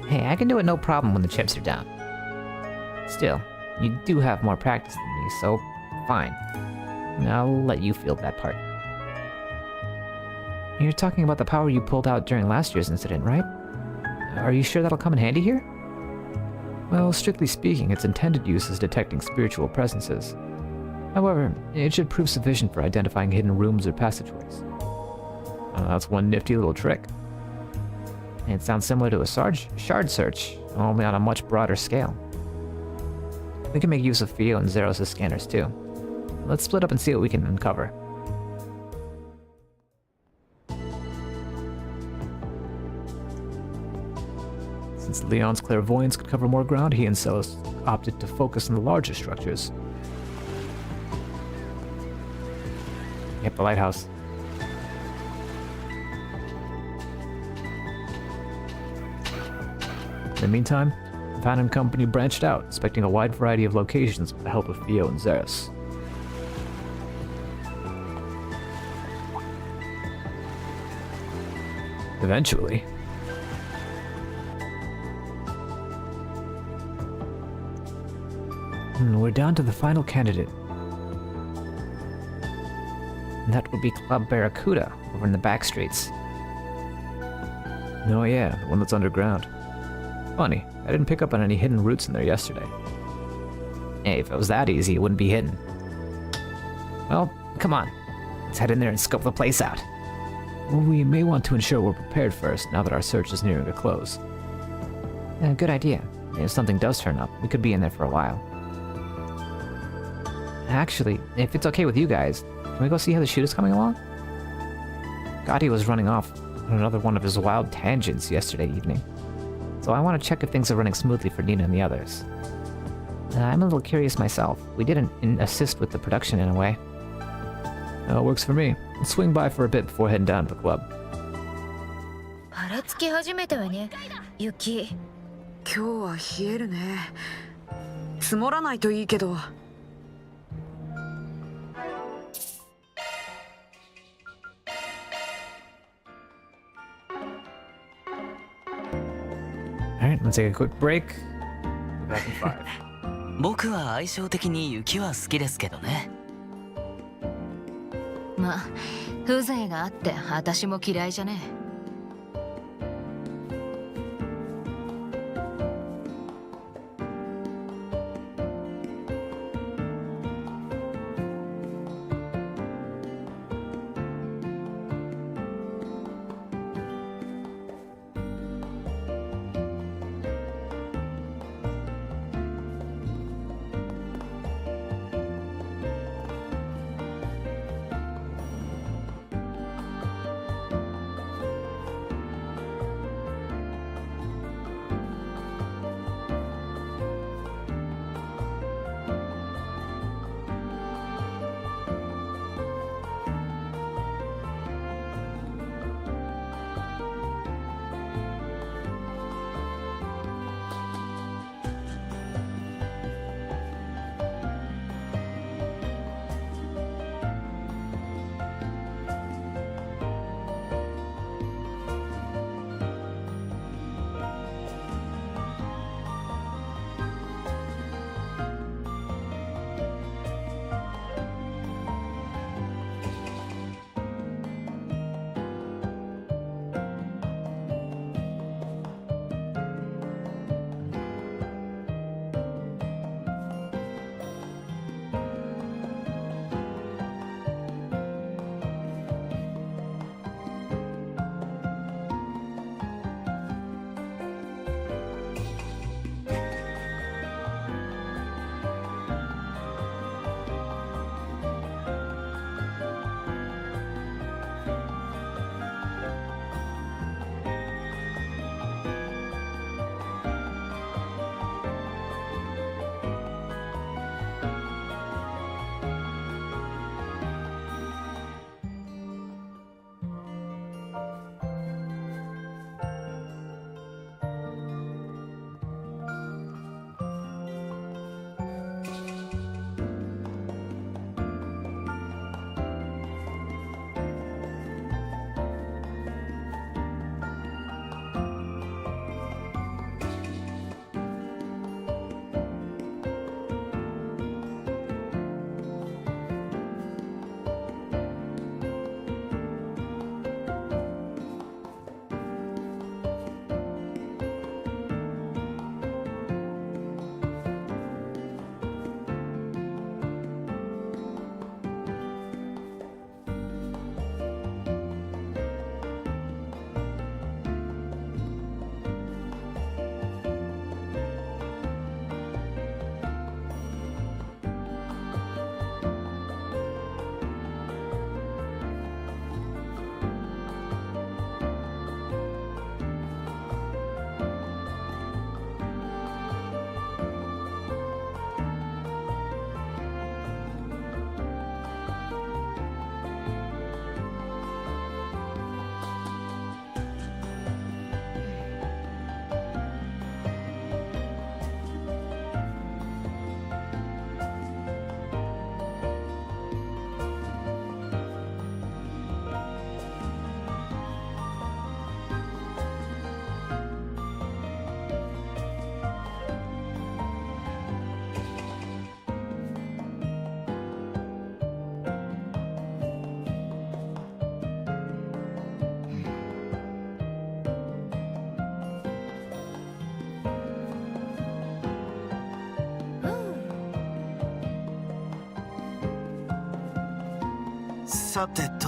Hey, I can do it no problem when the chips are down. Still, you do have more practice than me, so fine. I'll let you field that part. You're talking about the power you pulled out during last year's incident, right? Are you sure that'll come in handy here? Well, strictly speaking, its intended use is detecting spiritual presences. However, it should prove sufficient for identifying hidden rooms or passageways. That's one nifty little trick. It sounds similar to a shard search, only on a much broader scale. We can make use of Theo and Zeros' scanners too. Let's split up and see what we can uncover. Since Leon's clairvoyance could cover more ground, he and Celis opted to focus on the larger structures. Yep, the lighthouse. In the meantime, Van and Company branched out, inspecting a wide variety of locations with the help of Theo and Zeros. Eventually, we're down to the final candidate. And that would be Club Barracuda, over in the back streets. Oh yeah, the one that's underground. Funny, I didn't pick up on any hidden routes in there yesterday. Hey, if it was that easy, it wouldn't be hidden. Well, come on. Let's head in there and scope the place out. Well, we may want to ensure we're prepared first, now that our search is nearing a close. Good idea. If something does turn up, we could be in there for a while. Actually, if it's okay with you guys, Can we go see how the shoot is coming along? Gotti was running off on another one of his wild tangents yesterday evening. So I want to check if things are running smoothly for Nina and the others. I'm a little curious myself. We didn't assist with the production in a way. It works for me. I'll swing by for a bit before heading down to the club. ばらつき始めたわね、雪。今日は冷えるね。積もらないといいけど。Alright, let's take a quick break. Back in 5. 僕は相性的に雪は好きですけどね。まあ風情があって私も嫌いじゃねえ。さてと。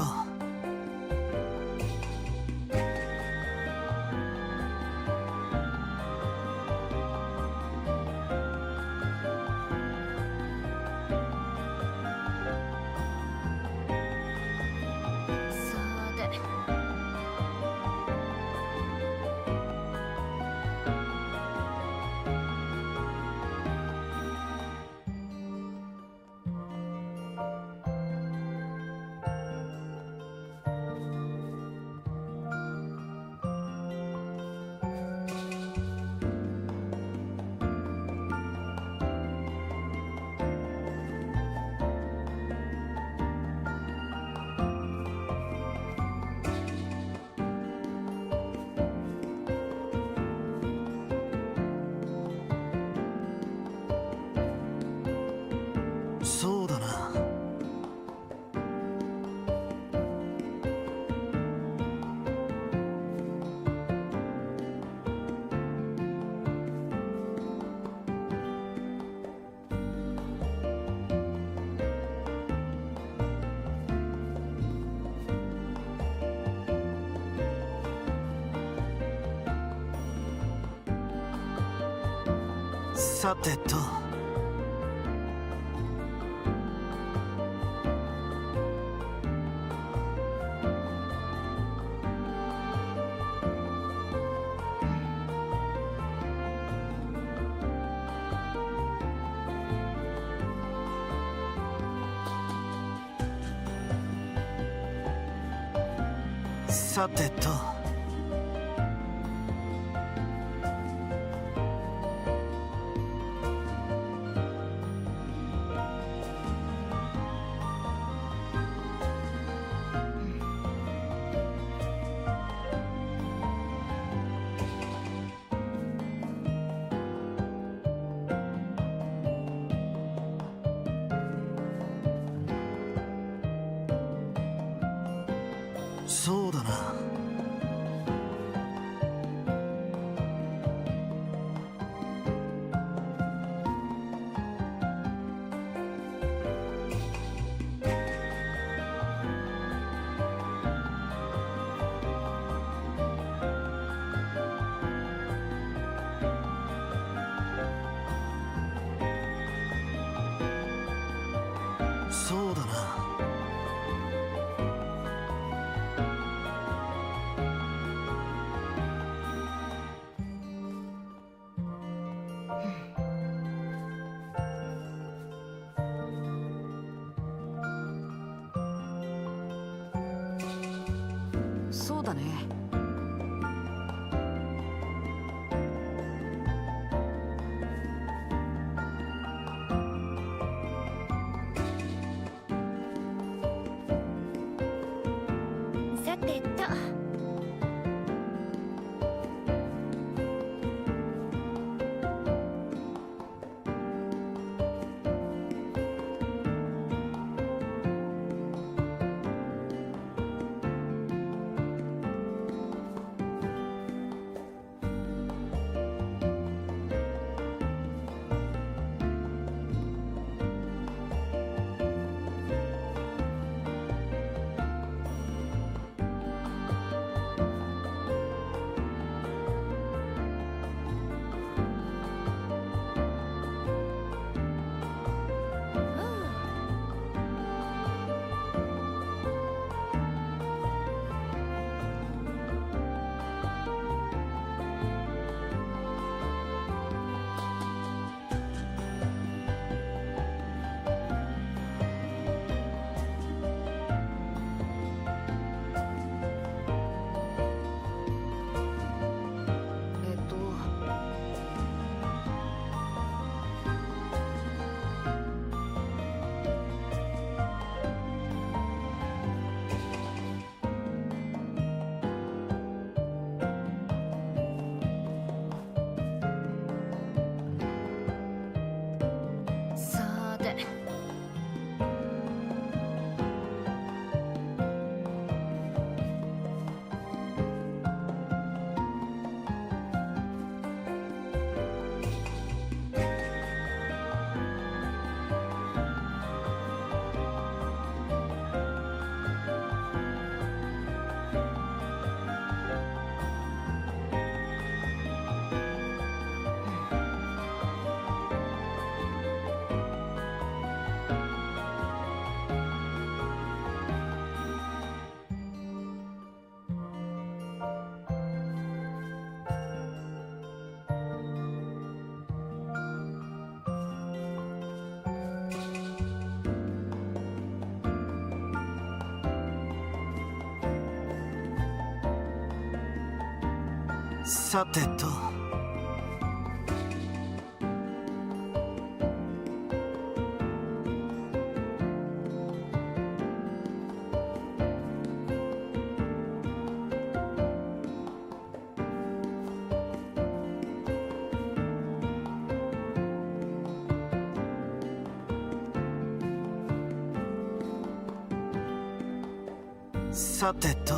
さてと。さてと。そうだな。そうだな。そうだね。さてと。さて。さてと。さてと。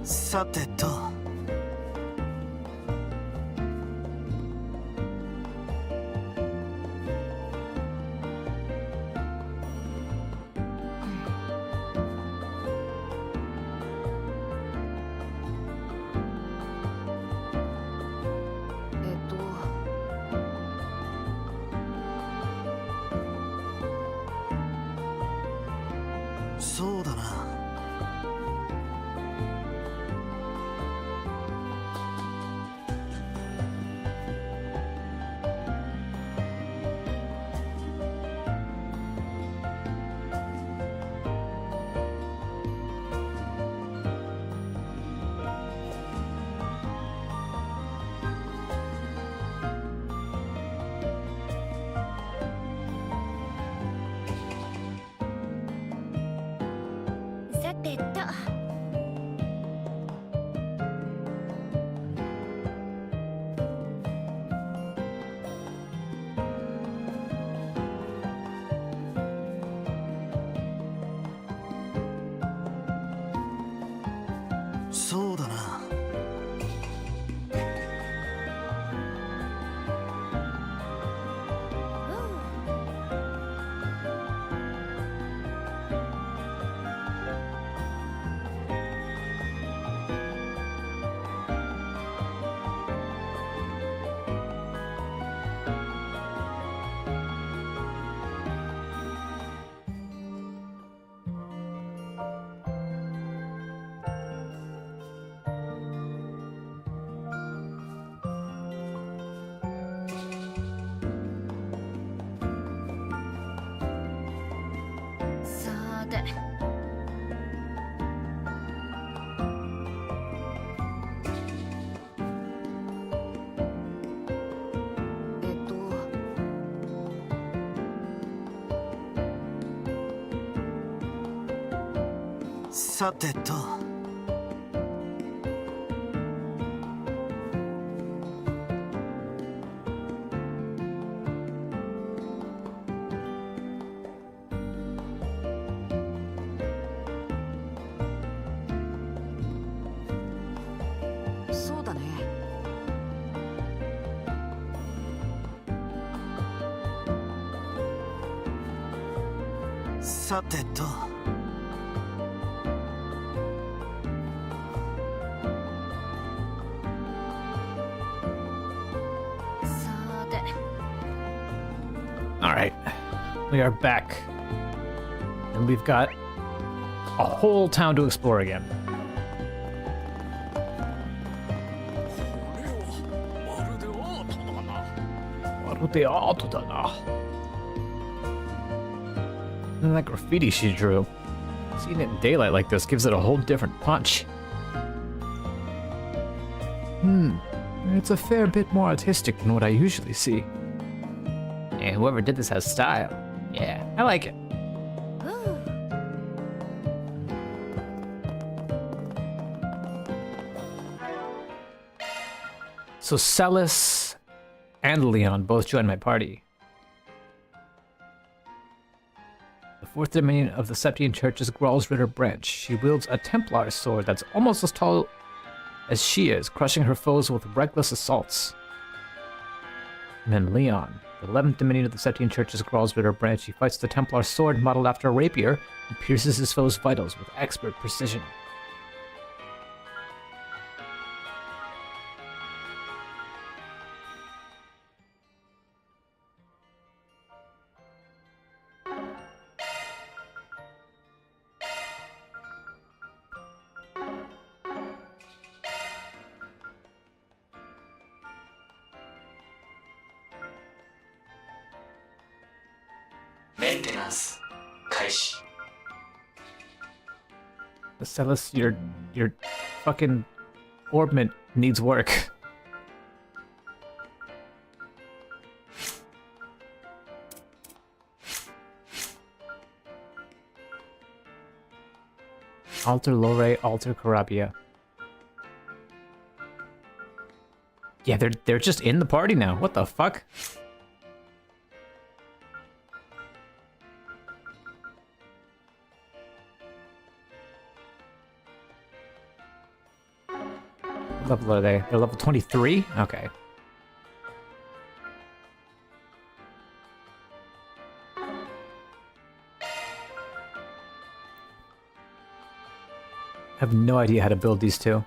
さてと。そうだな。さてと。そうだな。さて。さてと。そうだね。さてと。さて。 Alright, we are back. And we've got a whole town to explore again. まるでアートだな。And that graffiti she drew. Seeing it in daylight like this gives it a whole different punch. It's a fair bit more artistic than what I usually see. And whoever did this has style. Yeah, I like it. So Celis and Leon both joined my party. The fourth dominion of the Septian Church is Gral's Ritter branch. She wields a Templar sword that's almost as tall as she is, crushing her foes with reckless assaults. And then Leon, the 11th dominion of the Septian Church is Gral's Ritter branch. He fights the Templar sword modeled after a rapier and pierces his foe's vitals with expert precision. Maintenance 開始。 Celis, your fucking orbment needs work. Alter Lore, Alter Carabia. Yeah, they're just in the party now. What the fuck? level are they? They're level 23? Okay. I have no idea how to build these two.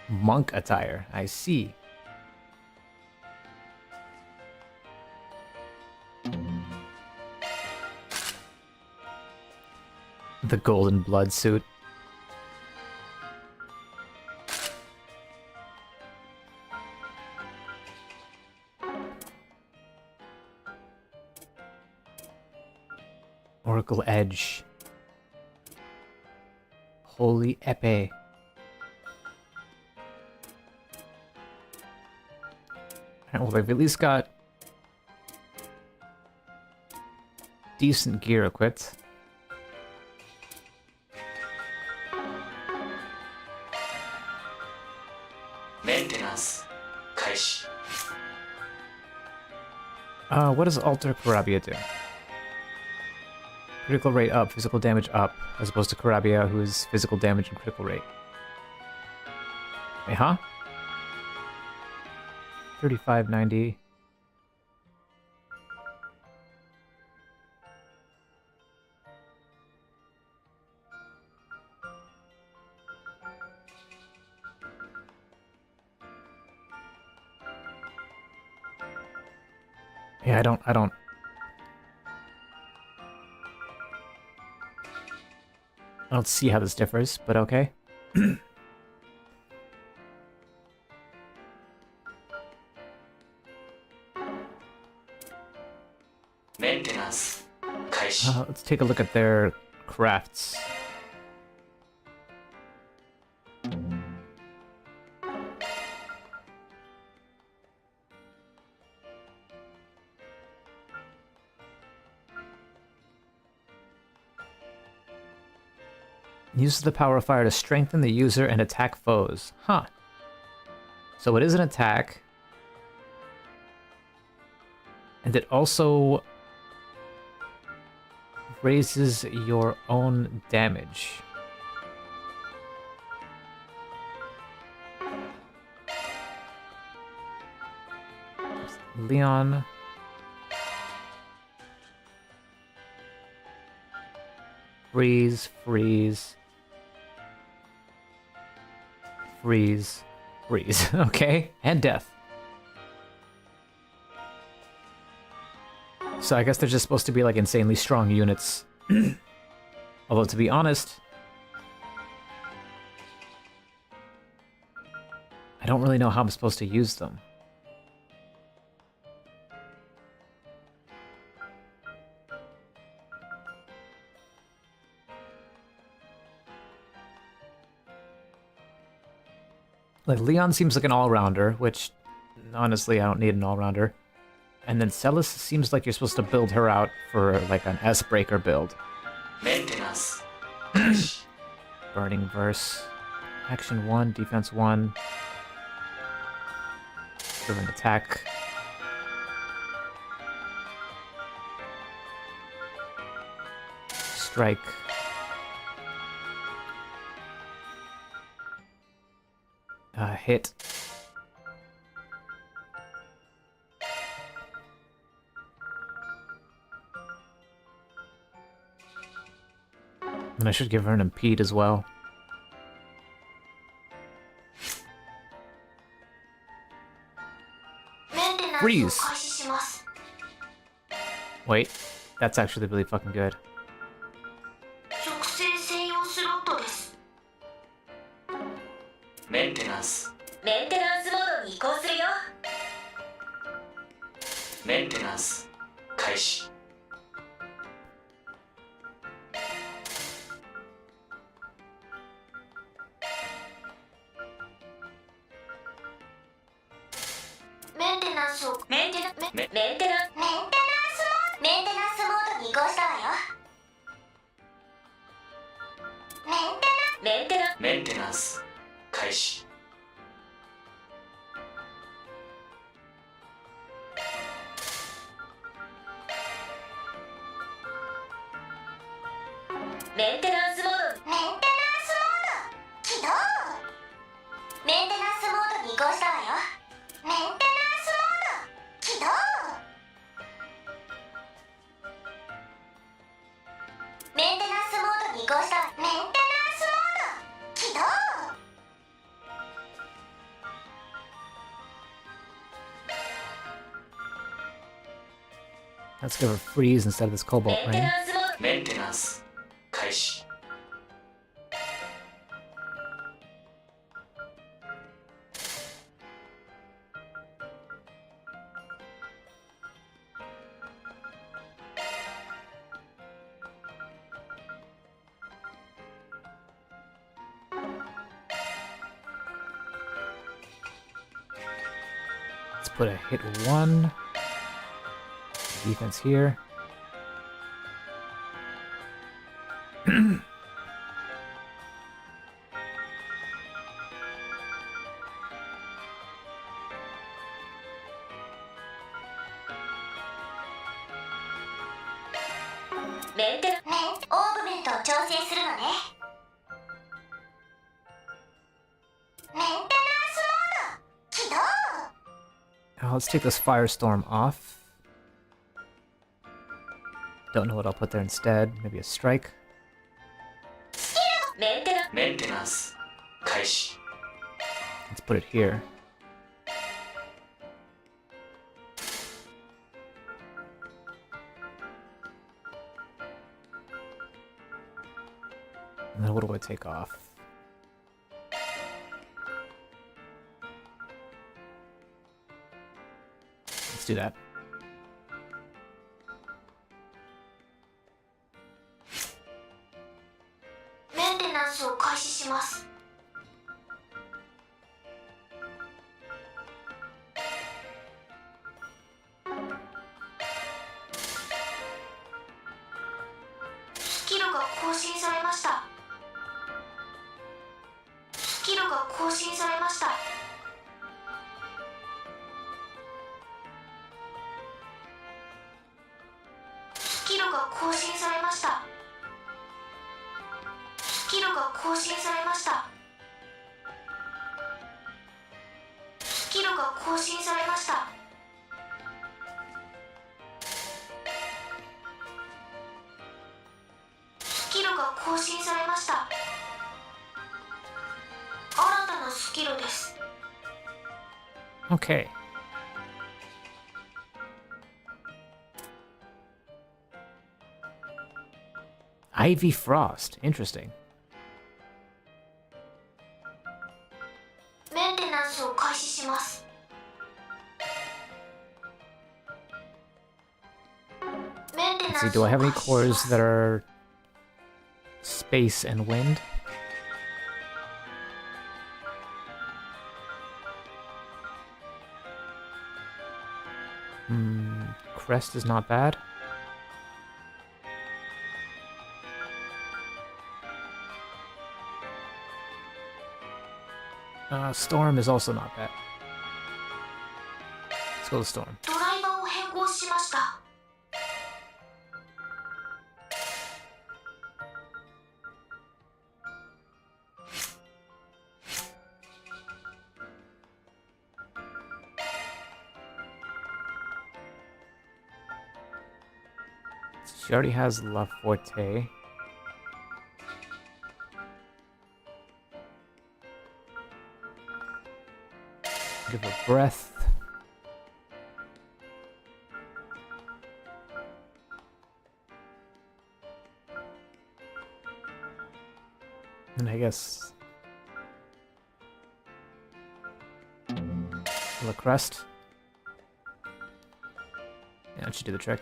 Monk attire, I see. The golden blood suit. Oracle Edge. Holy Epee. Alright, well, they've at least got decent gear equipped. Maintenance. Kaishi. What does Alter Karabia do? Critical rate up, physical damage up, as opposed to Karabia, who is physical damage and critical rate. Wait, huh? 3590. Yeah, I don't see how this differs, but okay. Maintenance. Let's take a look at their crafts. Uses the power of fire to strengthen the user and attack foes. Huh. So it is an attack. And it also raises your own damage. Leon. Freeze, freeze. Freeze, freeze. Okay, and death. So I guess they're just supposed to be like insanely strong units. Although to be honest, I don't really know how I'm supposed to use them. Like, Leon seems like an all-rounder, which, honestly, I don't need an all-rounder. And then Celis seems like you're supposed to build her out for, like, an S-Breaker build. Maintenance. Burning Verse. Action 1, Defense 1. Driven Attack. Strike. Hit. And I should give her an impede as well. Freeze! Wait, that's actually really fucking good. Maintenance. メンテナンスモードに移行するよ。メンテナンス開始。メンテナンスをメンテナンスモードに移行したわよ。メンテナンス開始。メンテナンスモード。メンテナンスモード起動。メンテナンスモードに移行したわよ。メンテナンスモード起動。メンテナンスモードに移行したわ。メンテナンスモード起動。Let's give her freeze instead of this cobalt メンテ ring. ナンスモード。メンテナンス開始。Let's put a hit 1. Defense here. メンテナンオーグメントを調整するのね。メンテナンスモード起動。 Now let's take this firestorm off. Don't know what I'll put there instead. Maybe a strike. メンテナンメンテナンス開始。 Let's put it here. And then what do I take off? Let's do that. メンテナンスを開始します。スキルが更新されました。スキルが更新されました。スキルが更新されました。スキルが更新されました。スキルが更新されました。スキルが更新されました。新たなスキルです。 Okay. Ivy Frost. Interesting. メンテナンスを開始します。メンテナン Let's ス see, do を I have 開 any 始し cores ます。 that are space and wind? Crest is not bad. Storm is also not bad. Let's go with Storm. ドライバーを変更しました。 She already has La Forte. Give her breath. And I guess La Crest. Yeah, that should do the trick.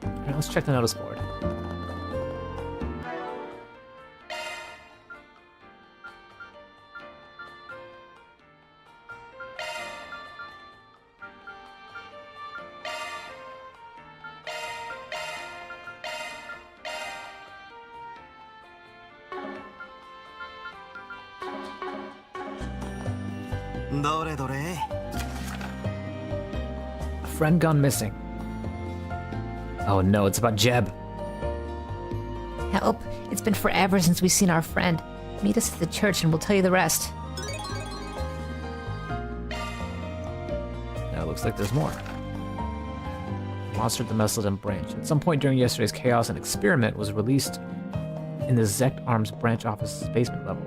Alright, let's check the notice board. Dore dore. friend gone missing. Oh no, it's about Jeb. Help! It's been forever since we've seen our friend. Meet us at the church and we'll tell you the rest. Now it looks like there's more. Monster at the Mesolidum branch. At some point during yesterday's chaos, an experiment was released in the Zect Arms branch office's basement level.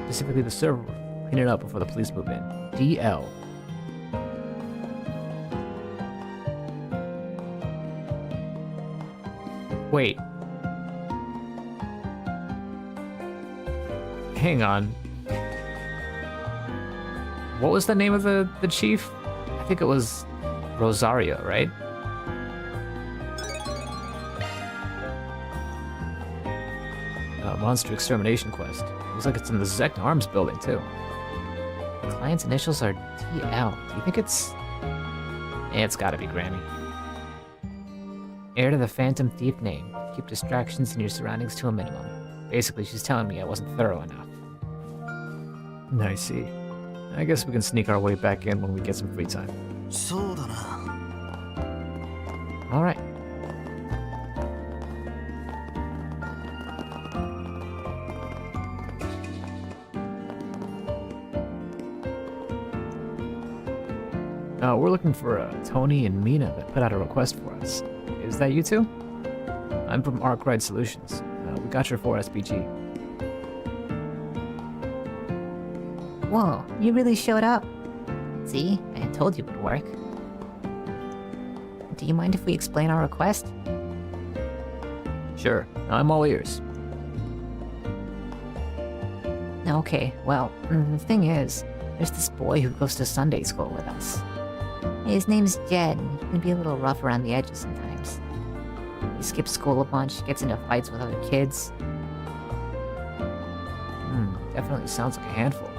Specifically the server room. Clean it up before the police move in. DL. Wait. Hang on. What was the name of the chief? I think it was Rosario, right? Monster extermination quest. Looks like it's in the Zect Arms building, too. The client's initials are TL. Do you think it's... It's gotta be Grammy. Heir to the Phantom Thief name. Keep distractions in your surroundings to a minimum. Basically, she's telling me I wasn't thorough enough. I see. I guess we can sneak our way back in when we get some free time. Alright. We're looking for Tony and Mina that put out a request for us. Is that you two? I'm from Arkwright Solutions. We got your 4 SPG. Whoa, you really showed up. See, I told you it would work. Do you mind if we explain our request? Sure, I'm all ears. Okay, well, the thing is, there's this boy who goes to Sunday school with us. His name's Jed, and he can be a little rough around the edges sometimes. He skips school a bunch, gets into fights with other kids. Definitely sounds like a handful.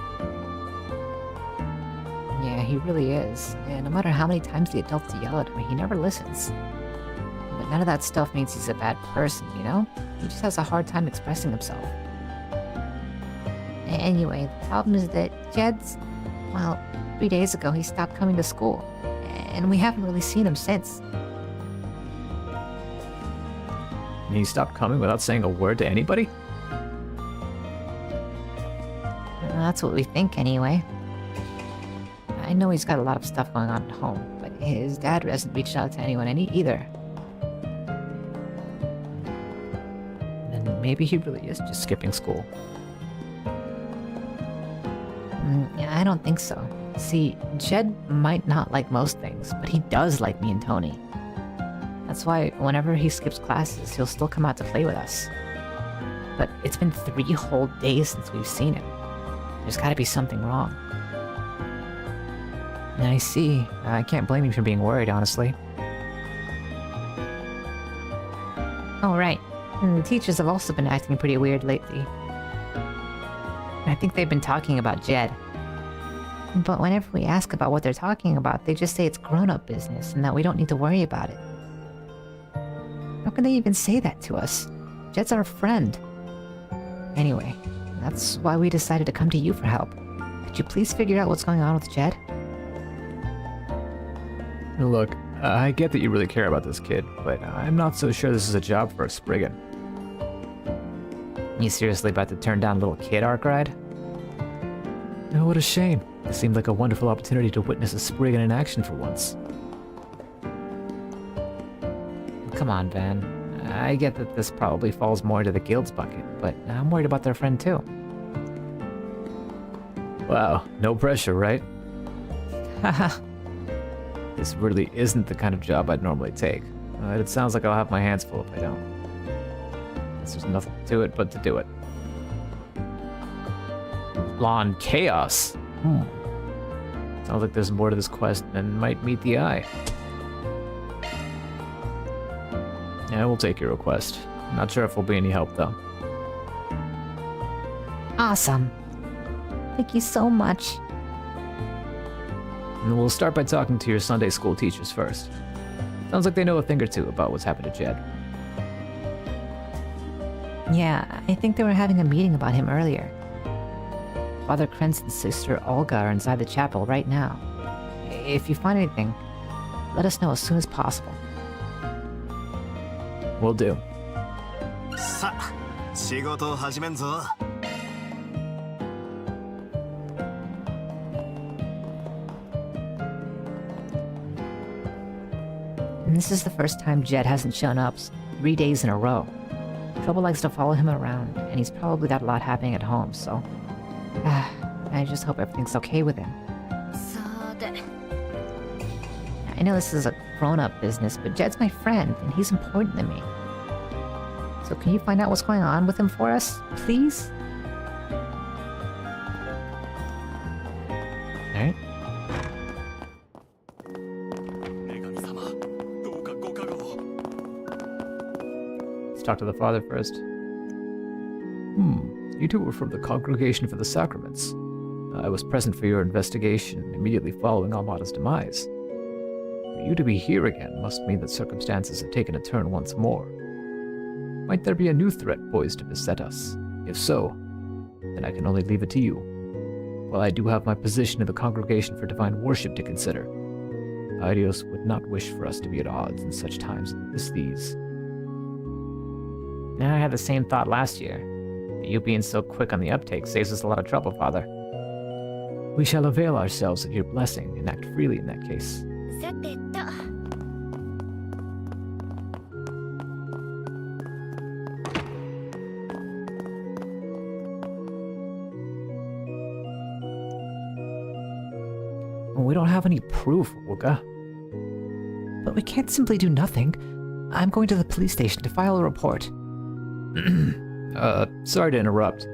Yeah, he really is. And no matter how many times the adults yell at him, he never listens. But none of that stuff means he's a bad person, you know? He just has a hard time expressing himself. Anyway, the problem is that Jed's... Well, 3 days ago he stopped coming to school. And we haven't really seen him since. And he stopped coming without saying a word to anybody? That's what we think, anyway. I know he's got a lot of stuff going on at home, but his dad hasn't reached out to anyone either. Then maybe he really is just skipping school. I don't think so. See, Jed might not like most things, but he does like me and Tony. That's why whenever he skips classes, he'll still come out to play with us. But it's been 3 whole days since we've seen him. There's gotta be something wrong. I see. I can't blame you for being worried, honestly. Oh, right. The teachers have also been acting pretty weird lately. I think they've been talking about Jed. But whenever we ask about what they're talking about, they just say it's grown-up business and that we don't need to worry about it. How can they even say that to us? Jed's our friend. Anyway, that's why we decided to come to you for help. Could you please figure out what's going on with Jed? Look, I get that you really care about this kid, but I'm not so sure this is a job for a Spriggan. You seriously about to turn down little kid Arkwright? Oh, what a shame. It seemed like a wonderful opportunity to witness a Spriggan in action for once. Come on, Van. I get that this probably falls more into the guild's bucket, but I'm worried about their friend too. Wow, no pressure, right? Haha. This really isn't the kind of job I'd normally take. It sounds like I'll have my hands full if I don't. There's nothing to it but to do it. Blonde Chaos. Sounds like there's more to this quest than might meet the eye. Yeah, we'll take your request. Not sure if we'll be any help, though. Awesome. Thank you so much. And we'll start by talking to your Sunday school teachers first. Sounds like they know a thing or two about what's happened to Jed. Yeah, I think they were having a meeting about him earlier. Father Krentz and Sister Olga are inside the chapel right now. If you find anything, let us know as soon as possible. Will do. さあ、仕事を始めんぞ。And this is the first time Jed hasn't shown up 3 days in a row. Trouble likes to follow him around, and he's probably got a lot happening at home, so... I just hope everything's okay with him. I know this is a grown-up business, but Jed's my friend, and he's important to me. So can you find out what's going on with him for us, please? Alright. Let's talk to the father first. You two were from the Congregation for the Sacraments. I was present for your investigation immediately following Almada's demise. For you to be here again must mean that circumstances have taken a turn once more. Might there be a new threat poised to beset us? If so, then I can only leave it to you. While I do have my position in the Congregation for Divine Worship to consider, Aidios would not wish for us to be at odds in such times as these. I had the same thought last year. You being so quick on the uptake saves us a lot of trouble, Father. We shall avail ourselves of your blessing and act freely in that case. We don't have any proof, Wuga. But we can't simply do nothing. I'm going to the police station to file a report. Sorry to interrupt,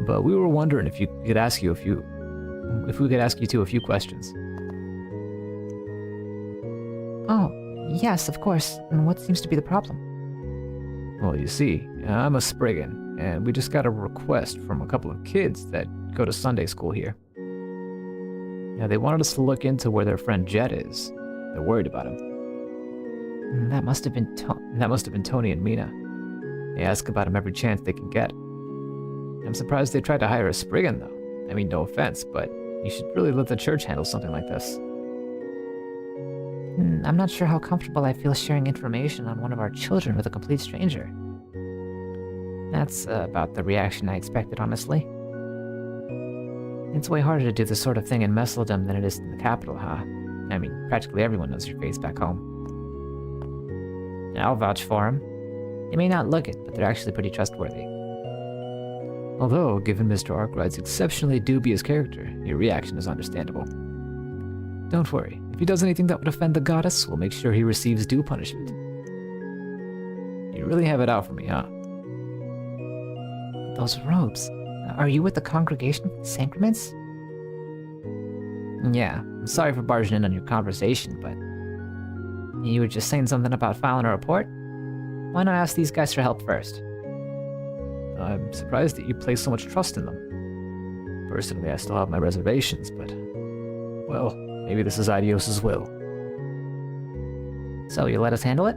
but we were wondering if we could ask you a few questions. Oh, yes, of course. And what seems to be the problem? Well, you see, I'm a Spriggan, and we just got a request from a couple of kids that go to Sunday school here. Yeah, they wanted us to look into where their friend Jed is. They're worried about him. That must have been Tony and Mina. They ask about him every chance they can get. I'm surprised they tried to hire a Spriggan, though. I mean, no offense, but you should really let the church handle something like this. I'm not sure how comfortable I feel sharing information on one of our children with a complete stranger. That's about the reaction I expected, honestly. It's way harder to do this sort of thing in Messeldom than it is in the capital, huh? I mean, practically everyone knows your face back home. I'll vouch for him. They may not look it, but they're actually pretty trustworthy. Although, given Mr. Arkride's exceptionally dubious character, your reaction is understandable. Don't worry, if he does anything that would offend the goddess, we'll make sure he receives due punishment. You really have it out for me, huh? Those robes. Are you with the Congregation for the Sacraments? Yeah, I'm sorry for barging in on your conversation, but... You were just saying something about filing a report? Why not ask these guys for help first? I'm surprised that you place so much trust in them. Personally, I still have my reservations, but... Well, maybe this is Aidios' will. So you let us handle it?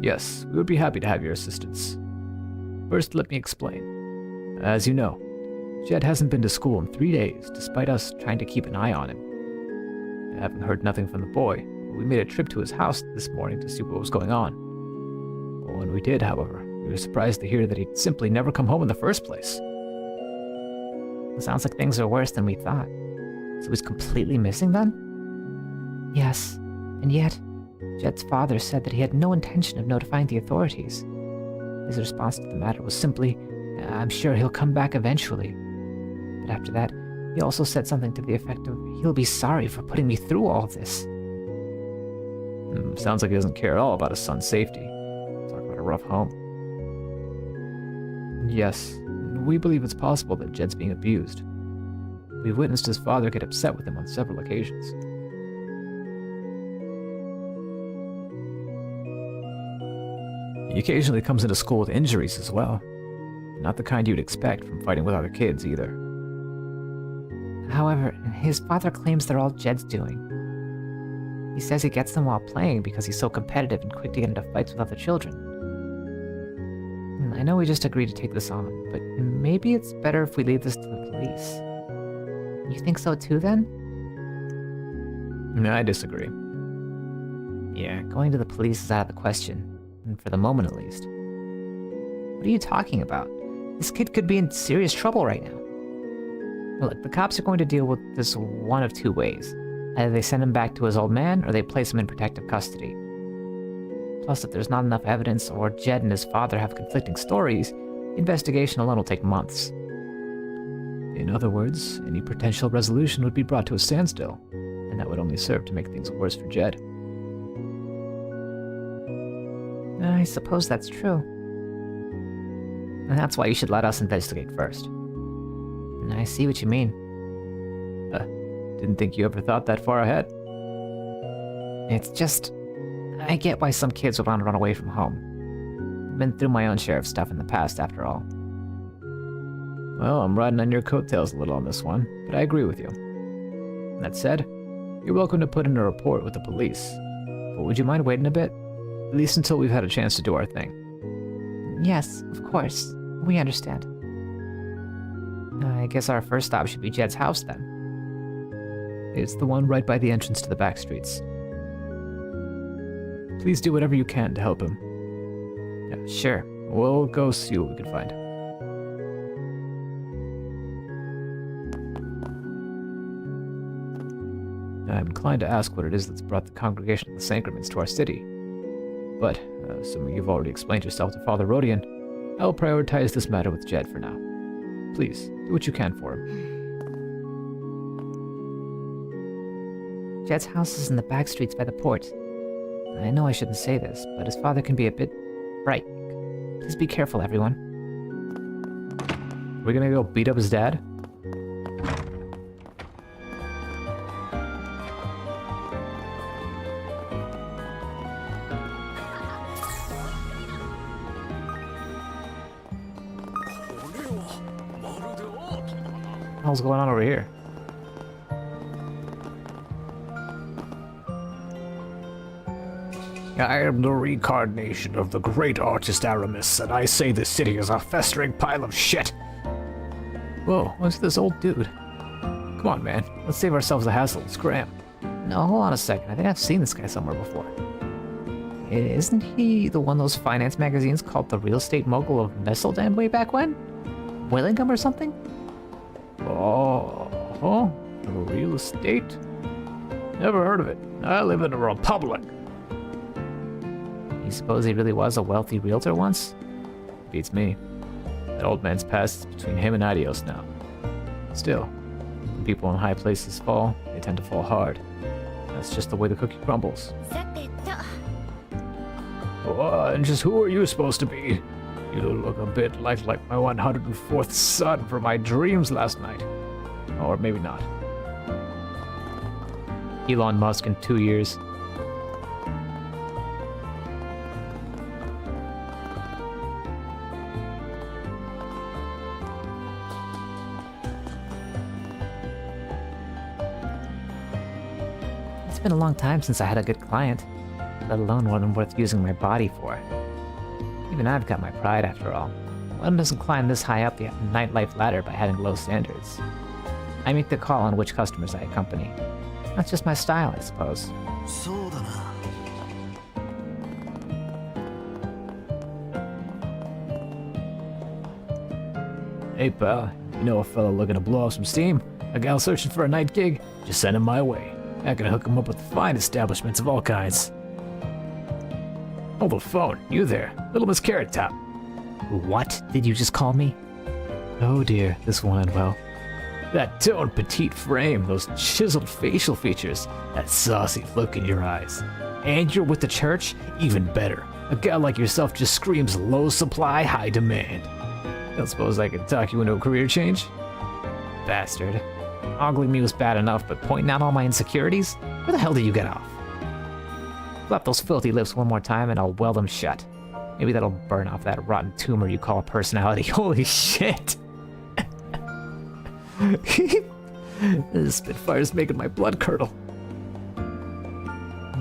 Yes, we would be happy to have your assistance. First, let me explain. As you know, Jed hasn't been to school in 3 days, despite us trying to keep an eye on him. Having heard nothing from the boy, we made a trip to his house this morning to see what was going on. When we did, however, we were surprised to hear that he'd simply never come home in the first place. It sounds like things are worse than we thought. So he's completely missing then? Yes, and yet, Jed's father said that he had no intention of notifying the authorities. His response to the matter was simply, I'm sure he'll come back eventually. But after that, he also said something to the effect of, he'll be sorry for putting me through all of this. Sounds like he doesn't care at all about his son's safety. Talk about a rough home. Yes, we believe it's possible that Jed's being abused. We've witnessed his father get upset with him on several occasions. He occasionally comes into school with injuries as well. Not the kind you'd expect from fighting with other kids, either. However, his father claims they're all Jed's doing. He says he gets them while playing because he's so competitive and quick to get into fights with other children. I know we just agreed to take this on, but maybe it's better if we leave this to the police. You think so too, then? No, I disagree. Yeah, going to the police is out of the question. For the moment, at least. What are you talking about? This kid could be in serious trouble right now. Look, the cops are going to deal with this one of two ways. Either they send him back to his old man, or they place him in protective custody. Plus, if there's not enough evidence, or Jed and his father have conflicting stories, the investigation alone will take months. In other words, any potential resolution would be brought to a standstill, and that would only serve to make things worse for Jed. I suppose that's true. And that's why you should let us investigate first. I see what you mean. Didn't think you ever thought that far ahead. It's just... I get why some kids would want to run away from home. I've been through my own share of stuff in the past, after all. Well, I'm riding on your coattails a little on this one, but I agree with you. That said, you're welcome to put in a report with the police. But would you mind waiting a bit? At least until we've had a chance to do our thing. Yes, of course. We understand. I guess our first stop should be Jed's house, then. It's the one right by the entrance to the back streets. Please do whatever you can to help him. Yeah, sure. We'll go see what we can find. I'm inclined to ask what it is that's brought the congregation of the Sankrements to our city. But, assuming you've already explained yourself to Father Rodian, I'll prioritize this matter with Jed for now. Please, do what you can for him. Jed's house is in the back streets by the port. I know I shouldn't say this, but his father can be a bit bright. Please be careful, everyone. We're gonna go beat up his dad? What the hell's going on over here? I am the reincarnation of the great artist Aramis, and I say this city is a festering pile of shit. Whoa, look at this old dude. Come on, man. Let's save ourselves the hassle and scram. No, hold on a second. I think I've seen this guy somewhere before. Isn't he the one of those finance magazines called The Real Estate Mogul of Messeldam way back when? Willingham or something? Oh, real estate? Never heard of it. I live in a republic. You suppose he really was a wealthy realtor once? Beats me. That old man's past is between him and Adios now. Still, when people in high places fall, they tend to fall hard. That's just the way the cookie crumbles. And just who are you supposed to be? You look a bit like my 104th son from my dreams last night. Or maybe not. Elon Musk in 2 years. It's been a long time since I had a good client, let alone one worth using my body for. Even I've got my pride after all. One doesn't climb this high up the nightlife ladder by having low standards. I make the call on which customers I accompany. That's just my style, I suppose. Hey pal, you know a fella looking to blow off some steam? A gal searching for a night gig? Just send him my way. I can hook him up with fine establishments of all kinds. Hold the phone, you there, Little Miss Carrot Top. What did you just call me? Oh dear, this won't end well. That toned petite frame, those chiseled facial features, that saucy look in your eyes. And you're with the church? Even better. A gal like yourself just screams low supply, high demand. Don't suppose I could talk you into a career change? Bastard. Ogling me was bad enough, but pointing out all my insecurities? Where the hell did you get off? Flap those filthy lips one more time and I'll weld them shut. Maybe that'll burn off that rotten tumor you call a personality. Holy shit! This Spitfire's making my blood curdle.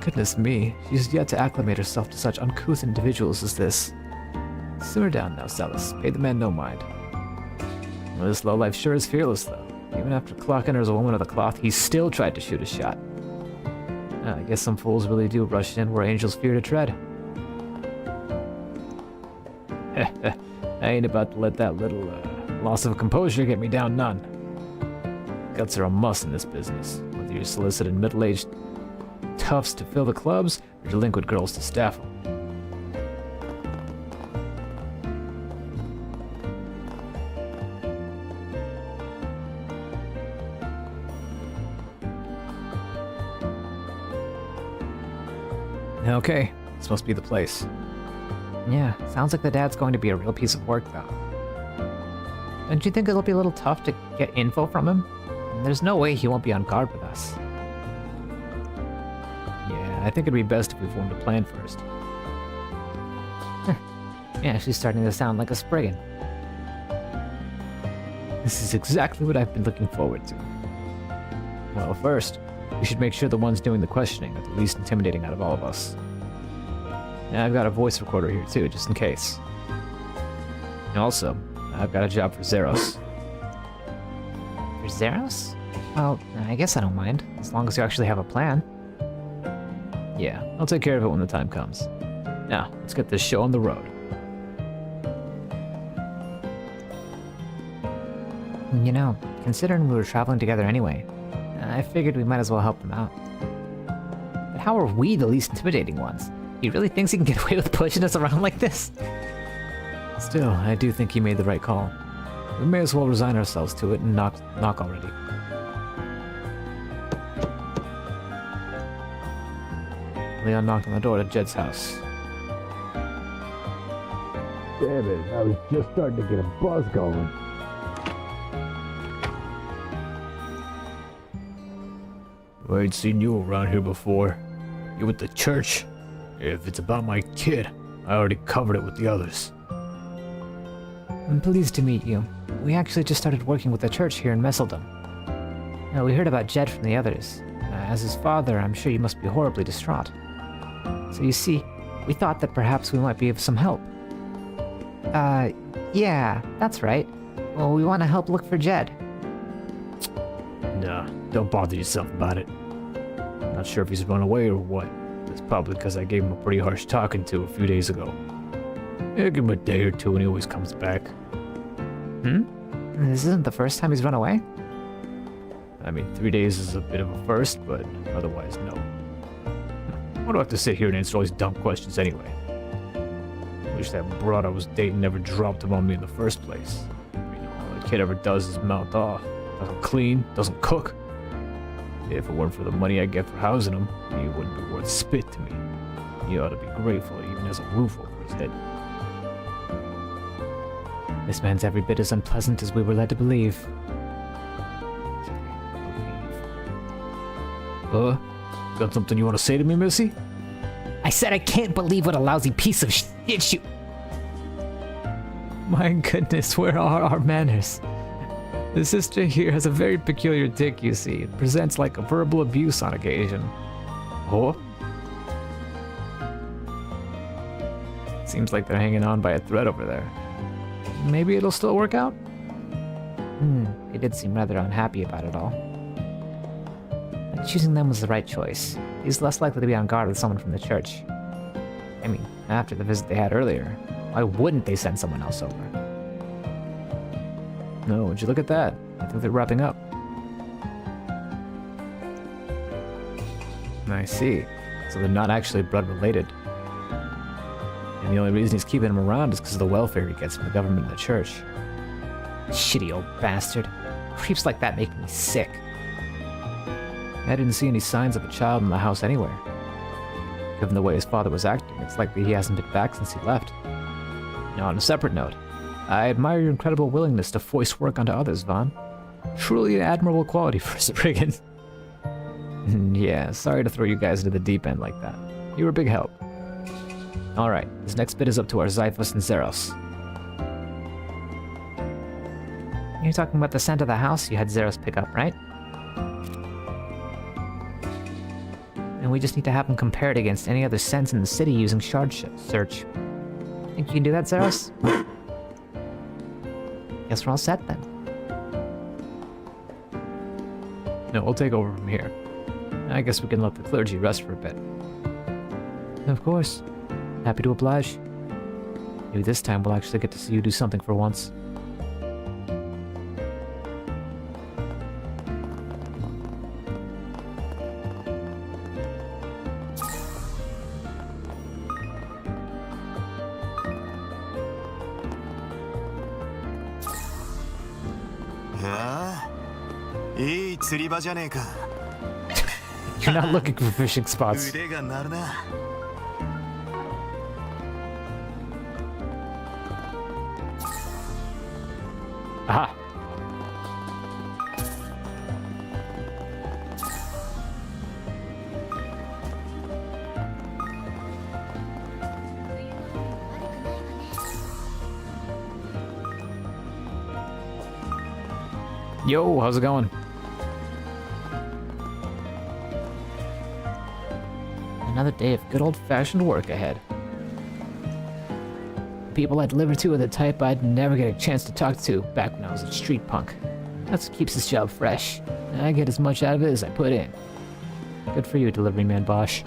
Goodness me, she's yet to acclimate herself to such uncouth individuals as this. Simmer down now, Celis. Pay the man no mind. Well, this lowlife sure is fearless, though. Even after clocking her as a woman of the cloth, he still tried to shoot a shot. I guess some fools really do rush in where angels fear to tread. I ain't about to let that little loss of composure get me down none. Guts are a must in this business, whether you're soliciting middle-aged toughs to fill the clubs or delinquent girls to staff them. Okay, this must be the place. Yeah, sounds like the dad's going to be a real piece of work, though. Don't you think it'll be a little tough to get info from him? There's no way he won't be on guard with us. Yeah, I think it'd be best if we formed a plan first. Yeah, she's starting to sound like a Spriggan. This is exactly what I've been looking forward to. Well, first, we should make sure the ones doing the questioning are the least intimidating out of all of us. And I've got a voice recorder here too, just in case. And also, I've got a job for Zeros. For Zeros? Well, I guess I don't mind, as long as you actually have a plan. Yeah, I'll take care of it when the time comes. Now, let's get this show on the road. You know, considering we were traveling together anyway, I figured we might as well help them out. But how are we the least intimidating ones? He really thinks he can get away with pushing us around like this? Still, I do think he made the right call. We may as well resign ourselves to it and knock already. Leon knocked on the door to Jed's house. Damn it, I was just starting to get a buzz going. I ain't seen you around here before. You with the church? If it's about my kid, I already covered it with the others. I'm pleased to meet you. We actually just started working with the church here in Messeldom. We heard about Jed from the others. As his father, I'm sure you must be horribly distraught. So you see, we thought that perhaps we might be of some help. Yeah, that's right. Well, we want to help look for Jed. Nah, don't bother yourself about it. Not sure if he's run away or what. It's probably because I gave him a pretty harsh talking to a few days ago. Yeah, give him a day or two and he always comes back. This isn't the first time he's run away? I mean, 3 days is a bit of a first, but otherwise, no. Why do I have to sit here and answer all these dumb questions anyway? Wish that broad I was dating never dropped him on me in the first place. You know, all the kid ever does is mouth off. Doesn't clean, doesn't cook. If it weren't for the money I get for housing him, he wouldn't be worth spit to me. He ought to be grateful he even has a roof over his head. This man's every bit as unpleasant as we were led to believe. Got something you want to say to me, Missy? I said I can't believe what a lousy piece of shit you... My goodness, where are our manners? The sister here has a very peculiar tic, you see. It presents like a verbal abuse on occasion. Oh? Seems like they're hanging on by a thread over there. Maybe it'll still work out? They did seem rather unhappy about it all. But choosing them was the right choice. He's less likely to be on guard with someone from the church. I mean, after the visit they had earlier, why wouldn't they send someone else over? No, would you look at that? I think they're wrapping up. I see. So they're not actually blood related. And the only reason he's keeping him around is because of the welfare he gets from the government and the church. Shitty old bastard. Creeps like that make me sick. I didn't see any signs of a child in the house anywhere. Given the way his father was acting, it's likely he hasn't been back since he left. Now, on a separate note, I admire your incredible willingness to foist work onto others, Vaughn. Truly an admirable quality for a Spriggan. Yeah, sorry to throw you guys into the deep end like that. You were a big help. Alright, this next bit is up to our Xiphos and Zeros. You're talking about the scent of the house you had Zeros pick up, right? And we just need to have him compare it against any other scents in the city using shard search. Think you can do that, Zeros? Guess we're all set then. No, we'll take over from here. I guess we can let the clergy rest for a bit. Of course. Happy to oblige. Maybe this time we'll actually get to see you do something for once. You're not looking for fishing spots. Aha! Yo, how's it going? Another day of good old-fashioned work ahead. The people I deliver to are the type I'd never get a chance to talk to back when I was a street punk. That's what keeps this job fresh. And I get as much out of it as I put in. Good for you, delivery man Bosch.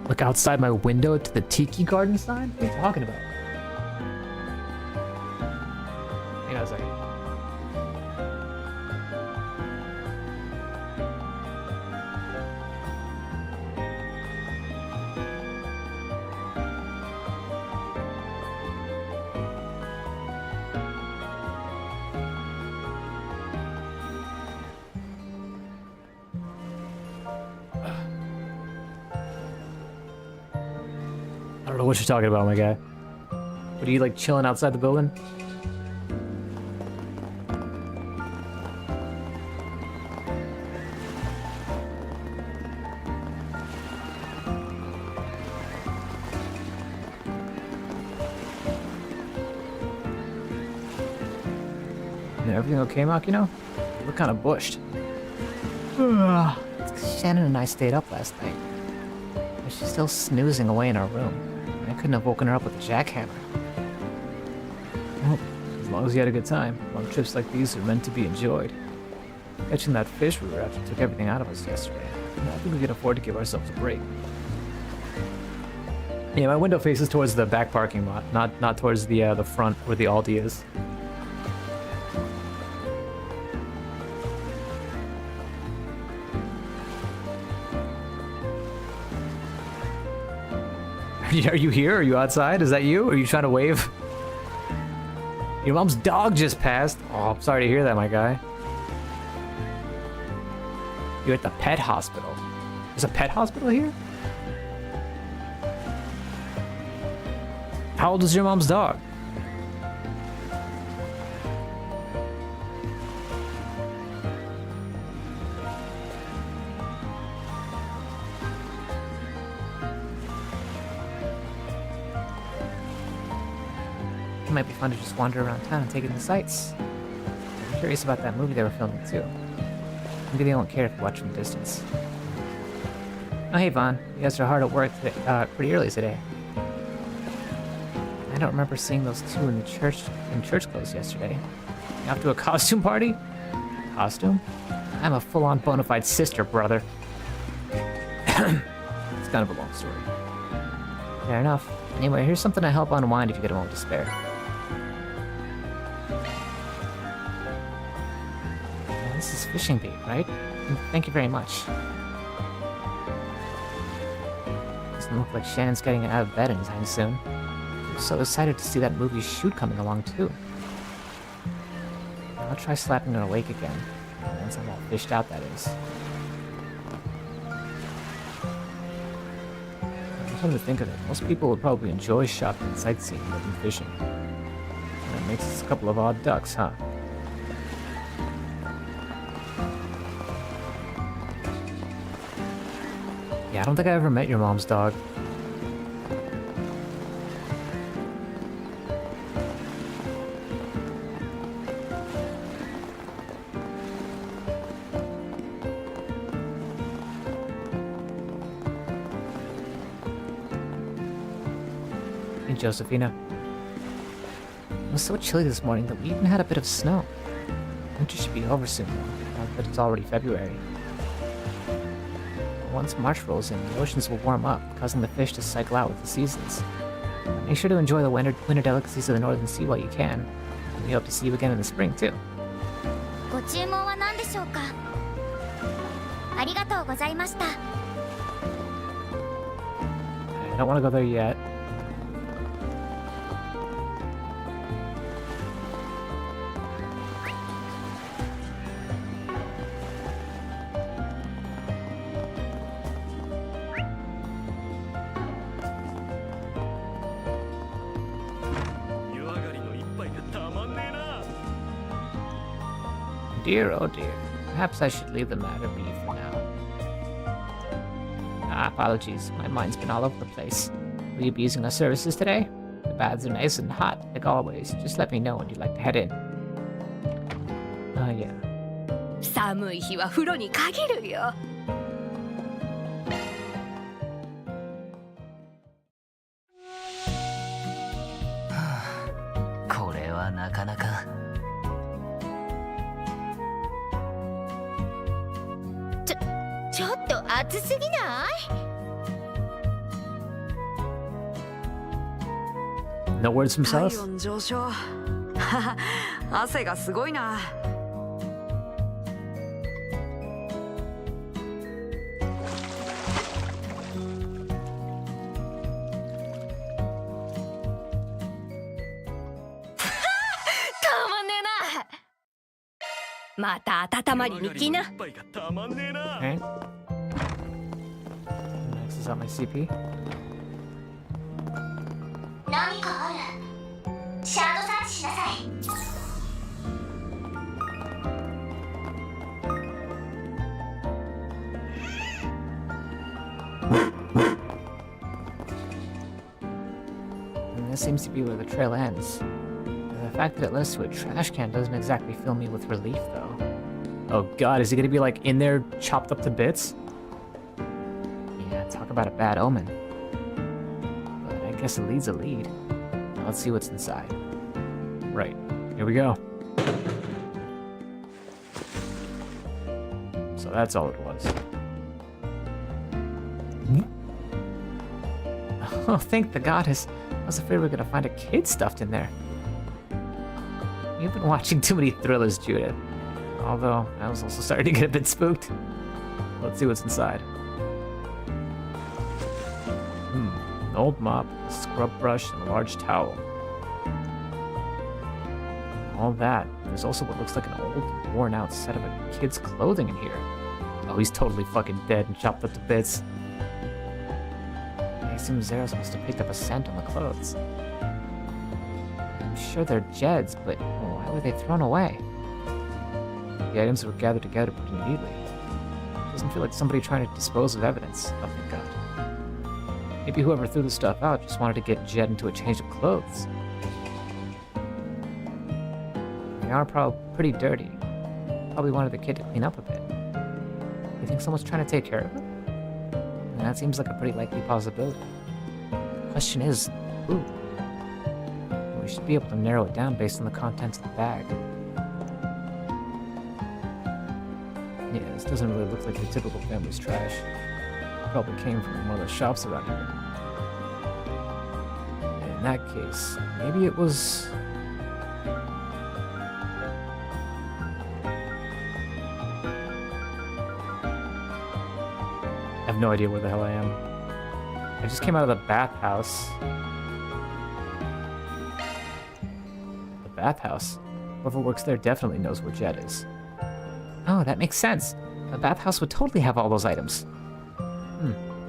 Look outside my window to the Tiki Garden sign? What are you talking about? Hang on a second. I don't know what you're talking about, my guy. What, are you like chilling outside the building? Everything okay, Makino? You look kind of bushed. It's 'cause Shannon and I stayed up last night. But she's still snoozing away in our room. I couldn't have woken her up with a jackhammer. Well, as long as you had a good time. Long trips like these are meant to be enjoyed. Catching that fish we were after took everything out of us yesterday. I think we can afford to give ourselves a break. Yeah, my window faces towards the back parking lot, not towards the front where the Aldi is. Are you here? Are you outside? Is that you? Are you trying to wave? Your mom's dog just passed. Oh, I'm sorry to hear that, my guy. You're at the pet hospital. There's a pet hospital here? How old is your mom's dog? It might be fun to just wander around town and take in the sights. I'm curious about that movie they were filming too. Maybe they won't care if you watch from a distance. Oh hey Vaughn, you guys are hard at work today, pretty early today. I don't remember seeing those two in the church clothes yesterday. You off to a costume party? Costume? I'm a full-on bona fide sister, brother. It's kind of a long story. Fair enough. Anyway, here's something to help unwind if you get a moment to spare. This is fishing bait, right? Thank you very much. Doesn't look like Shannon's getting out of bed anytime soon. I'm so excited to see that movie shoot coming along too. I'll try slapping her awake again. Once I'm all fished out, that is. Come to think of it, most people would probably enjoy shopping and sightseeing more than fishing. That makes us a couple of odd ducks, huh? Yeah, I don't think I ever met your mom's dog. Josephina. was so chilly this morning that we even had a bit of snow. Winter should be over soon, now that it's already February. Once March rolls in, the oceans will warm up, causing the fish to cycle out with the seasons. Make sure to enjoy the winter delicacies of the Northern Sea while you can. We hope to see you again in the spring, too. ご注文は何でしょうか。ありがとうございました。I don't want to go there yet. Dear, oh dear. Perhaps I should leave the matter be for now. Apologies. My mind's been all over the place. Will you be using our services today? The baths are nice and hot, like always. Just let me know when you'd like to head in. Yeah. 寒い日は風呂に限るよ。これはなかなか。ちょっと暑すぎない？ No words from 体 Celeste? 温上昇。汗がすごいな。また温まりに来な。Okay. Next is on my CP. 何かある。シャードサーチしなさい。And this seems to be where the trail ends. The fact that it leads to a trash can doesn't exactly fill me with relief, though. Oh god, is he gonna be like in there chopped up to bits? Yeah, talk about a bad omen. But I guess a lead's a lead. Now let's see what's inside. Right, here we go. So that's all it was. Oh, thank the goddess. I was afraid we were gonna find a kid stuffed in there. You've been watching too many thrillers, Judith. Although, I was also starting to get a bit spooked. Let's see what's inside. An old mop, a scrub brush, and a large towel. All that. There's also what looks like an old, worn-out set of a kid's clothing in here. Oh, he's totally fucking dead and chopped up to bits. I assume Zeros must have picked up a scent on the clothes. I'm sure they're Jed's, but why were they thrown away? The items were gathered together pretty neatly. It doesn't feel like somebody trying to dispose of evidence. Oh, thank God. Maybe whoever threw the stuff out just wanted to get Jed into a change of clothes. They are probably pretty dirty. Probably wanted the kid to clean up a bit. You think someone's trying to take care of it? And that seems like a pretty likely possibility. The question is, who? We should be able to narrow it down based on the contents of the bag. Yeah, this doesn't really look like your typical family's trash. It probably came from one of the shops around here. And in that case, maybe it was... I have no idea where the hell I am. I just came out of the bathhouse. The bathhouse? Whoever works there definitely knows where Jed is. Oh, that makes sense. The bathhouse would totally have all those items.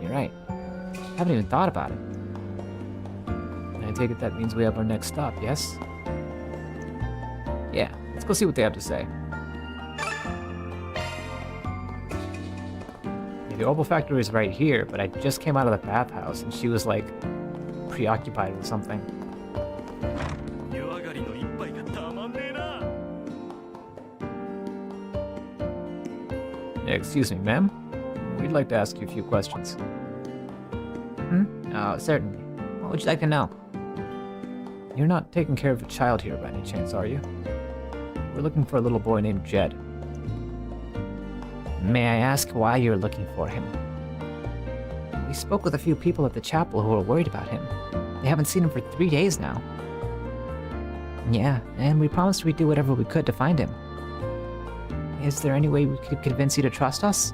You're right. I haven't even thought about it. I take it that means we have our next stop, yes? Yeah, let's go see what they have to say. Yeah, the Orbital Factory is right here, but I just came out of the bathhouse and she was like preoccupied with something. Excuse me, ma'am. We'd like to ask you a few questions. Oh, certainly. What would you like to know? You're not taking care of a child here by any chance, are you? We're looking for a little boy named Jed. May I ask why you're looking for him? We spoke with a few people at the chapel who are worried about him. They haven't seen him for 3 days now. Yeah, and we promised we'd do whatever we could to find him. Is there any way we could convince you to trust us?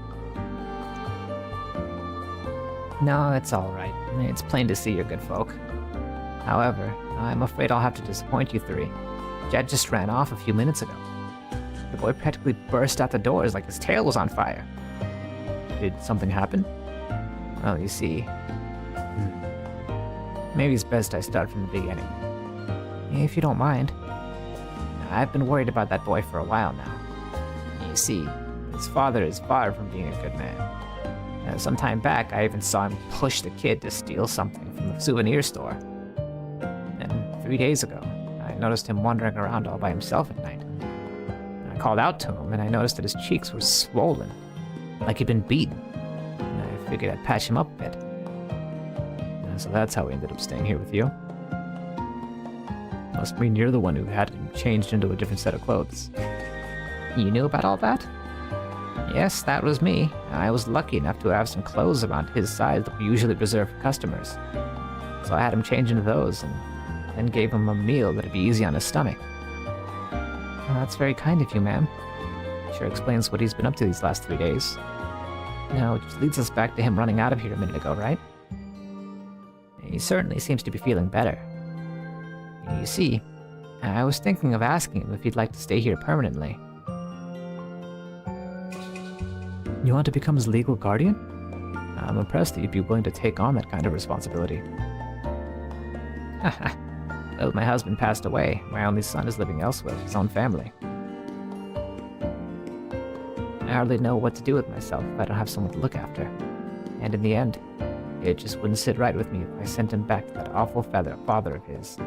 No, it's alright. It's plain to see you're good folk. However, I'm afraid I'll have to disappoint you three. Jed just ran off a few minutes ago. The boy practically burst out the doors like his tail was on fire. Did something happen? Well, you see... Maybe it's best I start from the beginning. If you don't mind. I've been worried about that boy for a while now. You see, his father is far from being a good man. Some time back, I even saw him push the kid to steal something from the souvenir store. And 3 days ago, I noticed him wandering around all by himself at night. I called out to him, and I noticed that his cheeks were swollen, like he'd been beaten. And I figured I'd patch him up a bit. So that's how we ended up staying here with you. Must mean you're the one who had him changed into a different set of clothes. You knew about all that? Yes, that was me. I was lucky enough to have some clothes around his size that we usually reserve for customers. So I had him change into those, and then gave him a meal that'd be easy on his stomach. Well, that's very kind of you, ma'am. Sure explains what he's been up to these last 3 days. Now, which leads us back to him running out of here a minute ago, right? He certainly seems to be feeling better. You see, I was thinking of asking him if he'd like to stay here permanently. You want to become his legal guardian? I'm impressed that you'd be willing to take on that kind of responsibility. Well, my husband passed away. My only son is living elsewhere with his own family. I hardly know what to do with myself if I don't have someone to look after. And in the end, it just wouldn't sit right with me if I sent him back to that awful father of his.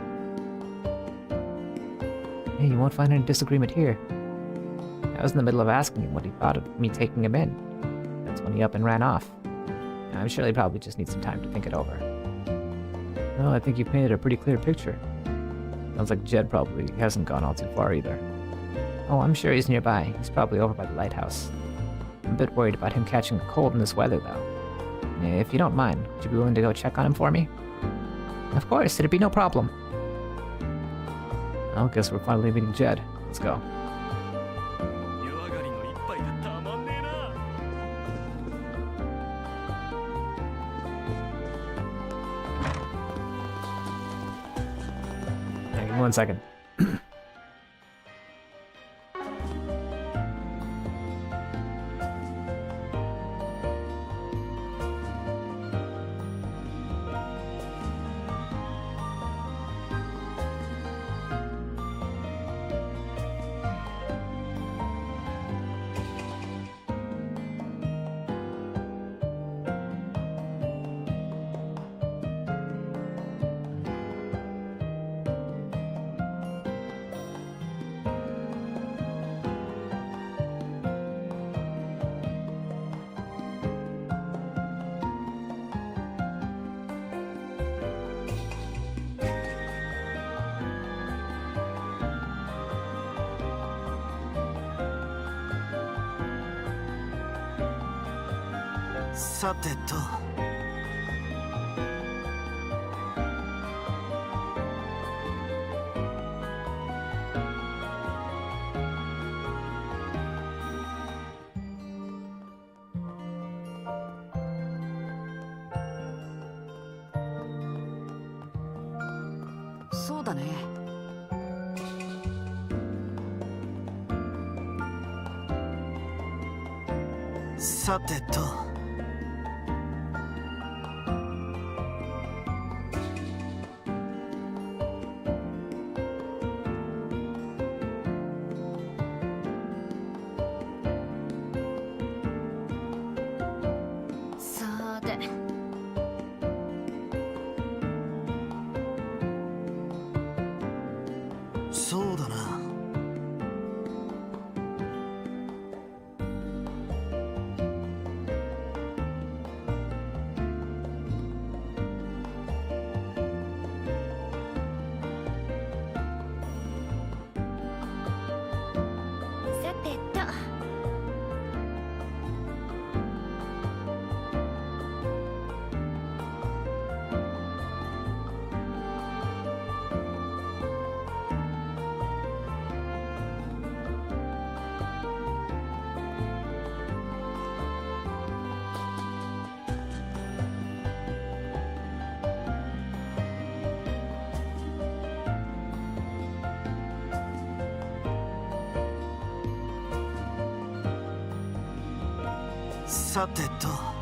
Hey, you won't find any disagreement here. I was in the middle of asking him what he thought of me taking him in. That's when he up and ran off. I'm sure he probably just needs some time to think it over. Well, I think you painted a pretty clear picture. Sounds like Jed probably hasn't gone all too far either. Oh, I'm sure he's nearby. He's probably over by the lighthouse. I'm a bit worried about him catching a cold in this weather, though. If you don't mind, would you be willing to go check on him for me? Of course, it'd be no problem. I guess we're finally meeting Jed. Let's go. Hang on 1 second.さてとそうだね。さてとさてそうだな。さてと。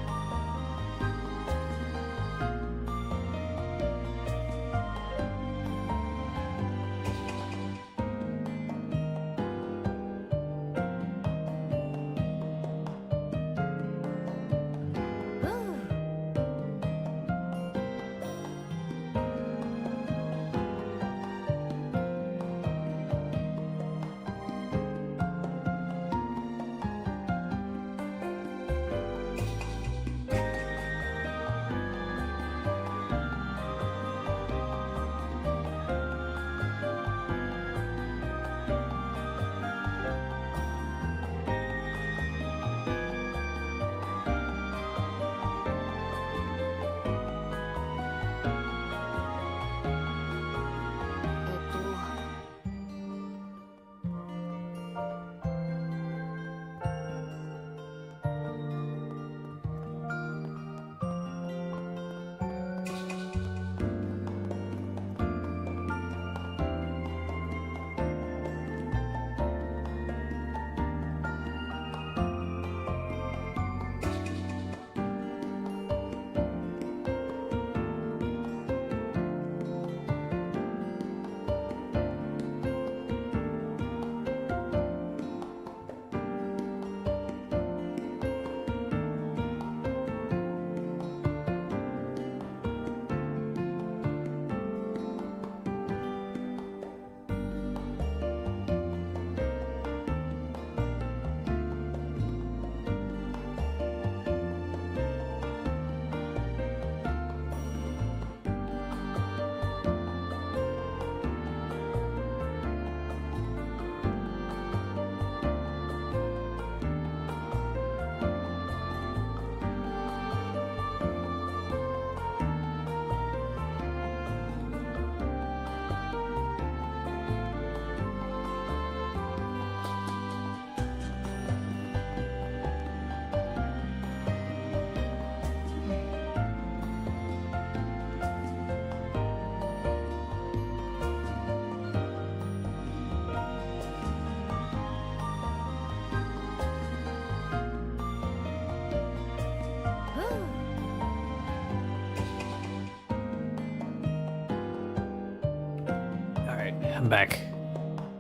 I'm back.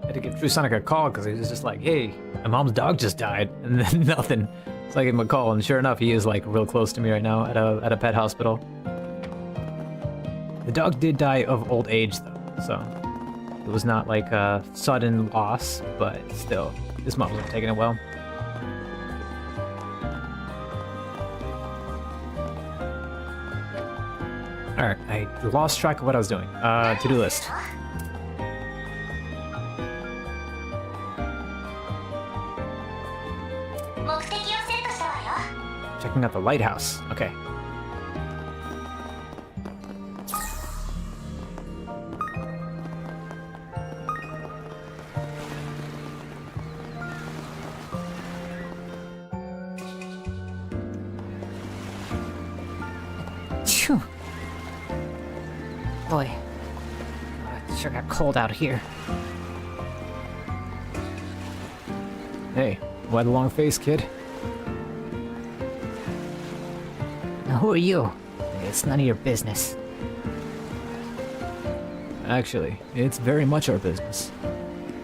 I had to give True Sonic a call because he was just like, hey, my mom's dog just died. And then nothing. So I gave him a call, and sure enough, he is like real close to me right now at a pet hospital. The dog did die of old age though, so it was not like a sudden loss, but still, his mom wasn't taking it well. Alright, I lost track of what I was doing. To-do list. Checking out the lighthouse. Okay. Phew. Boy, it sure got cold out here. Hey, why the long face, kid? Now, who are you? It's none of your business. Actually, it's very much our business.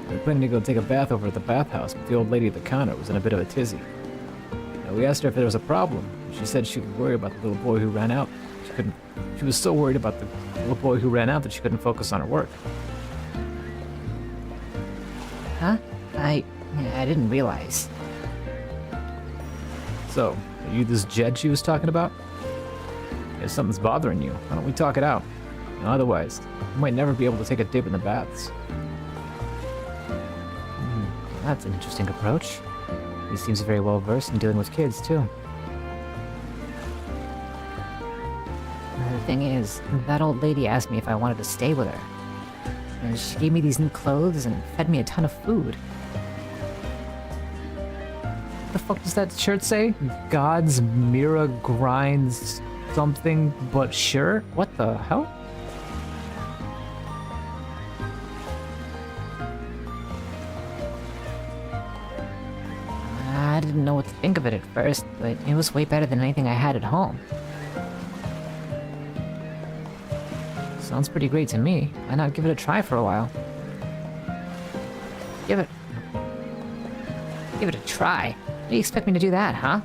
We were planning to go take a bath over at the bathhouse, but the old lady at the counter was in a bit of a tizzy. Now, we asked her if there was a problem, and she said she could worry about the little boy who ran out. She was so worried about the little boy who ran out that she couldn't focus on her work. Huh? I didn't realize. So, are you this Jed she was talking about? If something's bothering you, why don't we talk it out? Otherwise, you might never be able to take a dip in the baths. That's an interesting approach. He seems very well versed in dealing with kids, too. The thing is, that old lady asked me if I wanted to stay with her. And she gave me these new clothes and fed me a ton of food. What the fuck does that shirt say? God's Mira grinds something, but sure? What the hell? I didn't didn't know what to think of it at first, but it was way better than anything I had at home. Sounds pretty great to me. Why not give it a try for a while? Give it a try? How do you expect me to do that, huh?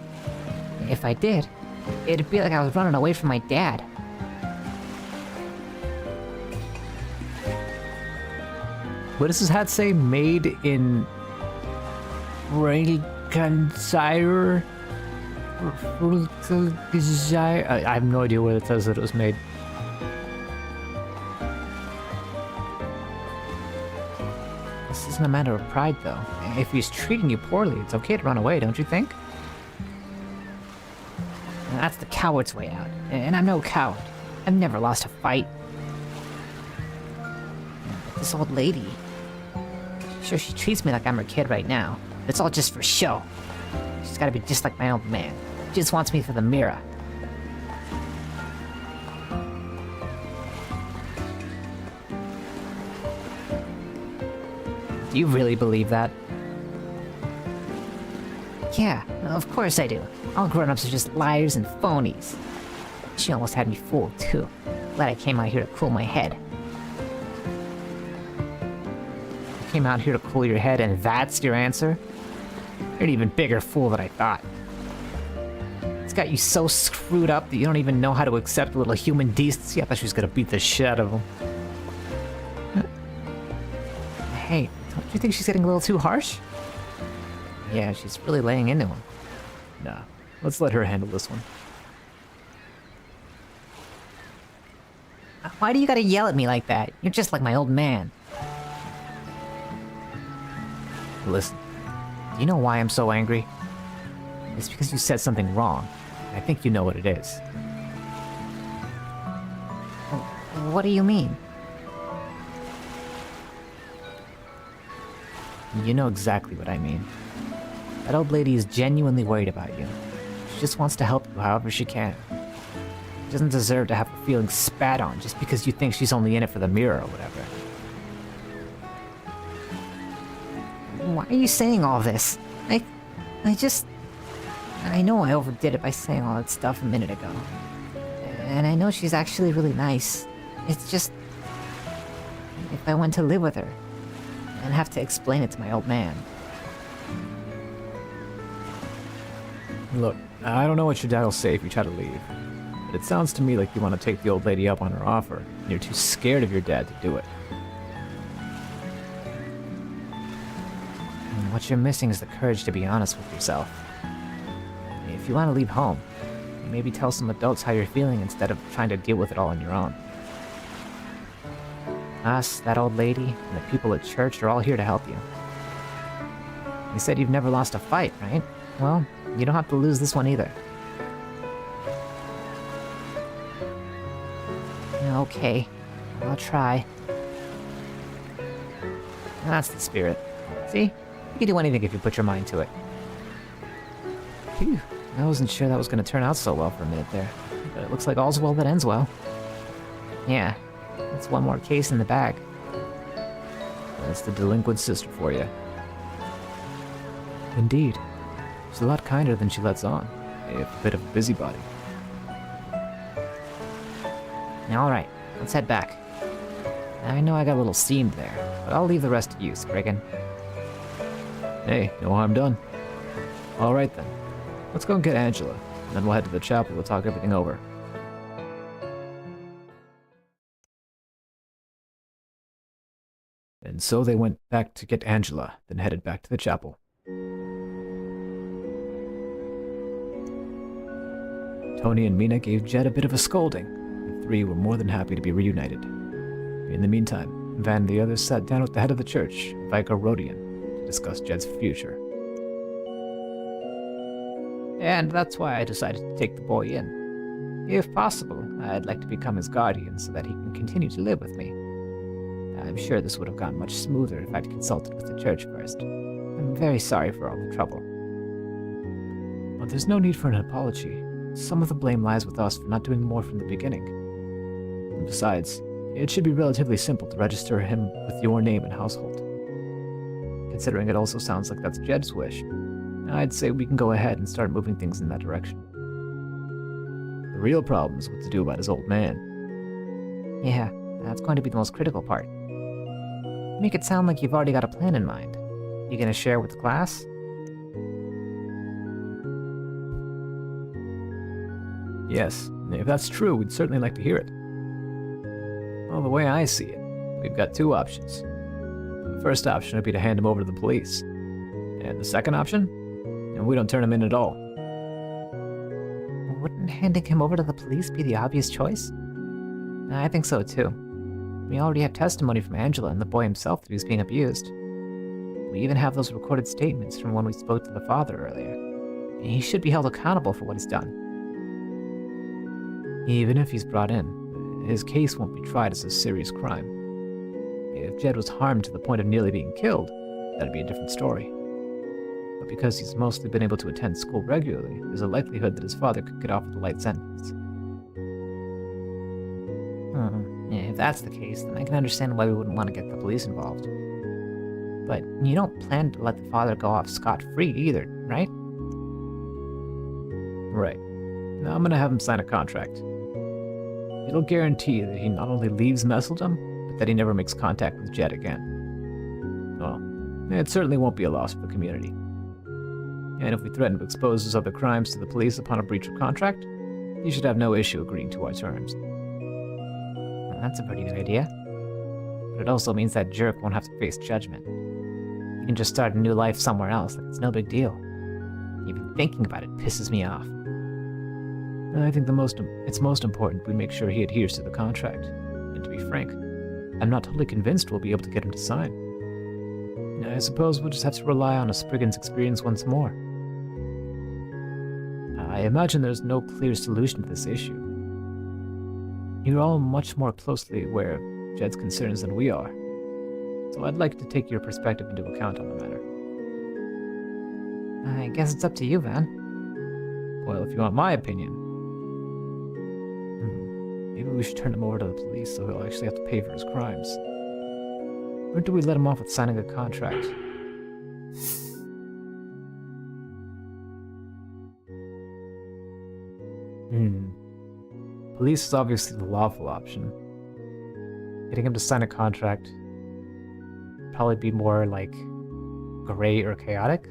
If I did, it'd be like I was running away from my dad. What does his hat say? Made in Frankenshire? I have no idea where it says that it was made. This isn't a matter of pride, though. If he's treating you poorly, it's okay to run away, don't you think? That's the coward's way out. And I'm no coward. I've never lost a fight. But this old lady... Sure, she treats me like I'm her kid right now. But it's all just for show. She's gotta be just like my old man. She just wants me for the mirror. Do you really believe that? Yeah, of course I do. All grown-ups are just liars and phonies. She almost had me fooled, too. Glad I came out here to cool my head. You came out here to cool your head and that's your answer? You're an even bigger fool than I thought. It's got you so screwed up that you don't even know how to accept a little human decency. I thought she was gonna beat the shit out of him. Hey, don't you think she's getting a little too harsh? Yeah, she's really laying into him. Nah, let's let her handle this one. Why do you gotta yell at me like that? You're just like my old man. Listen, do you know why I'm so angry? It's because you said something wrong. I think you know what it is. What do you mean? You know exactly what I mean. That old lady is genuinely worried about you. She just wants to help you however she can. She doesn't deserve to have her feelings spat on just because you think she's only in it for the mirror or whatever. Why are you saying all this? I know I overdid it by saying all that stuff a minute ago. And I know she's actually really nice. It's just... if I went to live with her, I'd have to explain it to my old man. look, I don't know what your dad will say if you try to leave, but it sounds to me like you want to take the old lady up on her offer, and you're too scared of your dad to do it. What you're missing is the courage to be honest with yourself. If you want to leave home, maybe tell some adults how you're feeling instead of trying to deal with it all on your own. Us, that old lady, and the people at church are all here to help you. You said you've never lost a fight, right? Well, you don't have to lose this one either. Okay, I'll try. That's the spirit. See? You can do anything if you put your mind to it. Phew, I wasn't sure that was going to turn out so well for a minute there. But it looks like all's well that ends well. Yeah, that's one more case in the bag. That's the delinquent sister for you. Indeed. She's a lot kinder than she lets on. A bit of a busybody. Alright, let's head back. I know I got a little steamed there, but I'll leave the rest to you, Spriggan. Hey, no harm done. Alright then. Let's go and get Angela, and then we'll head to the chapel to talk everything over. And so they went back to get Angela, then headed back to the chapel. Tony and Mina gave Jed a bit of a scolding. The three were more than happy to be reunited. In the meantime, Van and the others sat down with the head of the church, Vicar Rodian, to discuss Jed's future. And that's why I decided to take the boy in. If possible, I'd like to become his guardian so that he can continue to live with me. I'm sure this would have gone much smoother if I'd consulted with the church first. I'm very sorry for all the trouble. But there's no need for an apology. Some of the blame lies with us for not doing more from the beginning. And besides, it should be relatively simple to register him with your name and household. Considering it also sounds like that's Jed's wish, I'd say we can go ahead and start moving things in that direction. The real problem is what to do about his old man. Yeah, that's going to be the most critical part. Make it sound like you've already got a plan in mind. You gonna share with the class? Yes, if that's true, we'd certainly like to hear it. Well, the way I see it, we've got two options. The first option would be to hand him over to the police. And the second option? And we don't turn him in at all. Wouldn't handing him over to the police be the obvious choice? I think so too. We already have testimony from Angela and the boy himself that he was being abused. We even have those recorded statements from when we spoke to the father earlier. He should be held accountable for what he's done. Even if he's brought in, his case won't be tried as a serious crime. If Jed was harmed to the point of nearly being killed, that'd be a different story. But because he's mostly been able to attend school regularly, there's a likelihood that his father could get off with a light sentence. If that's the case, then I can understand why we wouldn't want to get the police involved. But you don't plan to let the father go off scot-free either, right? Right. Now I'm gonna have him sign a contract. It'll guarantee that he not only leaves Messeldom, but that he never makes contact with Jed again. Well, it certainly won't be a loss for the community. And if we threaten to expose his other crimes to the police upon a breach of contract, he should have no issue agreeing to our terms. Well, that's a pretty good idea. But it also means that jerk won't have to face judgment. He can just start a new life somewhere else like it's no big deal. Even thinking about it pisses me off. I think it's most important we make sure he adheres to the contract. And to be frank, I'm not totally convinced we'll be able to get him to sign. I suppose we'll just have to rely on a Spriggan's experience once more. I imagine there's no clear solution to this issue. You're all much more closely aware of Jed's concerns than we are, so I'd like to take your perspective into account on the matter. I guess it's up to you, Van. Well, if you want my opinion, maybe we should turn him over to the police so he'll actually have to pay for his crimes. Or do we let him off with signing a contract? Police is obviously the lawful option. Getting him to sign a contract would probably be more like gray or chaotic.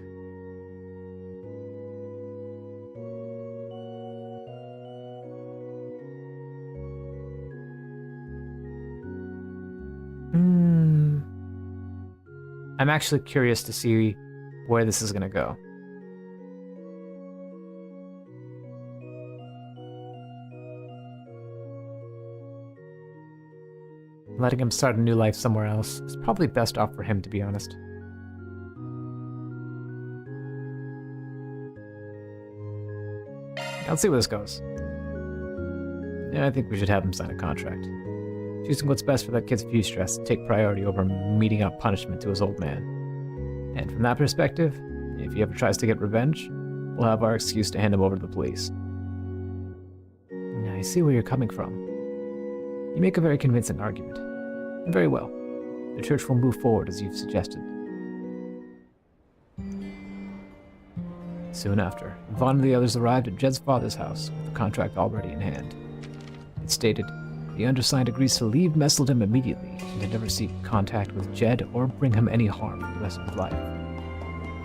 I'm actually curious to see where this is going to go. Letting him start a new life somewhere else is probably best off for him, to be honest. Let's see where this goes. Yeah, I think we should have him sign a contract. Choosing what's best for that kid's future has to take priority over meting out punishment to his old man. And from that perspective, if he ever tries to get revenge, we'll have our excuse to hand him over to the police. I see where you're coming from. You make a very convincing argument. And very well. The church will move forward as you've suggested. Soon after, Vaughn and the others arrived at Jed's father's house with the contract already in hand. It stated, the undersigned agrees to leave Messeldom immediately and to never seek contact with Jed or bring him any harm for the rest of his life.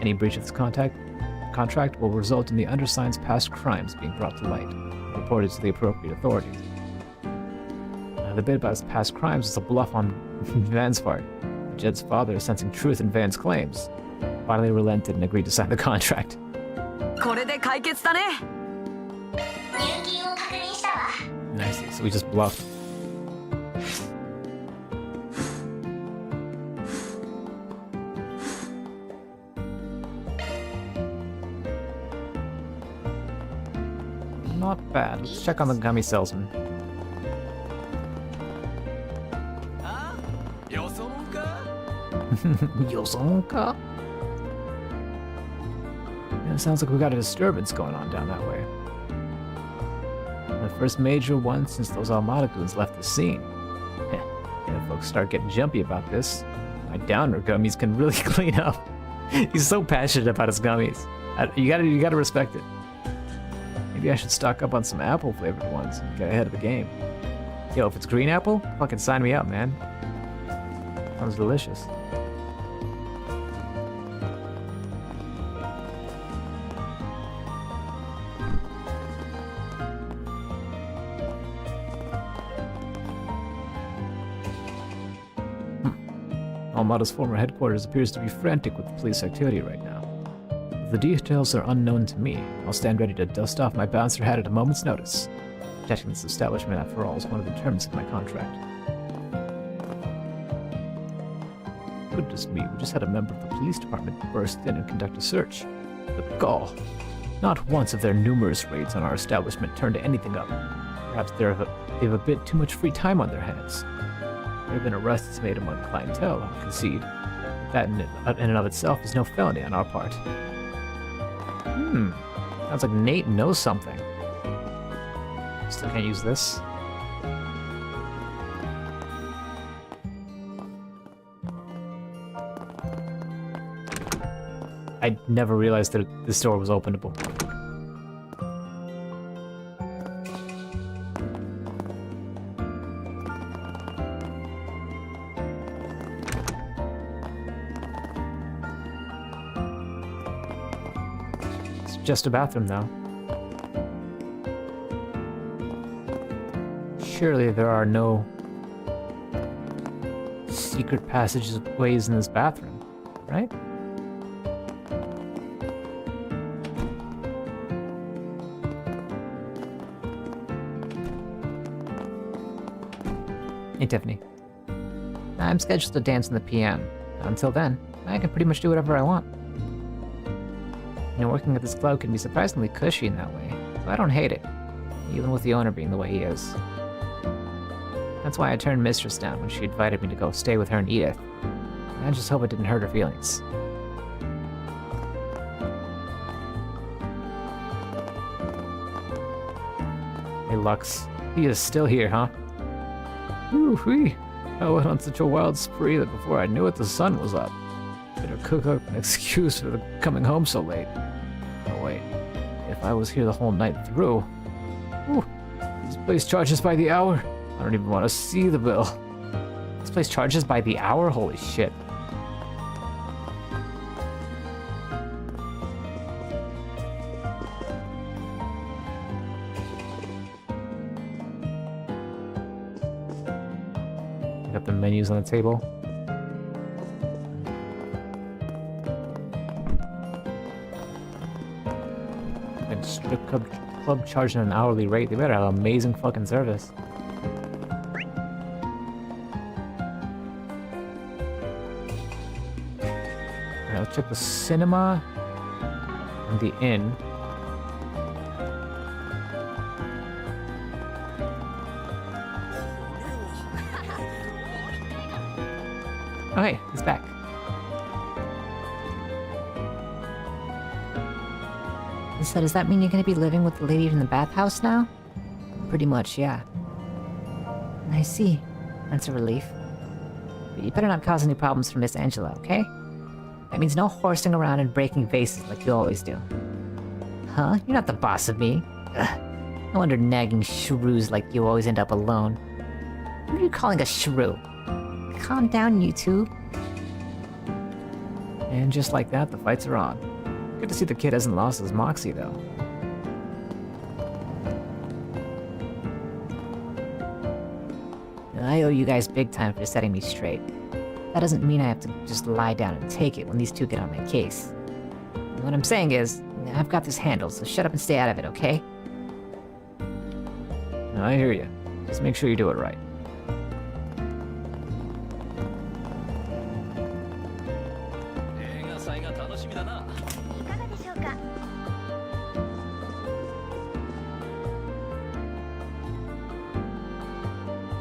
Any breach of this contract will result in the undersigned's past crimes being brought to light and reported to the appropriate authorities. The bit about his past crimes is a bluff on Van's part. Jed's father, sensing truth in Van's claims, finally relented and agreed to sign the contract. これで解決だね。入金を確認したわ。 Nice, so we just bluffed. Not bad. Let's check on the gummy salesman. よそもんか? Yosonka? Yeah, it sounds like we got a disturbance going on down that way. The first major one since those Almada goons left the scene. And if folks start getting jumpy about this, my downer gummies can really clean up. He's so passionate about his gummies. You gotta respect it. Maybe I should stock up on some apple flavored ones and get ahead of the game. Yo, if it's green apple, fucking sign me up, man. Sounds delicious. Almada's former headquarters appears to be frantic with police activity right now. The details are unknown to me. I'll stand ready to dust off my bouncer hat at a moment's notice. Protecting this establishment, after all, is one of the terms of my contract. Goodness me, we just had a member of the police department burst in and conduct a search. The gall. Not once have their numerous raids on our establishment turned anything up. Perhaps they have a bit too much free time on their hands. There have been arrests made among clientele, I'll concede. That in and of itself is no felony on our part. Sounds like Nate knows something. Still can't use this. I never realized that this door was openable. It's just a bathroom, though. Surely there are no secret passageways in this bathroom, right? Hey, Tiffany. I'm scheduled to dance in the PM. Until then, I can pretty much do whatever I want. You know, working at this club can be surprisingly cushy in that way, so I don't hate it, even with the owner being the way he is. That's why I turned Mistress down when she invited me to go stay with her and Edith. I just hope it didn't hurt her feelings. Hey, Lux. He is still here, huh? Woo-wee. I went on such a wild spree that before I knew it, the sun was up. Better cook up an excuse for coming home so late. Oh wait, if I was here the whole night through... Ooh, this place charges by the hour. I don't even want to see the bill. This place charges by the hour? Holy shit. Got the menus on the table. And strip club charging an hourly rate. They better have amazing fucking service. Alright, let's check the cinema and the inn. Oh hey, he's back. So does that mean you're gonna be living with the lady from the bathhouse now? Pretty much, yeah. I see. That's a relief. But you better not cause any problems for Miss Angela, okay? That means no horsing around and breaking vases like you always do. Huh? You're not the boss of me. Ugh. No wonder nagging shrews like you always end up alone. What are you calling a shrew? Calm down, you two. And just like that, the fights are on. Good to see the kid hasn't lost his moxie, though. I owe you guys big time for setting me straight. That doesn't mean I have to just lie down and take it when these two get on my case. What I'm saying is, I've got this handled, so shut up and stay out of it, okay? No, I hear you. Just make sure you do it right.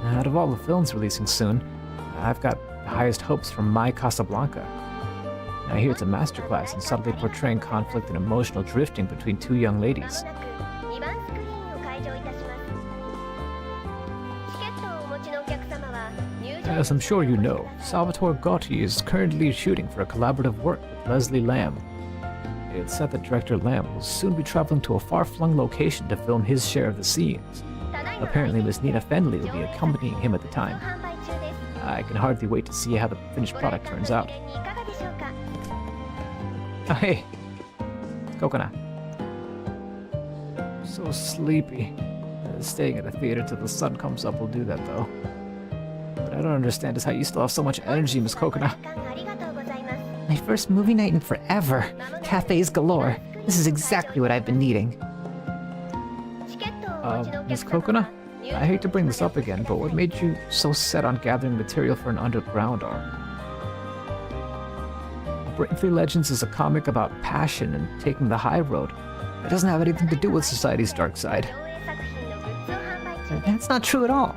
Out of all the films releasing soon, I've got the highest hopes for My Casablanca. I hear it's a masterclass in subtly portraying conflict and emotional drifting between two young ladies. As I'm sure you know, Salvatore Gotti is currently shooting for a collaborative work with Leslie Lamb. They had said that Director Lamb will soon be traveling to a far-flung location to film his share of the scenes. Apparently, Miss Nina Fenley will be accompanying him at the time. I can hardly wait to see how the finished product turns out. Oh, hey, Coconut. So sleepy. Staying at a theater till the sun comes up will do that, though. What I don't understand is how you still have so much energy, Miss Coconut. My first movie night in forever. Cafes galore. This is exactly what I've been needing. Miss Coconut? I hate to bring this up again, but what made you so set on gathering material for an underground arc? Brainfree Legends is a comic about passion and taking the high road. It doesn't have anything to do with society's dark side. That's not true at all.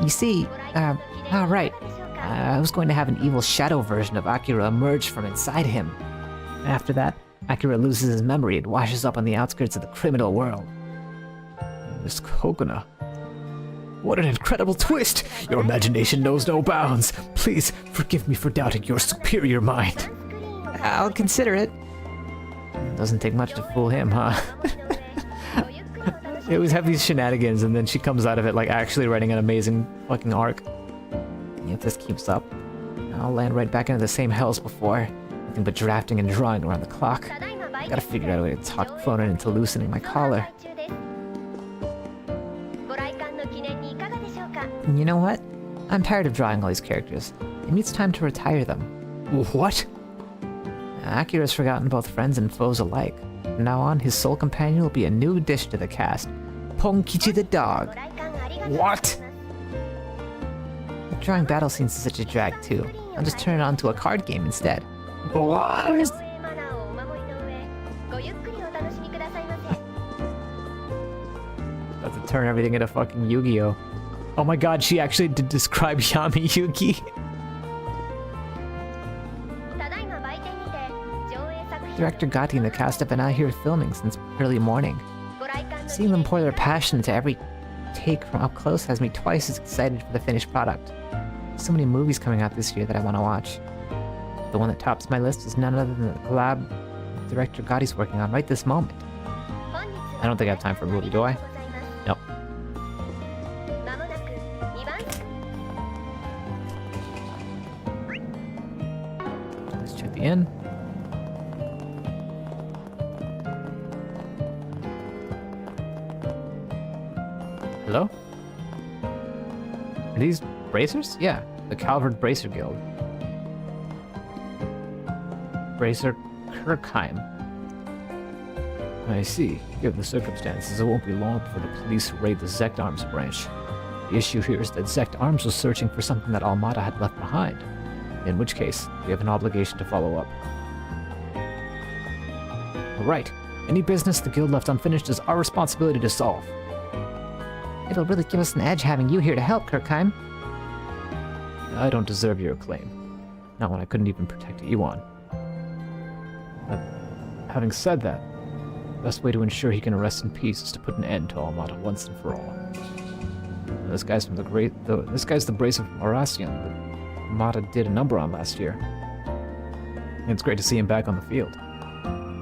You see, right. I was going to have an evil shadow version of Akira emerge from inside him. After that, Akira loses his memory and washes up on the outskirts of the criminal world. Miss Coconut. What an incredible twist! Your imagination knows no bounds. Please forgive me for doubting your superior mind. I'll consider it. Doesn't take much to fool him, huh? They always have these shenanigans, and then she comes out of it like actually writing an amazing fucking arc. If this keeps up, I'll land right back into the same hell as before. Nothing but drafting and drawing around the clock. Gotta figure out a way to talk Cronin into loosening my collar. You know what? I'm tired of drawing all these characters. Maybe it's time to retire them. What? Akira's forgotten both friends and foes alike. From now on, his sole companion will be a new addition to the cast. Ponkichi the dog. What? Drawing battle scenes is such a drag too. I'll just turn it on to a card game instead. What? About to turn everything into fucking Yu-Gi-Oh! Oh my god, she actually did describe Yami Yugi. Director Gotti and the cast have been out here filming since early morning. Seeing them pour their passion into every take from up close has me twice as excited for the finished product. So many movies coming out this year that I want to watch. The one that tops my list is none other than the collab Director Gotti's working on right this moment. I don't think I have time for a movie, do I? Nope. Let's check the inn. Hello? Are these bracers? Yeah, the Calvert Bracer Guild. Bracer Kirkheim. I see. Given the circumstances, it won't be long before the police raid the Zect Arms branch. The issue here is that Zect Arms was searching for something that Almada had left behind, in which case, we have an obligation to follow up. Alright, any business the guild left unfinished is our responsibility to solve. It'll really give us an edge having you here to help, Kirkheim. I don't deserve your acclaim. Not when I couldn't even protect Iwan. But having said that, the best way to ensure he can rest in peace is to put an end to Almada once and for all. This guy's the Bracer from Horacion that Almada did a number on last year. It's great to see him back on the field.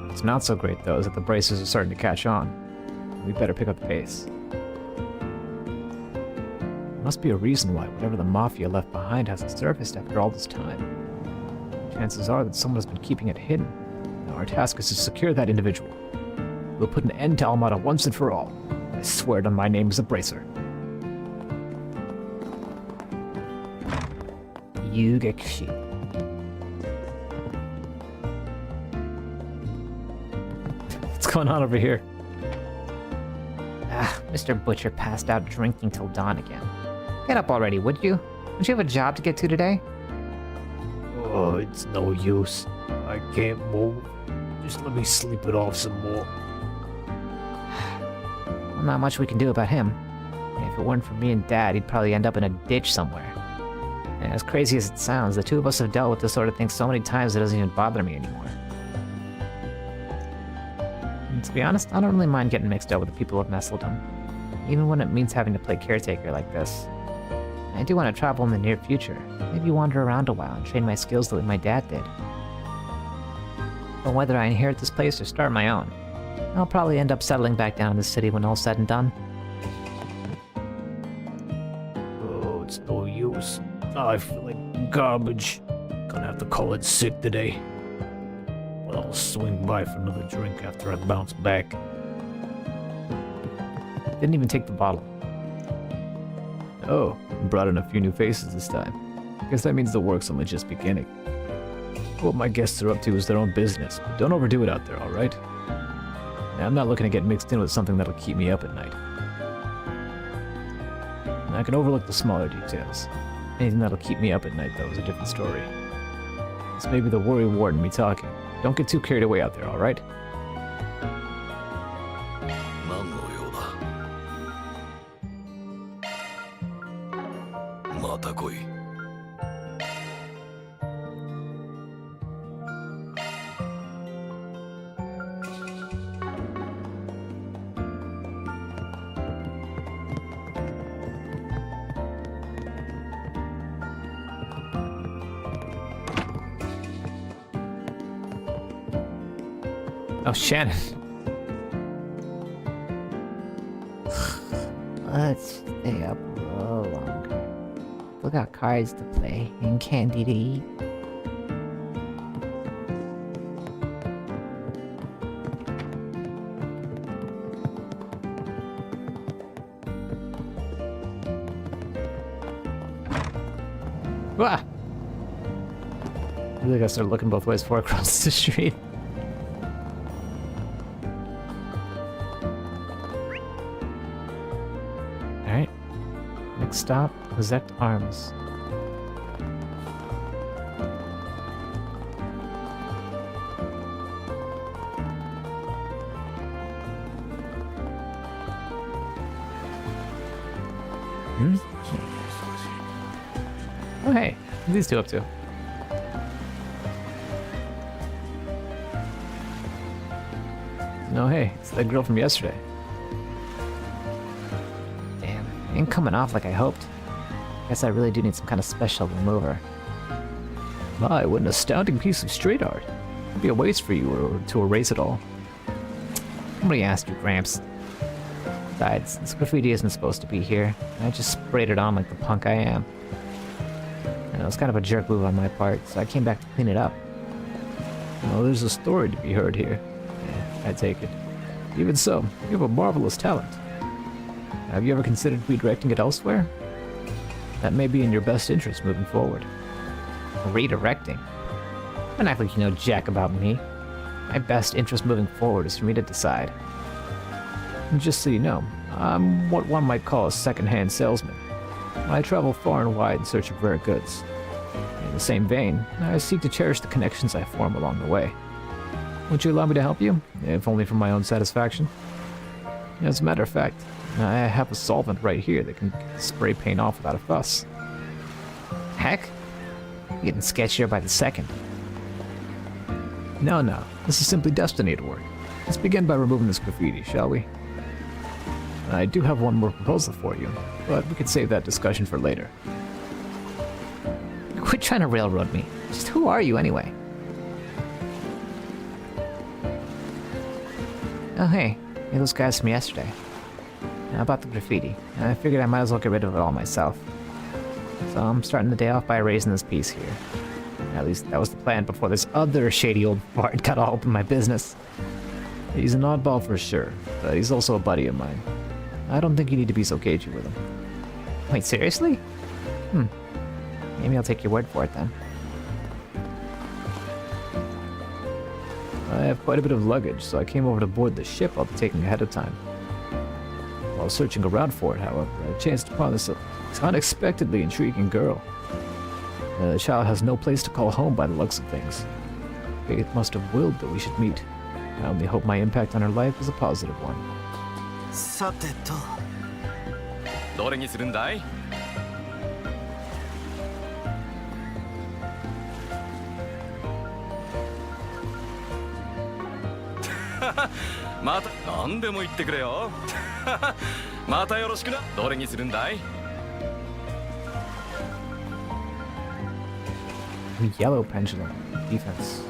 What's not so great, though, is that the Bracers are starting to catch on. We better pick up the pace. There must be a reason why whatever the Mafia left behind hasn't surfaced after all this time. Chances are that someone has been keeping it hidden. Now our task is to secure that individual. We'll put an end to Almada once and for all. I swear it on my name as a Bracer. Yugekishi. What's going on over here? Mr. Butcher passed out drinking till dawn again. Get up already, would you? Don't you have a job to get to today? Oh, it's no use. I can't move. Just let me sleep it off some more. Well, not much we can do about him. If it weren't for me and Dad, he'd probably end up in a ditch somewhere. And as crazy as it sounds, the two of us have dealt with this sort of thing so many times it doesn't even bother me anymore. And to be honest, I don't really mind getting mixed up with the people of Messeldom, even when it means having to play caretaker like this. I do want to travel in the near future, maybe wander around a while and train my skills the way my dad did. But whether I inherit this place or start my own, I'll probably end up settling back down in the city when all's said and done. Oh, it's no use. I feel like garbage. Gonna have to call it sick today. But I'll swing by for another drink after I bounce back. Didn't even take the bottle. Oh, brought in a few new faces this time. Guess that means the work's only just beginning. What my guests are up to is their own business, but don't overdo it out there, alright? I'm not looking to get mixed in with something that'll keep me up at night. And I can overlook the smaller details. Anything that'll keep me up at night, though, is a different story. This may be the worry ward in me talking. Don't get too carried away out there, alright? Oh, Shannon. Let's stay up a little longer. We got cards to play and candy to eat. Ah! I really gotta start looking both ways before I cross the street. Alright. Next stop, Zect Arms. Hmm? Oh hey, what are these two up to? No, hey, it's that girl from yesterday. Damn, ain't coming off like I hoped. Guess I really do need some kind of special remover. My, what an astounding piece of street art. It'd be a waste for you to erase it all. Somebody asked you, Gramps. Besides, this graffiti isn't supposed to be here. I just sprayed it on like the punk I am. And it was kind of a jerk move on my part, so I came back to clean it up. Well, there's a story to be heard here. I take it. Even so, you have a marvelous talent. Have you ever considered redirecting it elsewhere? That may be in your best interest moving forward. Redirecting? Don't act like you know jack about me. My best interest moving forward is for me to decide. And just so you know, I'm what one might call a second-hand salesman. I travel far and wide in search of rare goods. In the same vein, I seek to cherish the connections I form along the way. Would you allow me to help you, if only for my own satisfaction? As a matter of fact, I have a solvent right here that can spray paint off without a fuss. Heck, you're getting sketchier by the second. No, this is simply destiny at work. Let's begin by removing this graffiti, shall we? I do have one more proposal for you, but we could save that discussion for later. Quit trying to railroad me. Just who are you anyway? Oh hey, those guys from yesterday. Now about the graffiti. I figured I might as well get rid of it all myself. So I'm starting the day off by erasing this piece here. At least that was the plan before this other shady old fart got all up in my business. He's an oddball for sure, but he's also a buddy of mine. I don't think you need to be so cagey with him. Wait, seriously? Maybe I'll take your word for it then. I have quite a bit of luggage, so I came over to board the ship I'll be taking ahead of time. While searching around for it, however, I chanced upon this unexpectedly intriguing girl. The child has no place to call home by the looks of things. Fate must have willed that we should meet. I only hope my impact on her life is a positive one. さてと。どれにするんだい？また何でも言ってくれよ。またよろしくな。どれにするんだい？ Yellow pendulum defense.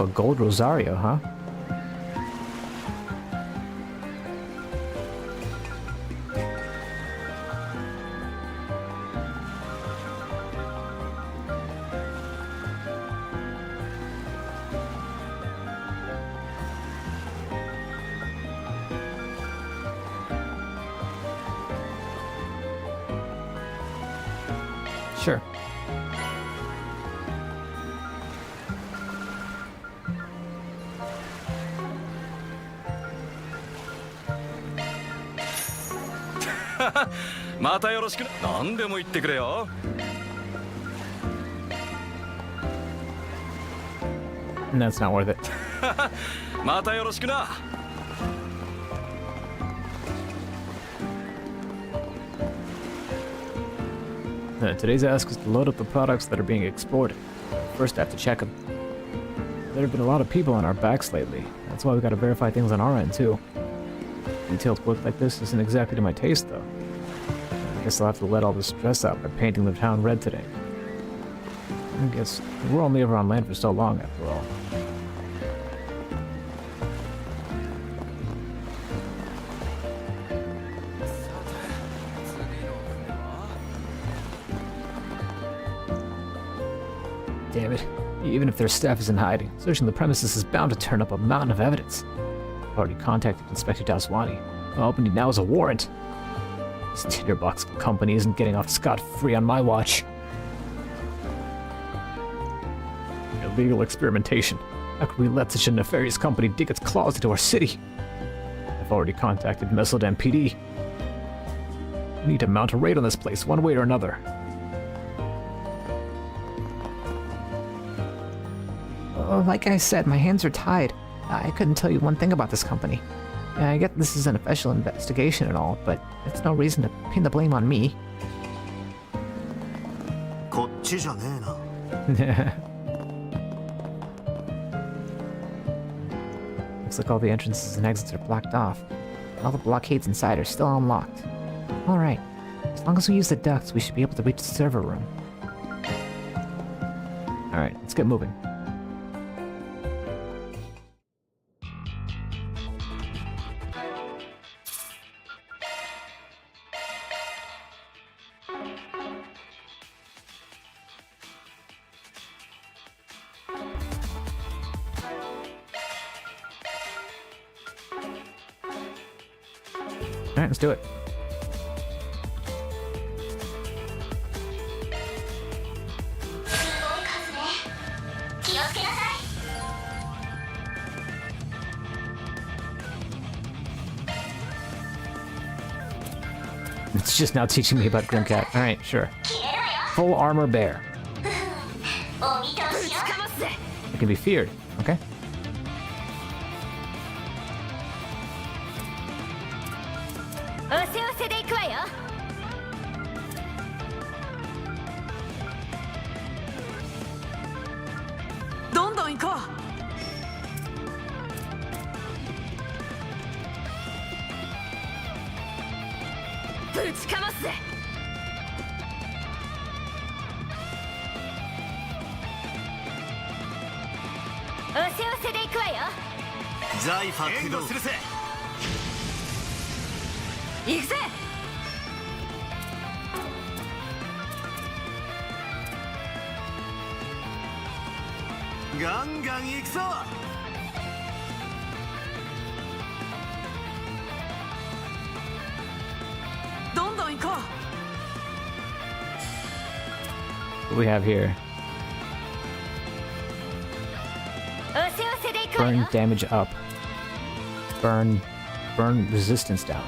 a gold Rosario, huh? Sure. No, it's not worth it. Today's ask is to load up the products that are being exported. First, I have to check them. There have been a lot of people on our backs lately. That's why we gotta verify things on our end, too. Detailed work like this isn't exactly to my taste, though. I guess I'll have to let all the stress out by painting the town red today. I guess we're only ever on land for so long, after all. Damn it. Even if their staff is in hiding, searching the premises is bound to turn up a mountain of evidence. I've already contacted Inspector Daswani. All I need now is a warrant. This tinderbox company isn't getting off scot-free on my watch. Illegal experimentation. How could we let such a nefarious company dig its claws into our city? I've already contacted Mesodan PD. We need to mount a raid on this place one way or another. Like I said, my hands are tied. I couldn't tell you one thing about this company. I get this is an official investigation and all, but it's no reason to pin the blame on me. こっちじゃねえな。 Looks like all the entrances and exits are blocked off. All the blockades inside are still unlocked. Alright, as long as we use the ducts, we should be able to reach the server room. Alright, let's get moving. Alright, let's do it. It's just now teaching me about Grimcat. Alright, sure. Full armor bear. It can be feared, okay? What do we have here? Burn damage up. Burn resistance down.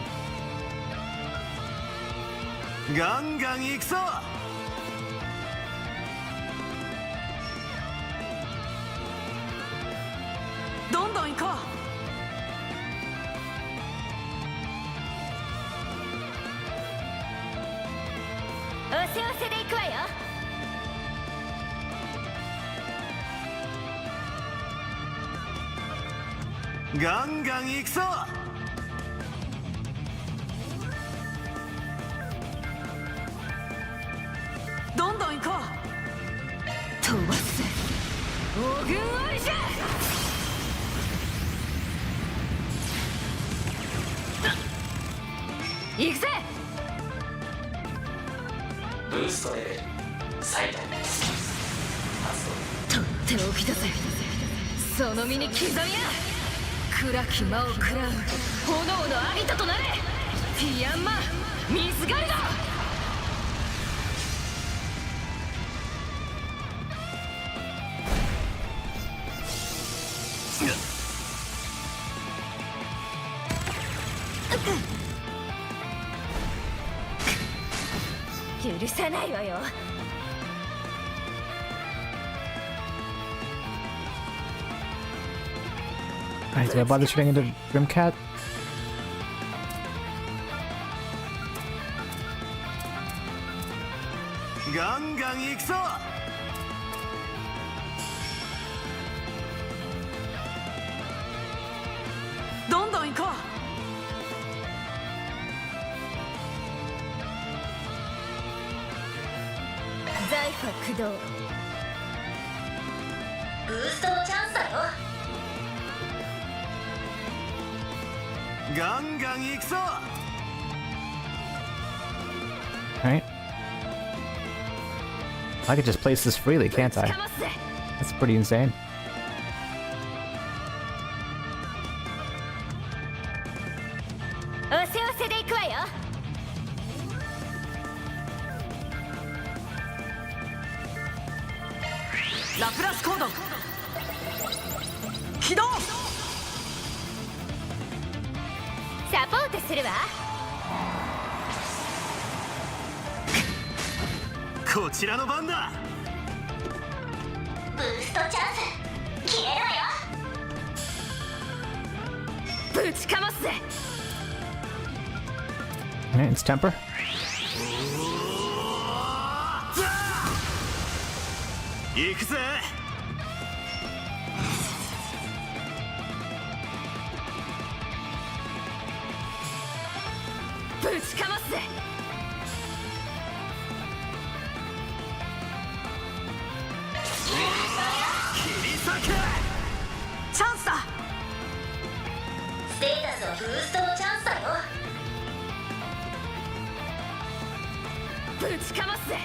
行くぜ。ブーストレベル最大とっておきだぜ。その身に刻みや。暗き魔を食らう炎のアリトとなれ。ティアンマミスガルド。許さないわよ。Alright, do I bother shooting into Grimcat? ガンガン行くぞ。どんどん行こう。財波駆動。ブーストのチャンスだよ。ガンガン行くぞ。Alright. I could just place this freely, can't I? That's pretty insane. おせおせで行くわよ。ラプラスコード起動。サポートするわ。こちらの番だ。ブーストチャンス消えろよ。ぶちかますぜ。Alright, it's temper. 行くぜ。ぶちかますぜ。切り裂け。チャンスだ。ステータスはブーストのチャンスだよ。ぶちかますぜ。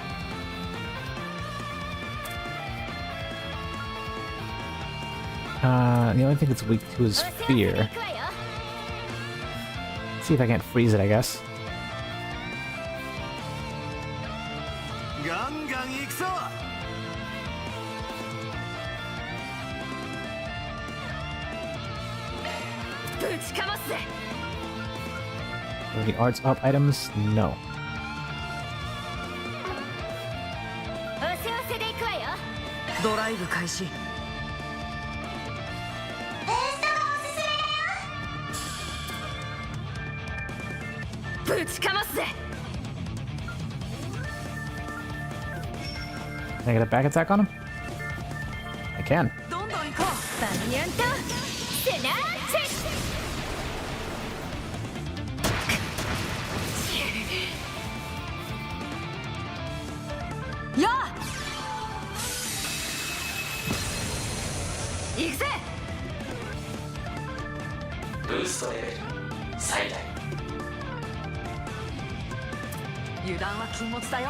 The only thing it's weak to is fear. See if I can't freeze it, I guess. ガンガン行くぞ。ぶちかますぜ。 Are the arts up items? No. おせおせで行くわよ。ドライブ開始。ぶちかますぜ。 Can I get a back attack on him? I can. どんどん行こう。バニヤンとセナーチェ。やあ。行くぜ。ブーストレベル最大油断は禁物だよ。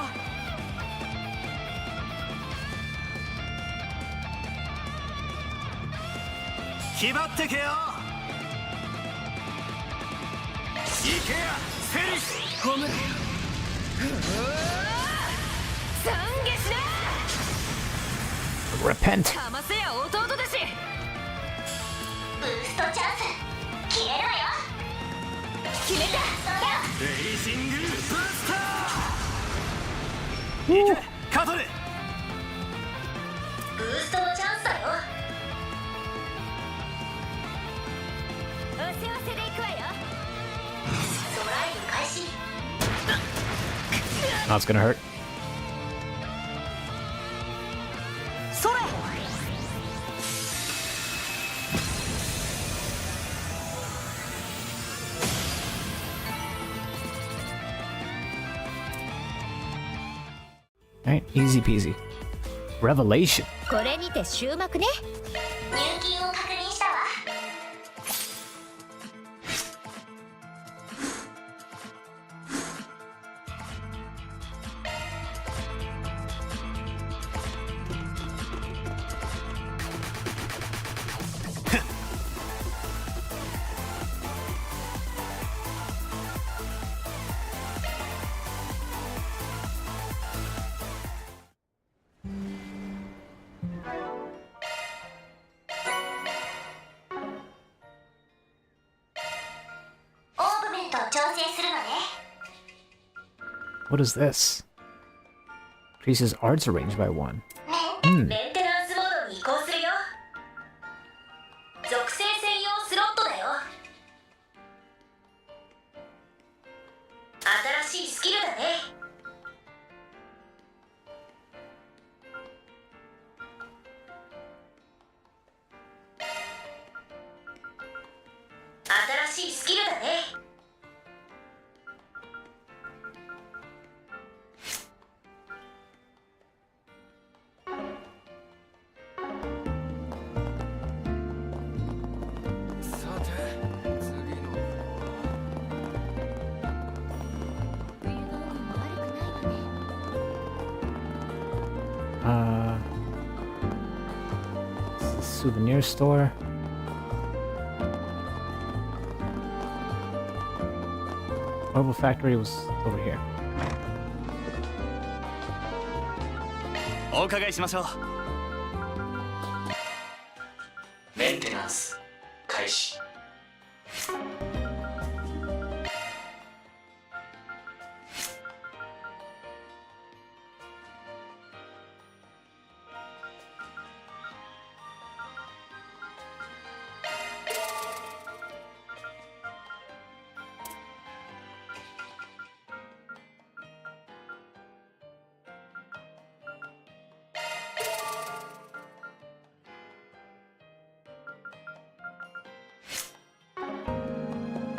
気張ってけよ。行けやセリス。ホム懺悔しな。 Repent. かませや弟だし。ブーストチャンス消えろよ。決めた。レイジングブースター。行けカトレ。ブーストのチャンスだよ。おせおせで行くわよ。ドライブ開始。 That's gonna hurt. それ。Alright, easy peasy. Revelation. これにて終幕ね。入金を確認したわ。What is this? Increases arts range by 1. メンテナンスモードに移行するよ。属性専用スロットだよ。新しいスキルだね。新しいスキルだね。Souvenir store. Mobile factory was over here. お伺いしましょう。メンテナンス開始。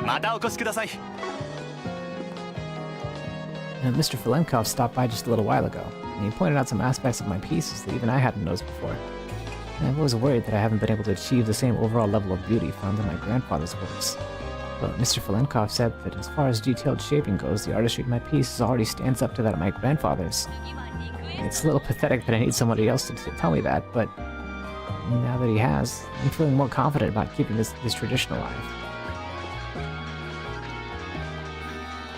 またお越しください。Mr. Felenkov stopped by just a little while ago, and he pointed out some aspects of my pieces that even I hadn't noticed before. And I've always worried that I haven't been able to achieve the same overall level of beauty found in my grandfather's works. But Mr. Felenkov said that as far as detailed shaping goes, the artistry in my pieces already stands up to that of my grandfather's. It's a little pathetic that I need somebody else to tell me that, but now that he has, I'm feeling more confident about keeping this tradition alive.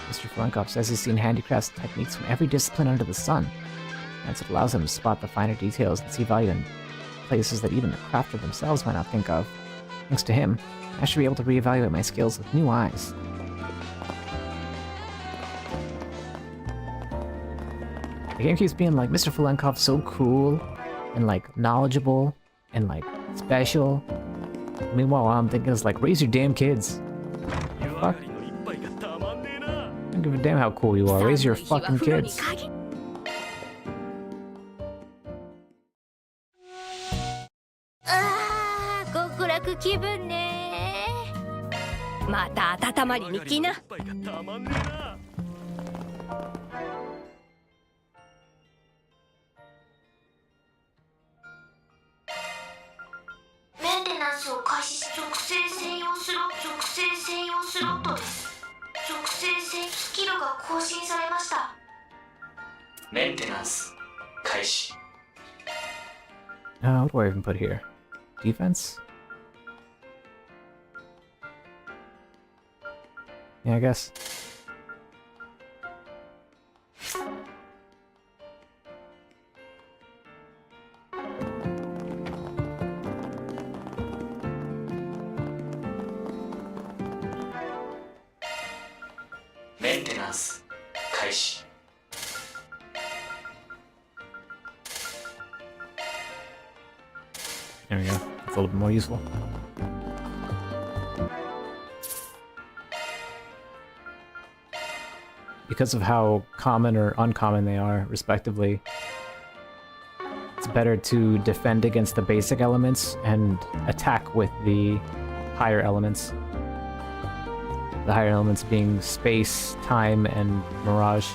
Mr. Felenkov says he's seen handicrafts techniques from every discipline under the sun. That's what allows him to spot the finer details and see value in places that even the crafter themselves might not think of. Thanks to him, I should be able to reevaluate my skills with new eyes. The game keeps being like, Mr. Felenkov's so cool, and like, knowledgeable, and like, special. Meanwhile, all I'm thinking is like, raise your damn kids. Fuck. I don't give a damn how cool you are, raise your fucking kids. 極楽気分ね。また温まりに来な。メンテナンスを開始し、属性専用スロットです。属性スキルが更新されました。メンテナンス開始。What do I even put here? Defense? Yeah, I guess. Maintenance 開始。There we go. It's a little bit more useful. Because of how common or uncommon they are, respectively, it's better to defend against the basic elements and attack with the higher elements. The higher elements being space, time, and mirage.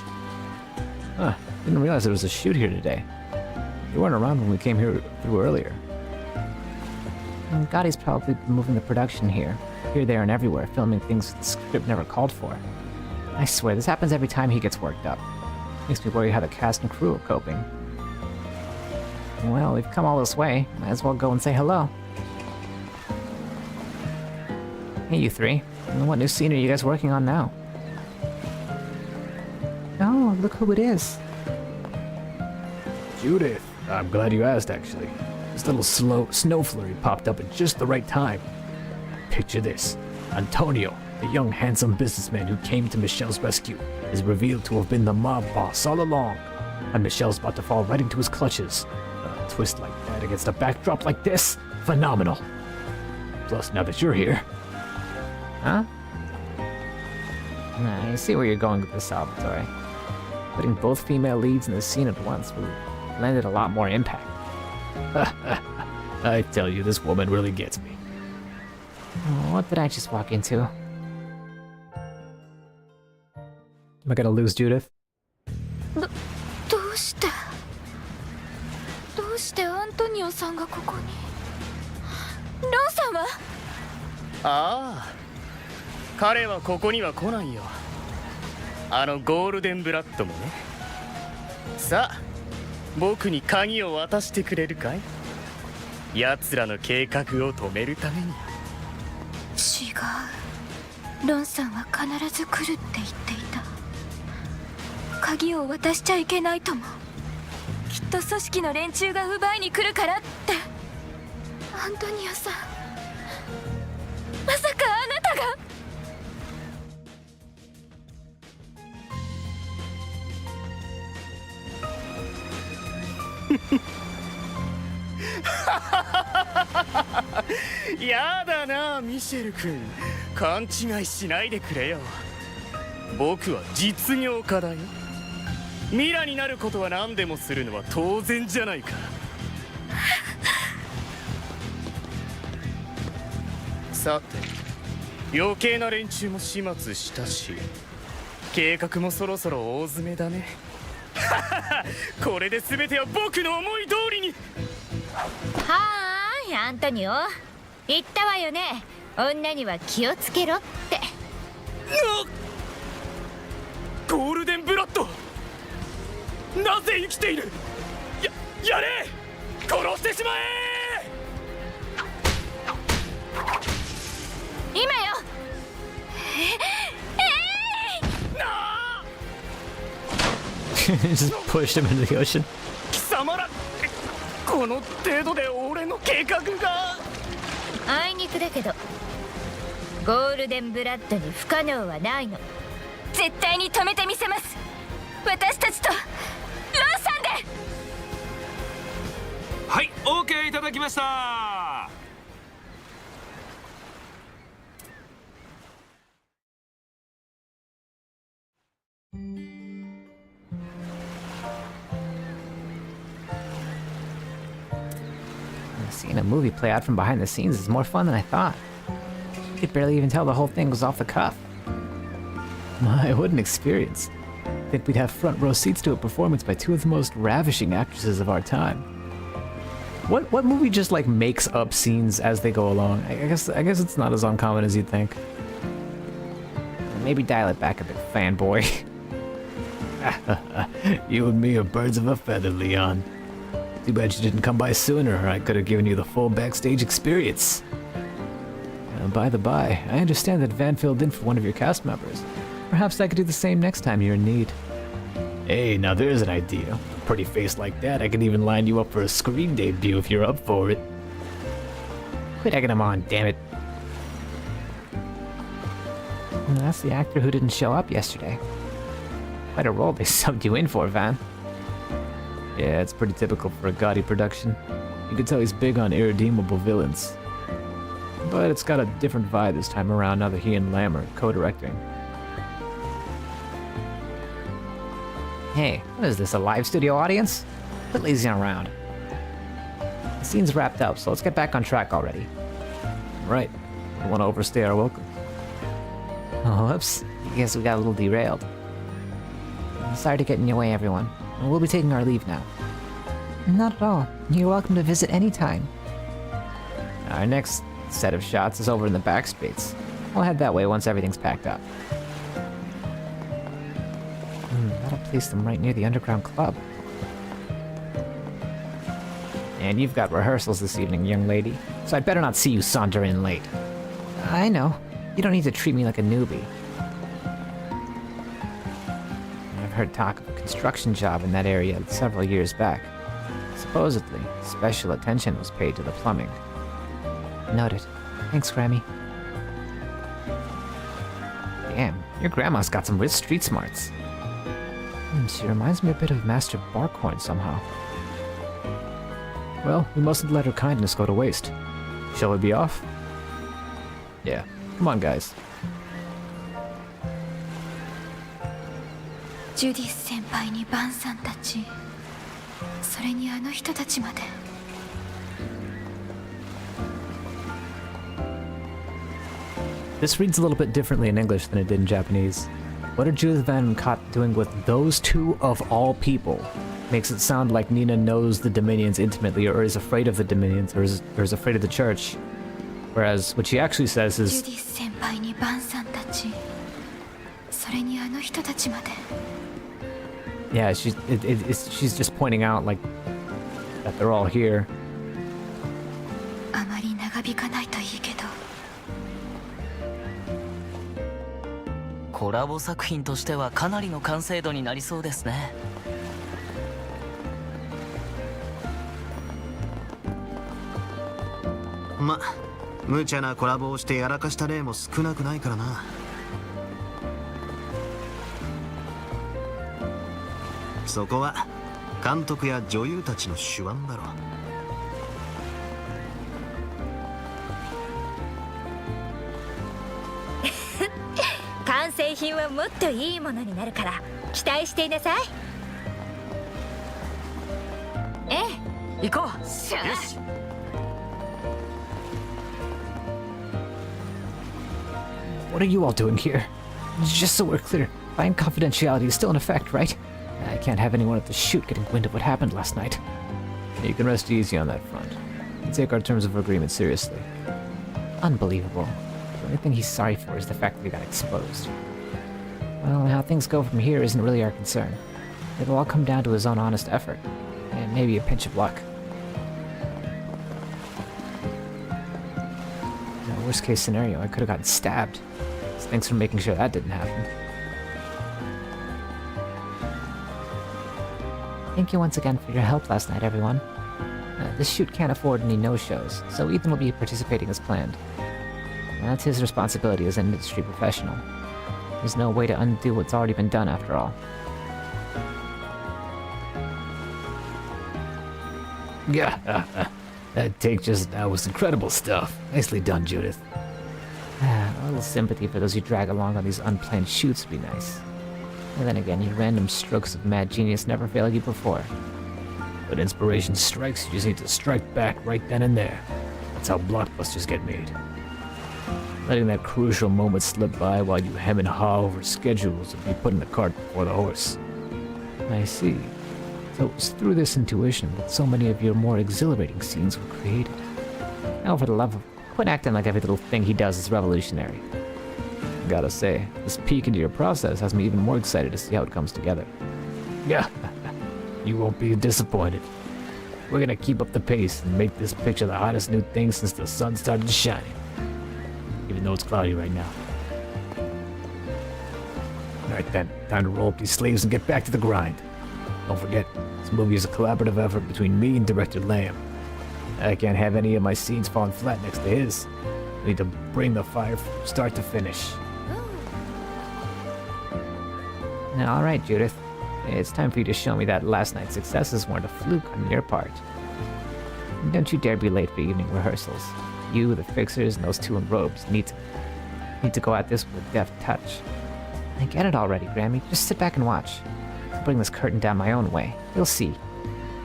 Huh, didn't realize there was a shoot here today. You weren't around when we came here through earlier. Gotti's probably been moving the production here, there, and everywhere, filming things the script never called for. I swear, this happens every time he gets worked up. Makes me worry how the cast and crew are coping. Well, we've come all this way. Might as well go and say hello. Hey, you three. What new scene are you guys working on now? Oh, look who it is. Judith. I'm glad you asked, actually. This little snow flurry popped up at just the right time. Picture this. Antonio, The young, handsome businessman who came to Michelle's rescue is revealed to have been the mob boss all along. And Michelle's about to fall right into his clutches. A twist like that against a backdrop like this? Phenomenal. Plus, now that you're here... Huh? Nah, I see where you're going with this, Salvatore. Putting both female leads in the scene at once will lend it a lot more impact. I tell you, this woman really gets me. Oh, what did I just walk into? Am I gonna lose Judith? どうしてアントニオさんがここに。ロンさんは？ああ、彼はここには来ないよ。あのゴールデンブラッドもね。さあ、僕に鍵を渡してくれるかい？奴らの計画を止めるために。違う。ロンさんは必ず来るって言っていた。鍵を渡しちゃいけないとも。きっと組織の連中が奪いに来るからって。アントニオさん、まさかあなたが。やだな、ミシェル君。勘違いしないでくれよ。僕は実業家だよ。ミラになることは何でもするのは当然じゃないか。さて、余計な連中も始末したし、計画もそろそろ大詰めだね。これで全ては僕の思い通りに。はーい、アントニオ言ったわよね。女には気をつけろって。ゴールデンブラッド、なぜ生きている？やれ！殺してしまえ！今よ。Just pushed him into the ocean. 貴様ら、この程度で俺の計画が。あいにくだけど、ゴールデンブラッドに不可能はないの。絶対に止めてみせます。私たちとロンさんで。はい、OK いただきました。Seeing a movie play out from behind the scenes is more fun than I thought. You could barely even tell the whole thing was off the cuff. My, what an experience. Think we'd have front row seats to a performance by two of the most ravishing actresses of our time. What movie just like makes up scenes as they go along? I guess it's not as uncommon as you'd think. Maybe dial it back a bit, fanboy. You and me are birds of a feather, Leon. Too bad you didn't come by sooner, or I could have given you the full backstage experience. By the by, I understand that Van filled in for one of your cast members. Perhaps I could do the same next time you're in need. Hey, now there's an idea. A pretty face like that, I could even line you up for a screen debut if you're up for it. Quit egging him on, damn it. That's the actor who didn't show up yesterday. Quite a role they subbed you in for, Van. Yeah, it's pretty typical for a gaudy production. You can tell he's big on irredeemable villains. But it's got a different vibe this time around now that he and Lamb are co-directing. Hey, what is this, a live studio audience? Quit lazing around. The scene's wrapped up, so let's get back on track already. Right. Don't want to overstay our welcome. Oh, whoops. I guess we got a little derailed. Sorry to get in your way, everyone. We'll be taking our leave now. Not at all. You're welcome to visit anytime. Our next set of shots is over in the back streets. We'll head that way once everything's packed up. That'll place them right near the underground club. And you've got rehearsals this evening, young lady, so I'd better not see you saunter in late. I know. You don't need to treat me like a newbie. I've heard talk of a construction job in that area several years back. Supposedly, special attention was paid to the plumbing. Noted. Thanks, Grammy. Your grandma's got some real street smarts. She reminds me a bit of Master Barkhorn somehow. Well, we mustn't let her kindness go to waste. Shall we be off? Yeah. Come on, guys. ジュディス先輩にバンさんたち、それにあの人たちまで。This reads a little bit differently in English than it did in Japanese. What are Judith Van Cott doing with those two of all people? Makes it sound like Nina knows the Dominions intimately, or is afraid of the Dominions, or is afraid of the church. Whereas what she actually says is... ジュディス先輩にバンさんたち、それにあの人たちまで。 Yeah, she's just pointing out, like, that they're all here. あまり長引かないといいけど。コラボ作品としてはかなりの完成度になりそうですね。ま、無茶なコラボをしてやらかした例も少なくないからな。そこは監督や女優たちの手腕だろう。完成品はもっといいものになるから期待していなさい。ええ、行こう。よし。What are you all doing here? Just so we're clear, fine confidentiality is still in effect, right? I can't have anyone at the shoot getting wind of what happened last night. You can rest easy on that front. We take our terms of agreement seriously. Unbelievable. The only thing he's sorry for is the fact that he got exposed. Well, how things go from here isn't really our concern. It'll all come down to his own honest effort, and maybe a pinch of luck. In the worst case scenario, I could have gotten stabbed. So thanks for making sure that didn't happen. Thank you once again for your help last night, everyone. This shoot can't afford any no-shows, so Ethan will be participating as planned. That's his responsibility as an industry professional. There's no way to undo what's already been done, after all. Yeah, that take just now was incredible stuff. Nicely done, Judith. A little sympathy for those you drag along on these unplanned shoots would be nice. And then again, your random strokes of mad genius never failed you before. When inspiration strikes, you just need to strike back right then and there. That's how blockbusters get made. Letting that crucial moment slip by while you hem and haw over schedules would be putting the cart before the horse. I see. So it was through this intuition that so many of your more exhilarating scenes were created. Now, for the love of... quit acting like every little thing he does is revolutionary. Gotta say, this peek into your process has me even more excited to see how it comes together. Yeah, you won't be disappointed. We're gonna keep up the pace and make this picture the hottest new thing since the sun started shining. Even though it's cloudy right now. Alright then, time to roll up these sleeves and get back to the grind. Don't forget, this movie is a collaborative effort between me and Director Lamb. I can't have any of my scenes falling flat next to his. We need to bring the fire from start to finish. Alright, Judith. It's time for you to show me that last night's successes weren't a fluke on your part. Don't you dare be late for evening rehearsals. You, the fixers, and those two in robes need to go at this with a deft touch. I get it already, Grammy. Just sit back and watch. I'll bring this curtain down my own way. You'll see.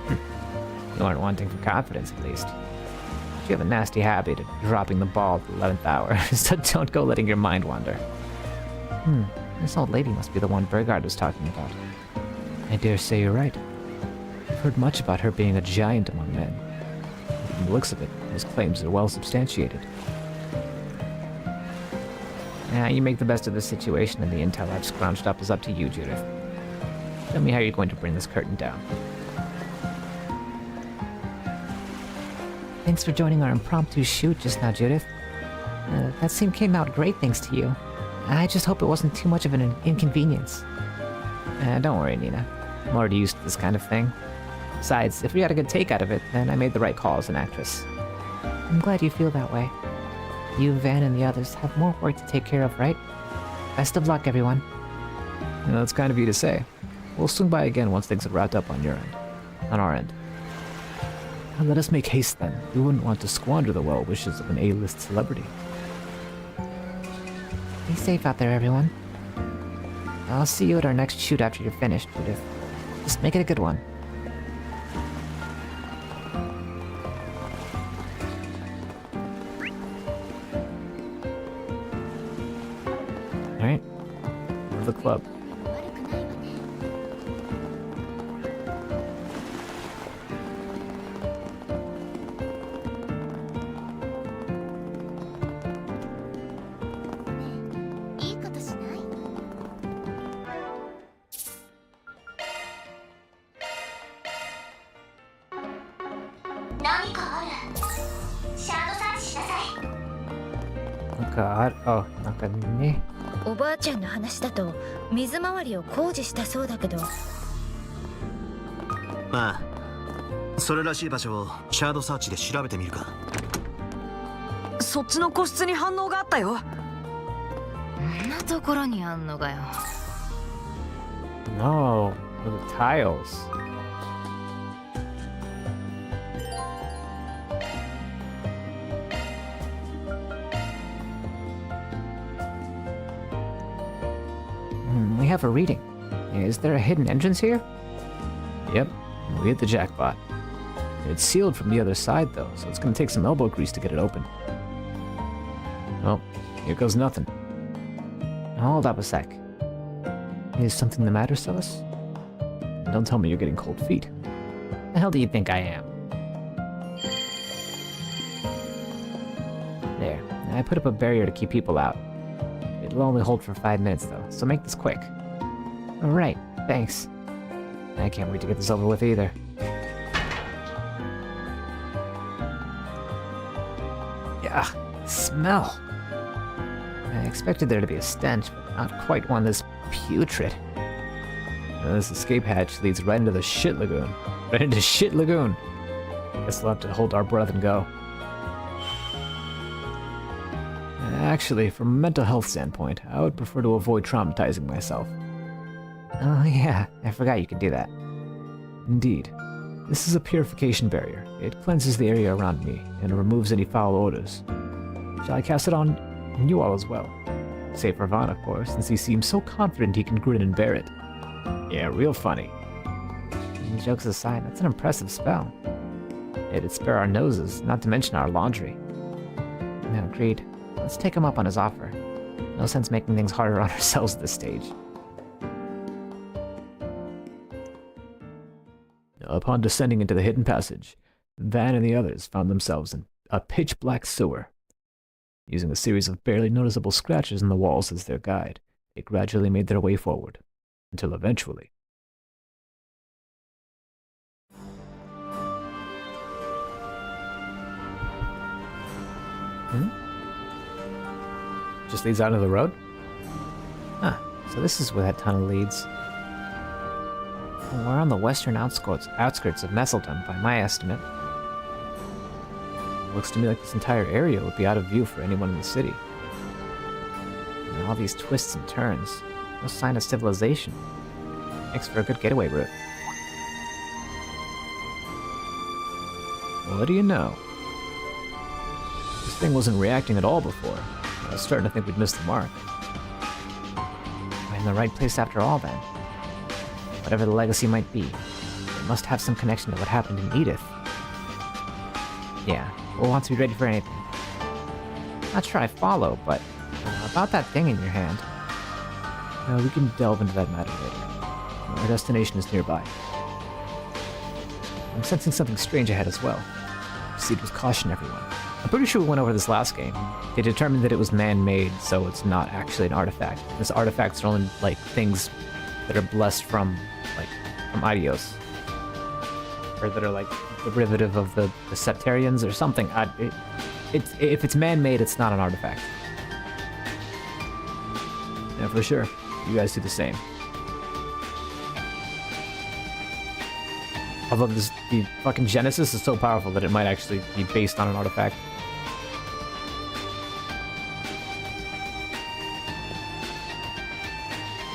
You aren't wanting for confidence, at least. You have a nasty habit of dropping the ball at the 11th hour, so don't go letting your mind wander. This old lady must be the one Burgard was talking about. I dare say you're right. I've heard much about her being a giant among men. From the looks of it, those claims are well substantiated. You make the best of the situation, and the intel I've scrounged up is up to you, Judith. Tell me how you're going to bring this curtain down. Thanks for joining our impromptu shoot just now, Judith. That scene came out great thanks to you. I just hope it wasn't too much of an inconvenience. Don't worry, Nina. I'm already used to this kind of thing. Besides, if we had a good take out of it, then I made the right call as an actress. I'm glad you feel that way. You, Van, and the others have more work to take care of, right? Best of luck, everyone. You know, that's kind of you to say. We'll swing by again once things are wrapped up on your end. On our end. Now let us make haste then. We wouldn't want to squander the well wishes of an A-list celebrity. Be safe out there, everyone. I'll see you at our next shoot after you're finished, Judith. Just make it a good one. Alright. Go to the club. Oh, なんかね。おばあちゃんの話だと水回りを工事したそうだけど。まあそれらしい場所をシャードサーチで調べてみるか。そっちの個室に反応があったよ。こんなところにあんのかよ。No, the tiles. We have a reading. Is there a hidden entrance here? Yep, we hit the jackpot. It's sealed from the other side though, so it's gonna take some elbow grease to get it open. Well, here goes nothing. Hold up a sec. Is something the matter, Celis? Don't tell me you're getting cold feet. The hell do you think I am? There. I put up a barrier to keep people out. It'll only hold for 5 minutes though, so make this quick. Alright, thanks. I can't wait to get this over with either. Yeah, smell. I expected there to be a stench, but not quite one this putrid. This escape hatch leads right into the shit lagoon. Right into shit lagoon. Guess we'll have to hold our breath and go. Actually, from a mental health standpoint, I would prefer to avoid traumatizing myself. Oh yeah, I forgot you could do that. Indeed. This is a purification barrier. It cleanses the area around me and removes any foul odors. Shall I cast it on you all as well? Save for Vaughn, of course, since he seems so confident he can grin and bear it. Yeah, real funny. Jokes aside, that's an impressive spell. It'd spare our noses, not to mention our laundry. No, agreed. Let's take him up on his offer. No sense making things harder on ourselves at this stage. Upon descending into the hidden passage, Van and the others found themselves in a pitch-black sewer. Using a series of barely noticeable scratches in the walls as their guide, they gradually made their way forward, until eventually... Just leads out into the road? Huh, so this is where that tunnel leads. We're on the western outskirts of Messelton, by my estimate. Looks to me like this entire area would be out of view for anyone in the city. And all these twists and turns. No sign of civilization. Makes for a good getaway route. What do you know? This thing wasn't reacting at all before. I was starting to think we'd missed the mark. We're in the right place after all, then. Whatever the legacy might be, it must have some connection to what happened in Edith. Yeah, we'll want to be ready for anything. Not sure I follow, but about that thing in your hand. We can delve into that matter later. Our destination is nearby. I'm sensing something strange ahead as well. Proceed with caution, everyone. I'm pretty sure we went over this last game. They determined that it was man-made, so it's not actually an artifact. This artifacts are only, like, things that are blessed from Idios. Or that are, like, derivative of the Septarians or something. If it's man-made, it's not an artifact. Yeah, for sure. You guys do the same. Although the fucking Genesis is so powerful that it might actually be based on an artifact.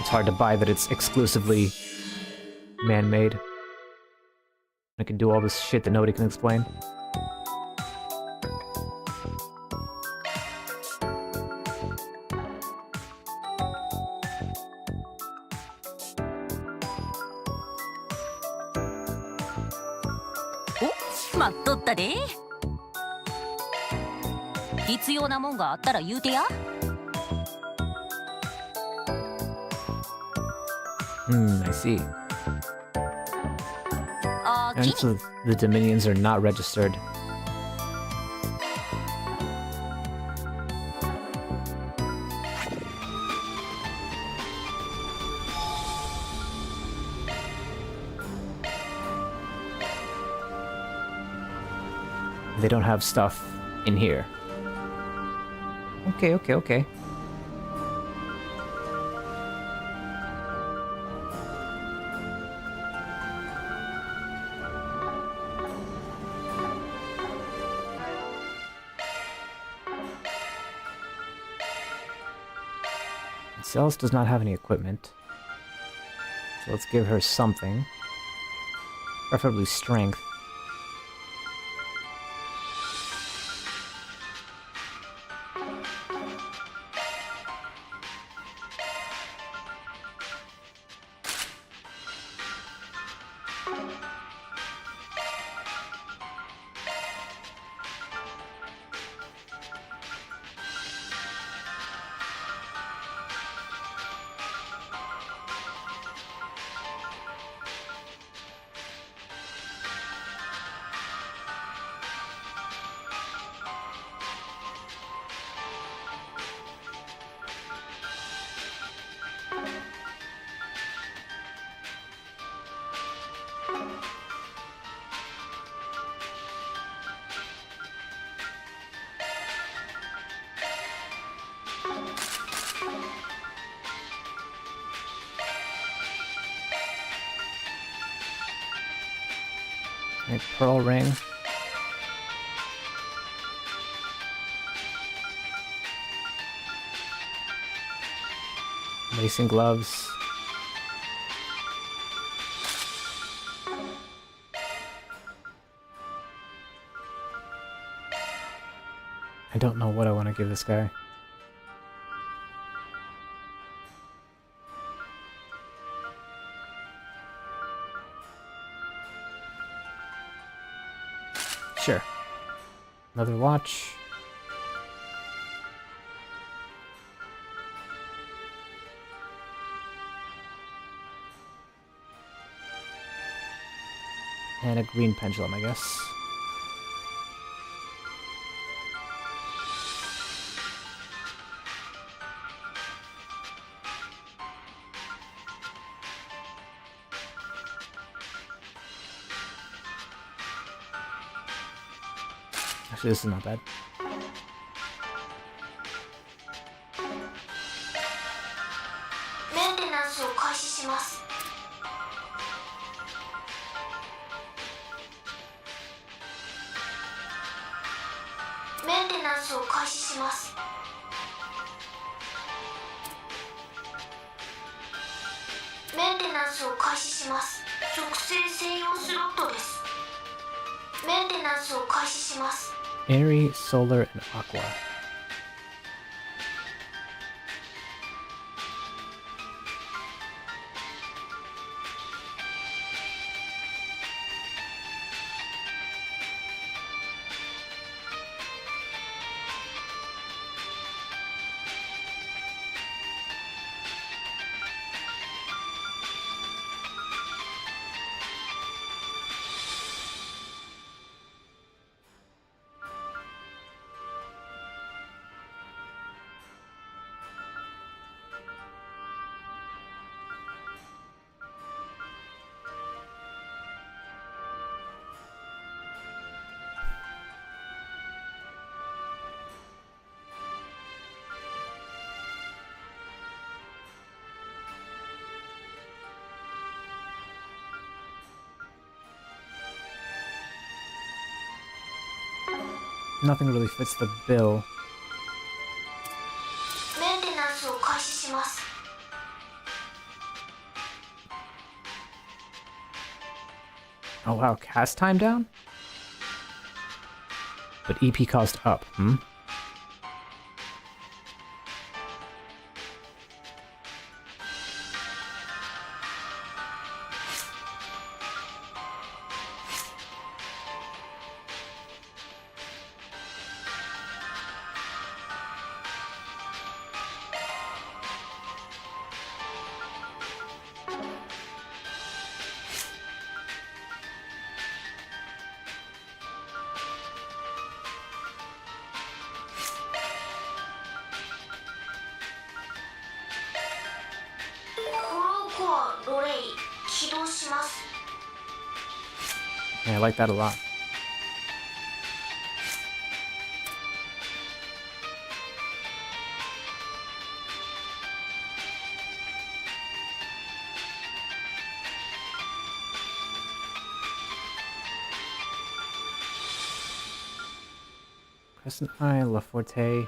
it's hard to buy that it's exclusively man-made. I can do all this shit that nobody can explain.お、待っとったで。必要なもんがあったら言うてや。I see. And so the Dominions are not registered. They don't have stuff in here. Okay. Celis does not have any equipment. So let's give her something. Preferably strength. A pearl ring. Racing gloves. I don't know what I want to give this guy. Sure. Another watch. And a green pendulum, I guess. Actually, this is not bad. Airy, solar, and aqua. Nothing really fits the bill. Oh wow, cast time down? But EP cost up, hmm? Yeah, I like that a lot. Crescent Eye, La Forte.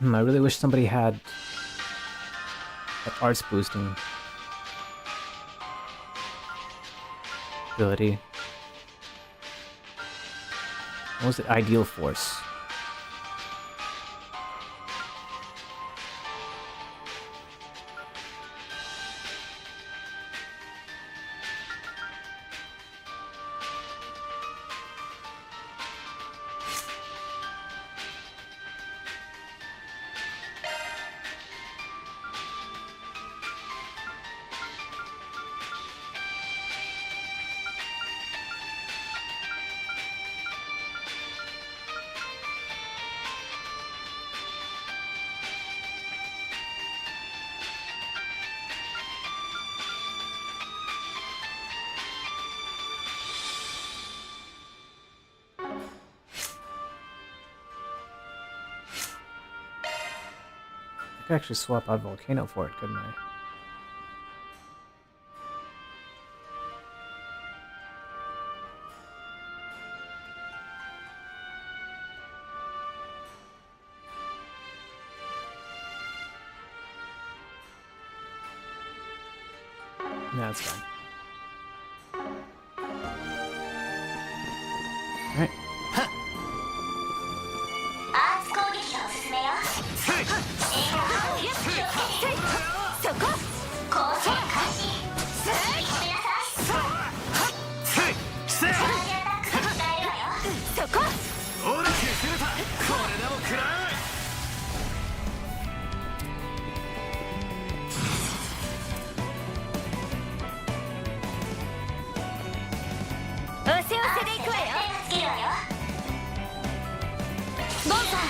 I really wish somebody had that arts boosting ability. What was it? Ideal Force. I could actually swap out Volcano for it, couldn't I? No, that's fine. Alright. アーツ攻撃がおすすめよ。そこ構成開始。決めなさい。チャージアタックが使えるわよ。そこほら崩れた。これでも食らえ。おせおせでいくわよ。つけるわよ。ボンさん。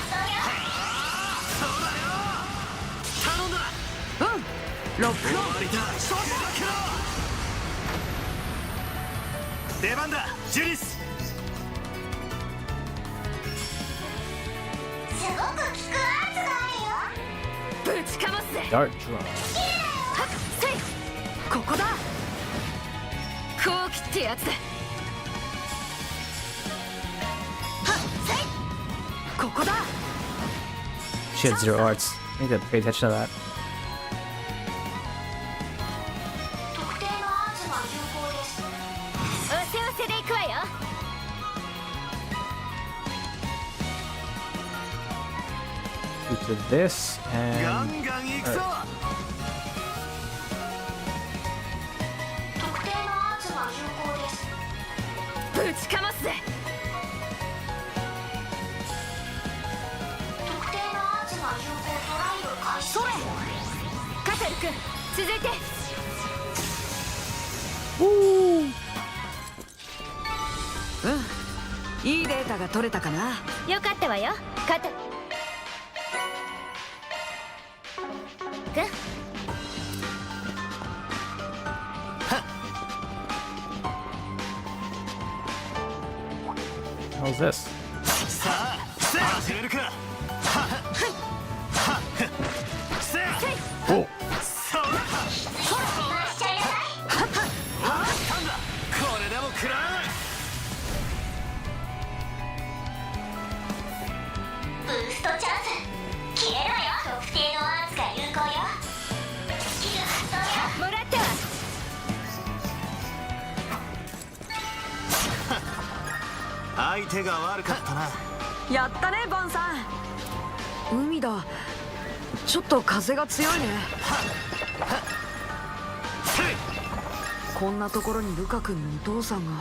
頼んだ。ロックオン。終わりだ。出番だ、ジュリス。すごく効くアーツがあるよ。ぶちかますぜ。 Dart Drum. はっせい。ここだ。こう切ってやつだ。はっせい。ここだ。 She had 0 arts. I need to pay attention to that. 特定のアーツが有効です。おせおせでいくわよ。To this ガ and ンガン行くぞ。特定のアーツが有効です。ぶちかますぜ。特定のアーツが有効トライを開始。それ。カテル君、続いて。うん、いいデータが取れたかな。よかったわよ。肩くん。How's this? さあ始めるか。はっはっせい。お。そらしちゃいなさい。はっなんだこれでも食らう。ブーストチャンス消えろよ。特定のアーツが有効よ。スキル発動よ。もらったわ。相手が悪かったな。やったねバンさん。海だ。ちょっと風が強いね。こんなところにルカ君のお父さんが。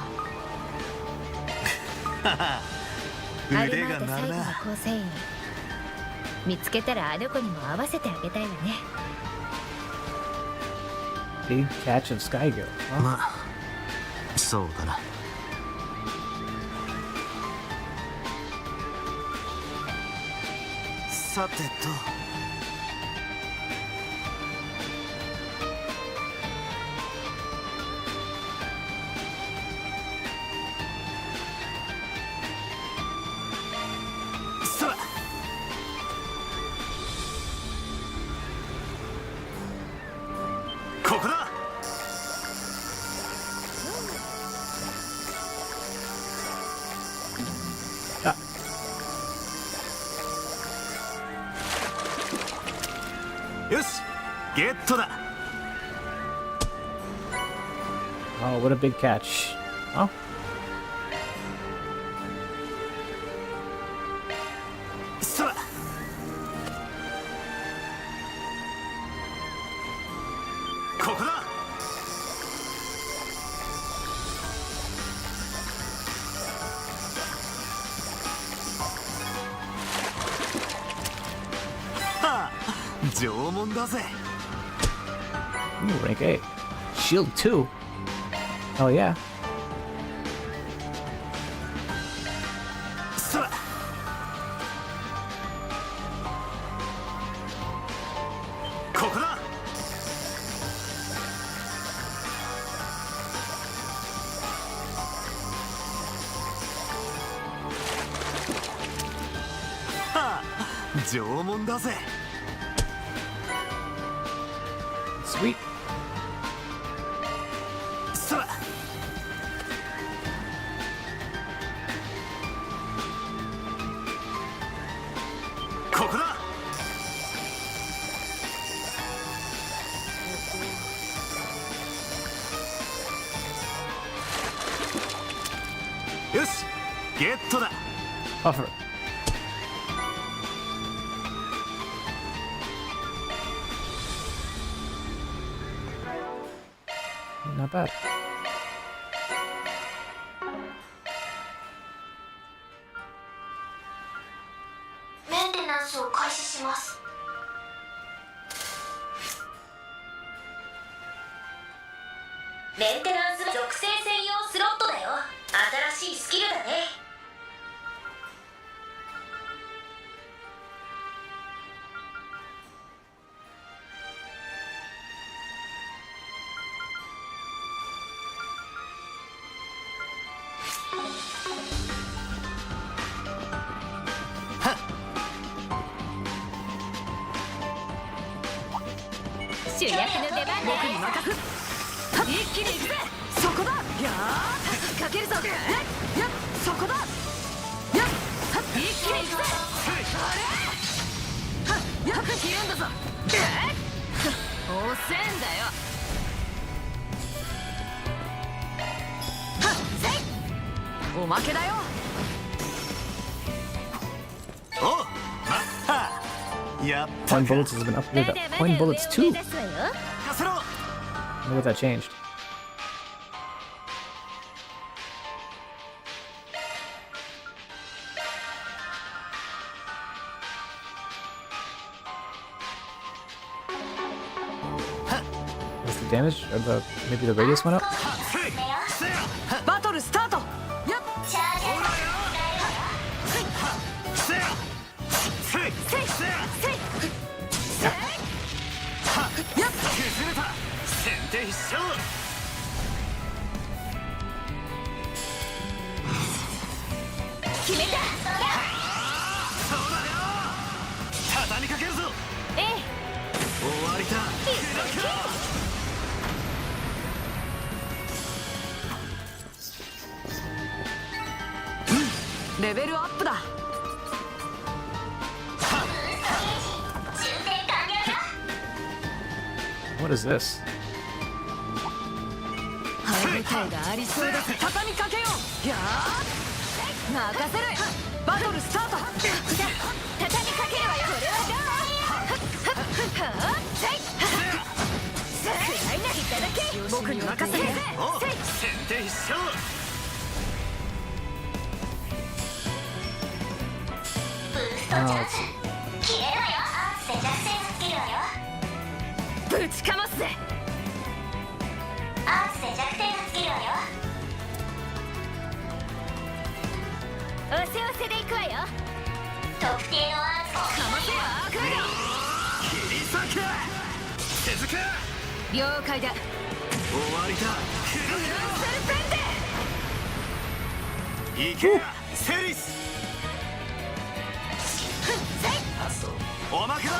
アルマータ最後の構成員見つけたらあの子にも合わせてあげたいわね。 Big catch of Skygo. Huh? まあそうだな。さてと。ここだ。よしゲットだ。 Oh, what a big catch. Oh. そらここだ。はあ縄文だぜ。 Ooh, rank A. Shield 2. Oh, yeah. そらここだ。はあ縄文だぜ。 Sweet. そらここだ。よしゲットだ。 Buffer. Not bad. メンテナンスを開始します。メンテナンス属性専用スロットだよ。新しいスキルだね。主役の出番だ。僕に任す。一気に行くぜ。そこだ。やーかけるぞ。やっそこだ。やっ一気に行くぜ。あれやっひるんだぞ。遅えんだよ。おまけだよ。おっやった Point bullets has been upgraded to point bullets 2. かせろ。 Look what that changed. damage? Or maybe the radius went up? バトルスタート。やっ。決めた。畳みかけるぞ。ええ。終わりだ。レベルアップだ。What is this? 歯応えがありそうだぜ。畳みかけよう。やー。任せる。バトルスタート。畳みかけるわよ。これはどう？はっ。いただけ。僕に任せて。先手必勝。消えろよ。アーツで弱点をつけるわよ。ぶちかますぜ。アーツで弱点をつけるわよ。おせおせでいくわよ。特定のアーツをかませよアークー切り裂け。手塚。了解だ。終わりだ。行けやセリス。おまけだ。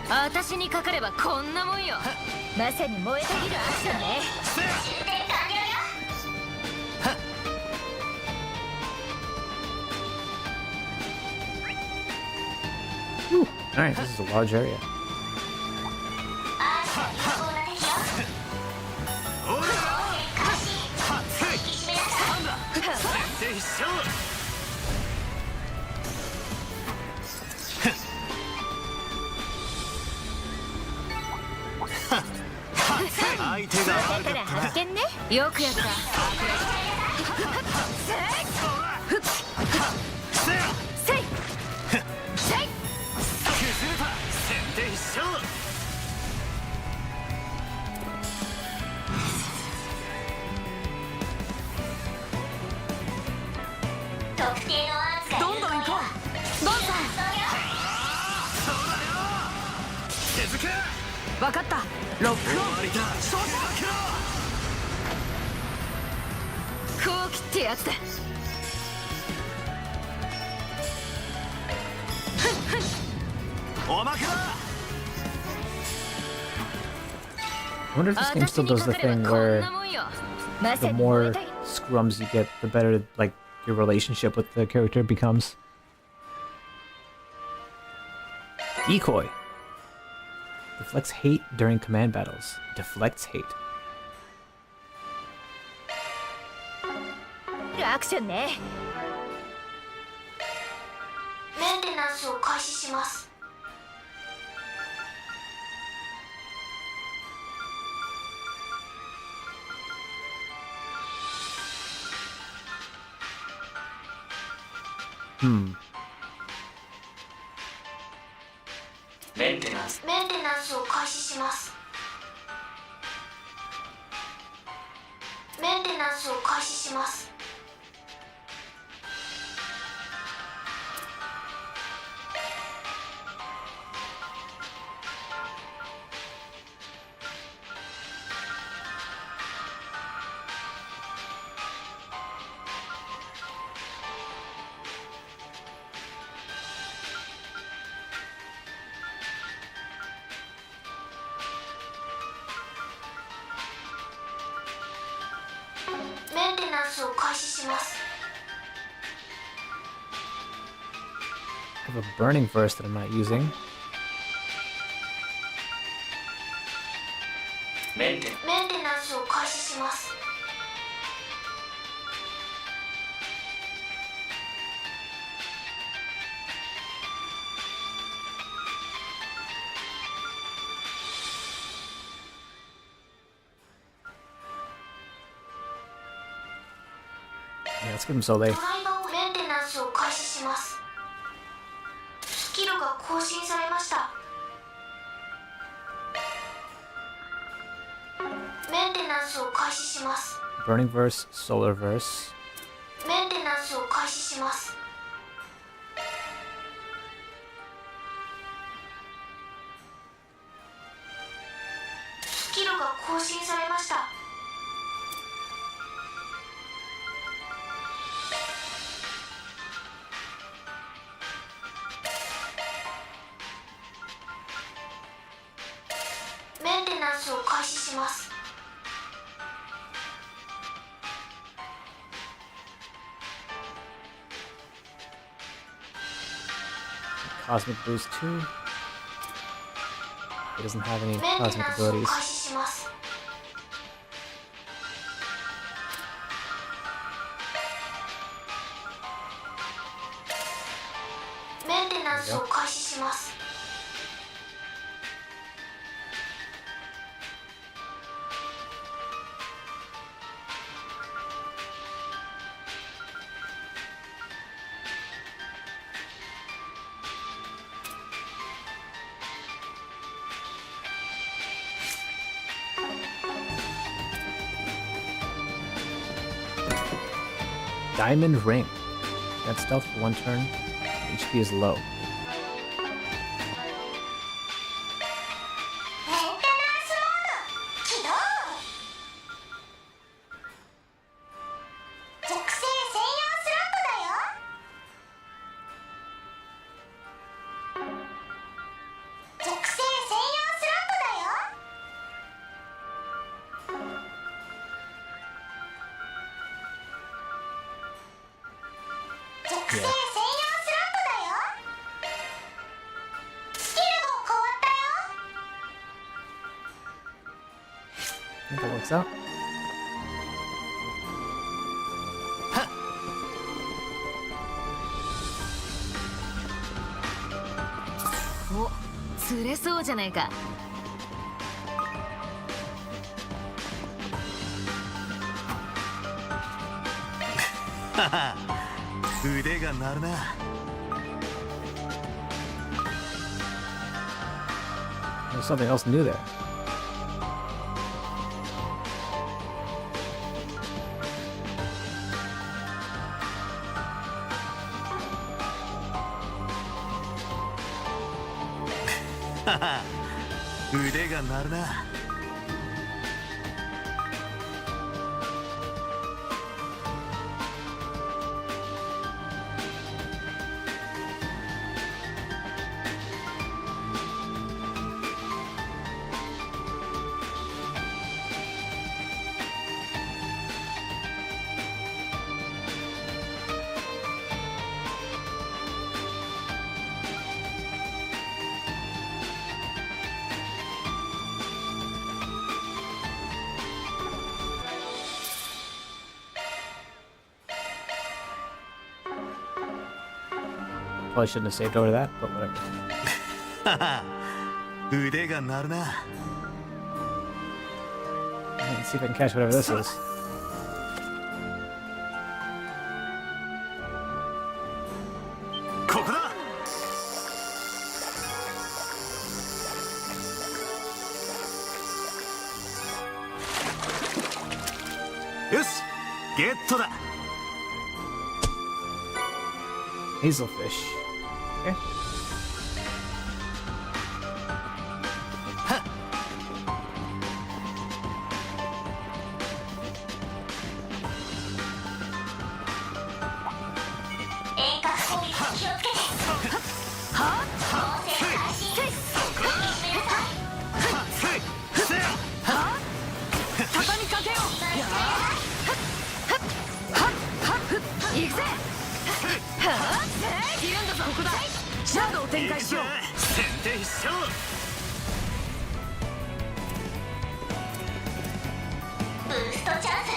私にかかればこんなもんよ。まさに燃えたぎるアクションね。終点完了よ。Alright, this is a large area. アーツが有効な敵よ。開始。引き締めなさい。先手必勝。相手が悪かったな。発見ね。よくやった。特定のアーツがどんどん行こう。ボンさん。分かった。ロックオン。こう切ってやつだ。おまけだ。 I wonder if this game still does the thing where the more scrums you get, the better like your relationship with the character becomes. Decoy. Deflects hate during command battles. Deflects hate. アクションね。メンテナンスを開始します。メンテナンス。メンテナンスを開始します。メンテナンスを開始します。メンテナンスを開始します。 I have a burning verse that I'm not using. メンテナンスを開始します。 Yeah, let's give him Soleil. ドライバーをメンテナンスを開始します。スキルが更新されました。ナンスを開始します。 Burning verse, solar verse. メンテナンスを開始します。スキルが更新されました。メンテナンスを開始します。 Cosmic boost 2. He doesn't have any メンテ cosmic ナンスを abilities. 開始します。 メンテナンスを開始します。 Diamond ring. That stealth for 1 turn. HP is low. メンテナンスモード起動。属性専用スロットだよ。属性専用スロットだよ。属性専用スロットだよ。スキルが変わったよ。 I think that works out. お、釣れそうじゃないか。はは腕が鳴るな。 There's something else new there. はは腕が鳴るな。 Probably shouldn't have saved over that, but whatever. はは腕が鳴るな。 Let's see if I can catch whatever this is. ここだ。よし、ゲットだ。 Hazelfish. Okay. 遠隔攻撃気をつけて。はあ、合成開始。ごめんなさい。畳みかけよう。やあ、行くぜ。はあ、いるんだぞ。ここだ。シャドウを展開しよう。先手必勝。 ブーストチャンス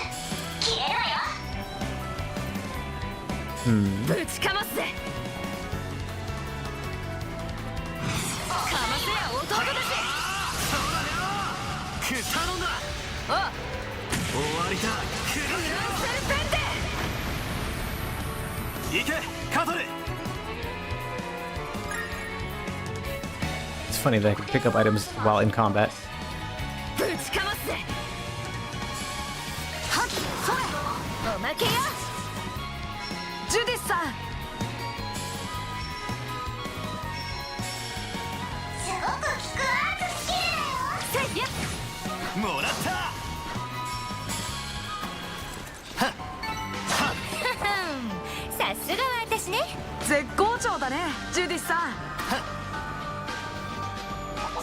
切れるわよ。 ぶちかますぜ。かませや弟たち。そうだよ。頼んだ。あ、終わりだ。クルーセルペンデ。行け、カトル。 It's funny that I can pick up items while in combat. ぶちかますぜ。けよ。ジュディスさん、すごく効くアーツスキルだよ。もらった。さすがは私ね。絶好調だねジュディスさん。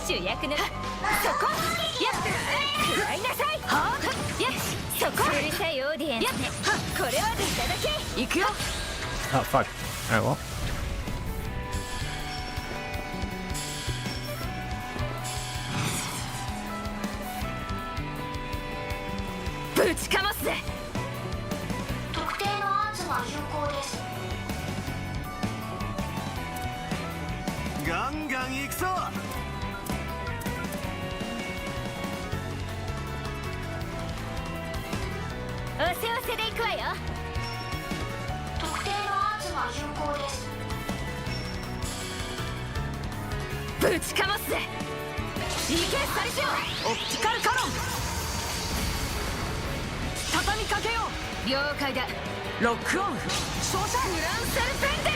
主役のそこやっ食らいなさい。はやそこうるさいオーディエンスね。これはでいただけ。行くよ。Oh, fuck. Alright, well. ぶちかますぜ。特定のアーツが有効です。ガンガン行くぞ。おせおせでいくわよ。特定のアーツが有効です。ぶちかますぜ。いけサリシオ。オプティカルカノン。畳みかけよう。了解だ。ロックオン。照射。グランセルペンデ。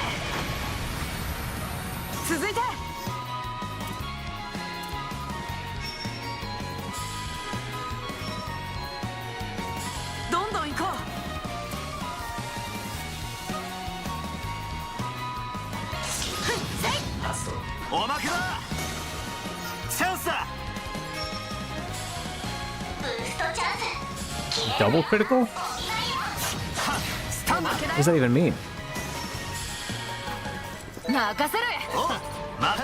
続いて。どんどん行こう。おまけだ。チャンスだ。ブーストチャンス。 Double critical? What does that even mean? 任せる。ま、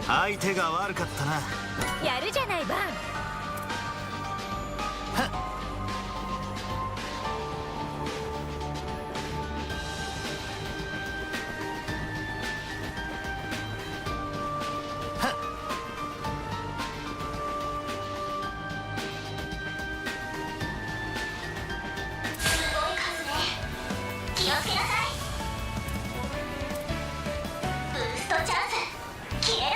相手が悪かったな。やるじゃないバン。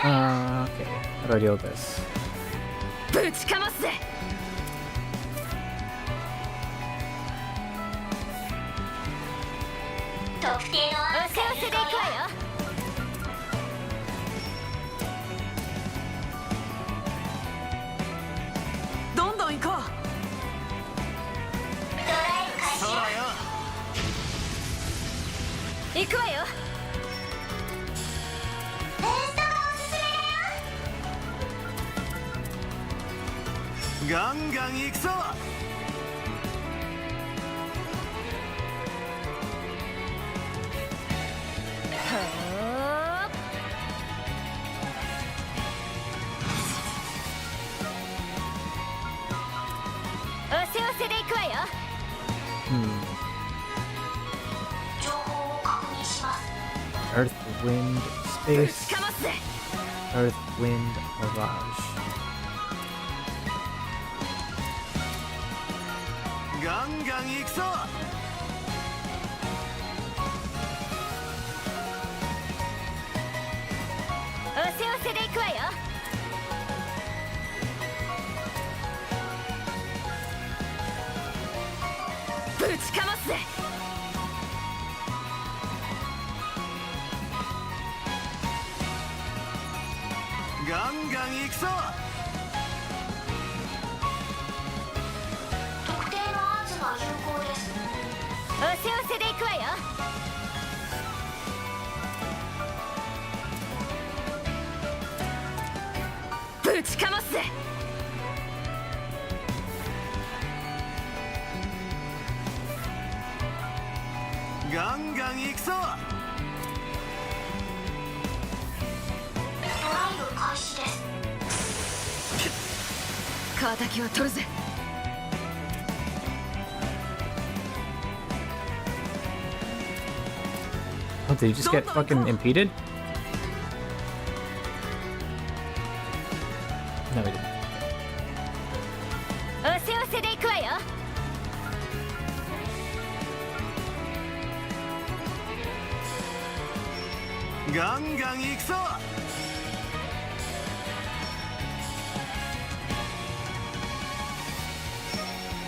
Okay. How do I deal with this? ぶちかますぜ。特定のアーツが有効よ。どんどん行こう。ドライブ開始。そうだよ。行くわよ。ブーストがおすすめだよ。ガンガン行くぞ。おせおせで行くわよ。情報を確認します。 Earth, wind, space. かますぜ。 Earth, wind, mirage. ガンガン行くぞ。おせおせで行くわよ。ぶちかますぜ。ガンガン行くぞ。特定のアーツが有効です。おせおせで行くわよ。ぶちかますぜ。ガンガン行くぞ。ドライブ開始です。敵を取るぜ。Oh, did you just get fucking impeded? No, we didn't. おせおせで行くわよ。ガンガン行くぞ。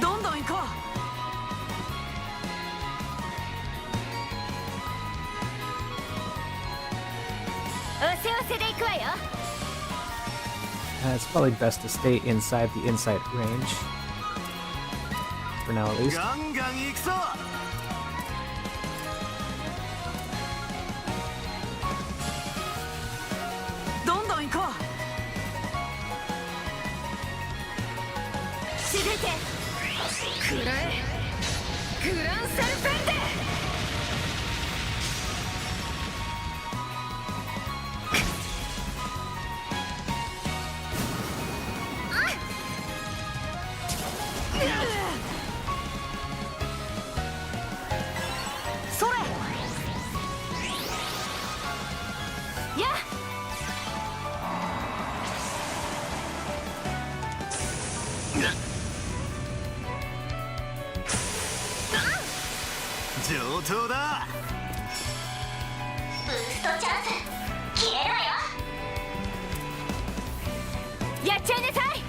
どんどん行こ It's probably best to stay inside the insight range. For now, at least. ガンガン行くぞ。どんどん行こう。全て食らえグランセルペンテ。それや上等だ。ブーストチャンス消えろよ。やっちゃいなさい。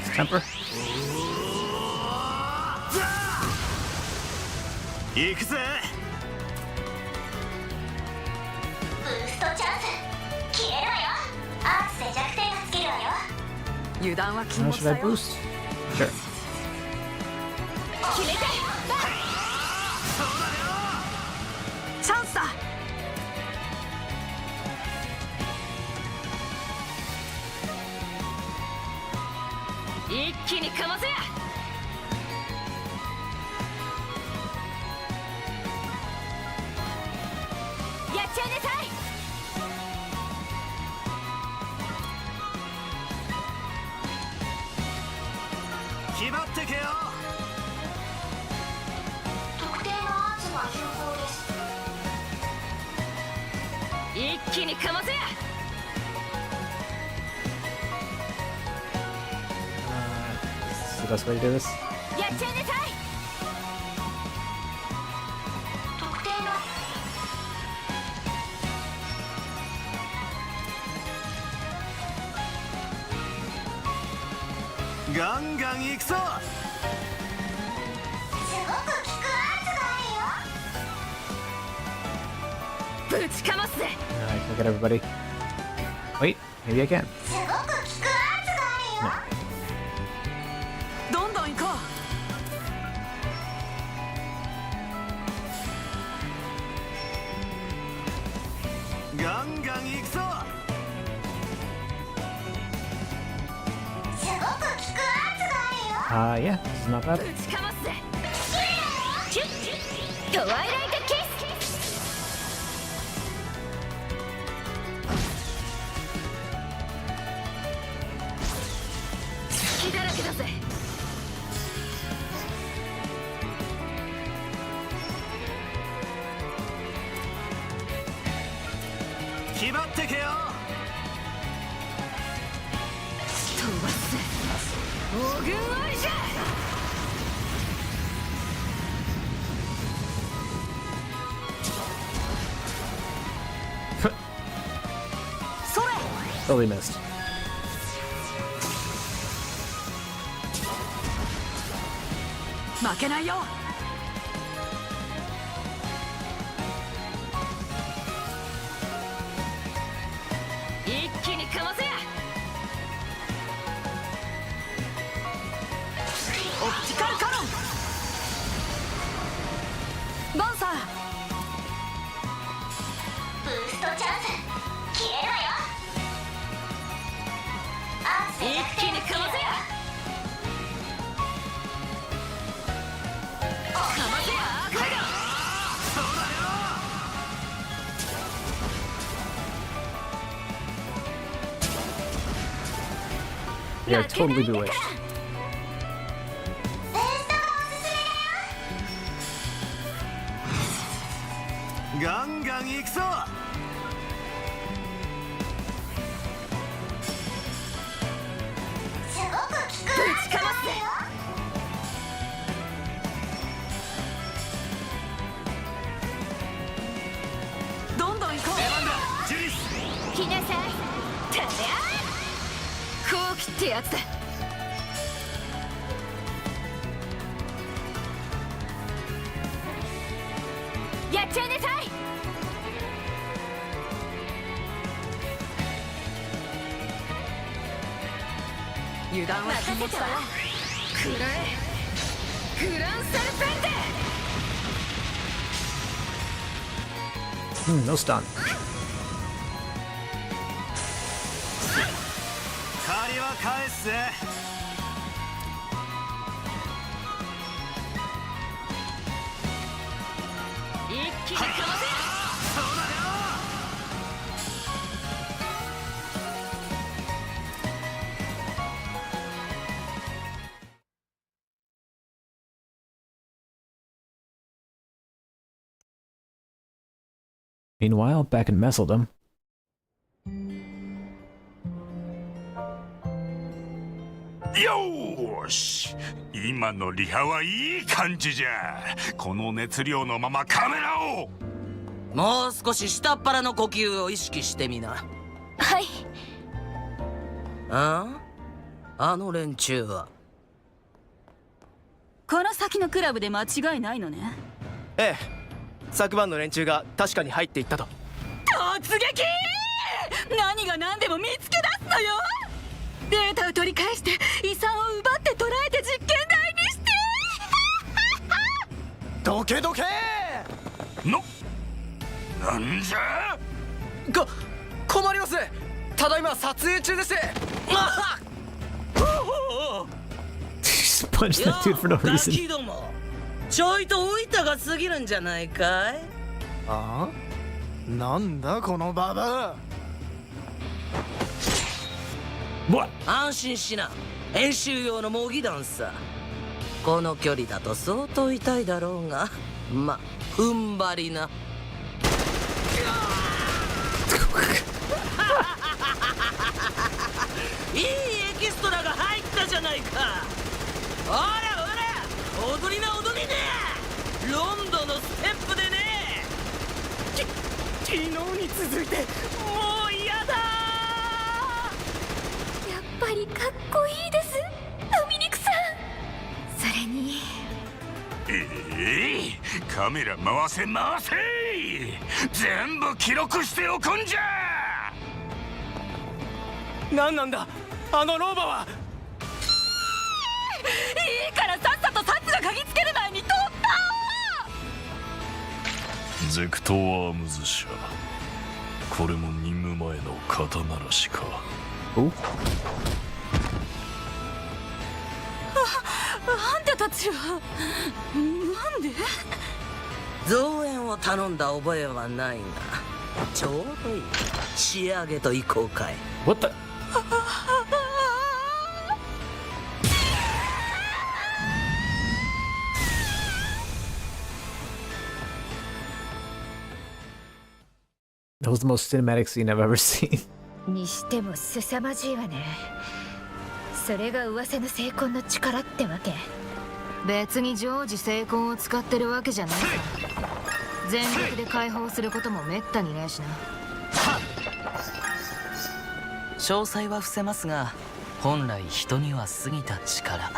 It's temper. 行くぜ。ブーストチャンス消えろよ。アーツで弱点がつけるわよ。油断は禁 How 物 should だ I よ。 boost? Sure. 決めてチャンスだ。一気にかませや。やっちゃいなさい。決まってけよ。特定のアーツが有効です。一気にかませや。This is the best way to do this. やっちゃいなさい。特定のガンガン行くぞ。すごく効くアーツがあるよ。ぶちかますぜ。 Alright, look at everybody. Wait, maybe I can. すごく効くアーツがあるよ。どんどん行こガンガン行くぞ。すごく効くアーツがあるよ。 Yeah, this is not bad. ぶちかますぜ。チュットワイライトキス。隙だらけだぜ。決まってけよ。飛ばすぜ。大軍ありじゃ。それ Totally missed. 負けないよ。一気にかませや。オプティカルカノンバンサー。ブーストチャンス消えろよ。アーツで弱一気に点がつけるわよ。かませや。かませやアーカイド。 Yeah, totally bewitched. ガンガン行くぞ。すごく効くアーツがあるよ。どんどん行こう。ジュリス。来なさい。てりゃこう切ってやつだ。やっちゃいなさい。油断は禁物だよ。くらえグランセルペンテ。No stun. 借りは返すぜ。一気にかわせ。そうだよ。Meanwhile, back in Messeldom. よーし、今のリハはいい感じじゃ。この熱量のままカメラを。もう少し下っ腹の呼吸を意識してみな。はい。あの連中は。この先のクラブで間違いないのね。ええ、昨晩の連中が確かに入っていったと。突撃。何が何でも見つけ出すのよ。データを取り返して遺産を奪って捕らえて実験台にして。どけどけ。なんじゃ。困ります。ただいま撮影中です。Just punched that dude for no ガ reason. キども、ちょいと老いたが過ぎるんじゃないかい。あ？なんだこのババア。安心しな。演習用の模擬弾さ。この距離だと相当痛いだろうが、ま、踏ん張りな。いいエキストラが入ったじゃないか。ほらほら、踊りな踊りね。ロンドンのステップでね。昨日に続いてもう嫌だ。やっぱりかっこいいです、ドミニクさん。それにカメラ回せ回せ。全部記録しておくんじゃ。何なんだあの老婆は。いいからさっさとサツが嗅ぎつける前に取った。ゼクトアームズ社、これも任務前の肩慣らしか。あんたたちはなんで。増援を頼んだ覚えはないが、ちょうどいい。仕上げといこうかい。 What the? That was the most cinematic scene I've ever seen. にしても凄まじいわね。それが噂の聖魂の力ってわけ。別に常時聖魂を使ってるわけじゃないさ。全力で解放することもめったにねえしな。詳細は伏せますが、本来人には過ぎた力。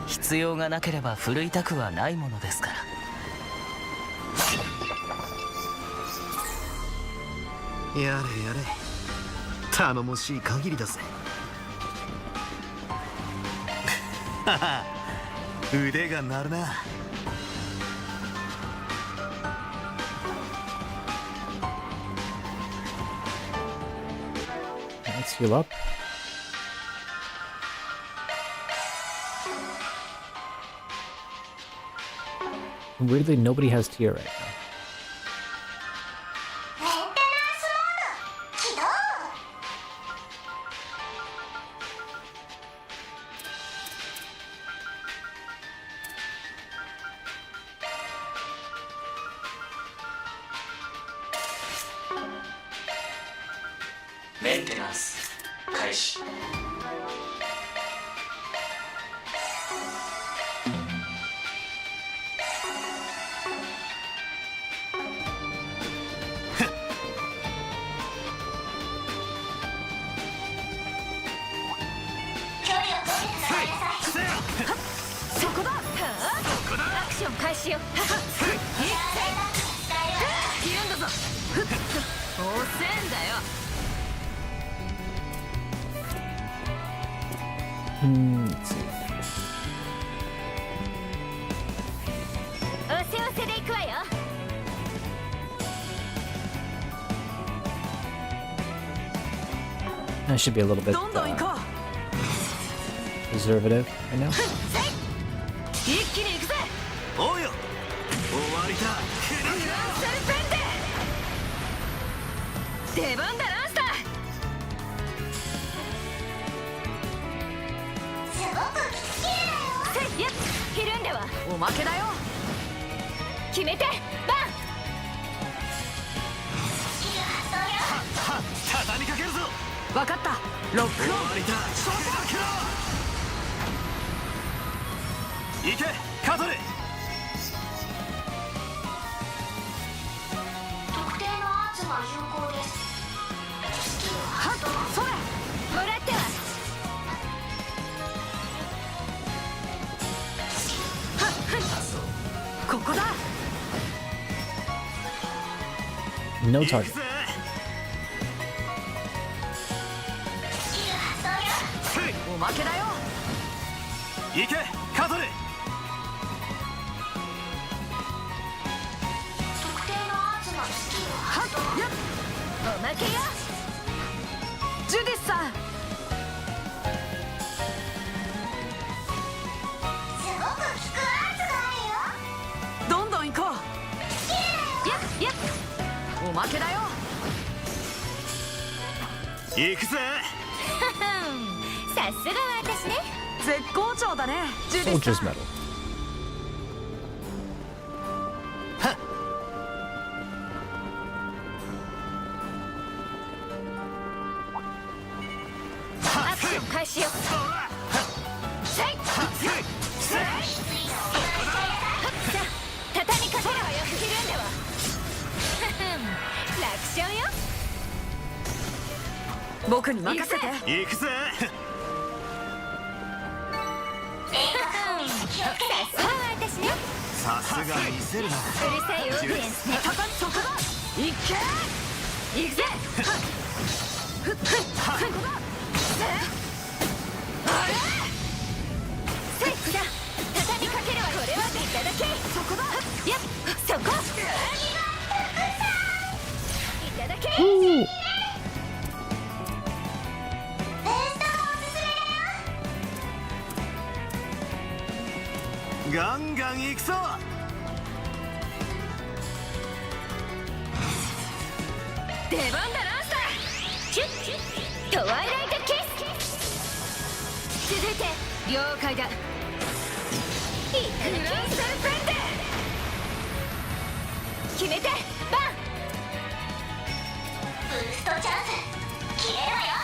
必要がなければ奮いたくはないものですから。やれやれ、頼もしい限りだぜ。腕が鳴るな。Let's heal up. Weirdly, nobody has tier right now. Maintenance 開始。距離を取りなさい。しよう。切るんだぞ。遅えんだよ。Let's see. おせおせでいくわよ。I should be a little bit どんどん行こう。preservative right now. 一気に行くぜ。おうよ、終わりだ。フランセルペンデ。出番だランスター。すごくきついだよ。やっひるんではおまけだよ。決めてバ畳みかけるぞ。わかった。ロックオン。終わりだ。行けカトレ。特定のアーツが有効です。はっそれもらってはここだ。 No target. おまけだよ。行けカトレ。特定のアーツのスキルを発動。おまけよ。ジュディスさん。すごく効くアーツがあるよ。どんどん行こう。やっやっおまけだよ。行くぜ。さすがは私ね。絶好調だね、ジュディ Soldier's さん。 medal. アクション開始よ。せいさあ畳みかけるわよ。ひるんでは楽勝よ。僕に任せて。行くぜ。さすがは私ね。さすが見せるな。うるさいオーディエンスね。そこだ。行け。行くぜ。せいさあ畳みかけるわ。これはいただけ。そこだ。やっそこ。いただけ。ガンガン行くぞ。出番だランスター。チュットワイライトキス。続いて了解だ。フランセルペンデ。決めてバン。ブーストチャンス切れるわよ。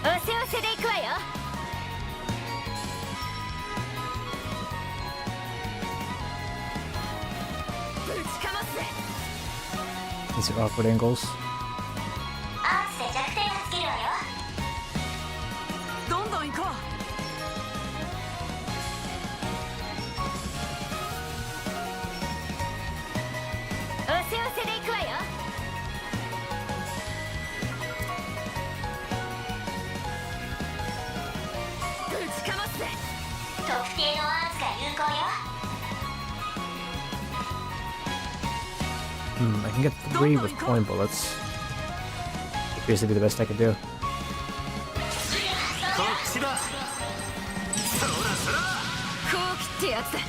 おせおせでいくわよ。ぶちかますぜ。 These are awkward angles. アーツで弱点がつけるわよ。どんどん行こう。おせおせでいくわよ。ぶちかますぜ。特定のアーツが有効よ。I can get 3 with point bullets. Appears to be the best I can do. こっちだ。そらそら。こう切ってやつだ。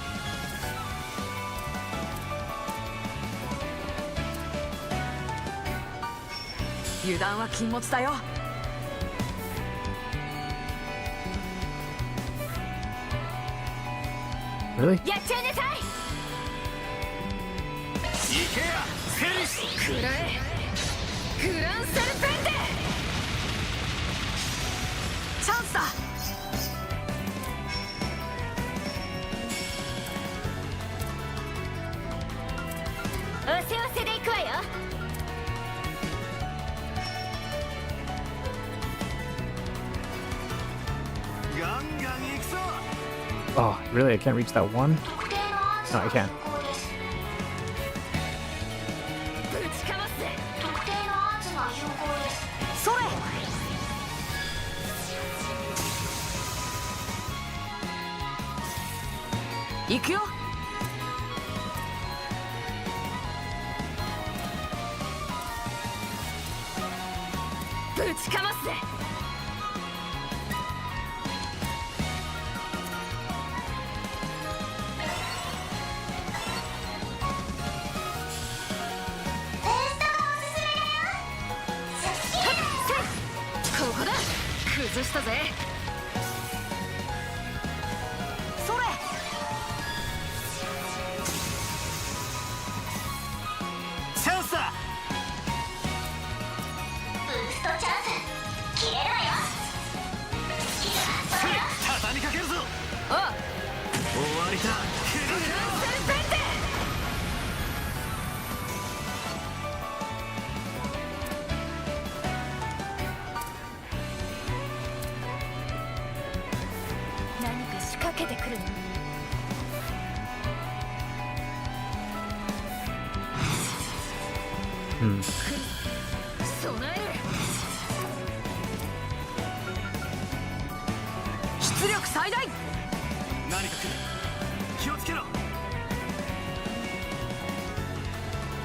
油断は禁物だよ。Really? やっちゃいなさい。行けやフェリス。くらえフランセルペンデ。チャンスだ。おせおせでいくわよ。ガンガン行くぞ。Oh, really? I can't reach that one? No, I can't. ぶちかますぜ。特定のアーツが有効です。それ。行くよ。ぶちかますぜ。ここだ。崩したぜ。それ。チャンスだ。ブーストチャンス切れないよ。畳みかけるぞ。あ、終わりだ。フランセンペンテ。何か仕掛けてくるの。Hmm. 備える。出力最大。何か来る。気をつけろ。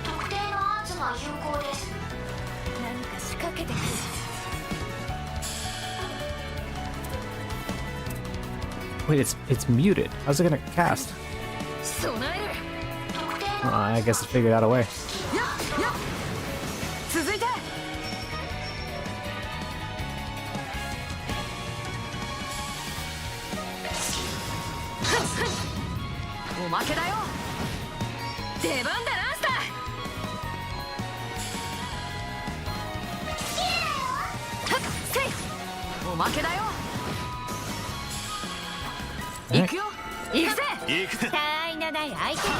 特定のアーツが有効です。何か仕掛けてくる。Wait, it's muted. How's it gonna cast? 備える。 I guess it figured out a way. やっやっ。続いて。おまけだよ。出番だランスター。はっせい。おまけだよ。行くよ。行くぜ。行く。他愛のない相手ね。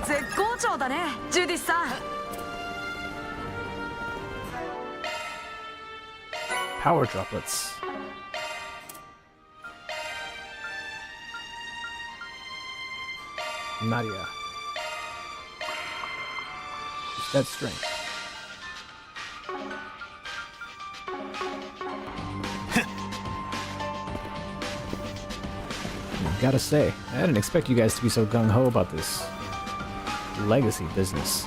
絶好調だね、ジュディスさん。Power droplets. Nadia. That strength. Gotta say, I didn't expect you guys to be so gung-ho about this legacy business.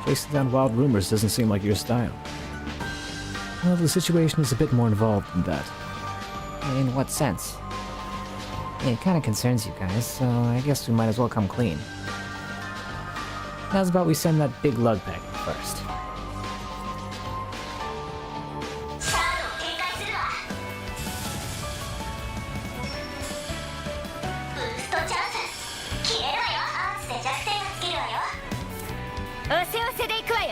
Chasing down wild rumors doesn't seem like your style. Well, the situation is a bit more involved than that. In what sense? It kind of concerns you guys, so I guess we might as well come clean. How's about we send that big lug pack first? サードを警戒するわ。ブーストチャンス切れるわよ。アーツで弱点をつけるわよ。おせおせで行くわよ。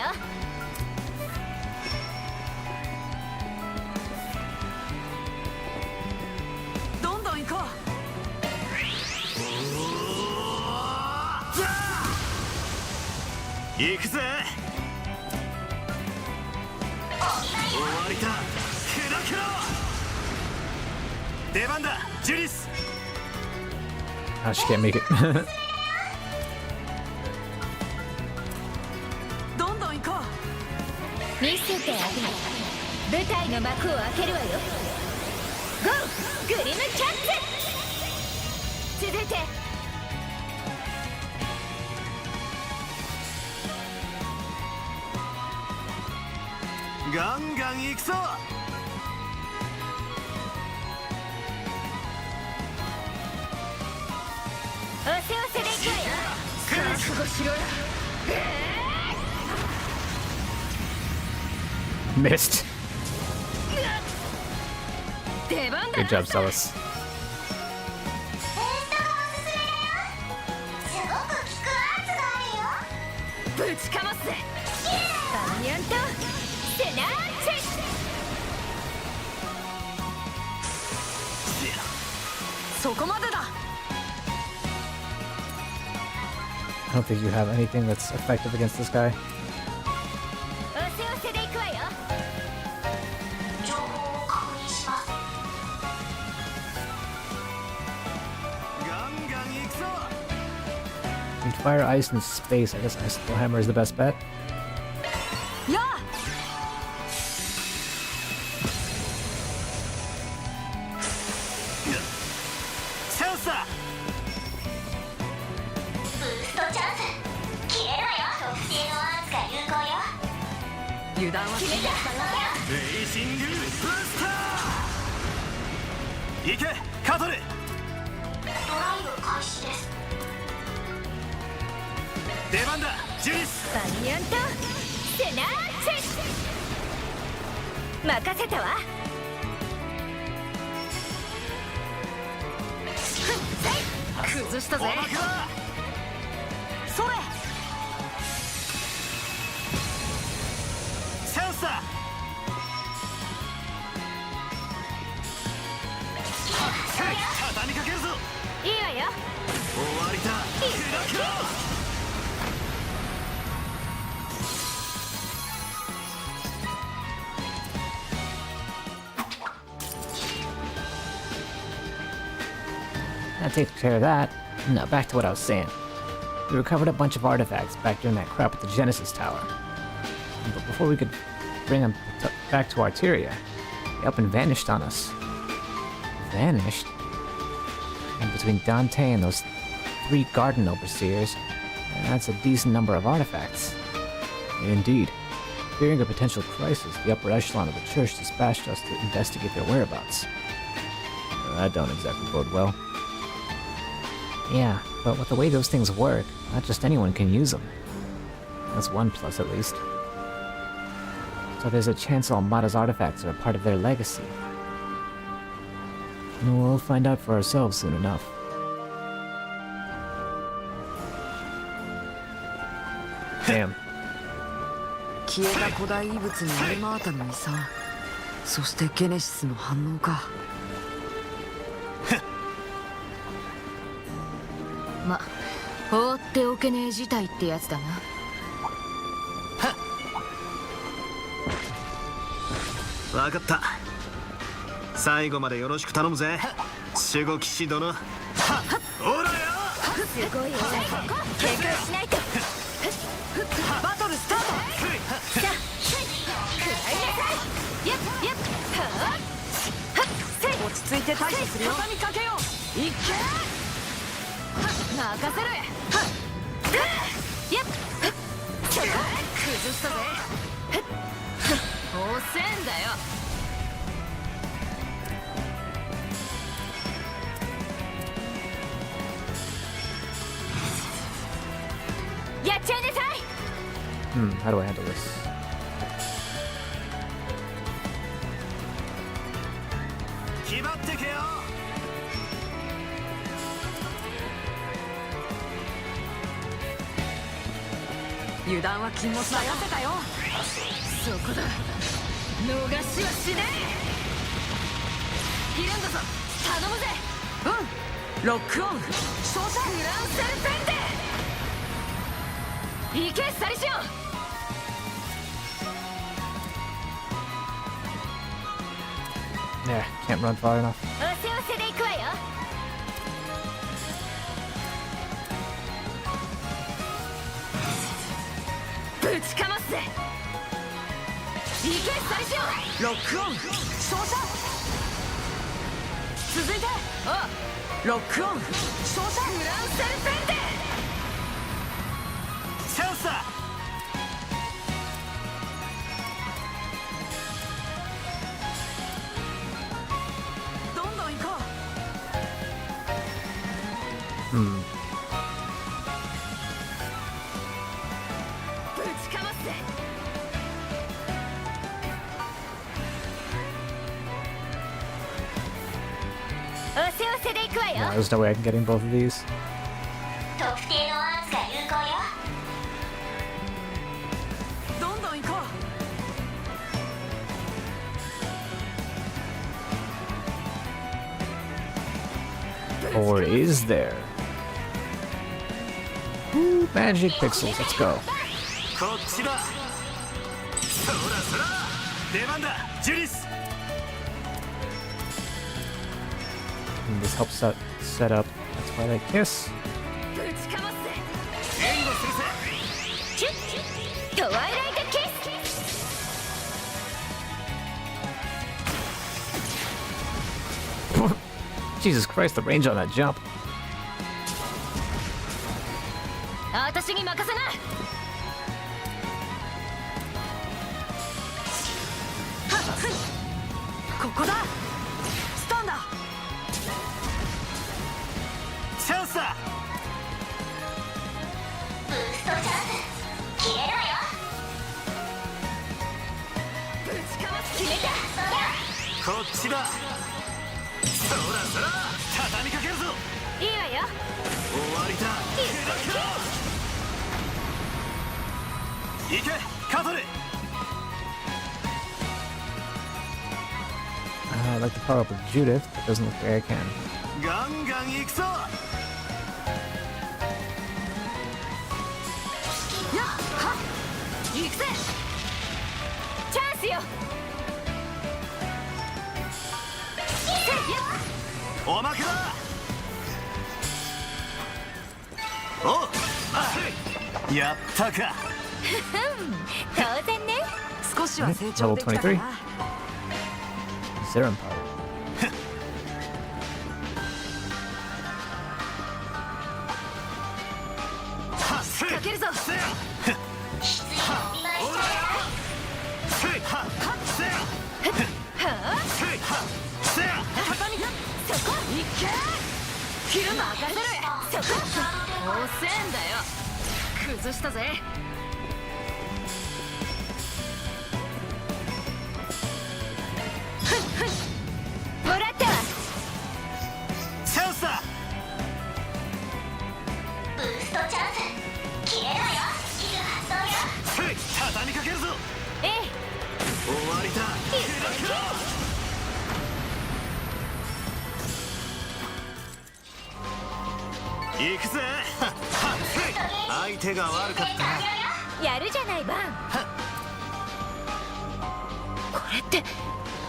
どんどん行こう。行くぜ。終わりだ。砕けろ。出番だ、ジュリス。Ah, she can't make it. どんどん行こ見せてあげる。舞台の幕を開けるわよ。ゴーグリムキャッツ。続いて。ガンガン行くぞ。おせおせで行くわよ。覚悟しろよ。Missed. 出番だ。 Good job, Celis. すごく効くアーツがあるよ。ぶちかますぜ。バニャンとセナーチェ。そこまでだ。 I don't think you have anything that's effective against this guy. おせおせで行くわよ。情報を確認します。ガン Between fire, ice, and space, I guess Icicle Hammer is the best bet. That takes care of that. Now back to what I was saying. We recovered a bunch of artifacts back during that crap at the Genesis Tower. But before we could bring them back to Arteria, they up and vanished on us. Vanished? And between Dante and those 3 garden overseers, that's a decent number of artifacts. Indeed. Fearing a potential crisis, the upper echelon of the church dispatched us to investigate their whereabouts. That don't exactly bode well. Yeah, but with the way those things work, not just anyone can use them. That's one plus, at least. So there's a chance Almada's artifacts are a part of their legacy. And we'll find out for ourselves soon enough. Damn. 消えた古代遺物にアルマータの遺産、そしてゲネシスの反応か。ま、放っておけねえ事態ってやつだな。分かった。最後までよろしく頼むぜ、守護騎士殿。ほらよ。すごいよ。警戒しないと。バトルスタート。さあ、食らいなさい。やっやっ。落ち着いて対処するよ。畳みかけよう。いっけ。任せる。やっ。崩したぜ。遅えんだよ。やっちゃいなさい。How do I handle this? 決まってけよ。油断は禁物だよ。せたよ。そこだ。逃しはしねえ。いるんだぞ。頼むぜ。ロックオン。照射。グランセルペンデ。行けサリシオン。Yeah, can't run far enough. おせおせで行くわよ。ぶちかますぜ。行けサリシオン。ロックオン。照射。続いて。ロックオン。照射。グランセルペンデ。チャンスだ。どんどん行こう。ぶちかますぜ。おせおせで行くわよ。 No, there's no way I can get in both of these. 特定のアーツが有効よ。どんどん行こう。Or is there? Ooh, magic pixels, let's go. こっちだ。そらそら。出番だ、ジュリス。And this helps set up. That's why I kiss. ぶちかますぜ。トワイライトキス Jesus Christ, the range on that jump. 私に任せな。ここだ。スタンだ。チャンスだ。ブーストチャンス決めるわよ。ぶちかます決めた。こっちだ。そらそら畳みかけるぞ。いいわよ。終わりだ。行けカトル。I'd like to power up with Judith, but it doesn't look like I can. ガンガン行くぞ。やっはっ行くぜ。チャンスよ。おまけだ。おっやったか。当然ね。少しは成長できたか Level な。Serum power. かけるぞ。昼任せる。そこ。遅えんだよ。崩したぜ。もらったわ。チャンスだ。ブーストチャンス決めるわよ。スキル発動よ。畳みかけるぞ。えい。終わりだ。行くぜ。相手が悪かったな。やるじゃないバン。これって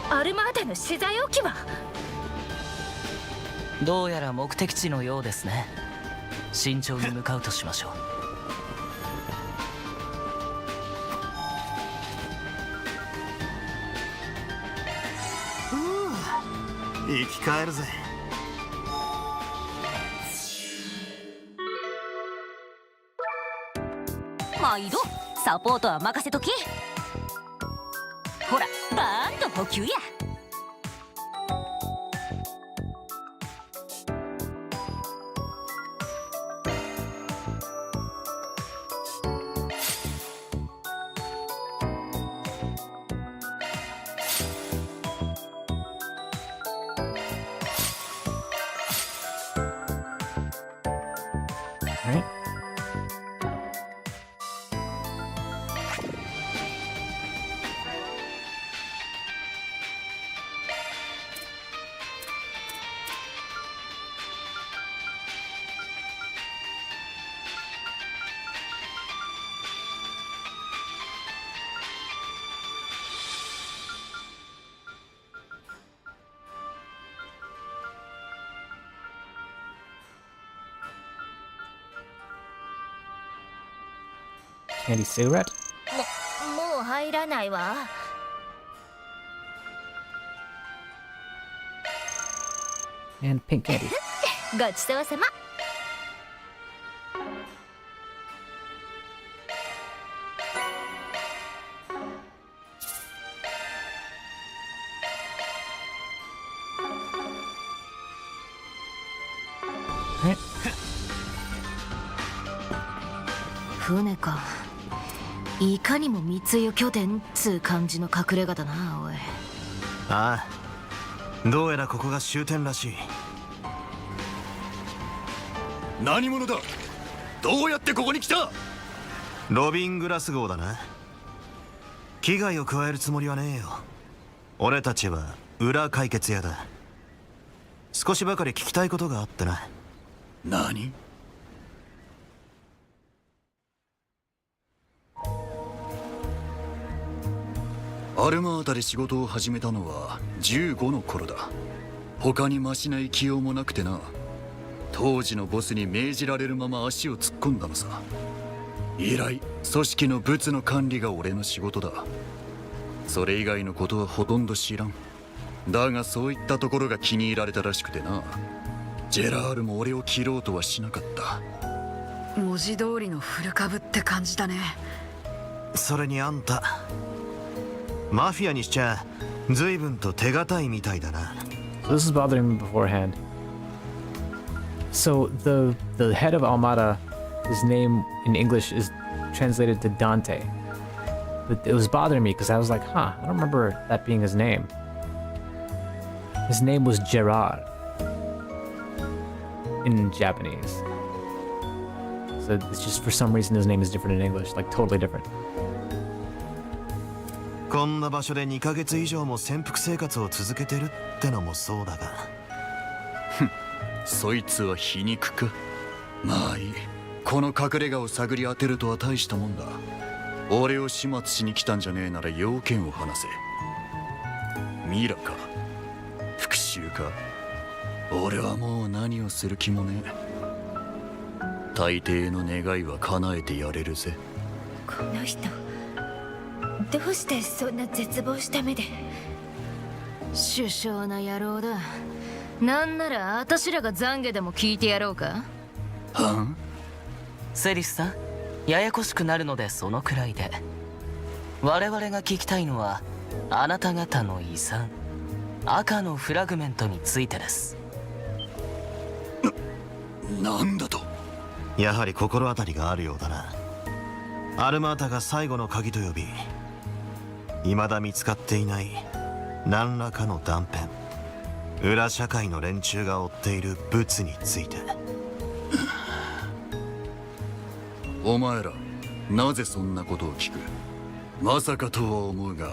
アルマータの資材置き場。どうやら目的地のようですね。慎重に向かうとしましょう。生き返るぜ。毎度サポートは任せとき。ほらバーンと補給や。Alright. Candy cigarette? もう入らないわ。And pink candy. ごちそうさま。船か。いかにも密輸拠点つう感じの隠れ家だな。おい。ああ、どうやらここが終点らしい。何者だ。どうやってここに来た。ロビングラス号だな。危害を加えるつもりはねえよ。俺たちは裏解決屋だ。少しばかり聞きたいことがあってな。何。アルマータで仕事を始めたのは15の頃だ。他に増しない気用もなくてな。当時のボスに命じられるまま足を突っ込んだのさ。以来組織の物の管理が俺の仕事だ。それ以外のことはほとんど知らん。だがそういったところが気に入られたらしくてな。ジェラールも俺を切ろうとはしなかった。文字通りの古株って感じだね。それにあんたマフィアにしちゃ随分と手堅いみたいだな。 So this is bothering me beforehand. So the head of Almada, his name in English is translated to Dante. But it was bothering me because I was like, I don't remember that being his name. His name was Gerard in Japanese. So it's just for some reason his name is different in English, like totally different. こんな場所で2ヶ月以上も潜伏生活を続けてるってのもそうだが。そいつは皮肉か。まあいい。この隠れ家を探り当てるとは大したもんだ。俺を始末しに来たんじゃねえなら要件を話せ。ミラか復讐か。俺はもう何をする気もねえ。大抵の願いは叶えてやれるぜ。この人どうしてそんな絶望した目で。首相な野郎だ。なんなら私らが懺悔でも聞いてやろうか。はん？セリスさん、ややこしくなるのでそのくらいで。我々が聞きたいのはあなた方の遺産、赤のフラグメントについてです。なんだと。やはり心当たりがあるようだな。アルマータが最後の鍵と呼び、未だ見つかっていない何らかの断片、裏社会の連中が追っている物について。お前らなぜそんなことを聞く。まさかとは思うが、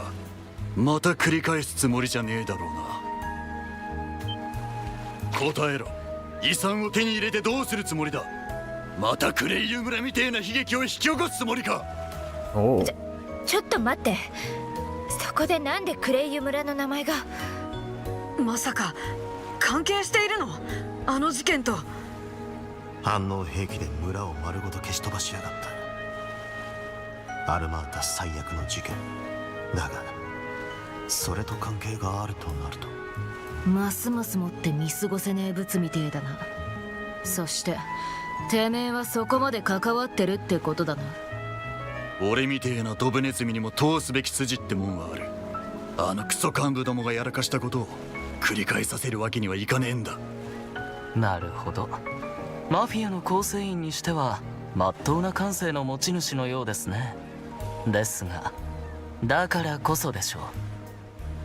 また繰り返すつもりじゃねえだろうな。答えろ。遺産を手に入れてどうするつもりだ。またクレイユ村みてえな悲劇を引き起こすつもりか。ちょっと待って。そこでなんでクレイユ村の名前が。まさか関係しているの、あの事件と。反応兵器で村を丸ごと消し飛ばしやがった。アルマータ最悪の事件だが、それと関係があるとなると、ますますもって見過ごせねえ物みてえだな。そしててめえはそこまで関わってるってことだな。俺みてえなドブネズミにも通すべき筋ってもんはある。あのクソ幹部どもがやらかしたことを繰り返させるわけにはいかねえんだ。なるほど。マフィアの構成員にしてはまっとうな感性の持ち主のようですね。ですがだからこそでしょう、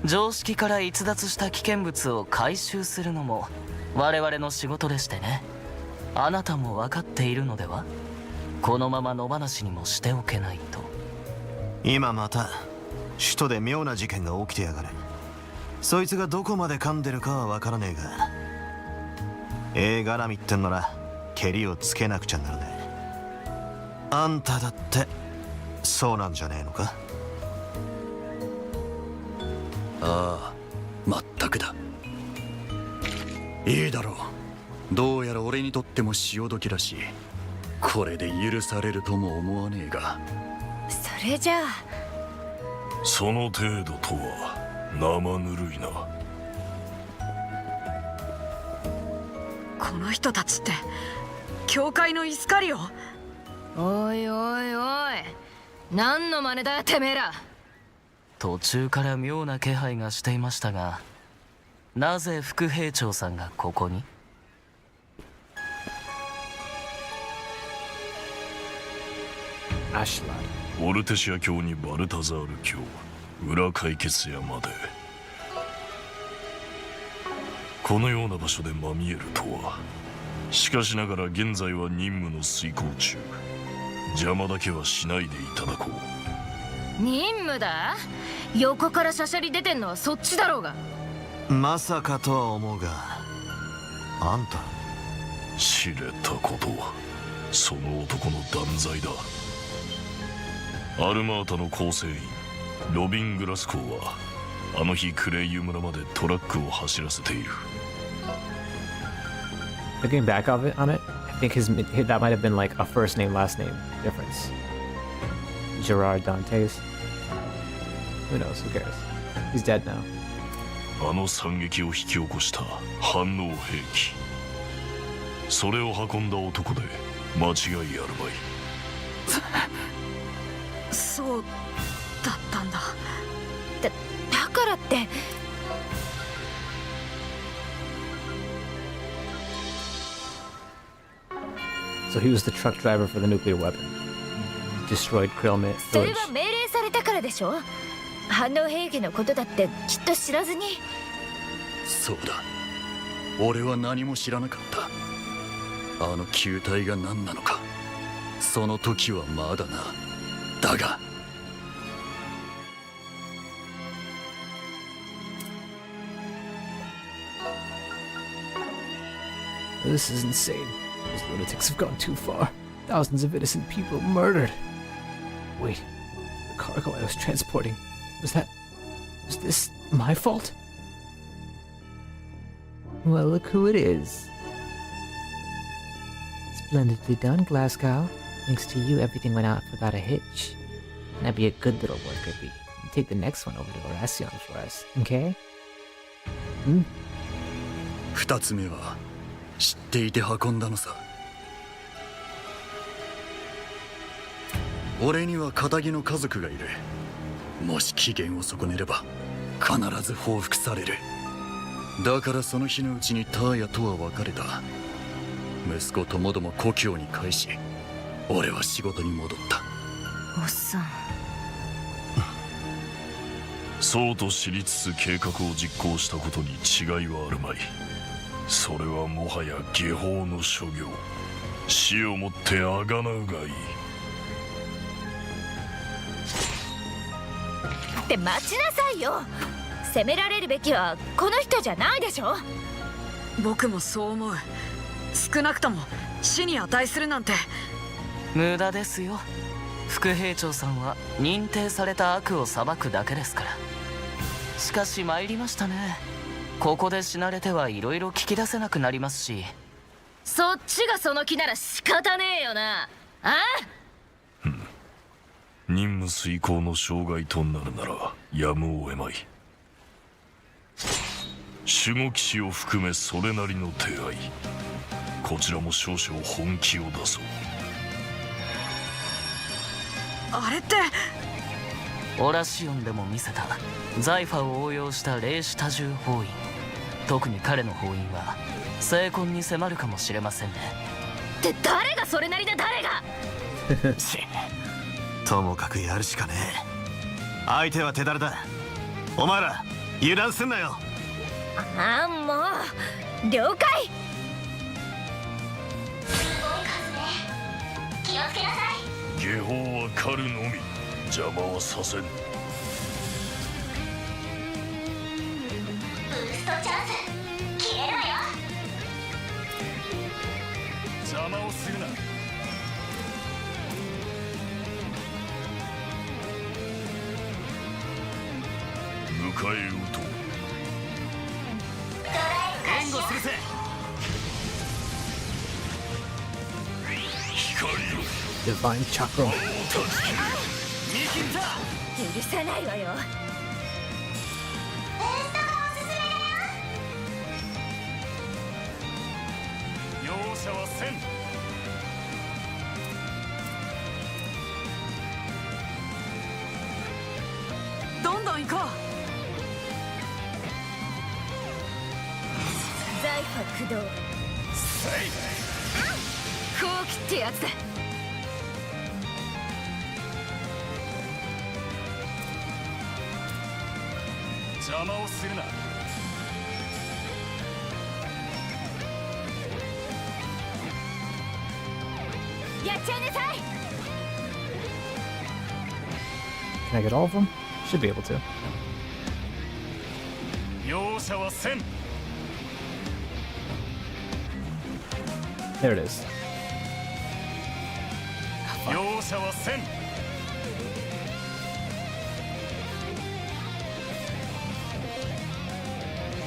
常識から逸脱した危険物を回収するのも我々の仕事でしてね。あなたも分かっているのでは。このまま野放しにもしておけないと。今また首都で妙な事件が起きてやがる。そいつがどこまで噛んでるかは分からねえが、絡みってんならケリをつけなくちゃならねえ。あんただってそうなんじゃねえのか。ああ、まったくだ。いいだろう。どうやら俺にとっても潮時らしい。これで許されるとも思わねえが。それじゃあその程度とは生ぬるいな。この人たちって教会のイスカリオ。おいおいおい、何の真似だよてめえら。途中から妙な気配がしていましたが、なぜ副兵長さんがここに。オルテシア卿にバルタザール卿、裏解決屋まで。このような場所でまみえるとは。しかしながら現在は任務の遂行中。邪魔だけはしないでいただこう。任務だ。横からしゃしゃり出てんのはそっちだろうが。まさかとは思うが、あんた知れたことはその男の断罪だ。アルマータの構成員ロビン・グラスコーはあの日クレイユ村までトラックを走らせている。 Looking back on it, I think that might have been like a first name last name difference. Gerard Dantes. Who knows? Who cares? He's dead now. あの惨劇を引き起こした反応兵器、それを運んだ男で間違いあるまい。そうだったんだ。だからって。So he was the truck driver for the nuclear weapon. Destroyed Krill それ village. は命令されたからでしょ。反応兵器のことだってきっと知らずに。そうだ、俺は何も知らなかった。あの球体が何なのか、その時はまだな。だがThis is insane. Those lunatics have gone too far. Thousands of innocent people murdered. Wait, the cargo I was transporting, was this my fault? Well, look who it is. Splendidly done, Glasgow. Thanks to you, everything went out without a hitch. Now be a good little worker, bee. And take the next one over to Horacion for us, okay? 二つ目は知っていて運んだのさ。俺には仇の家族がいる。もし機嫌を損ねれば必ず報復される。だからその日のうちにターヤとは別れた。息子ともども故郷に返し、俺は仕事に戻った。おっさん。そうと知りつつ計画を実行したことに違いはあるまい。それはもはや下法の所業。死をもってあがなうがいい。って待ちなさいよ。責められるべきはこの人じゃないでしょ。僕もそう思う。少なくとも死に値するなんて。無駄ですよ。副兵長さんは認定された悪を裁くだけですから。しかし参りましたね。ここで死なれてはいろいろ聞き出せなくなりますし。そっちがその気なら仕方ねえよな。あ？任務遂行の障害となるならやむを得まい。守護騎士を含めそれなりの手合い。こちらも少々本気を出そう。あれって。オラシオンでも見せたザイファを応用した霊視多重封印。特に彼の封印は成婚に迫るかもしれませんね。って誰がそれなりな誰がともかくやるしかねえ。相手は手だれだ。お前ら油断すんなよ。ああ、もう了解。気をつけなさい。下法は狩るのみ、邪魔はさせん。ブーストチャンス切れるわよ。邪魔をするな。迎え撃とう。援護するぜ。光よ。Divine Chakra. 許さないわよ。容赦はせん。どんどん行こう。ザイファ駆動。後期ってやつだ。邪魔をするな。やっちゃいなさい。 Can I get all of them? Should be able to. 容赦はせん。 There it is. 容赦はせん。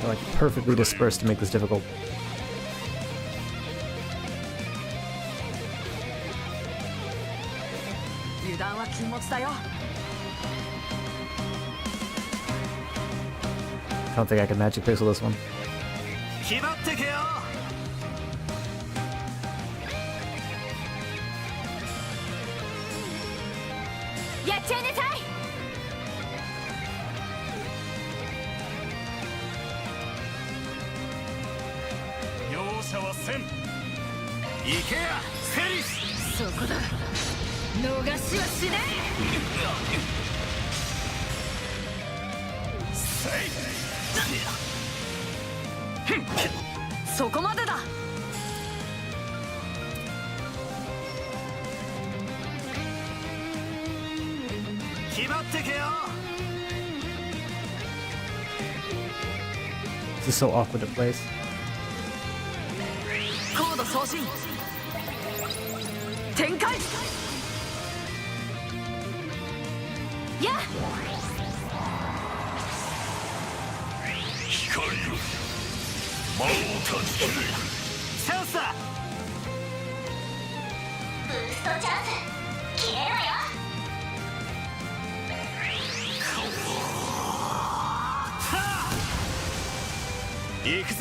They're like perfectly dispersed to make this difficult. 油断は禁物だよ。 I don't think I can magic pixel this one. 気張ってけよ。やっちゃいなさい。容赦はせん。行けやセリス。そこだ。逃しはしねえ。そこまでだ。気張ってけよ。 This is so awkward to place. 高度送信。展開。やっ。光よ、魔を断ち切れ。チャンスだ。ブーストチャンス消えろよ。行くぜ。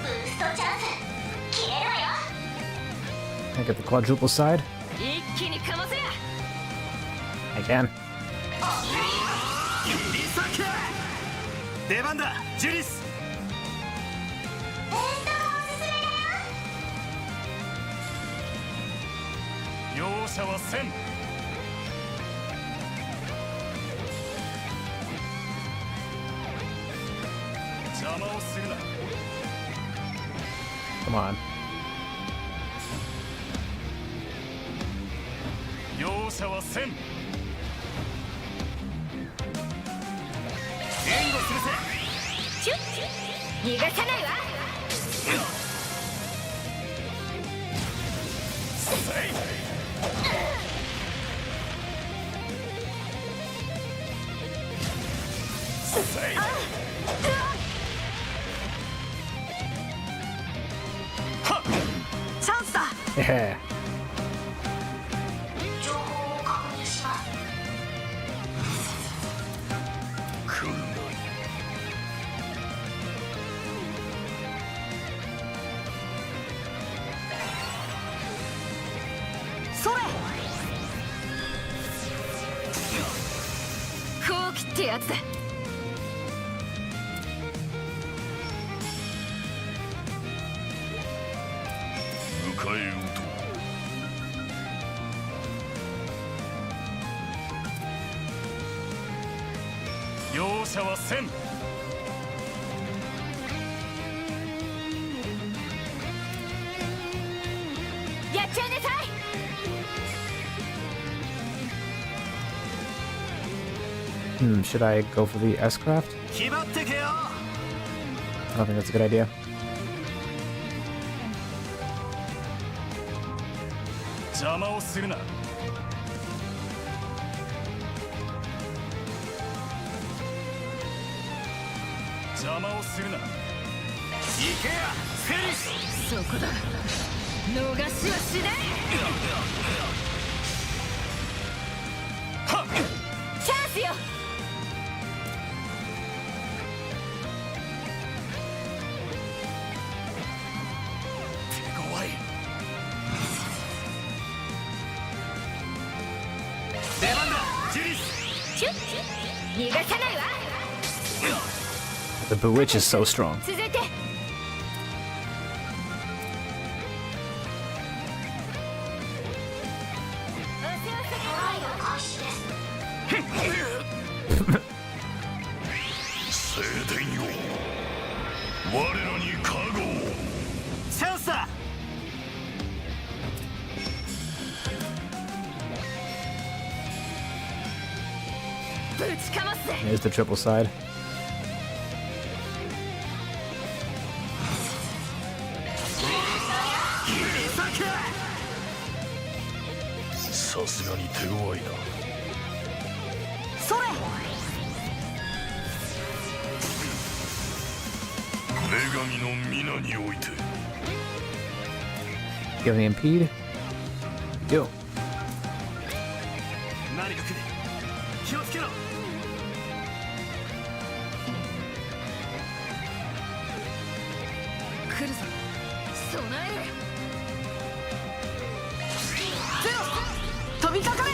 ブーストチャンス消えろよ。 Can I get the quadruple side? 一気にかませや。 I can. リサケ。出番だジュリス。おすすめだよ。容赦はせん。邪魔をするな。 Come on. 容赦はせん。援護するぜ。シュッ。逃がさないわ。チャンスだ。 Yeah. 情報を確認します。来るな。それ。ほうきってやつだ。迎え撃とう。容赦はせん。やっちゃいなさい。 Should I go for the S-craft? 気張ってけよ。 I don't think that's a good idea. 邪魔をするな。邪魔をするな。行けやセリス。そこだ。逃しはしねチャンスよ。怖い。出番だジュリス。シュッ。逃がさないわ。 The Bewitch is so strong. 続いて。聖典よ、我らに加護を。チャンスだ。ぶちかますぜ。 Here's the triple side. さすがに手強いな。それ。女神の皆において。 You have any impede? do? 何か来る。気をつけろ。来るぞ。備える。ゼロ飛びかかれ。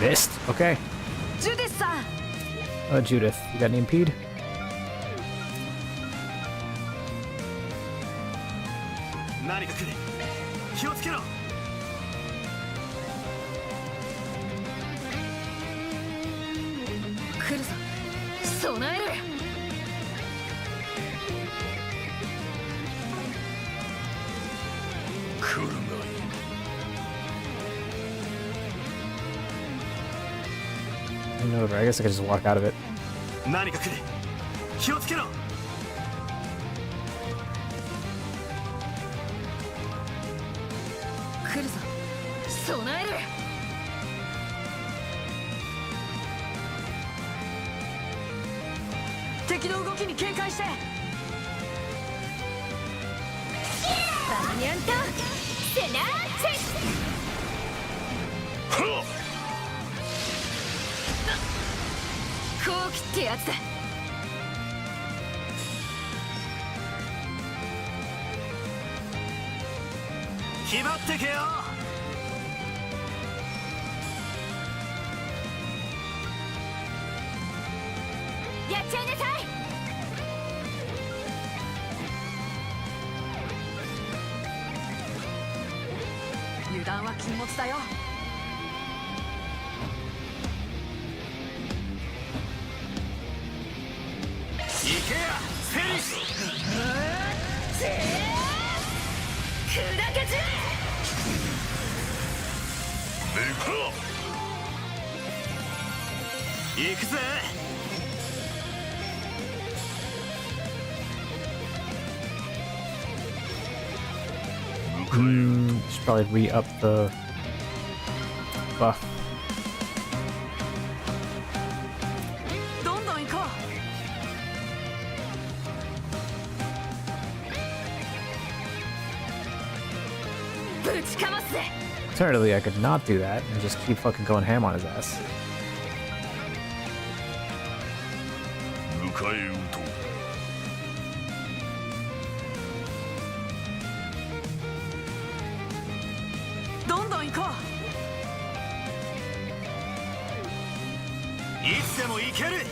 Missed. Okay. ジュディスさん。Judith, you got any impede? 何か来る。気をつけろ。来るぞ。備える。来るがいい。 Over. I guess I could just walk out of it. 何か来る。気をつけろ。来るぞ。備える。敵の動きに警戒して。バニャンとセナーチェ。こう切ってやつだ。気張ってけよ。やっちゃいなさい。油断は禁物だよ。行けやセリス。砕け散れ。行くぜ。Should probably re-up the buff. どんどん行こう。ぶちかますぜ。 Alternatively, I could not do that and just keep fucking going ham on his ass. 迎え撃とう。どんどん行こいつでも行ける。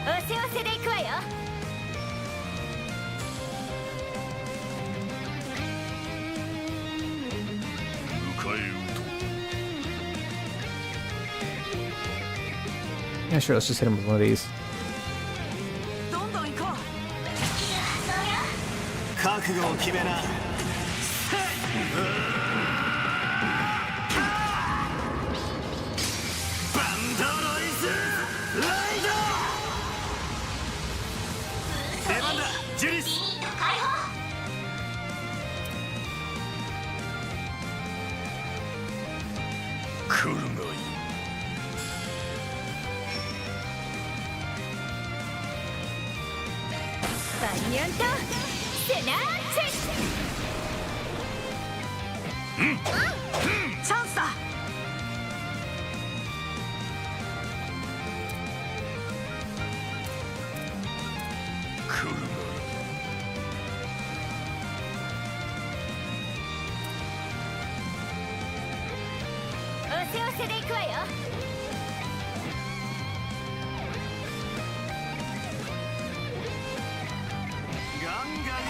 おせおせで行くわよ。迎え撃とう。 Yeah, sure, let's just hit him with one of these. う。どんどん行こ覚悟を決めな。バンドロイズライド。出番だジュリス。来るがいい。バニャンとセナーチェ。チャンスだ。来るがいい。おせおせで行くわよ。ガンガン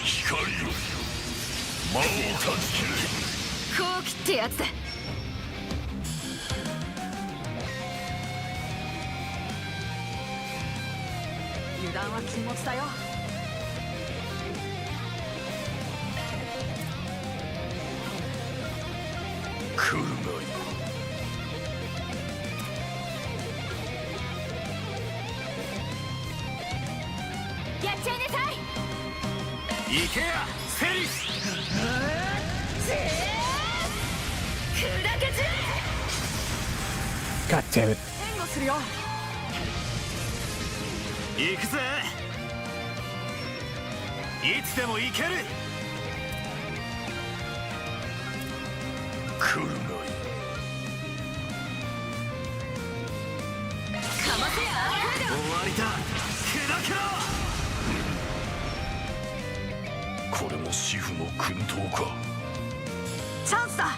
光よ、魔を断ち切れ。こう切ってやつだ。油断は禁物だよ。来るがいい。やっちゃいなさい。行けやセリス。砕け散れ。 God damn it. 援護するよ。行くぜ。いつでも行ける。来るがいい。かませや。終わりだ。砕けろ。これもシフの薫陶か。チャンスだ。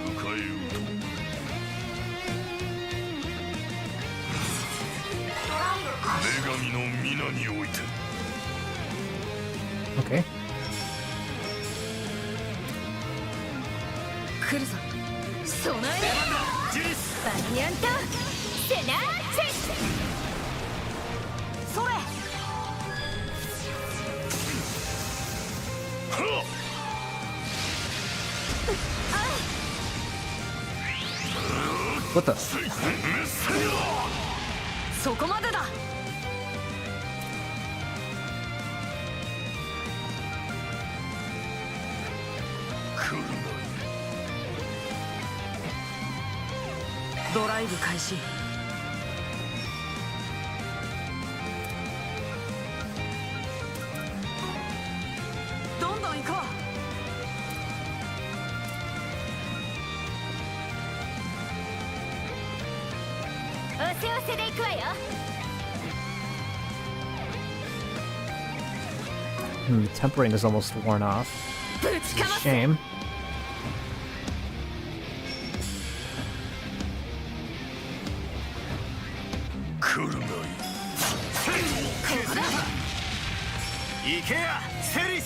迎え撃とう。女神の皆において。Okay. 来るぞ。備えろ。バニアントセナーチェ。それ。What the? そこまでだ。来るがいい。ドライブ開始。どんどん行こおせおせで行くわよ。Tempering is almost worn off. ぶちかませ。 Shame. 来るがいい。ここだ。行けやセリス。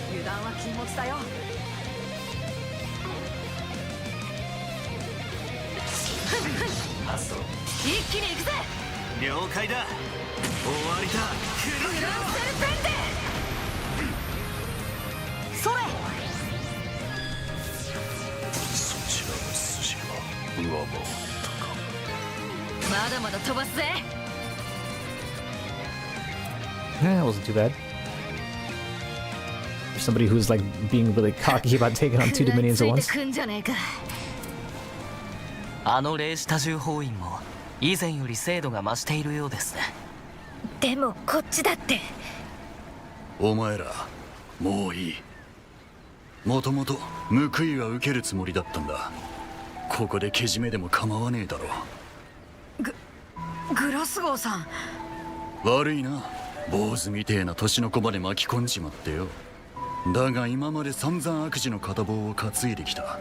油断は禁物だよ。一気に行くぜ。了解だ。終わりだ。グランセルペンデ。それ。そちらの筋は上回ったか。まだまだ飛ばすぜ。That wasn't too bad. For somebody who's like being really cocky about taking on 2 Dominions at 食らい once. ついてくんじゃねえか。あの霊視多重包囲も以前より精度が増しているようですね。でもこっちだって。お前らもういい。もともと報いは受けるつもりだったんだ。ここでけじめでも構わねえだろ。グラスゴーさん。悪いな、坊主みてえな年の子まで巻き込んじまってよ。だが今まで散々悪事の片棒を担いできた。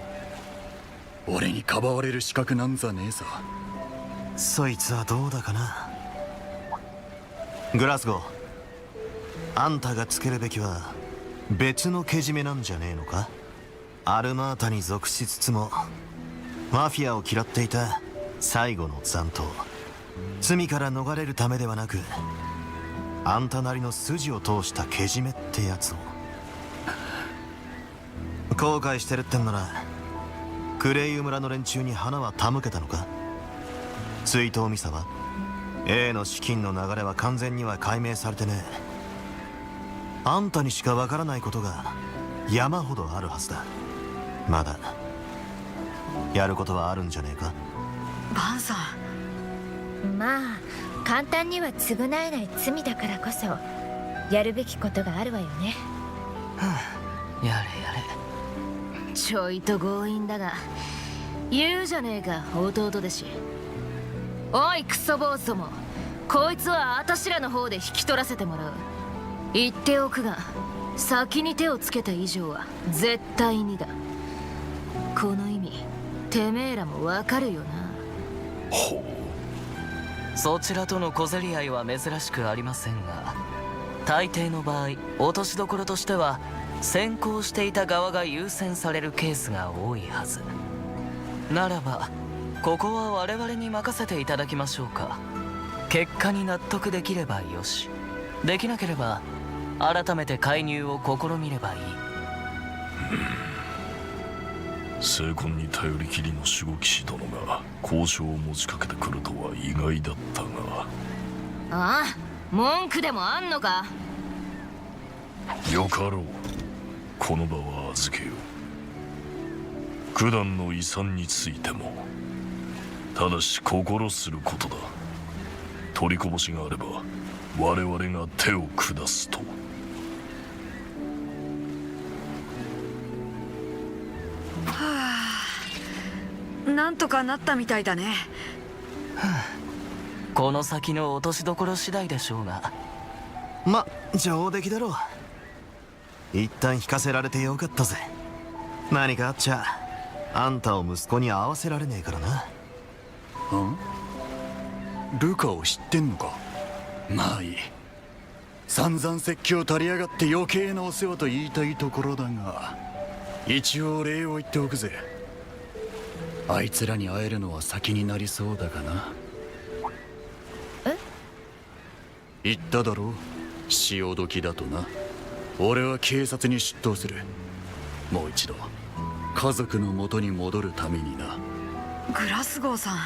俺にかばわれる資格なんざねえさ。そいつはどうだかな。グラスゴー、あんたがつけるべきは別のけじめなんじゃねえのか。アルマータに属しつつもマフィアを嫌っていた最後の残党。罪から逃れるためではなく、あんたなりの筋を通したけじめってやつを。後悔してるってんならクレイユ村の連中に花は手向けたのか。追悼ミサは A の資金の流れは完全には解明されてねえ。あんたにしかわからないことが山ほどあるはずだ。まだやることはあるんじゃねえか。バンさん。まあ簡単には償えない罪だからこそやるべきことがあるわよね。やれやれ。ちょいと強引だが言うじゃねえか弟弟子。おいクソ坊主ども、こいつはあたしらの方で引き取らせてもらう。言っておくが先に手をつけた以上は絶対にだ。この意味てめえらもわかるよな。ほう。そちらとの小競り合いは珍しくありませんが、大抵の場合落としどころとしては先行していた側が優先されるケースが多いはず。ならばここは我々に任せていただきましょうか。結果に納得できればよし、できなければ改めて介入を試みればいい。精魂に頼りきりの守護騎士殿が交渉を持ちかけてくるとは意外だったが。ああ、文句でもあんのか。よかろう。この場は預けよう。九段の遺産についてもただし心することだ。取りこぼしがあれば我々が手を下すと。なんとかなったみたいだね。この先の落としどころ次第でしょうが。ま、上出来だろう。一旦引かせられてよかったぜ。何かあっちゃあんたを息子に会わせられねえからな。ルカを知ってんのか。まあいい。散々説教足りやがって余計なお世話と言いたいところだが、一応礼を言っておくぜ。あいつらに会えるのは先になりそうだがな。言っただろう、潮時だとな。俺は警察に出頭する。もう一度家族の元に戻るためにな。グラスゴーさん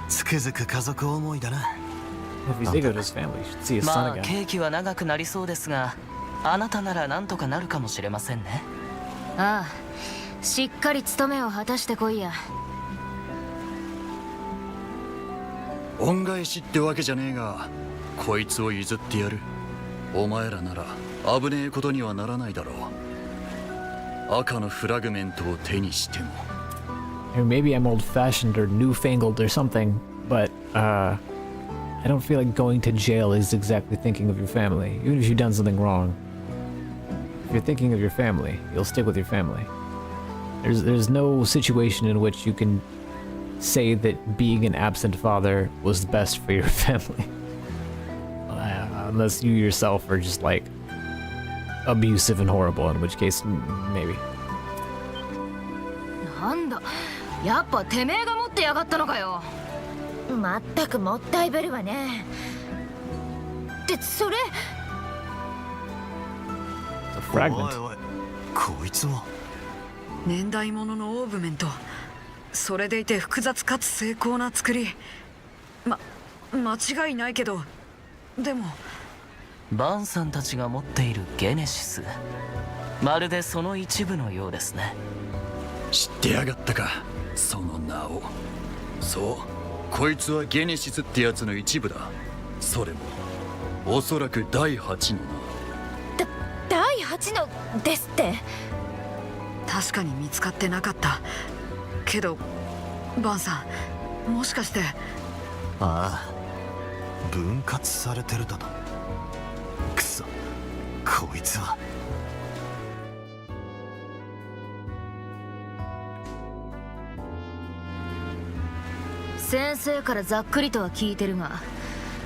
つくづく家族思いだな。まあケーキは長くなりそうですが、あなたなら何とかなるかもしれませんね。ああ、しっかり務めを果たしてこいや。恩返しってわけじゃねえが、こいつを譲ってやる。お前らなら危ねえことにはならないだろう。赤のフラグメントを手にしても。Maybe I'm old-fashioned or newfangled or something, but I don't feel like going to jail is exactly thinking of your family, even if you've done something wrong. If you're thinking of your family, you'll stick with your family. There's no situation in which you can say that being an absent father was best for your family. Unless you yourself are just like abusive and horrible, in which case, maybe. なんだ、やっぱてめえが持ってやがったのかよ。まったくもったいぶるわね。ってそれ。おいおい、こいつは年代物のオーブメント。それでいて複雑かつ精巧な作り。間違いないけど、でもバンさんたちが持っているゲネシス、まるでその一部のようですね。知ってやがったか、その名を。そう、こいつはゲネシスってやつの一部だ。それもおそらく第8のな。第8のですって。確かに見つかってなかったけど、バンさん、もしかして。ああ、分割されてるだと。くそ、こいつは。先生からざっくりとは聞いてるが、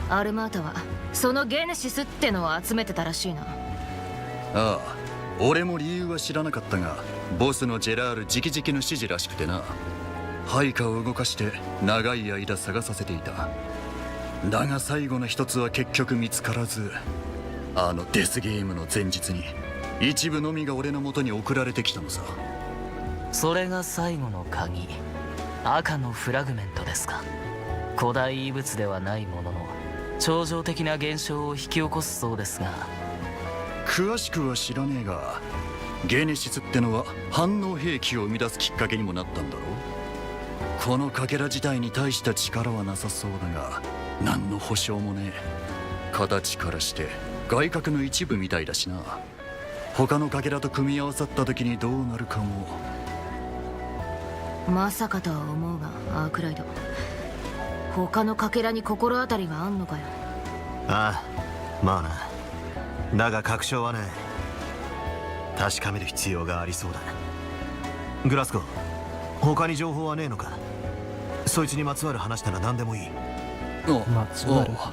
アルマータはそのゲネシスってのを集めてたらしいな。ああ、俺も理由は知らなかったが、ボスのジェラール直々の指示らしくてな。配下を動かして長い間探させていた。だが最後の一つは結局見つからず、あのデスゲームの前日に一部のみが俺の元に送られてきたのさ。それが最後の鍵、赤のフラグメントですか。古代遺物ではないものの超常的な現象を引き起こすそうですが。詳しくは知らねえが、ゲネシスってのは反応兵器を生み出すきっかけにもなったんだろう。このかけら自体に大した力はなさそうだが、何の保証もねえ。形からして外角の一部みたいだしな。他のかけらと組み合わさった時にどうなるかも。まさかとは思うが、アークライド、他のかけらに心当たりがあんのかよ。ああ、まあな。だが確証はね、確かめる必要がありそうだ。グラスコ、他に情報はねえのか。そいつにまつわる話なら何でもいい。まつわる話。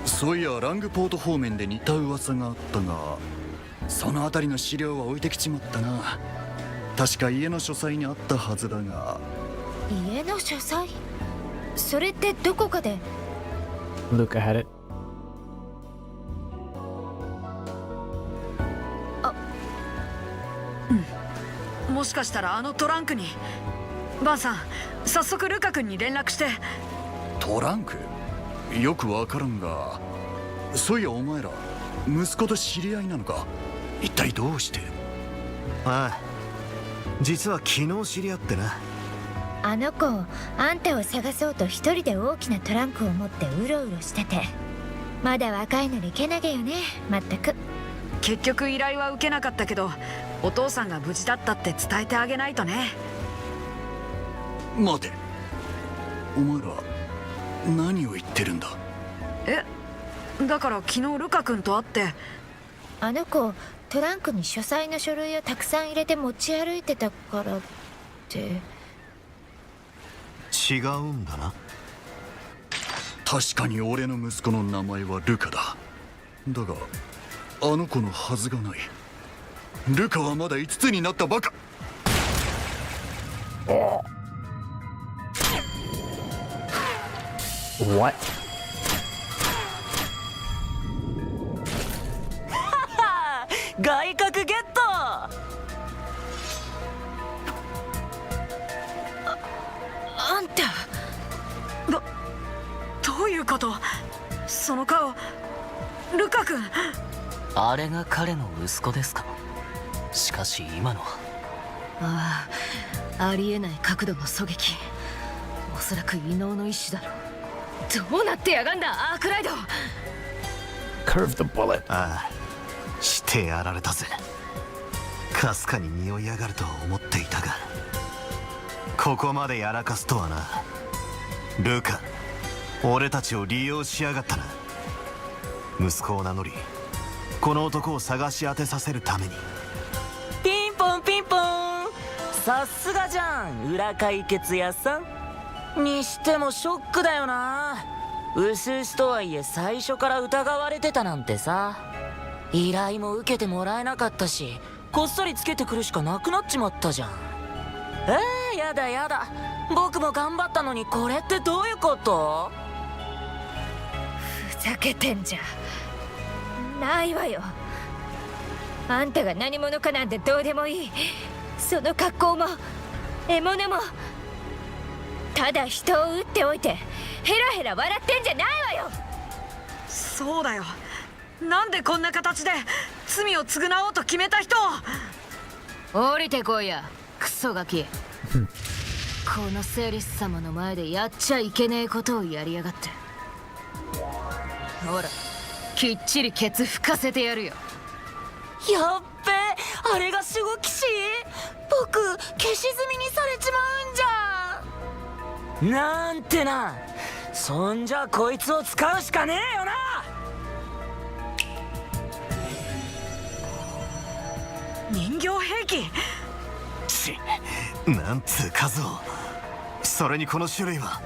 そういやラングポート方面で似た噂があったが、その辺りの資料は置いてきちまったな。確か家の書斎にあったはずだが。家の書斎？それってどこかで。 Luca had it. もしかしたらあのトランクに。バンさん、早速ルカ君に連絡して。トランク？よくわからんが、そういやお前ら息子と知り合いなのか？一体どうして？ああ、実は昨日知り合ってな。あの子、あんたを探そうと一人で大きなトランクを持ってうろうろしてて、まだ若いのにけなげよね、まったく。結局依頼は受けなかったけど、お父さんが無事だったって伝えてあげないとね。待て、お前ら何を言ってるんだ？だから昨日ルカ君と会って。あの子、トランクに書斎の書類をたくさん入れて持ち歩いてたからって。違うんだな。確かに俺の息子の名前はルカだ。だがあの子のはずがない。ルカはまだ5つになったばか。What? 外角ゲット。あんたどういうこと？その顔、ルカ君。あれが彼の息子ですか？しかし今のは。ああ、ありえない角度の狙撃。おそらく異能の一種だろう。どうなってやがんだ、アークライド。 Curve the bullet. ああ、してやられたぜ。かすかに匂い上がるとは思っていたが、ここまでやらかすとはな。ルカ、俺たちを利用しやがったな。息子を名乗り、この男を探し当てさせるために。ピンポンピンポン。さすがじゃん、裏解決屋さん。にしてもショックだよな。うすうすとはいえ最初から疑われてたなんてさ。依頼も受けてもらえなかったし、こっそりつけてくるしかなくなっちまったじゃん。やだやだ。僕も頑張ったのにこれってどういうこと？ふざけてんじゃないわよ。あんたが何者かなんてどうでもいい。その格好も獲物もただ人を撃っておいてヘラヘラ笑ってんじゃないわよ。そうだよ。なんでこんな形で罪を償おうと決めた人を。降りてこいや、クソガキ。このセリス様の前でやっちゃいけねえことをやりやがって。ほら、きっちりケツ拭かせてやるよ。やっべ、あれが守護騎士？僕消し済みにされちまうんじゃ。なんてな。そんじゃこいつを使うしかねえよな。人形兵器？ち、なんつう数を。それにこの種類は。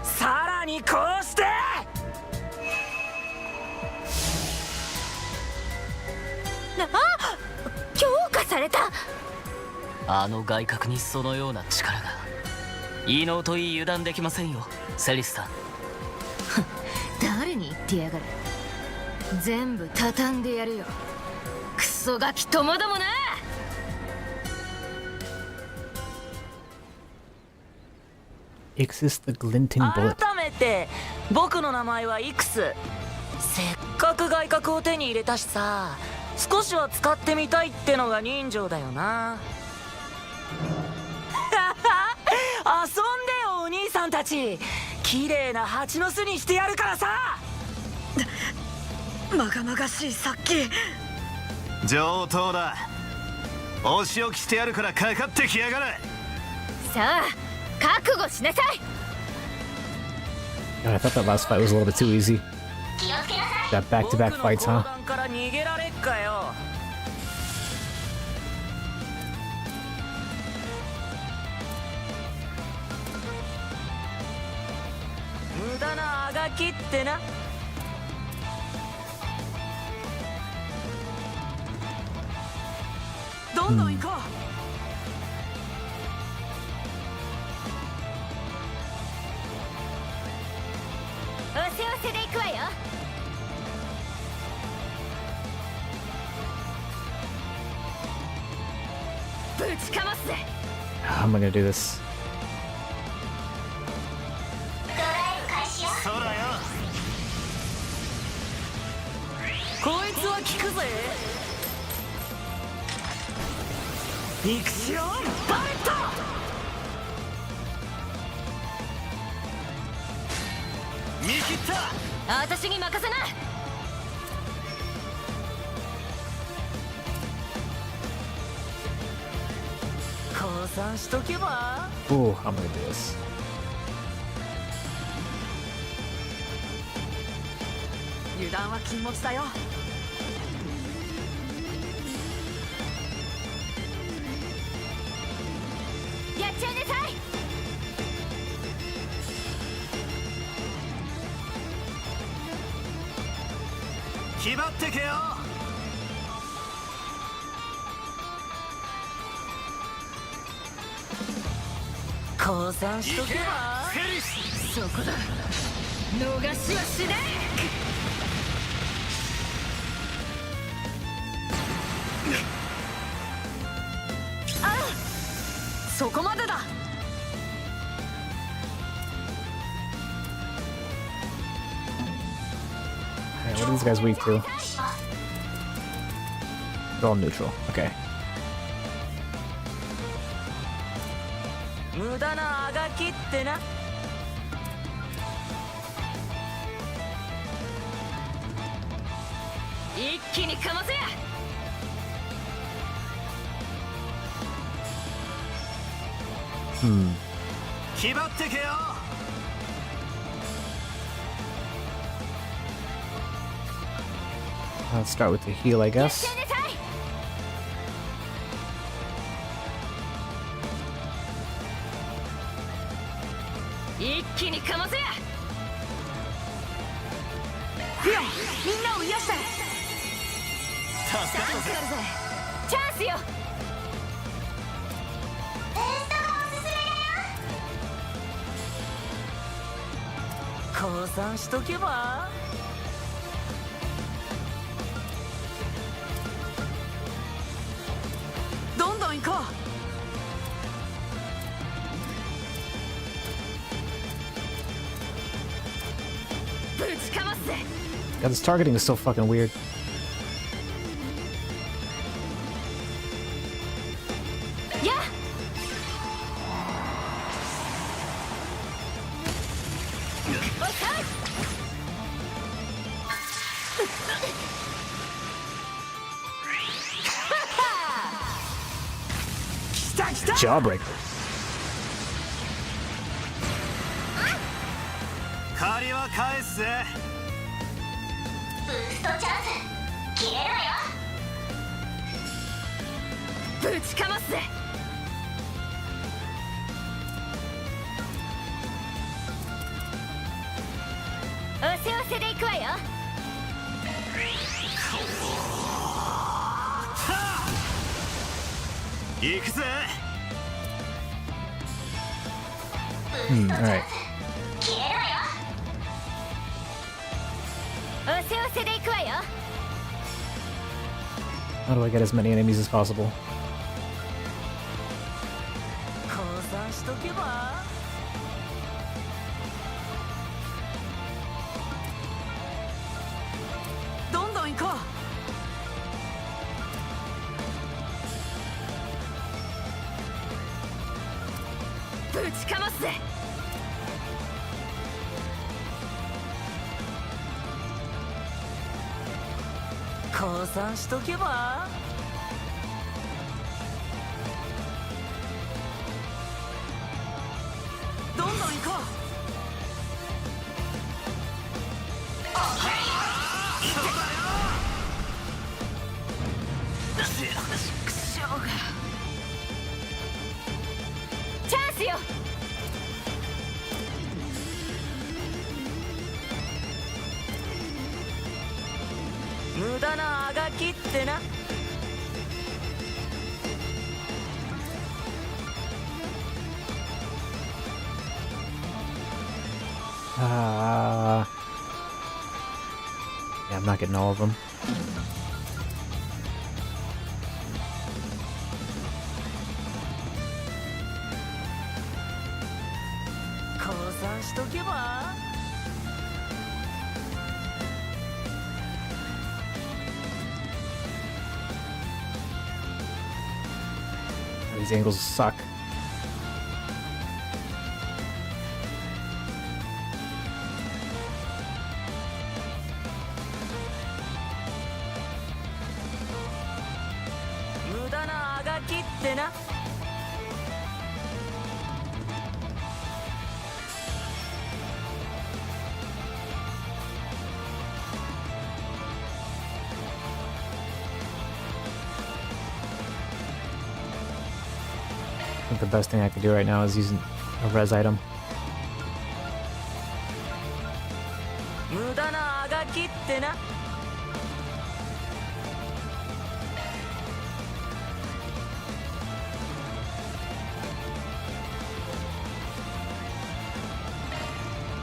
さらにこうして。強化された。あの外角にそのような力が。異能といい油断できませんよ、セリスさん。誰に言ってやがる。全部畳んでやるよ、クソガキともどもな。Ixis the glinting bullet. 改めて僕の名前はイクス。せっかく外角を手に入れたしさ、少しは使ってみたいってのが人情だよな。遊んでよお兄さんたち。綺麗な蜂の巣にしてやるからさ。まがまがしい殺気。上等だ。お仕置きしてやるからかかってきやがれ。さあ覚悟しなさい。 God, I thought that last fight was a little bit too easy. That back-to-back fights, huh? から逃げられっかよ。無駄なあがきってな。どんどん行こう。おせおせで行くわよ。ぶちかますぜ。 How am I gonna do this? そうだよ。こいつは効くぜ。イクシオンバレット。見切った。私に任せな。降参しとけば。 Ooh, I'm gonna do this. 油断は禁物だよ。やっちゃいなさい。気張ってけよ。降参しとけば。そこだ。逃しはしねえ。ああ、そこまでだ。Alright, what are these guys weak to? They're all neutral. Okay. 無駄なあがきってな。一気にかませや。気張ってけよ。Let's start with the heal, I guess. 一気にかませや。フィオン、みんなを癒して。助かるぜ。チャンスよ。降参しとけば。どんどん行こう。ぶちかますぜ。 God, this targeting is so fucking weird. やっ。Jawbreaker. 借りは返すぜ。ブーストチャンス切れるわよ。ぶちかますぜ。おせおせでいくわよ。行くぜ。Alright. 切れるわよ。おせおせでいくわよ。 How do I get as many enemies as possible? 降参しとけば。どんどん行こぶちかますぜ。降参しとけば。どんどん行こチャンスよ。無駄なあがきってな。Yeah, I'm not getting all of them. 降参しとけば。These angles suck. I think the best thing I can do right now is using a res item.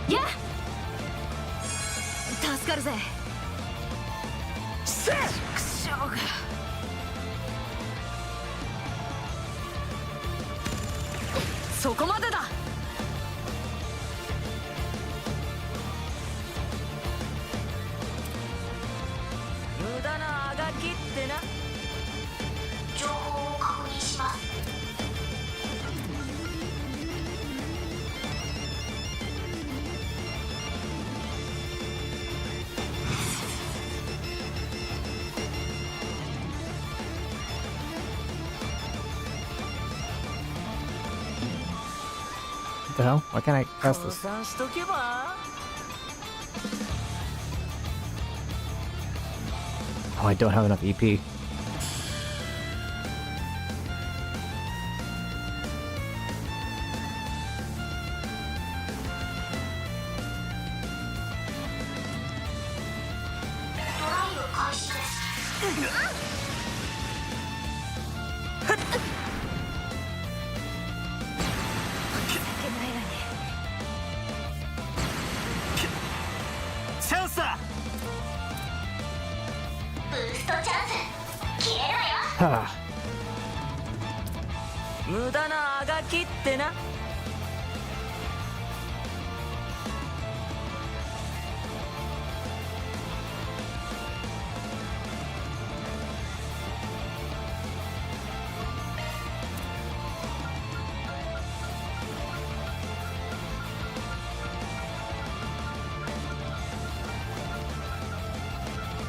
Yeah! 助かるぜ。せっ！くしょうが。そこまでだ。無駄なあがきってな。情報を確認します。What the hell? Why can't I cast this? 降参しとけば。Oh, I don't have enough EP. トライを開始です。チャンスだ。ブーストチャンス。消えろよ。Ha! 無駄なあがきってな。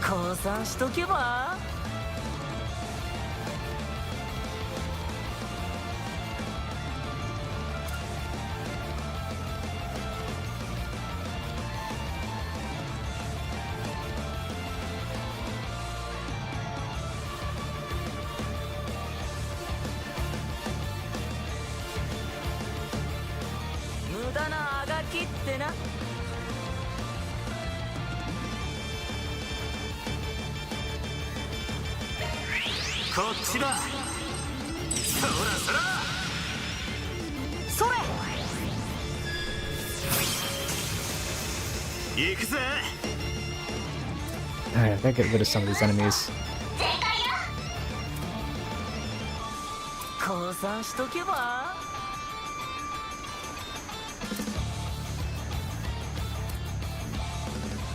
降参しとけば。無駄なあがきってな。こっちだ。そらそら。それ。行くぜ。Alright, I gotta get rid of some of these enemies. 降参しとけば。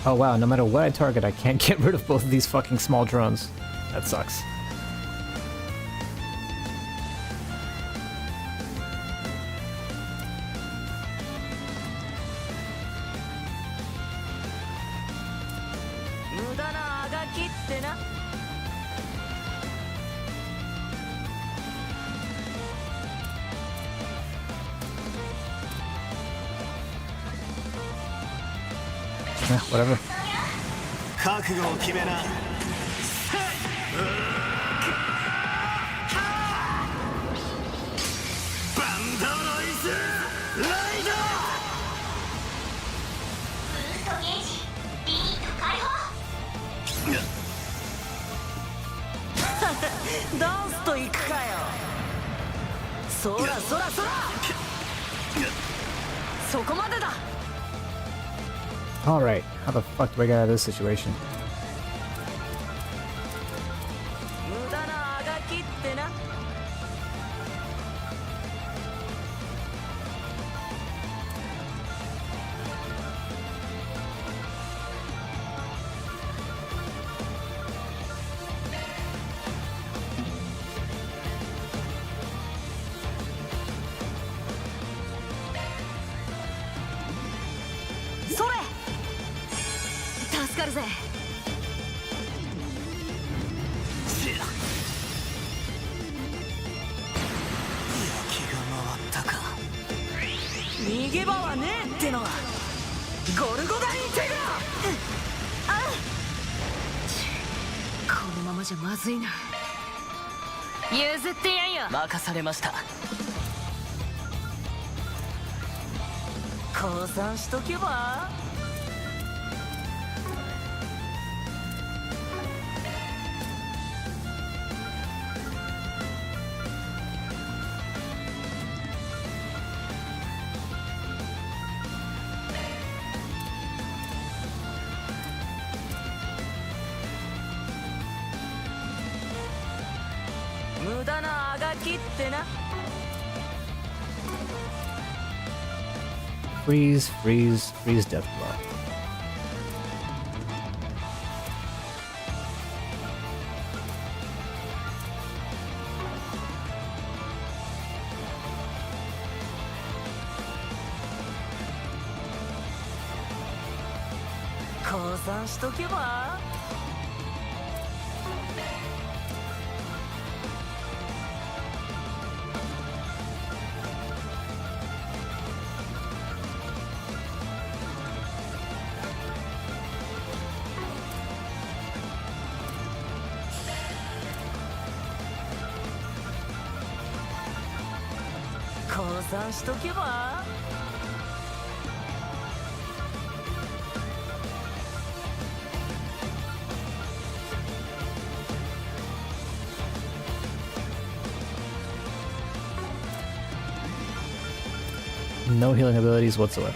Oh wow, no matter what I target, I can't get rid of both of these fucking small drones. That sucks. 無駄なあがきってな。Eh, whatever. 覚悟を決めな。バンドロイスライド。ブーストゲージリミット解放。ダンスといくかよ。そらそらそら。そこまでだ。Alright, how the fuck do I get out of this situation? 無駄なあがきってな。かるぜ。逃げ場はねえってのはゴルゴダインテグラ。このままじゃまずいな。譲ってやんよ。任されました。降参しとけば。無駄なあがきってな。 Freeze, freeze, freeze death blow.降参しとけば。降参しとけば。No healing abilities whatsoever.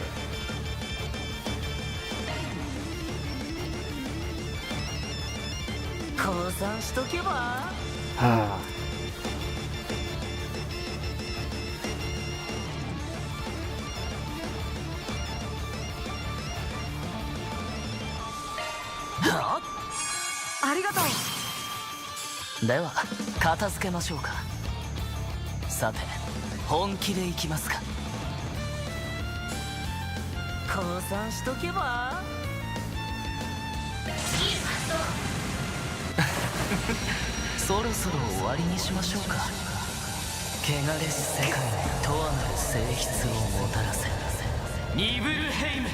降参しとけば。 Ah. ありがとう。では片付けましょうか。さて本気でいきますか。降参しとけば。そろそろ終わりにしましょうか。汚れし世界にとわなる性質をもたらせ。ニブルヘイム。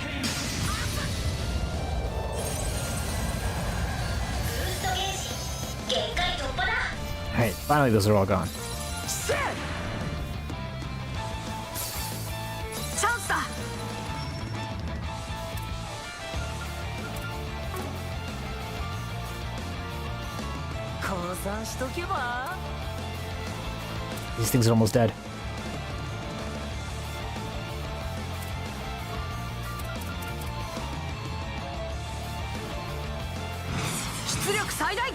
Alright, finally those are all gone. チャンスだ。降参しとけば。 These things are almost dead. 出力最大。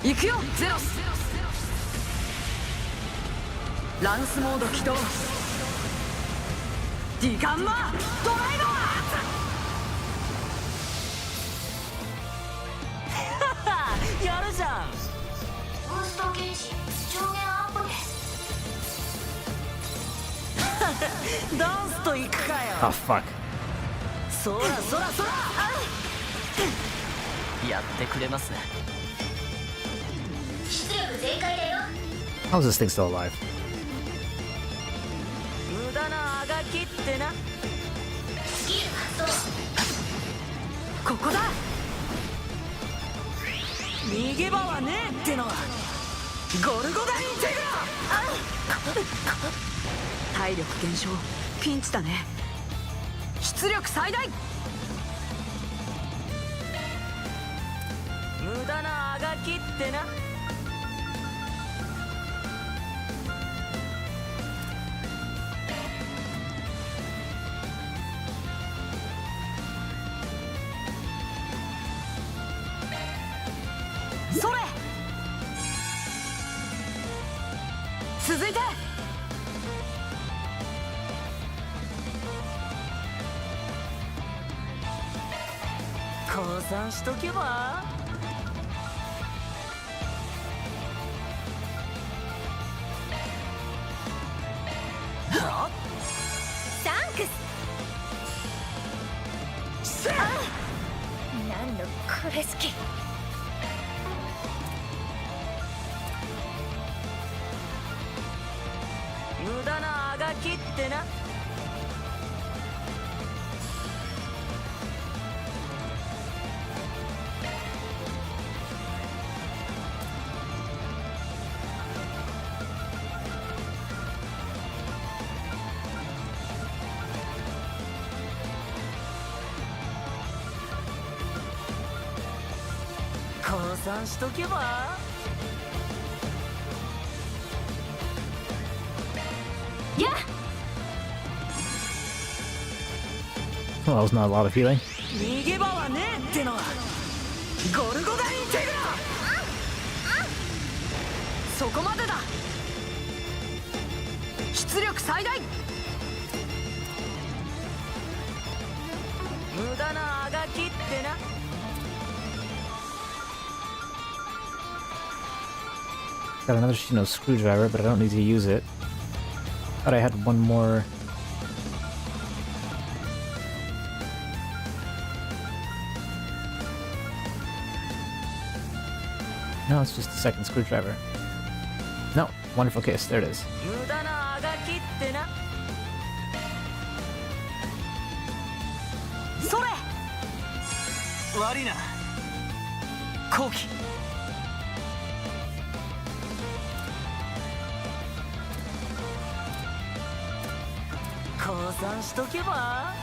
行くよゼロス。ランスモード起動。ディガンマードライバー。やるじゃん。ブーストゲージ上限アップです。ダンスといくかよ。 Oh fuck. そらそらそら。やってくれますね。 出力全開だよ。 How is this thing still alive? 無駄なあがきってな。スキル発動。ここだ。逃げ場はねえってのはゴルゴダインテグラ。体力減少。ピンチだね。出力最大。無駄なあがきってな。それ。続いて。降参しとけば。クス。あなんのこれ好き。無駄なあがきってな。降参しとけば。やっ Well, that was not a lot of healing. 逃げ場はねえってのはゴルゴダインテグラ。そこまでだ。出力最大。無駄なあがきってな。Got another Shino screwdriver, but I don't need to use it. Thought I had one more. No, it's just a second screwdriver. No, wonderful case. There it is. 無駄なあがきってな。それ。悪いな。後期。降参しとけば。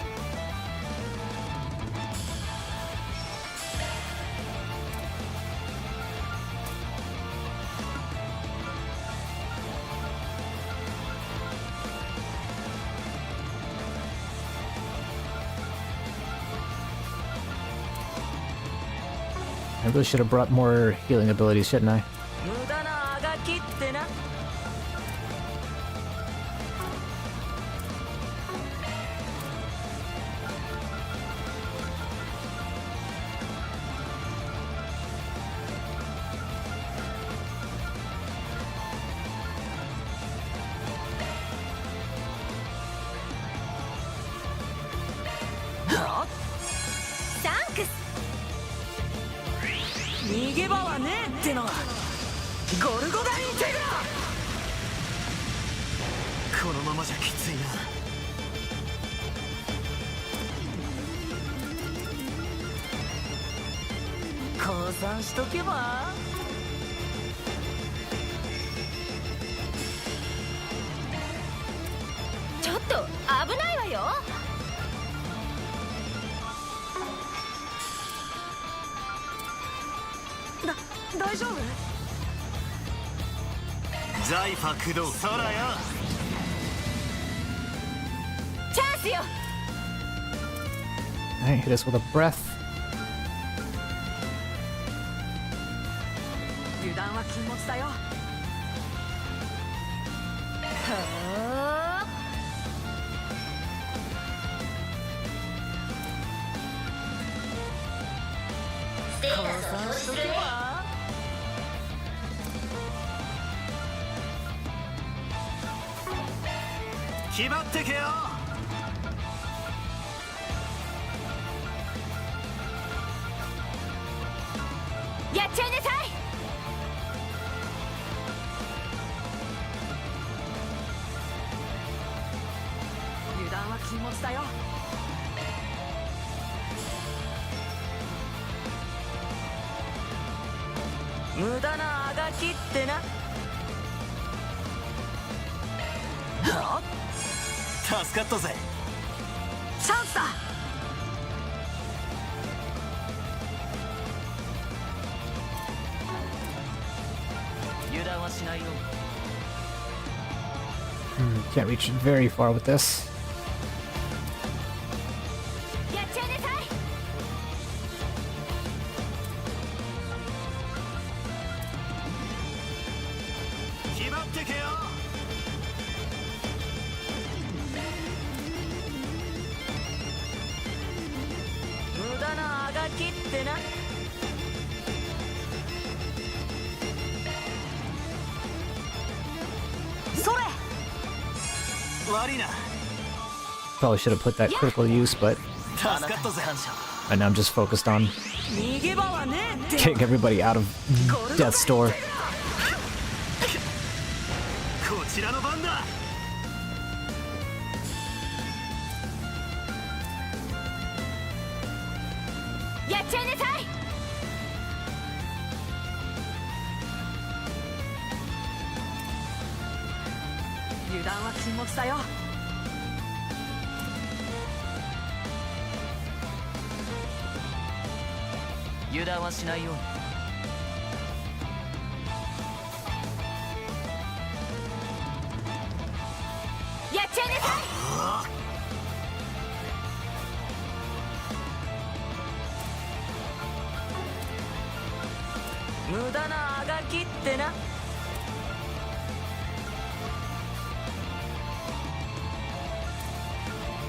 I really should have brought more healing abilities, shouldn't I? 無駄なあがきってな。サンクス。逃げ場はねえってのはゴルゴダインテグラ。このままじゃきついな。降参しとけば。ちょっと危ないわよ。大丈夫？ザイファ駆動空よ。チャンスよ。Alright, hit us with a breath. 油断は禁物だよ。はあ。降参しとけば。決まってけよ。やっちゃいなさい。油断は禁物だよ。無駄なあがきってな。はっ助かったぜ。チャンスだ。油断はしないよ。Can't reach very far with this. やっちゃいなさい。決まってけよ。無駄なあがきってな。それ。悪いな。Probably should have put that critical use, but right now I'm just focused on getting everybody out of Death's Door. こちらの番だ。やっちゃいなさい。油断は禁物だよ。油断はしないように。やっちゃいなさい。無駄なあがきってな。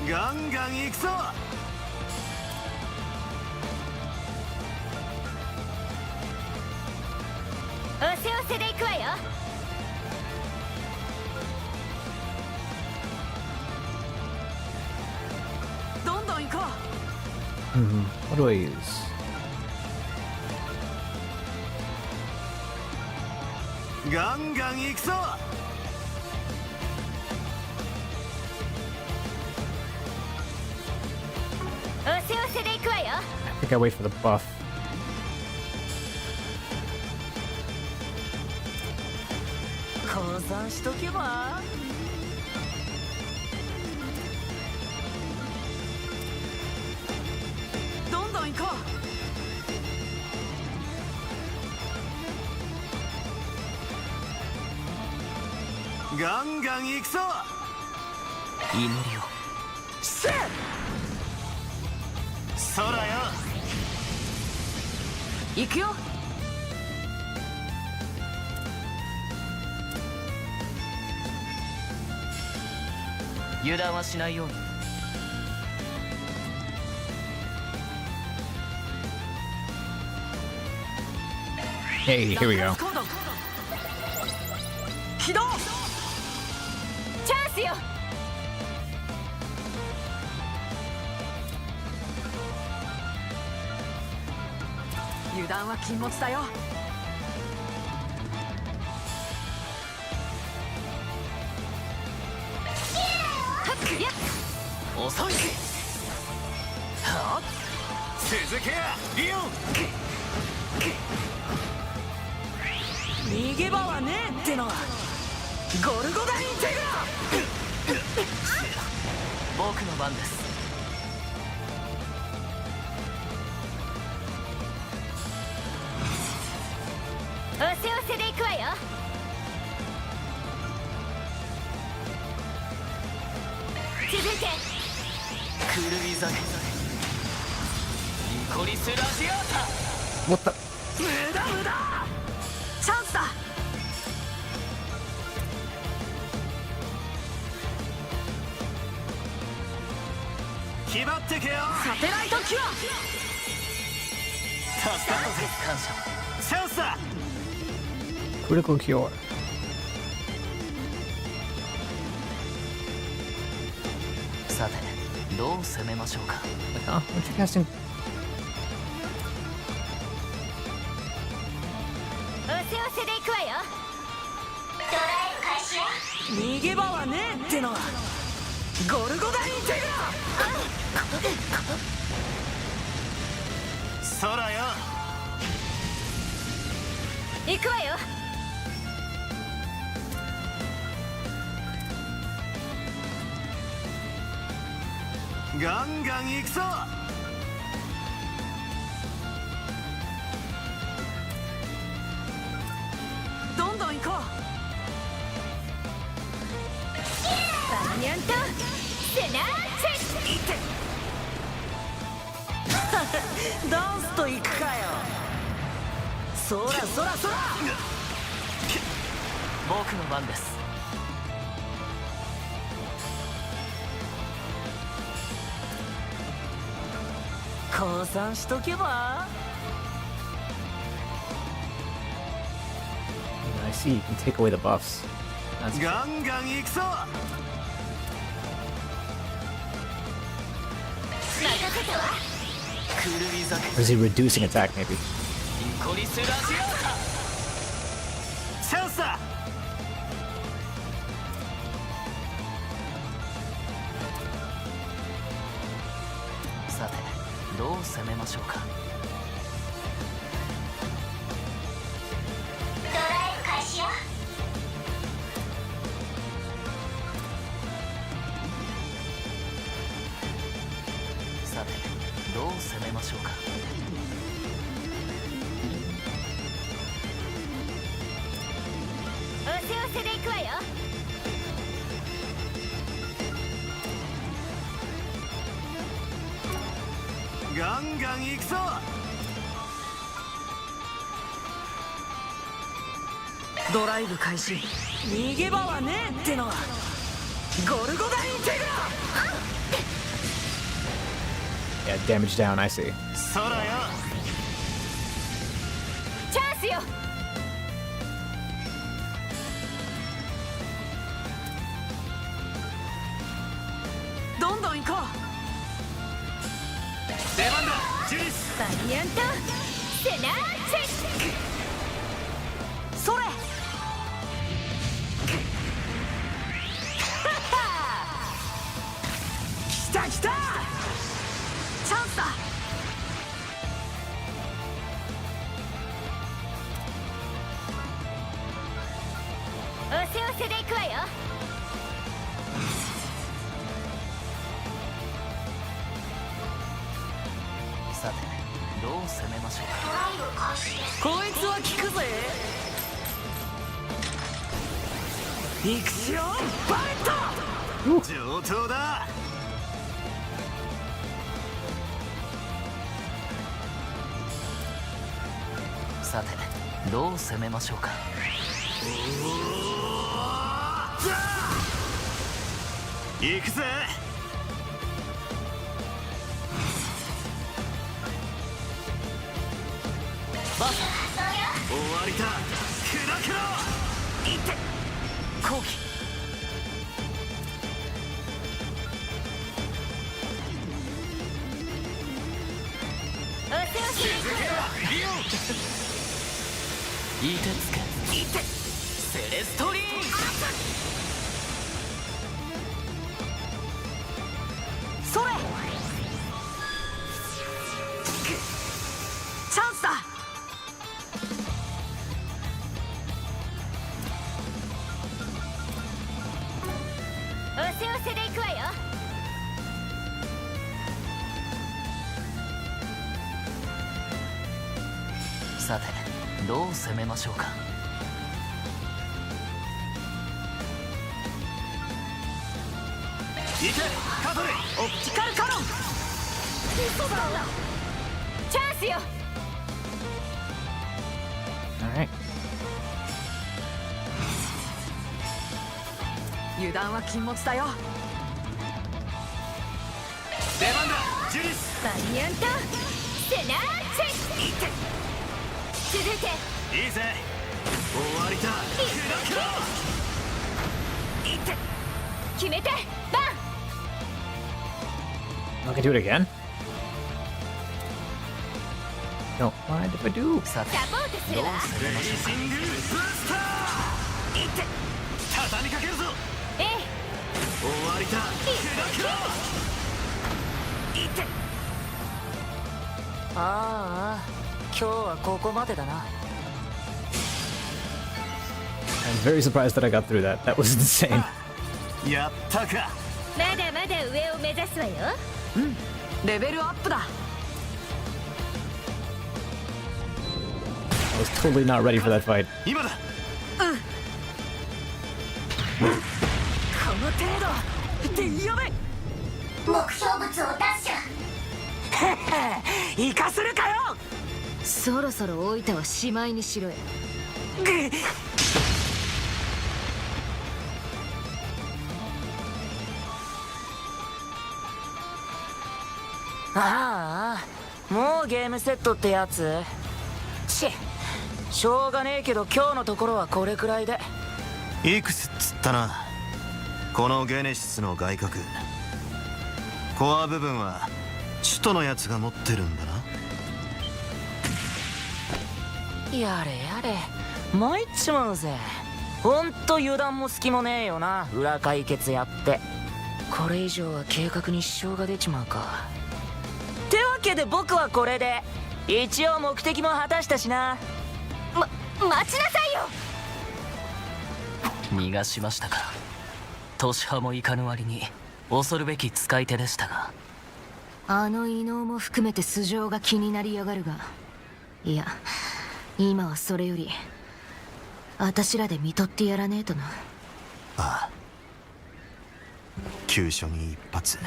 ガンガン行くぞ。おせおせで行くわよ。どんどん行こWhat do I use? ガンガン行くぞ。おせおせで行くわよ。I think I wait for the buff. 降参しとけば。どんどん行こガンガン行くぞ。祈りを。せっ。空よ。行くよ。油断はしないように。Hey, here we go. 起動。チャンスよ。油断は禁物だよ。遅い。はっ。続けやリオン。逃げ場はねえってのはゴルゴダインテグラ。僕の番です。おせおせで行くわよ。続いて狂い酒。リコリスラジアータ。 What the? 無駄無駄。チャンスだ。決まってけよ。サテライトキュア。助かったぜ。感謝。チャンスだ。 Critical Cure. さて、どう攻めましょうか。Huh? Aren't you casting? おせおせで行くわよ。ドライブ開始よ。逃げ場はねえってのはゴルゴダインテグラ。空よ。行くわよ。ガンガン行くぞ。どんどん行こバーニャンとセナーチェ。ダンスと行くかよ。そらそらそら。僕の番です。降参しとけば。 I see you can take away the buffs. That's ガンガン行くぞ。Or is he reducing attack, maybe? チャンスだ。さてどう攻めましょうか。ドライブ開始よ。さてどう攻めましょうか。おせおせでいくわよ。ガンガン行くぞ。ドライブ開始。逃げ場はねえってのはゴルゴダインテグラ。 Yeah, damage down, I see. 空よ。チャンスよ。どんどん行こう。出番だジュリス。バリアントセナーチェ。それ。来た来た。チャンスだ。おせおせでいくわよ。さてどう攻めましょうか。ドライブ開始です。こいつは効くぜ。イクシオンバレット。上等だ。さてどう攻めましょうか。行くぜ。バサ終わりだ。砕けろ。いって後期。おせおせでいくわよ。いてつけいってセレストリーン。それ。チャンスだ。おせおせでいくわよ。さてどう攻めましょうか。行けカトレ。オプティカルカノン。嘘だ。チャンスよ。 Alright. 油断は禁物だよ。出番だジュリス。バリアントセナーチェ。いって続いていいぜ。終わりだ。砕けろ。いって決めてバン。 I can do it again. Don't mind if I do. さてサポートするわ。レイシングブースター。いって畳みかけるぞ。ええ。終わりだ。砕けろ。いって。ああ今日はここまでだな。 I'm very surprised that I got through that. That was insane. やったか。まだまだ上を目指すわよ。うんレベルアップだ。 I was totally not ready for that fight. 今だ。この程度ってやべ。目標物を奪取。イカするかよ。そろそろ大分はしまいにしろよ。ああもうゲームセットってやつ。しょうがねえけど今日のところはこれくらいで。いくつっつったな。このゲネシスの外角コア部分は首都のやつが持ってるんだな。やれやれ参っちまうぜ。ほんと油断も隙もねえよな、裏解決やって。これ以上は計画に支障が出ちまうか。ってわけで僕はこれで一応目的も果たしたしな。待ちなさいよ。逃がしましたか。年派もいかぬ割に恐るべき使い手でしたが。あの異能も含めて素性が気になりやがるが、いや今はそれよりあたしらで見とってやらねえとな。ああ、急所に一発。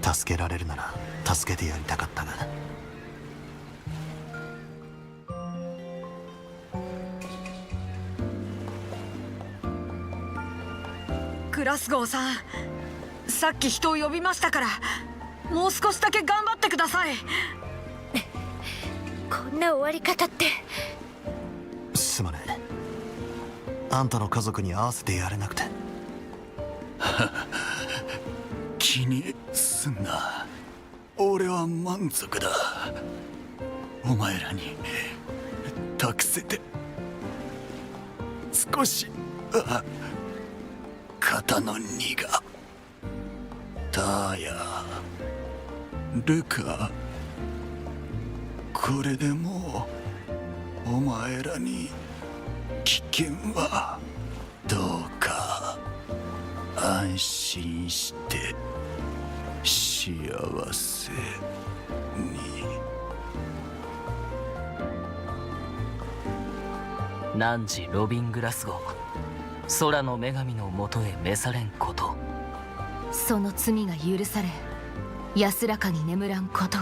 助けられるなら助けてやりたかったが。グラスゴーさん、さっき人を呼びましたから、もう少しだけ頑張ってください。こんな終わり方って。すまねえ。あんたの家族に合わせてやれなくて。気にすんな。俺は満足だ。お前らに託せて少し肩の荷が。ターヤ、ルカ、これでもうお前らに危険は。どうか安心して幸せに。汝ロビン・グラスゴー、空の女神のもとへ召されんこと。その罪が許され安らかに眠らんことを。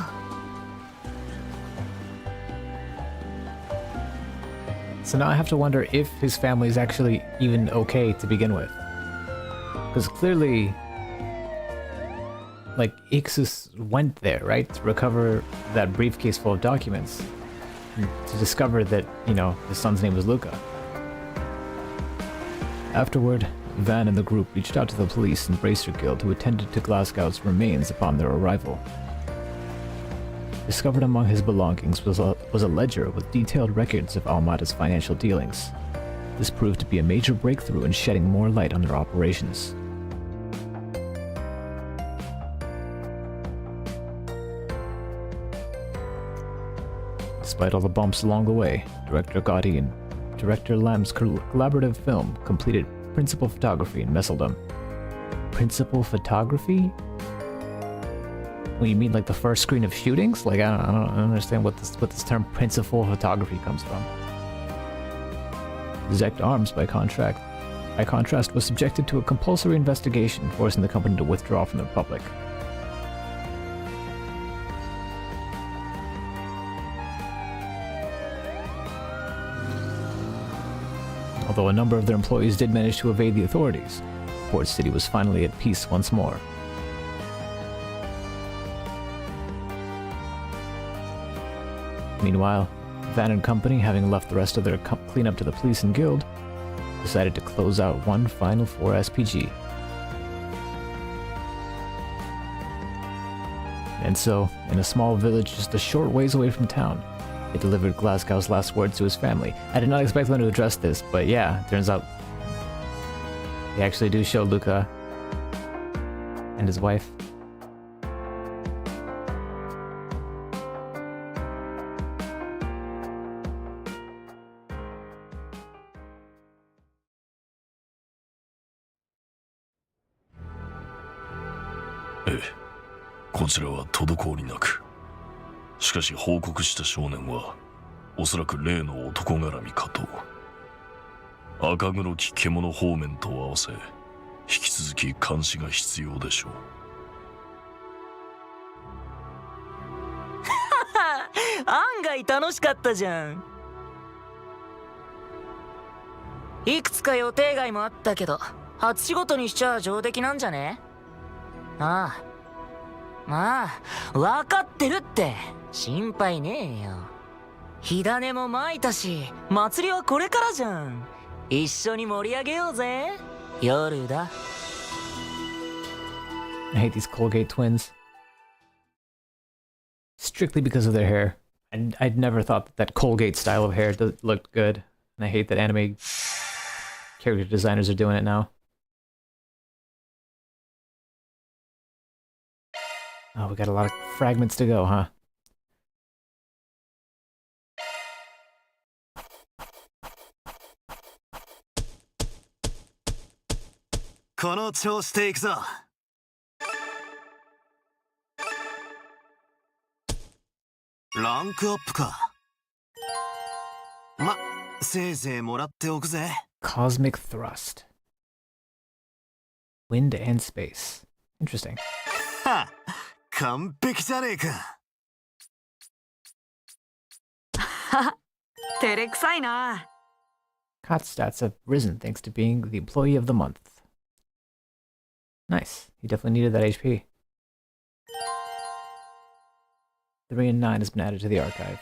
So now I have to wonder if his family is actually even okay to begin with. Because clearly, like, Ixus went there, right? To recover that briefcase full of documents. To discover that, you know, his son's name was Luca. Afterward, Van and the group reached out to the police and Bracer Guild, who attended to Glasgow's remains upon their arrival. Discovered among his belongings was a ledger with detailed records of Almada's financial dealings. This proved to be a major breakthrough in shedding more light on their operations. Despite all the bumps along the way, Director Gotti and Director Lam's collaborative film completed principal photography in Messeldom. Principal photography? When you mean like the first screen of shootings? Like I don't understand what this term principal photography comes from. Zect Arms, by contrast, was subjected to a compulsory investigation, forcing the company to withdraw from the public. Although a number of their employees did manage to evade the authorities, Port City was finally at peace once more. Meanwhile, Van and company, having left the rest of their cleanup to the police and guild, decided to close out one final 4 SPG. And so, in a small village just a short ways away from town, they delivered Glasgow's last words to his family. I did not expect them to address this, but yeah, turns out they actually do show Luca and his wife. Eh, こちらは滞りなく。しかし報告した少年はおそらく例の男絡みかと。赤黒き獣方面と合わせ引き続き監視が必要でしょう。案外楽しかったじゃん。いくつか予定外もあったけど初仕事にしちゃ上出来なんじゃね？ああ、まあ分かってるって、心配ねえよ。火種も撒いたし祭りはこれからじゃん。一緒に盛り上げようぜ。夜だ。 I hate these Colgate twins. strictly because of their hair. And I'd never thought that that Colgate style of hair looked good. And I hate that anime character designers are doing it now. Oh, we got a lot of fragments to go, huh? この調子でいくぞ。ランクアップか。ま、せいぜいもらっておくぜ。Cosmic Thrust. Wind and space. Interesting. はっ、完璧じゃねえか。照れくさいな。Kot's stats have risen thanks to being the employee of the month. Nice. He definitely needed that HP. 3 and 9 has been added to the archive.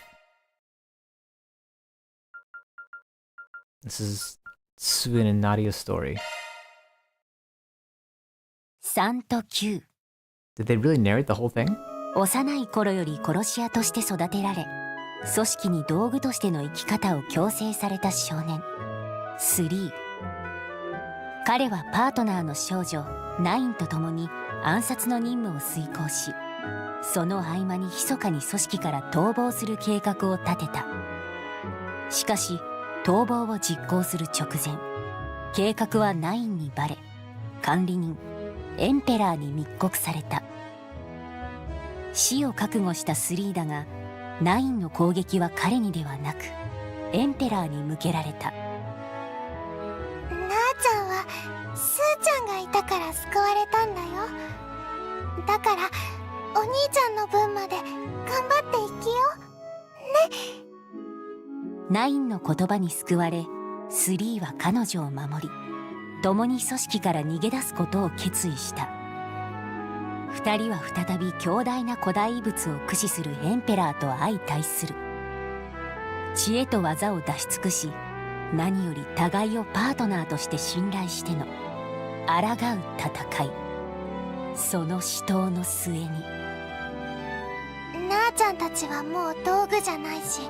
This is Suin and Nadia's story. 3と9 Did they really narrate the whole thing? 幼い頃より殺し屋として育てられ、組織に道具としての生き方を強制された少年3。彼はパートナーの少女9と共に暗殺の任務を遂行し、その合間に密かに組織から逃亡する計画を立てた。しかし逃亡を実行する直前、計画は9にバレ、管理人エンペラーに密告された。死を覚悟した3だが、9の攻撃は彼にではなくエンペラーに向けられた。なあちゃんはスーちゃんがいたから救われたんだよ。だからお兄ちゃんの分まで頑張って生きようね。9の言葉に救われ、3は彼女を守り、共に組織から逃げ出すことを決意した。2人は再び強大な古代遺物を駆使するエンペラーと相対する。知恵と技を出し尽くし、何より互いをパートナーとして信頼しての抗う戦い。その死闘の末に、なあちゃんたちはもう道具じゃないし、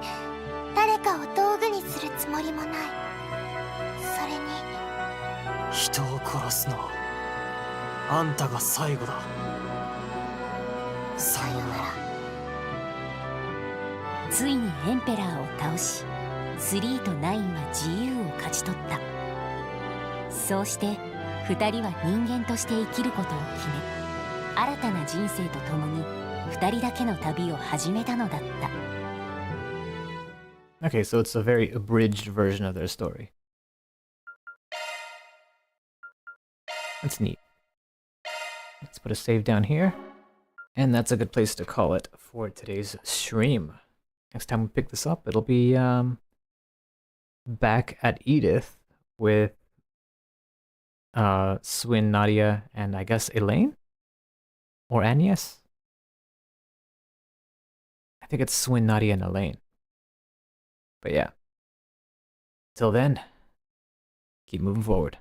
誰かを道具にするつもりもない。それに人を殺すのはあんたが最後だ。さよなら。ついにエンペラーを倒し、3と9は自由を勝ち取った。そうして2人は人間として生きることを決め、新たな人生とともに2人だけの旅を始めたのだった。 Okay, so it's a very abridged version of their story. That's neat. Let's put a save down here. And that's a good place to call it for today's stream. Next time we pick this up, it'll be back at Edith with Swin, Nadia, and I guess Elaine? Or Agnes? I think it's Swin, Nadia, and Elaine. But yeah. Till then, keep moving forward.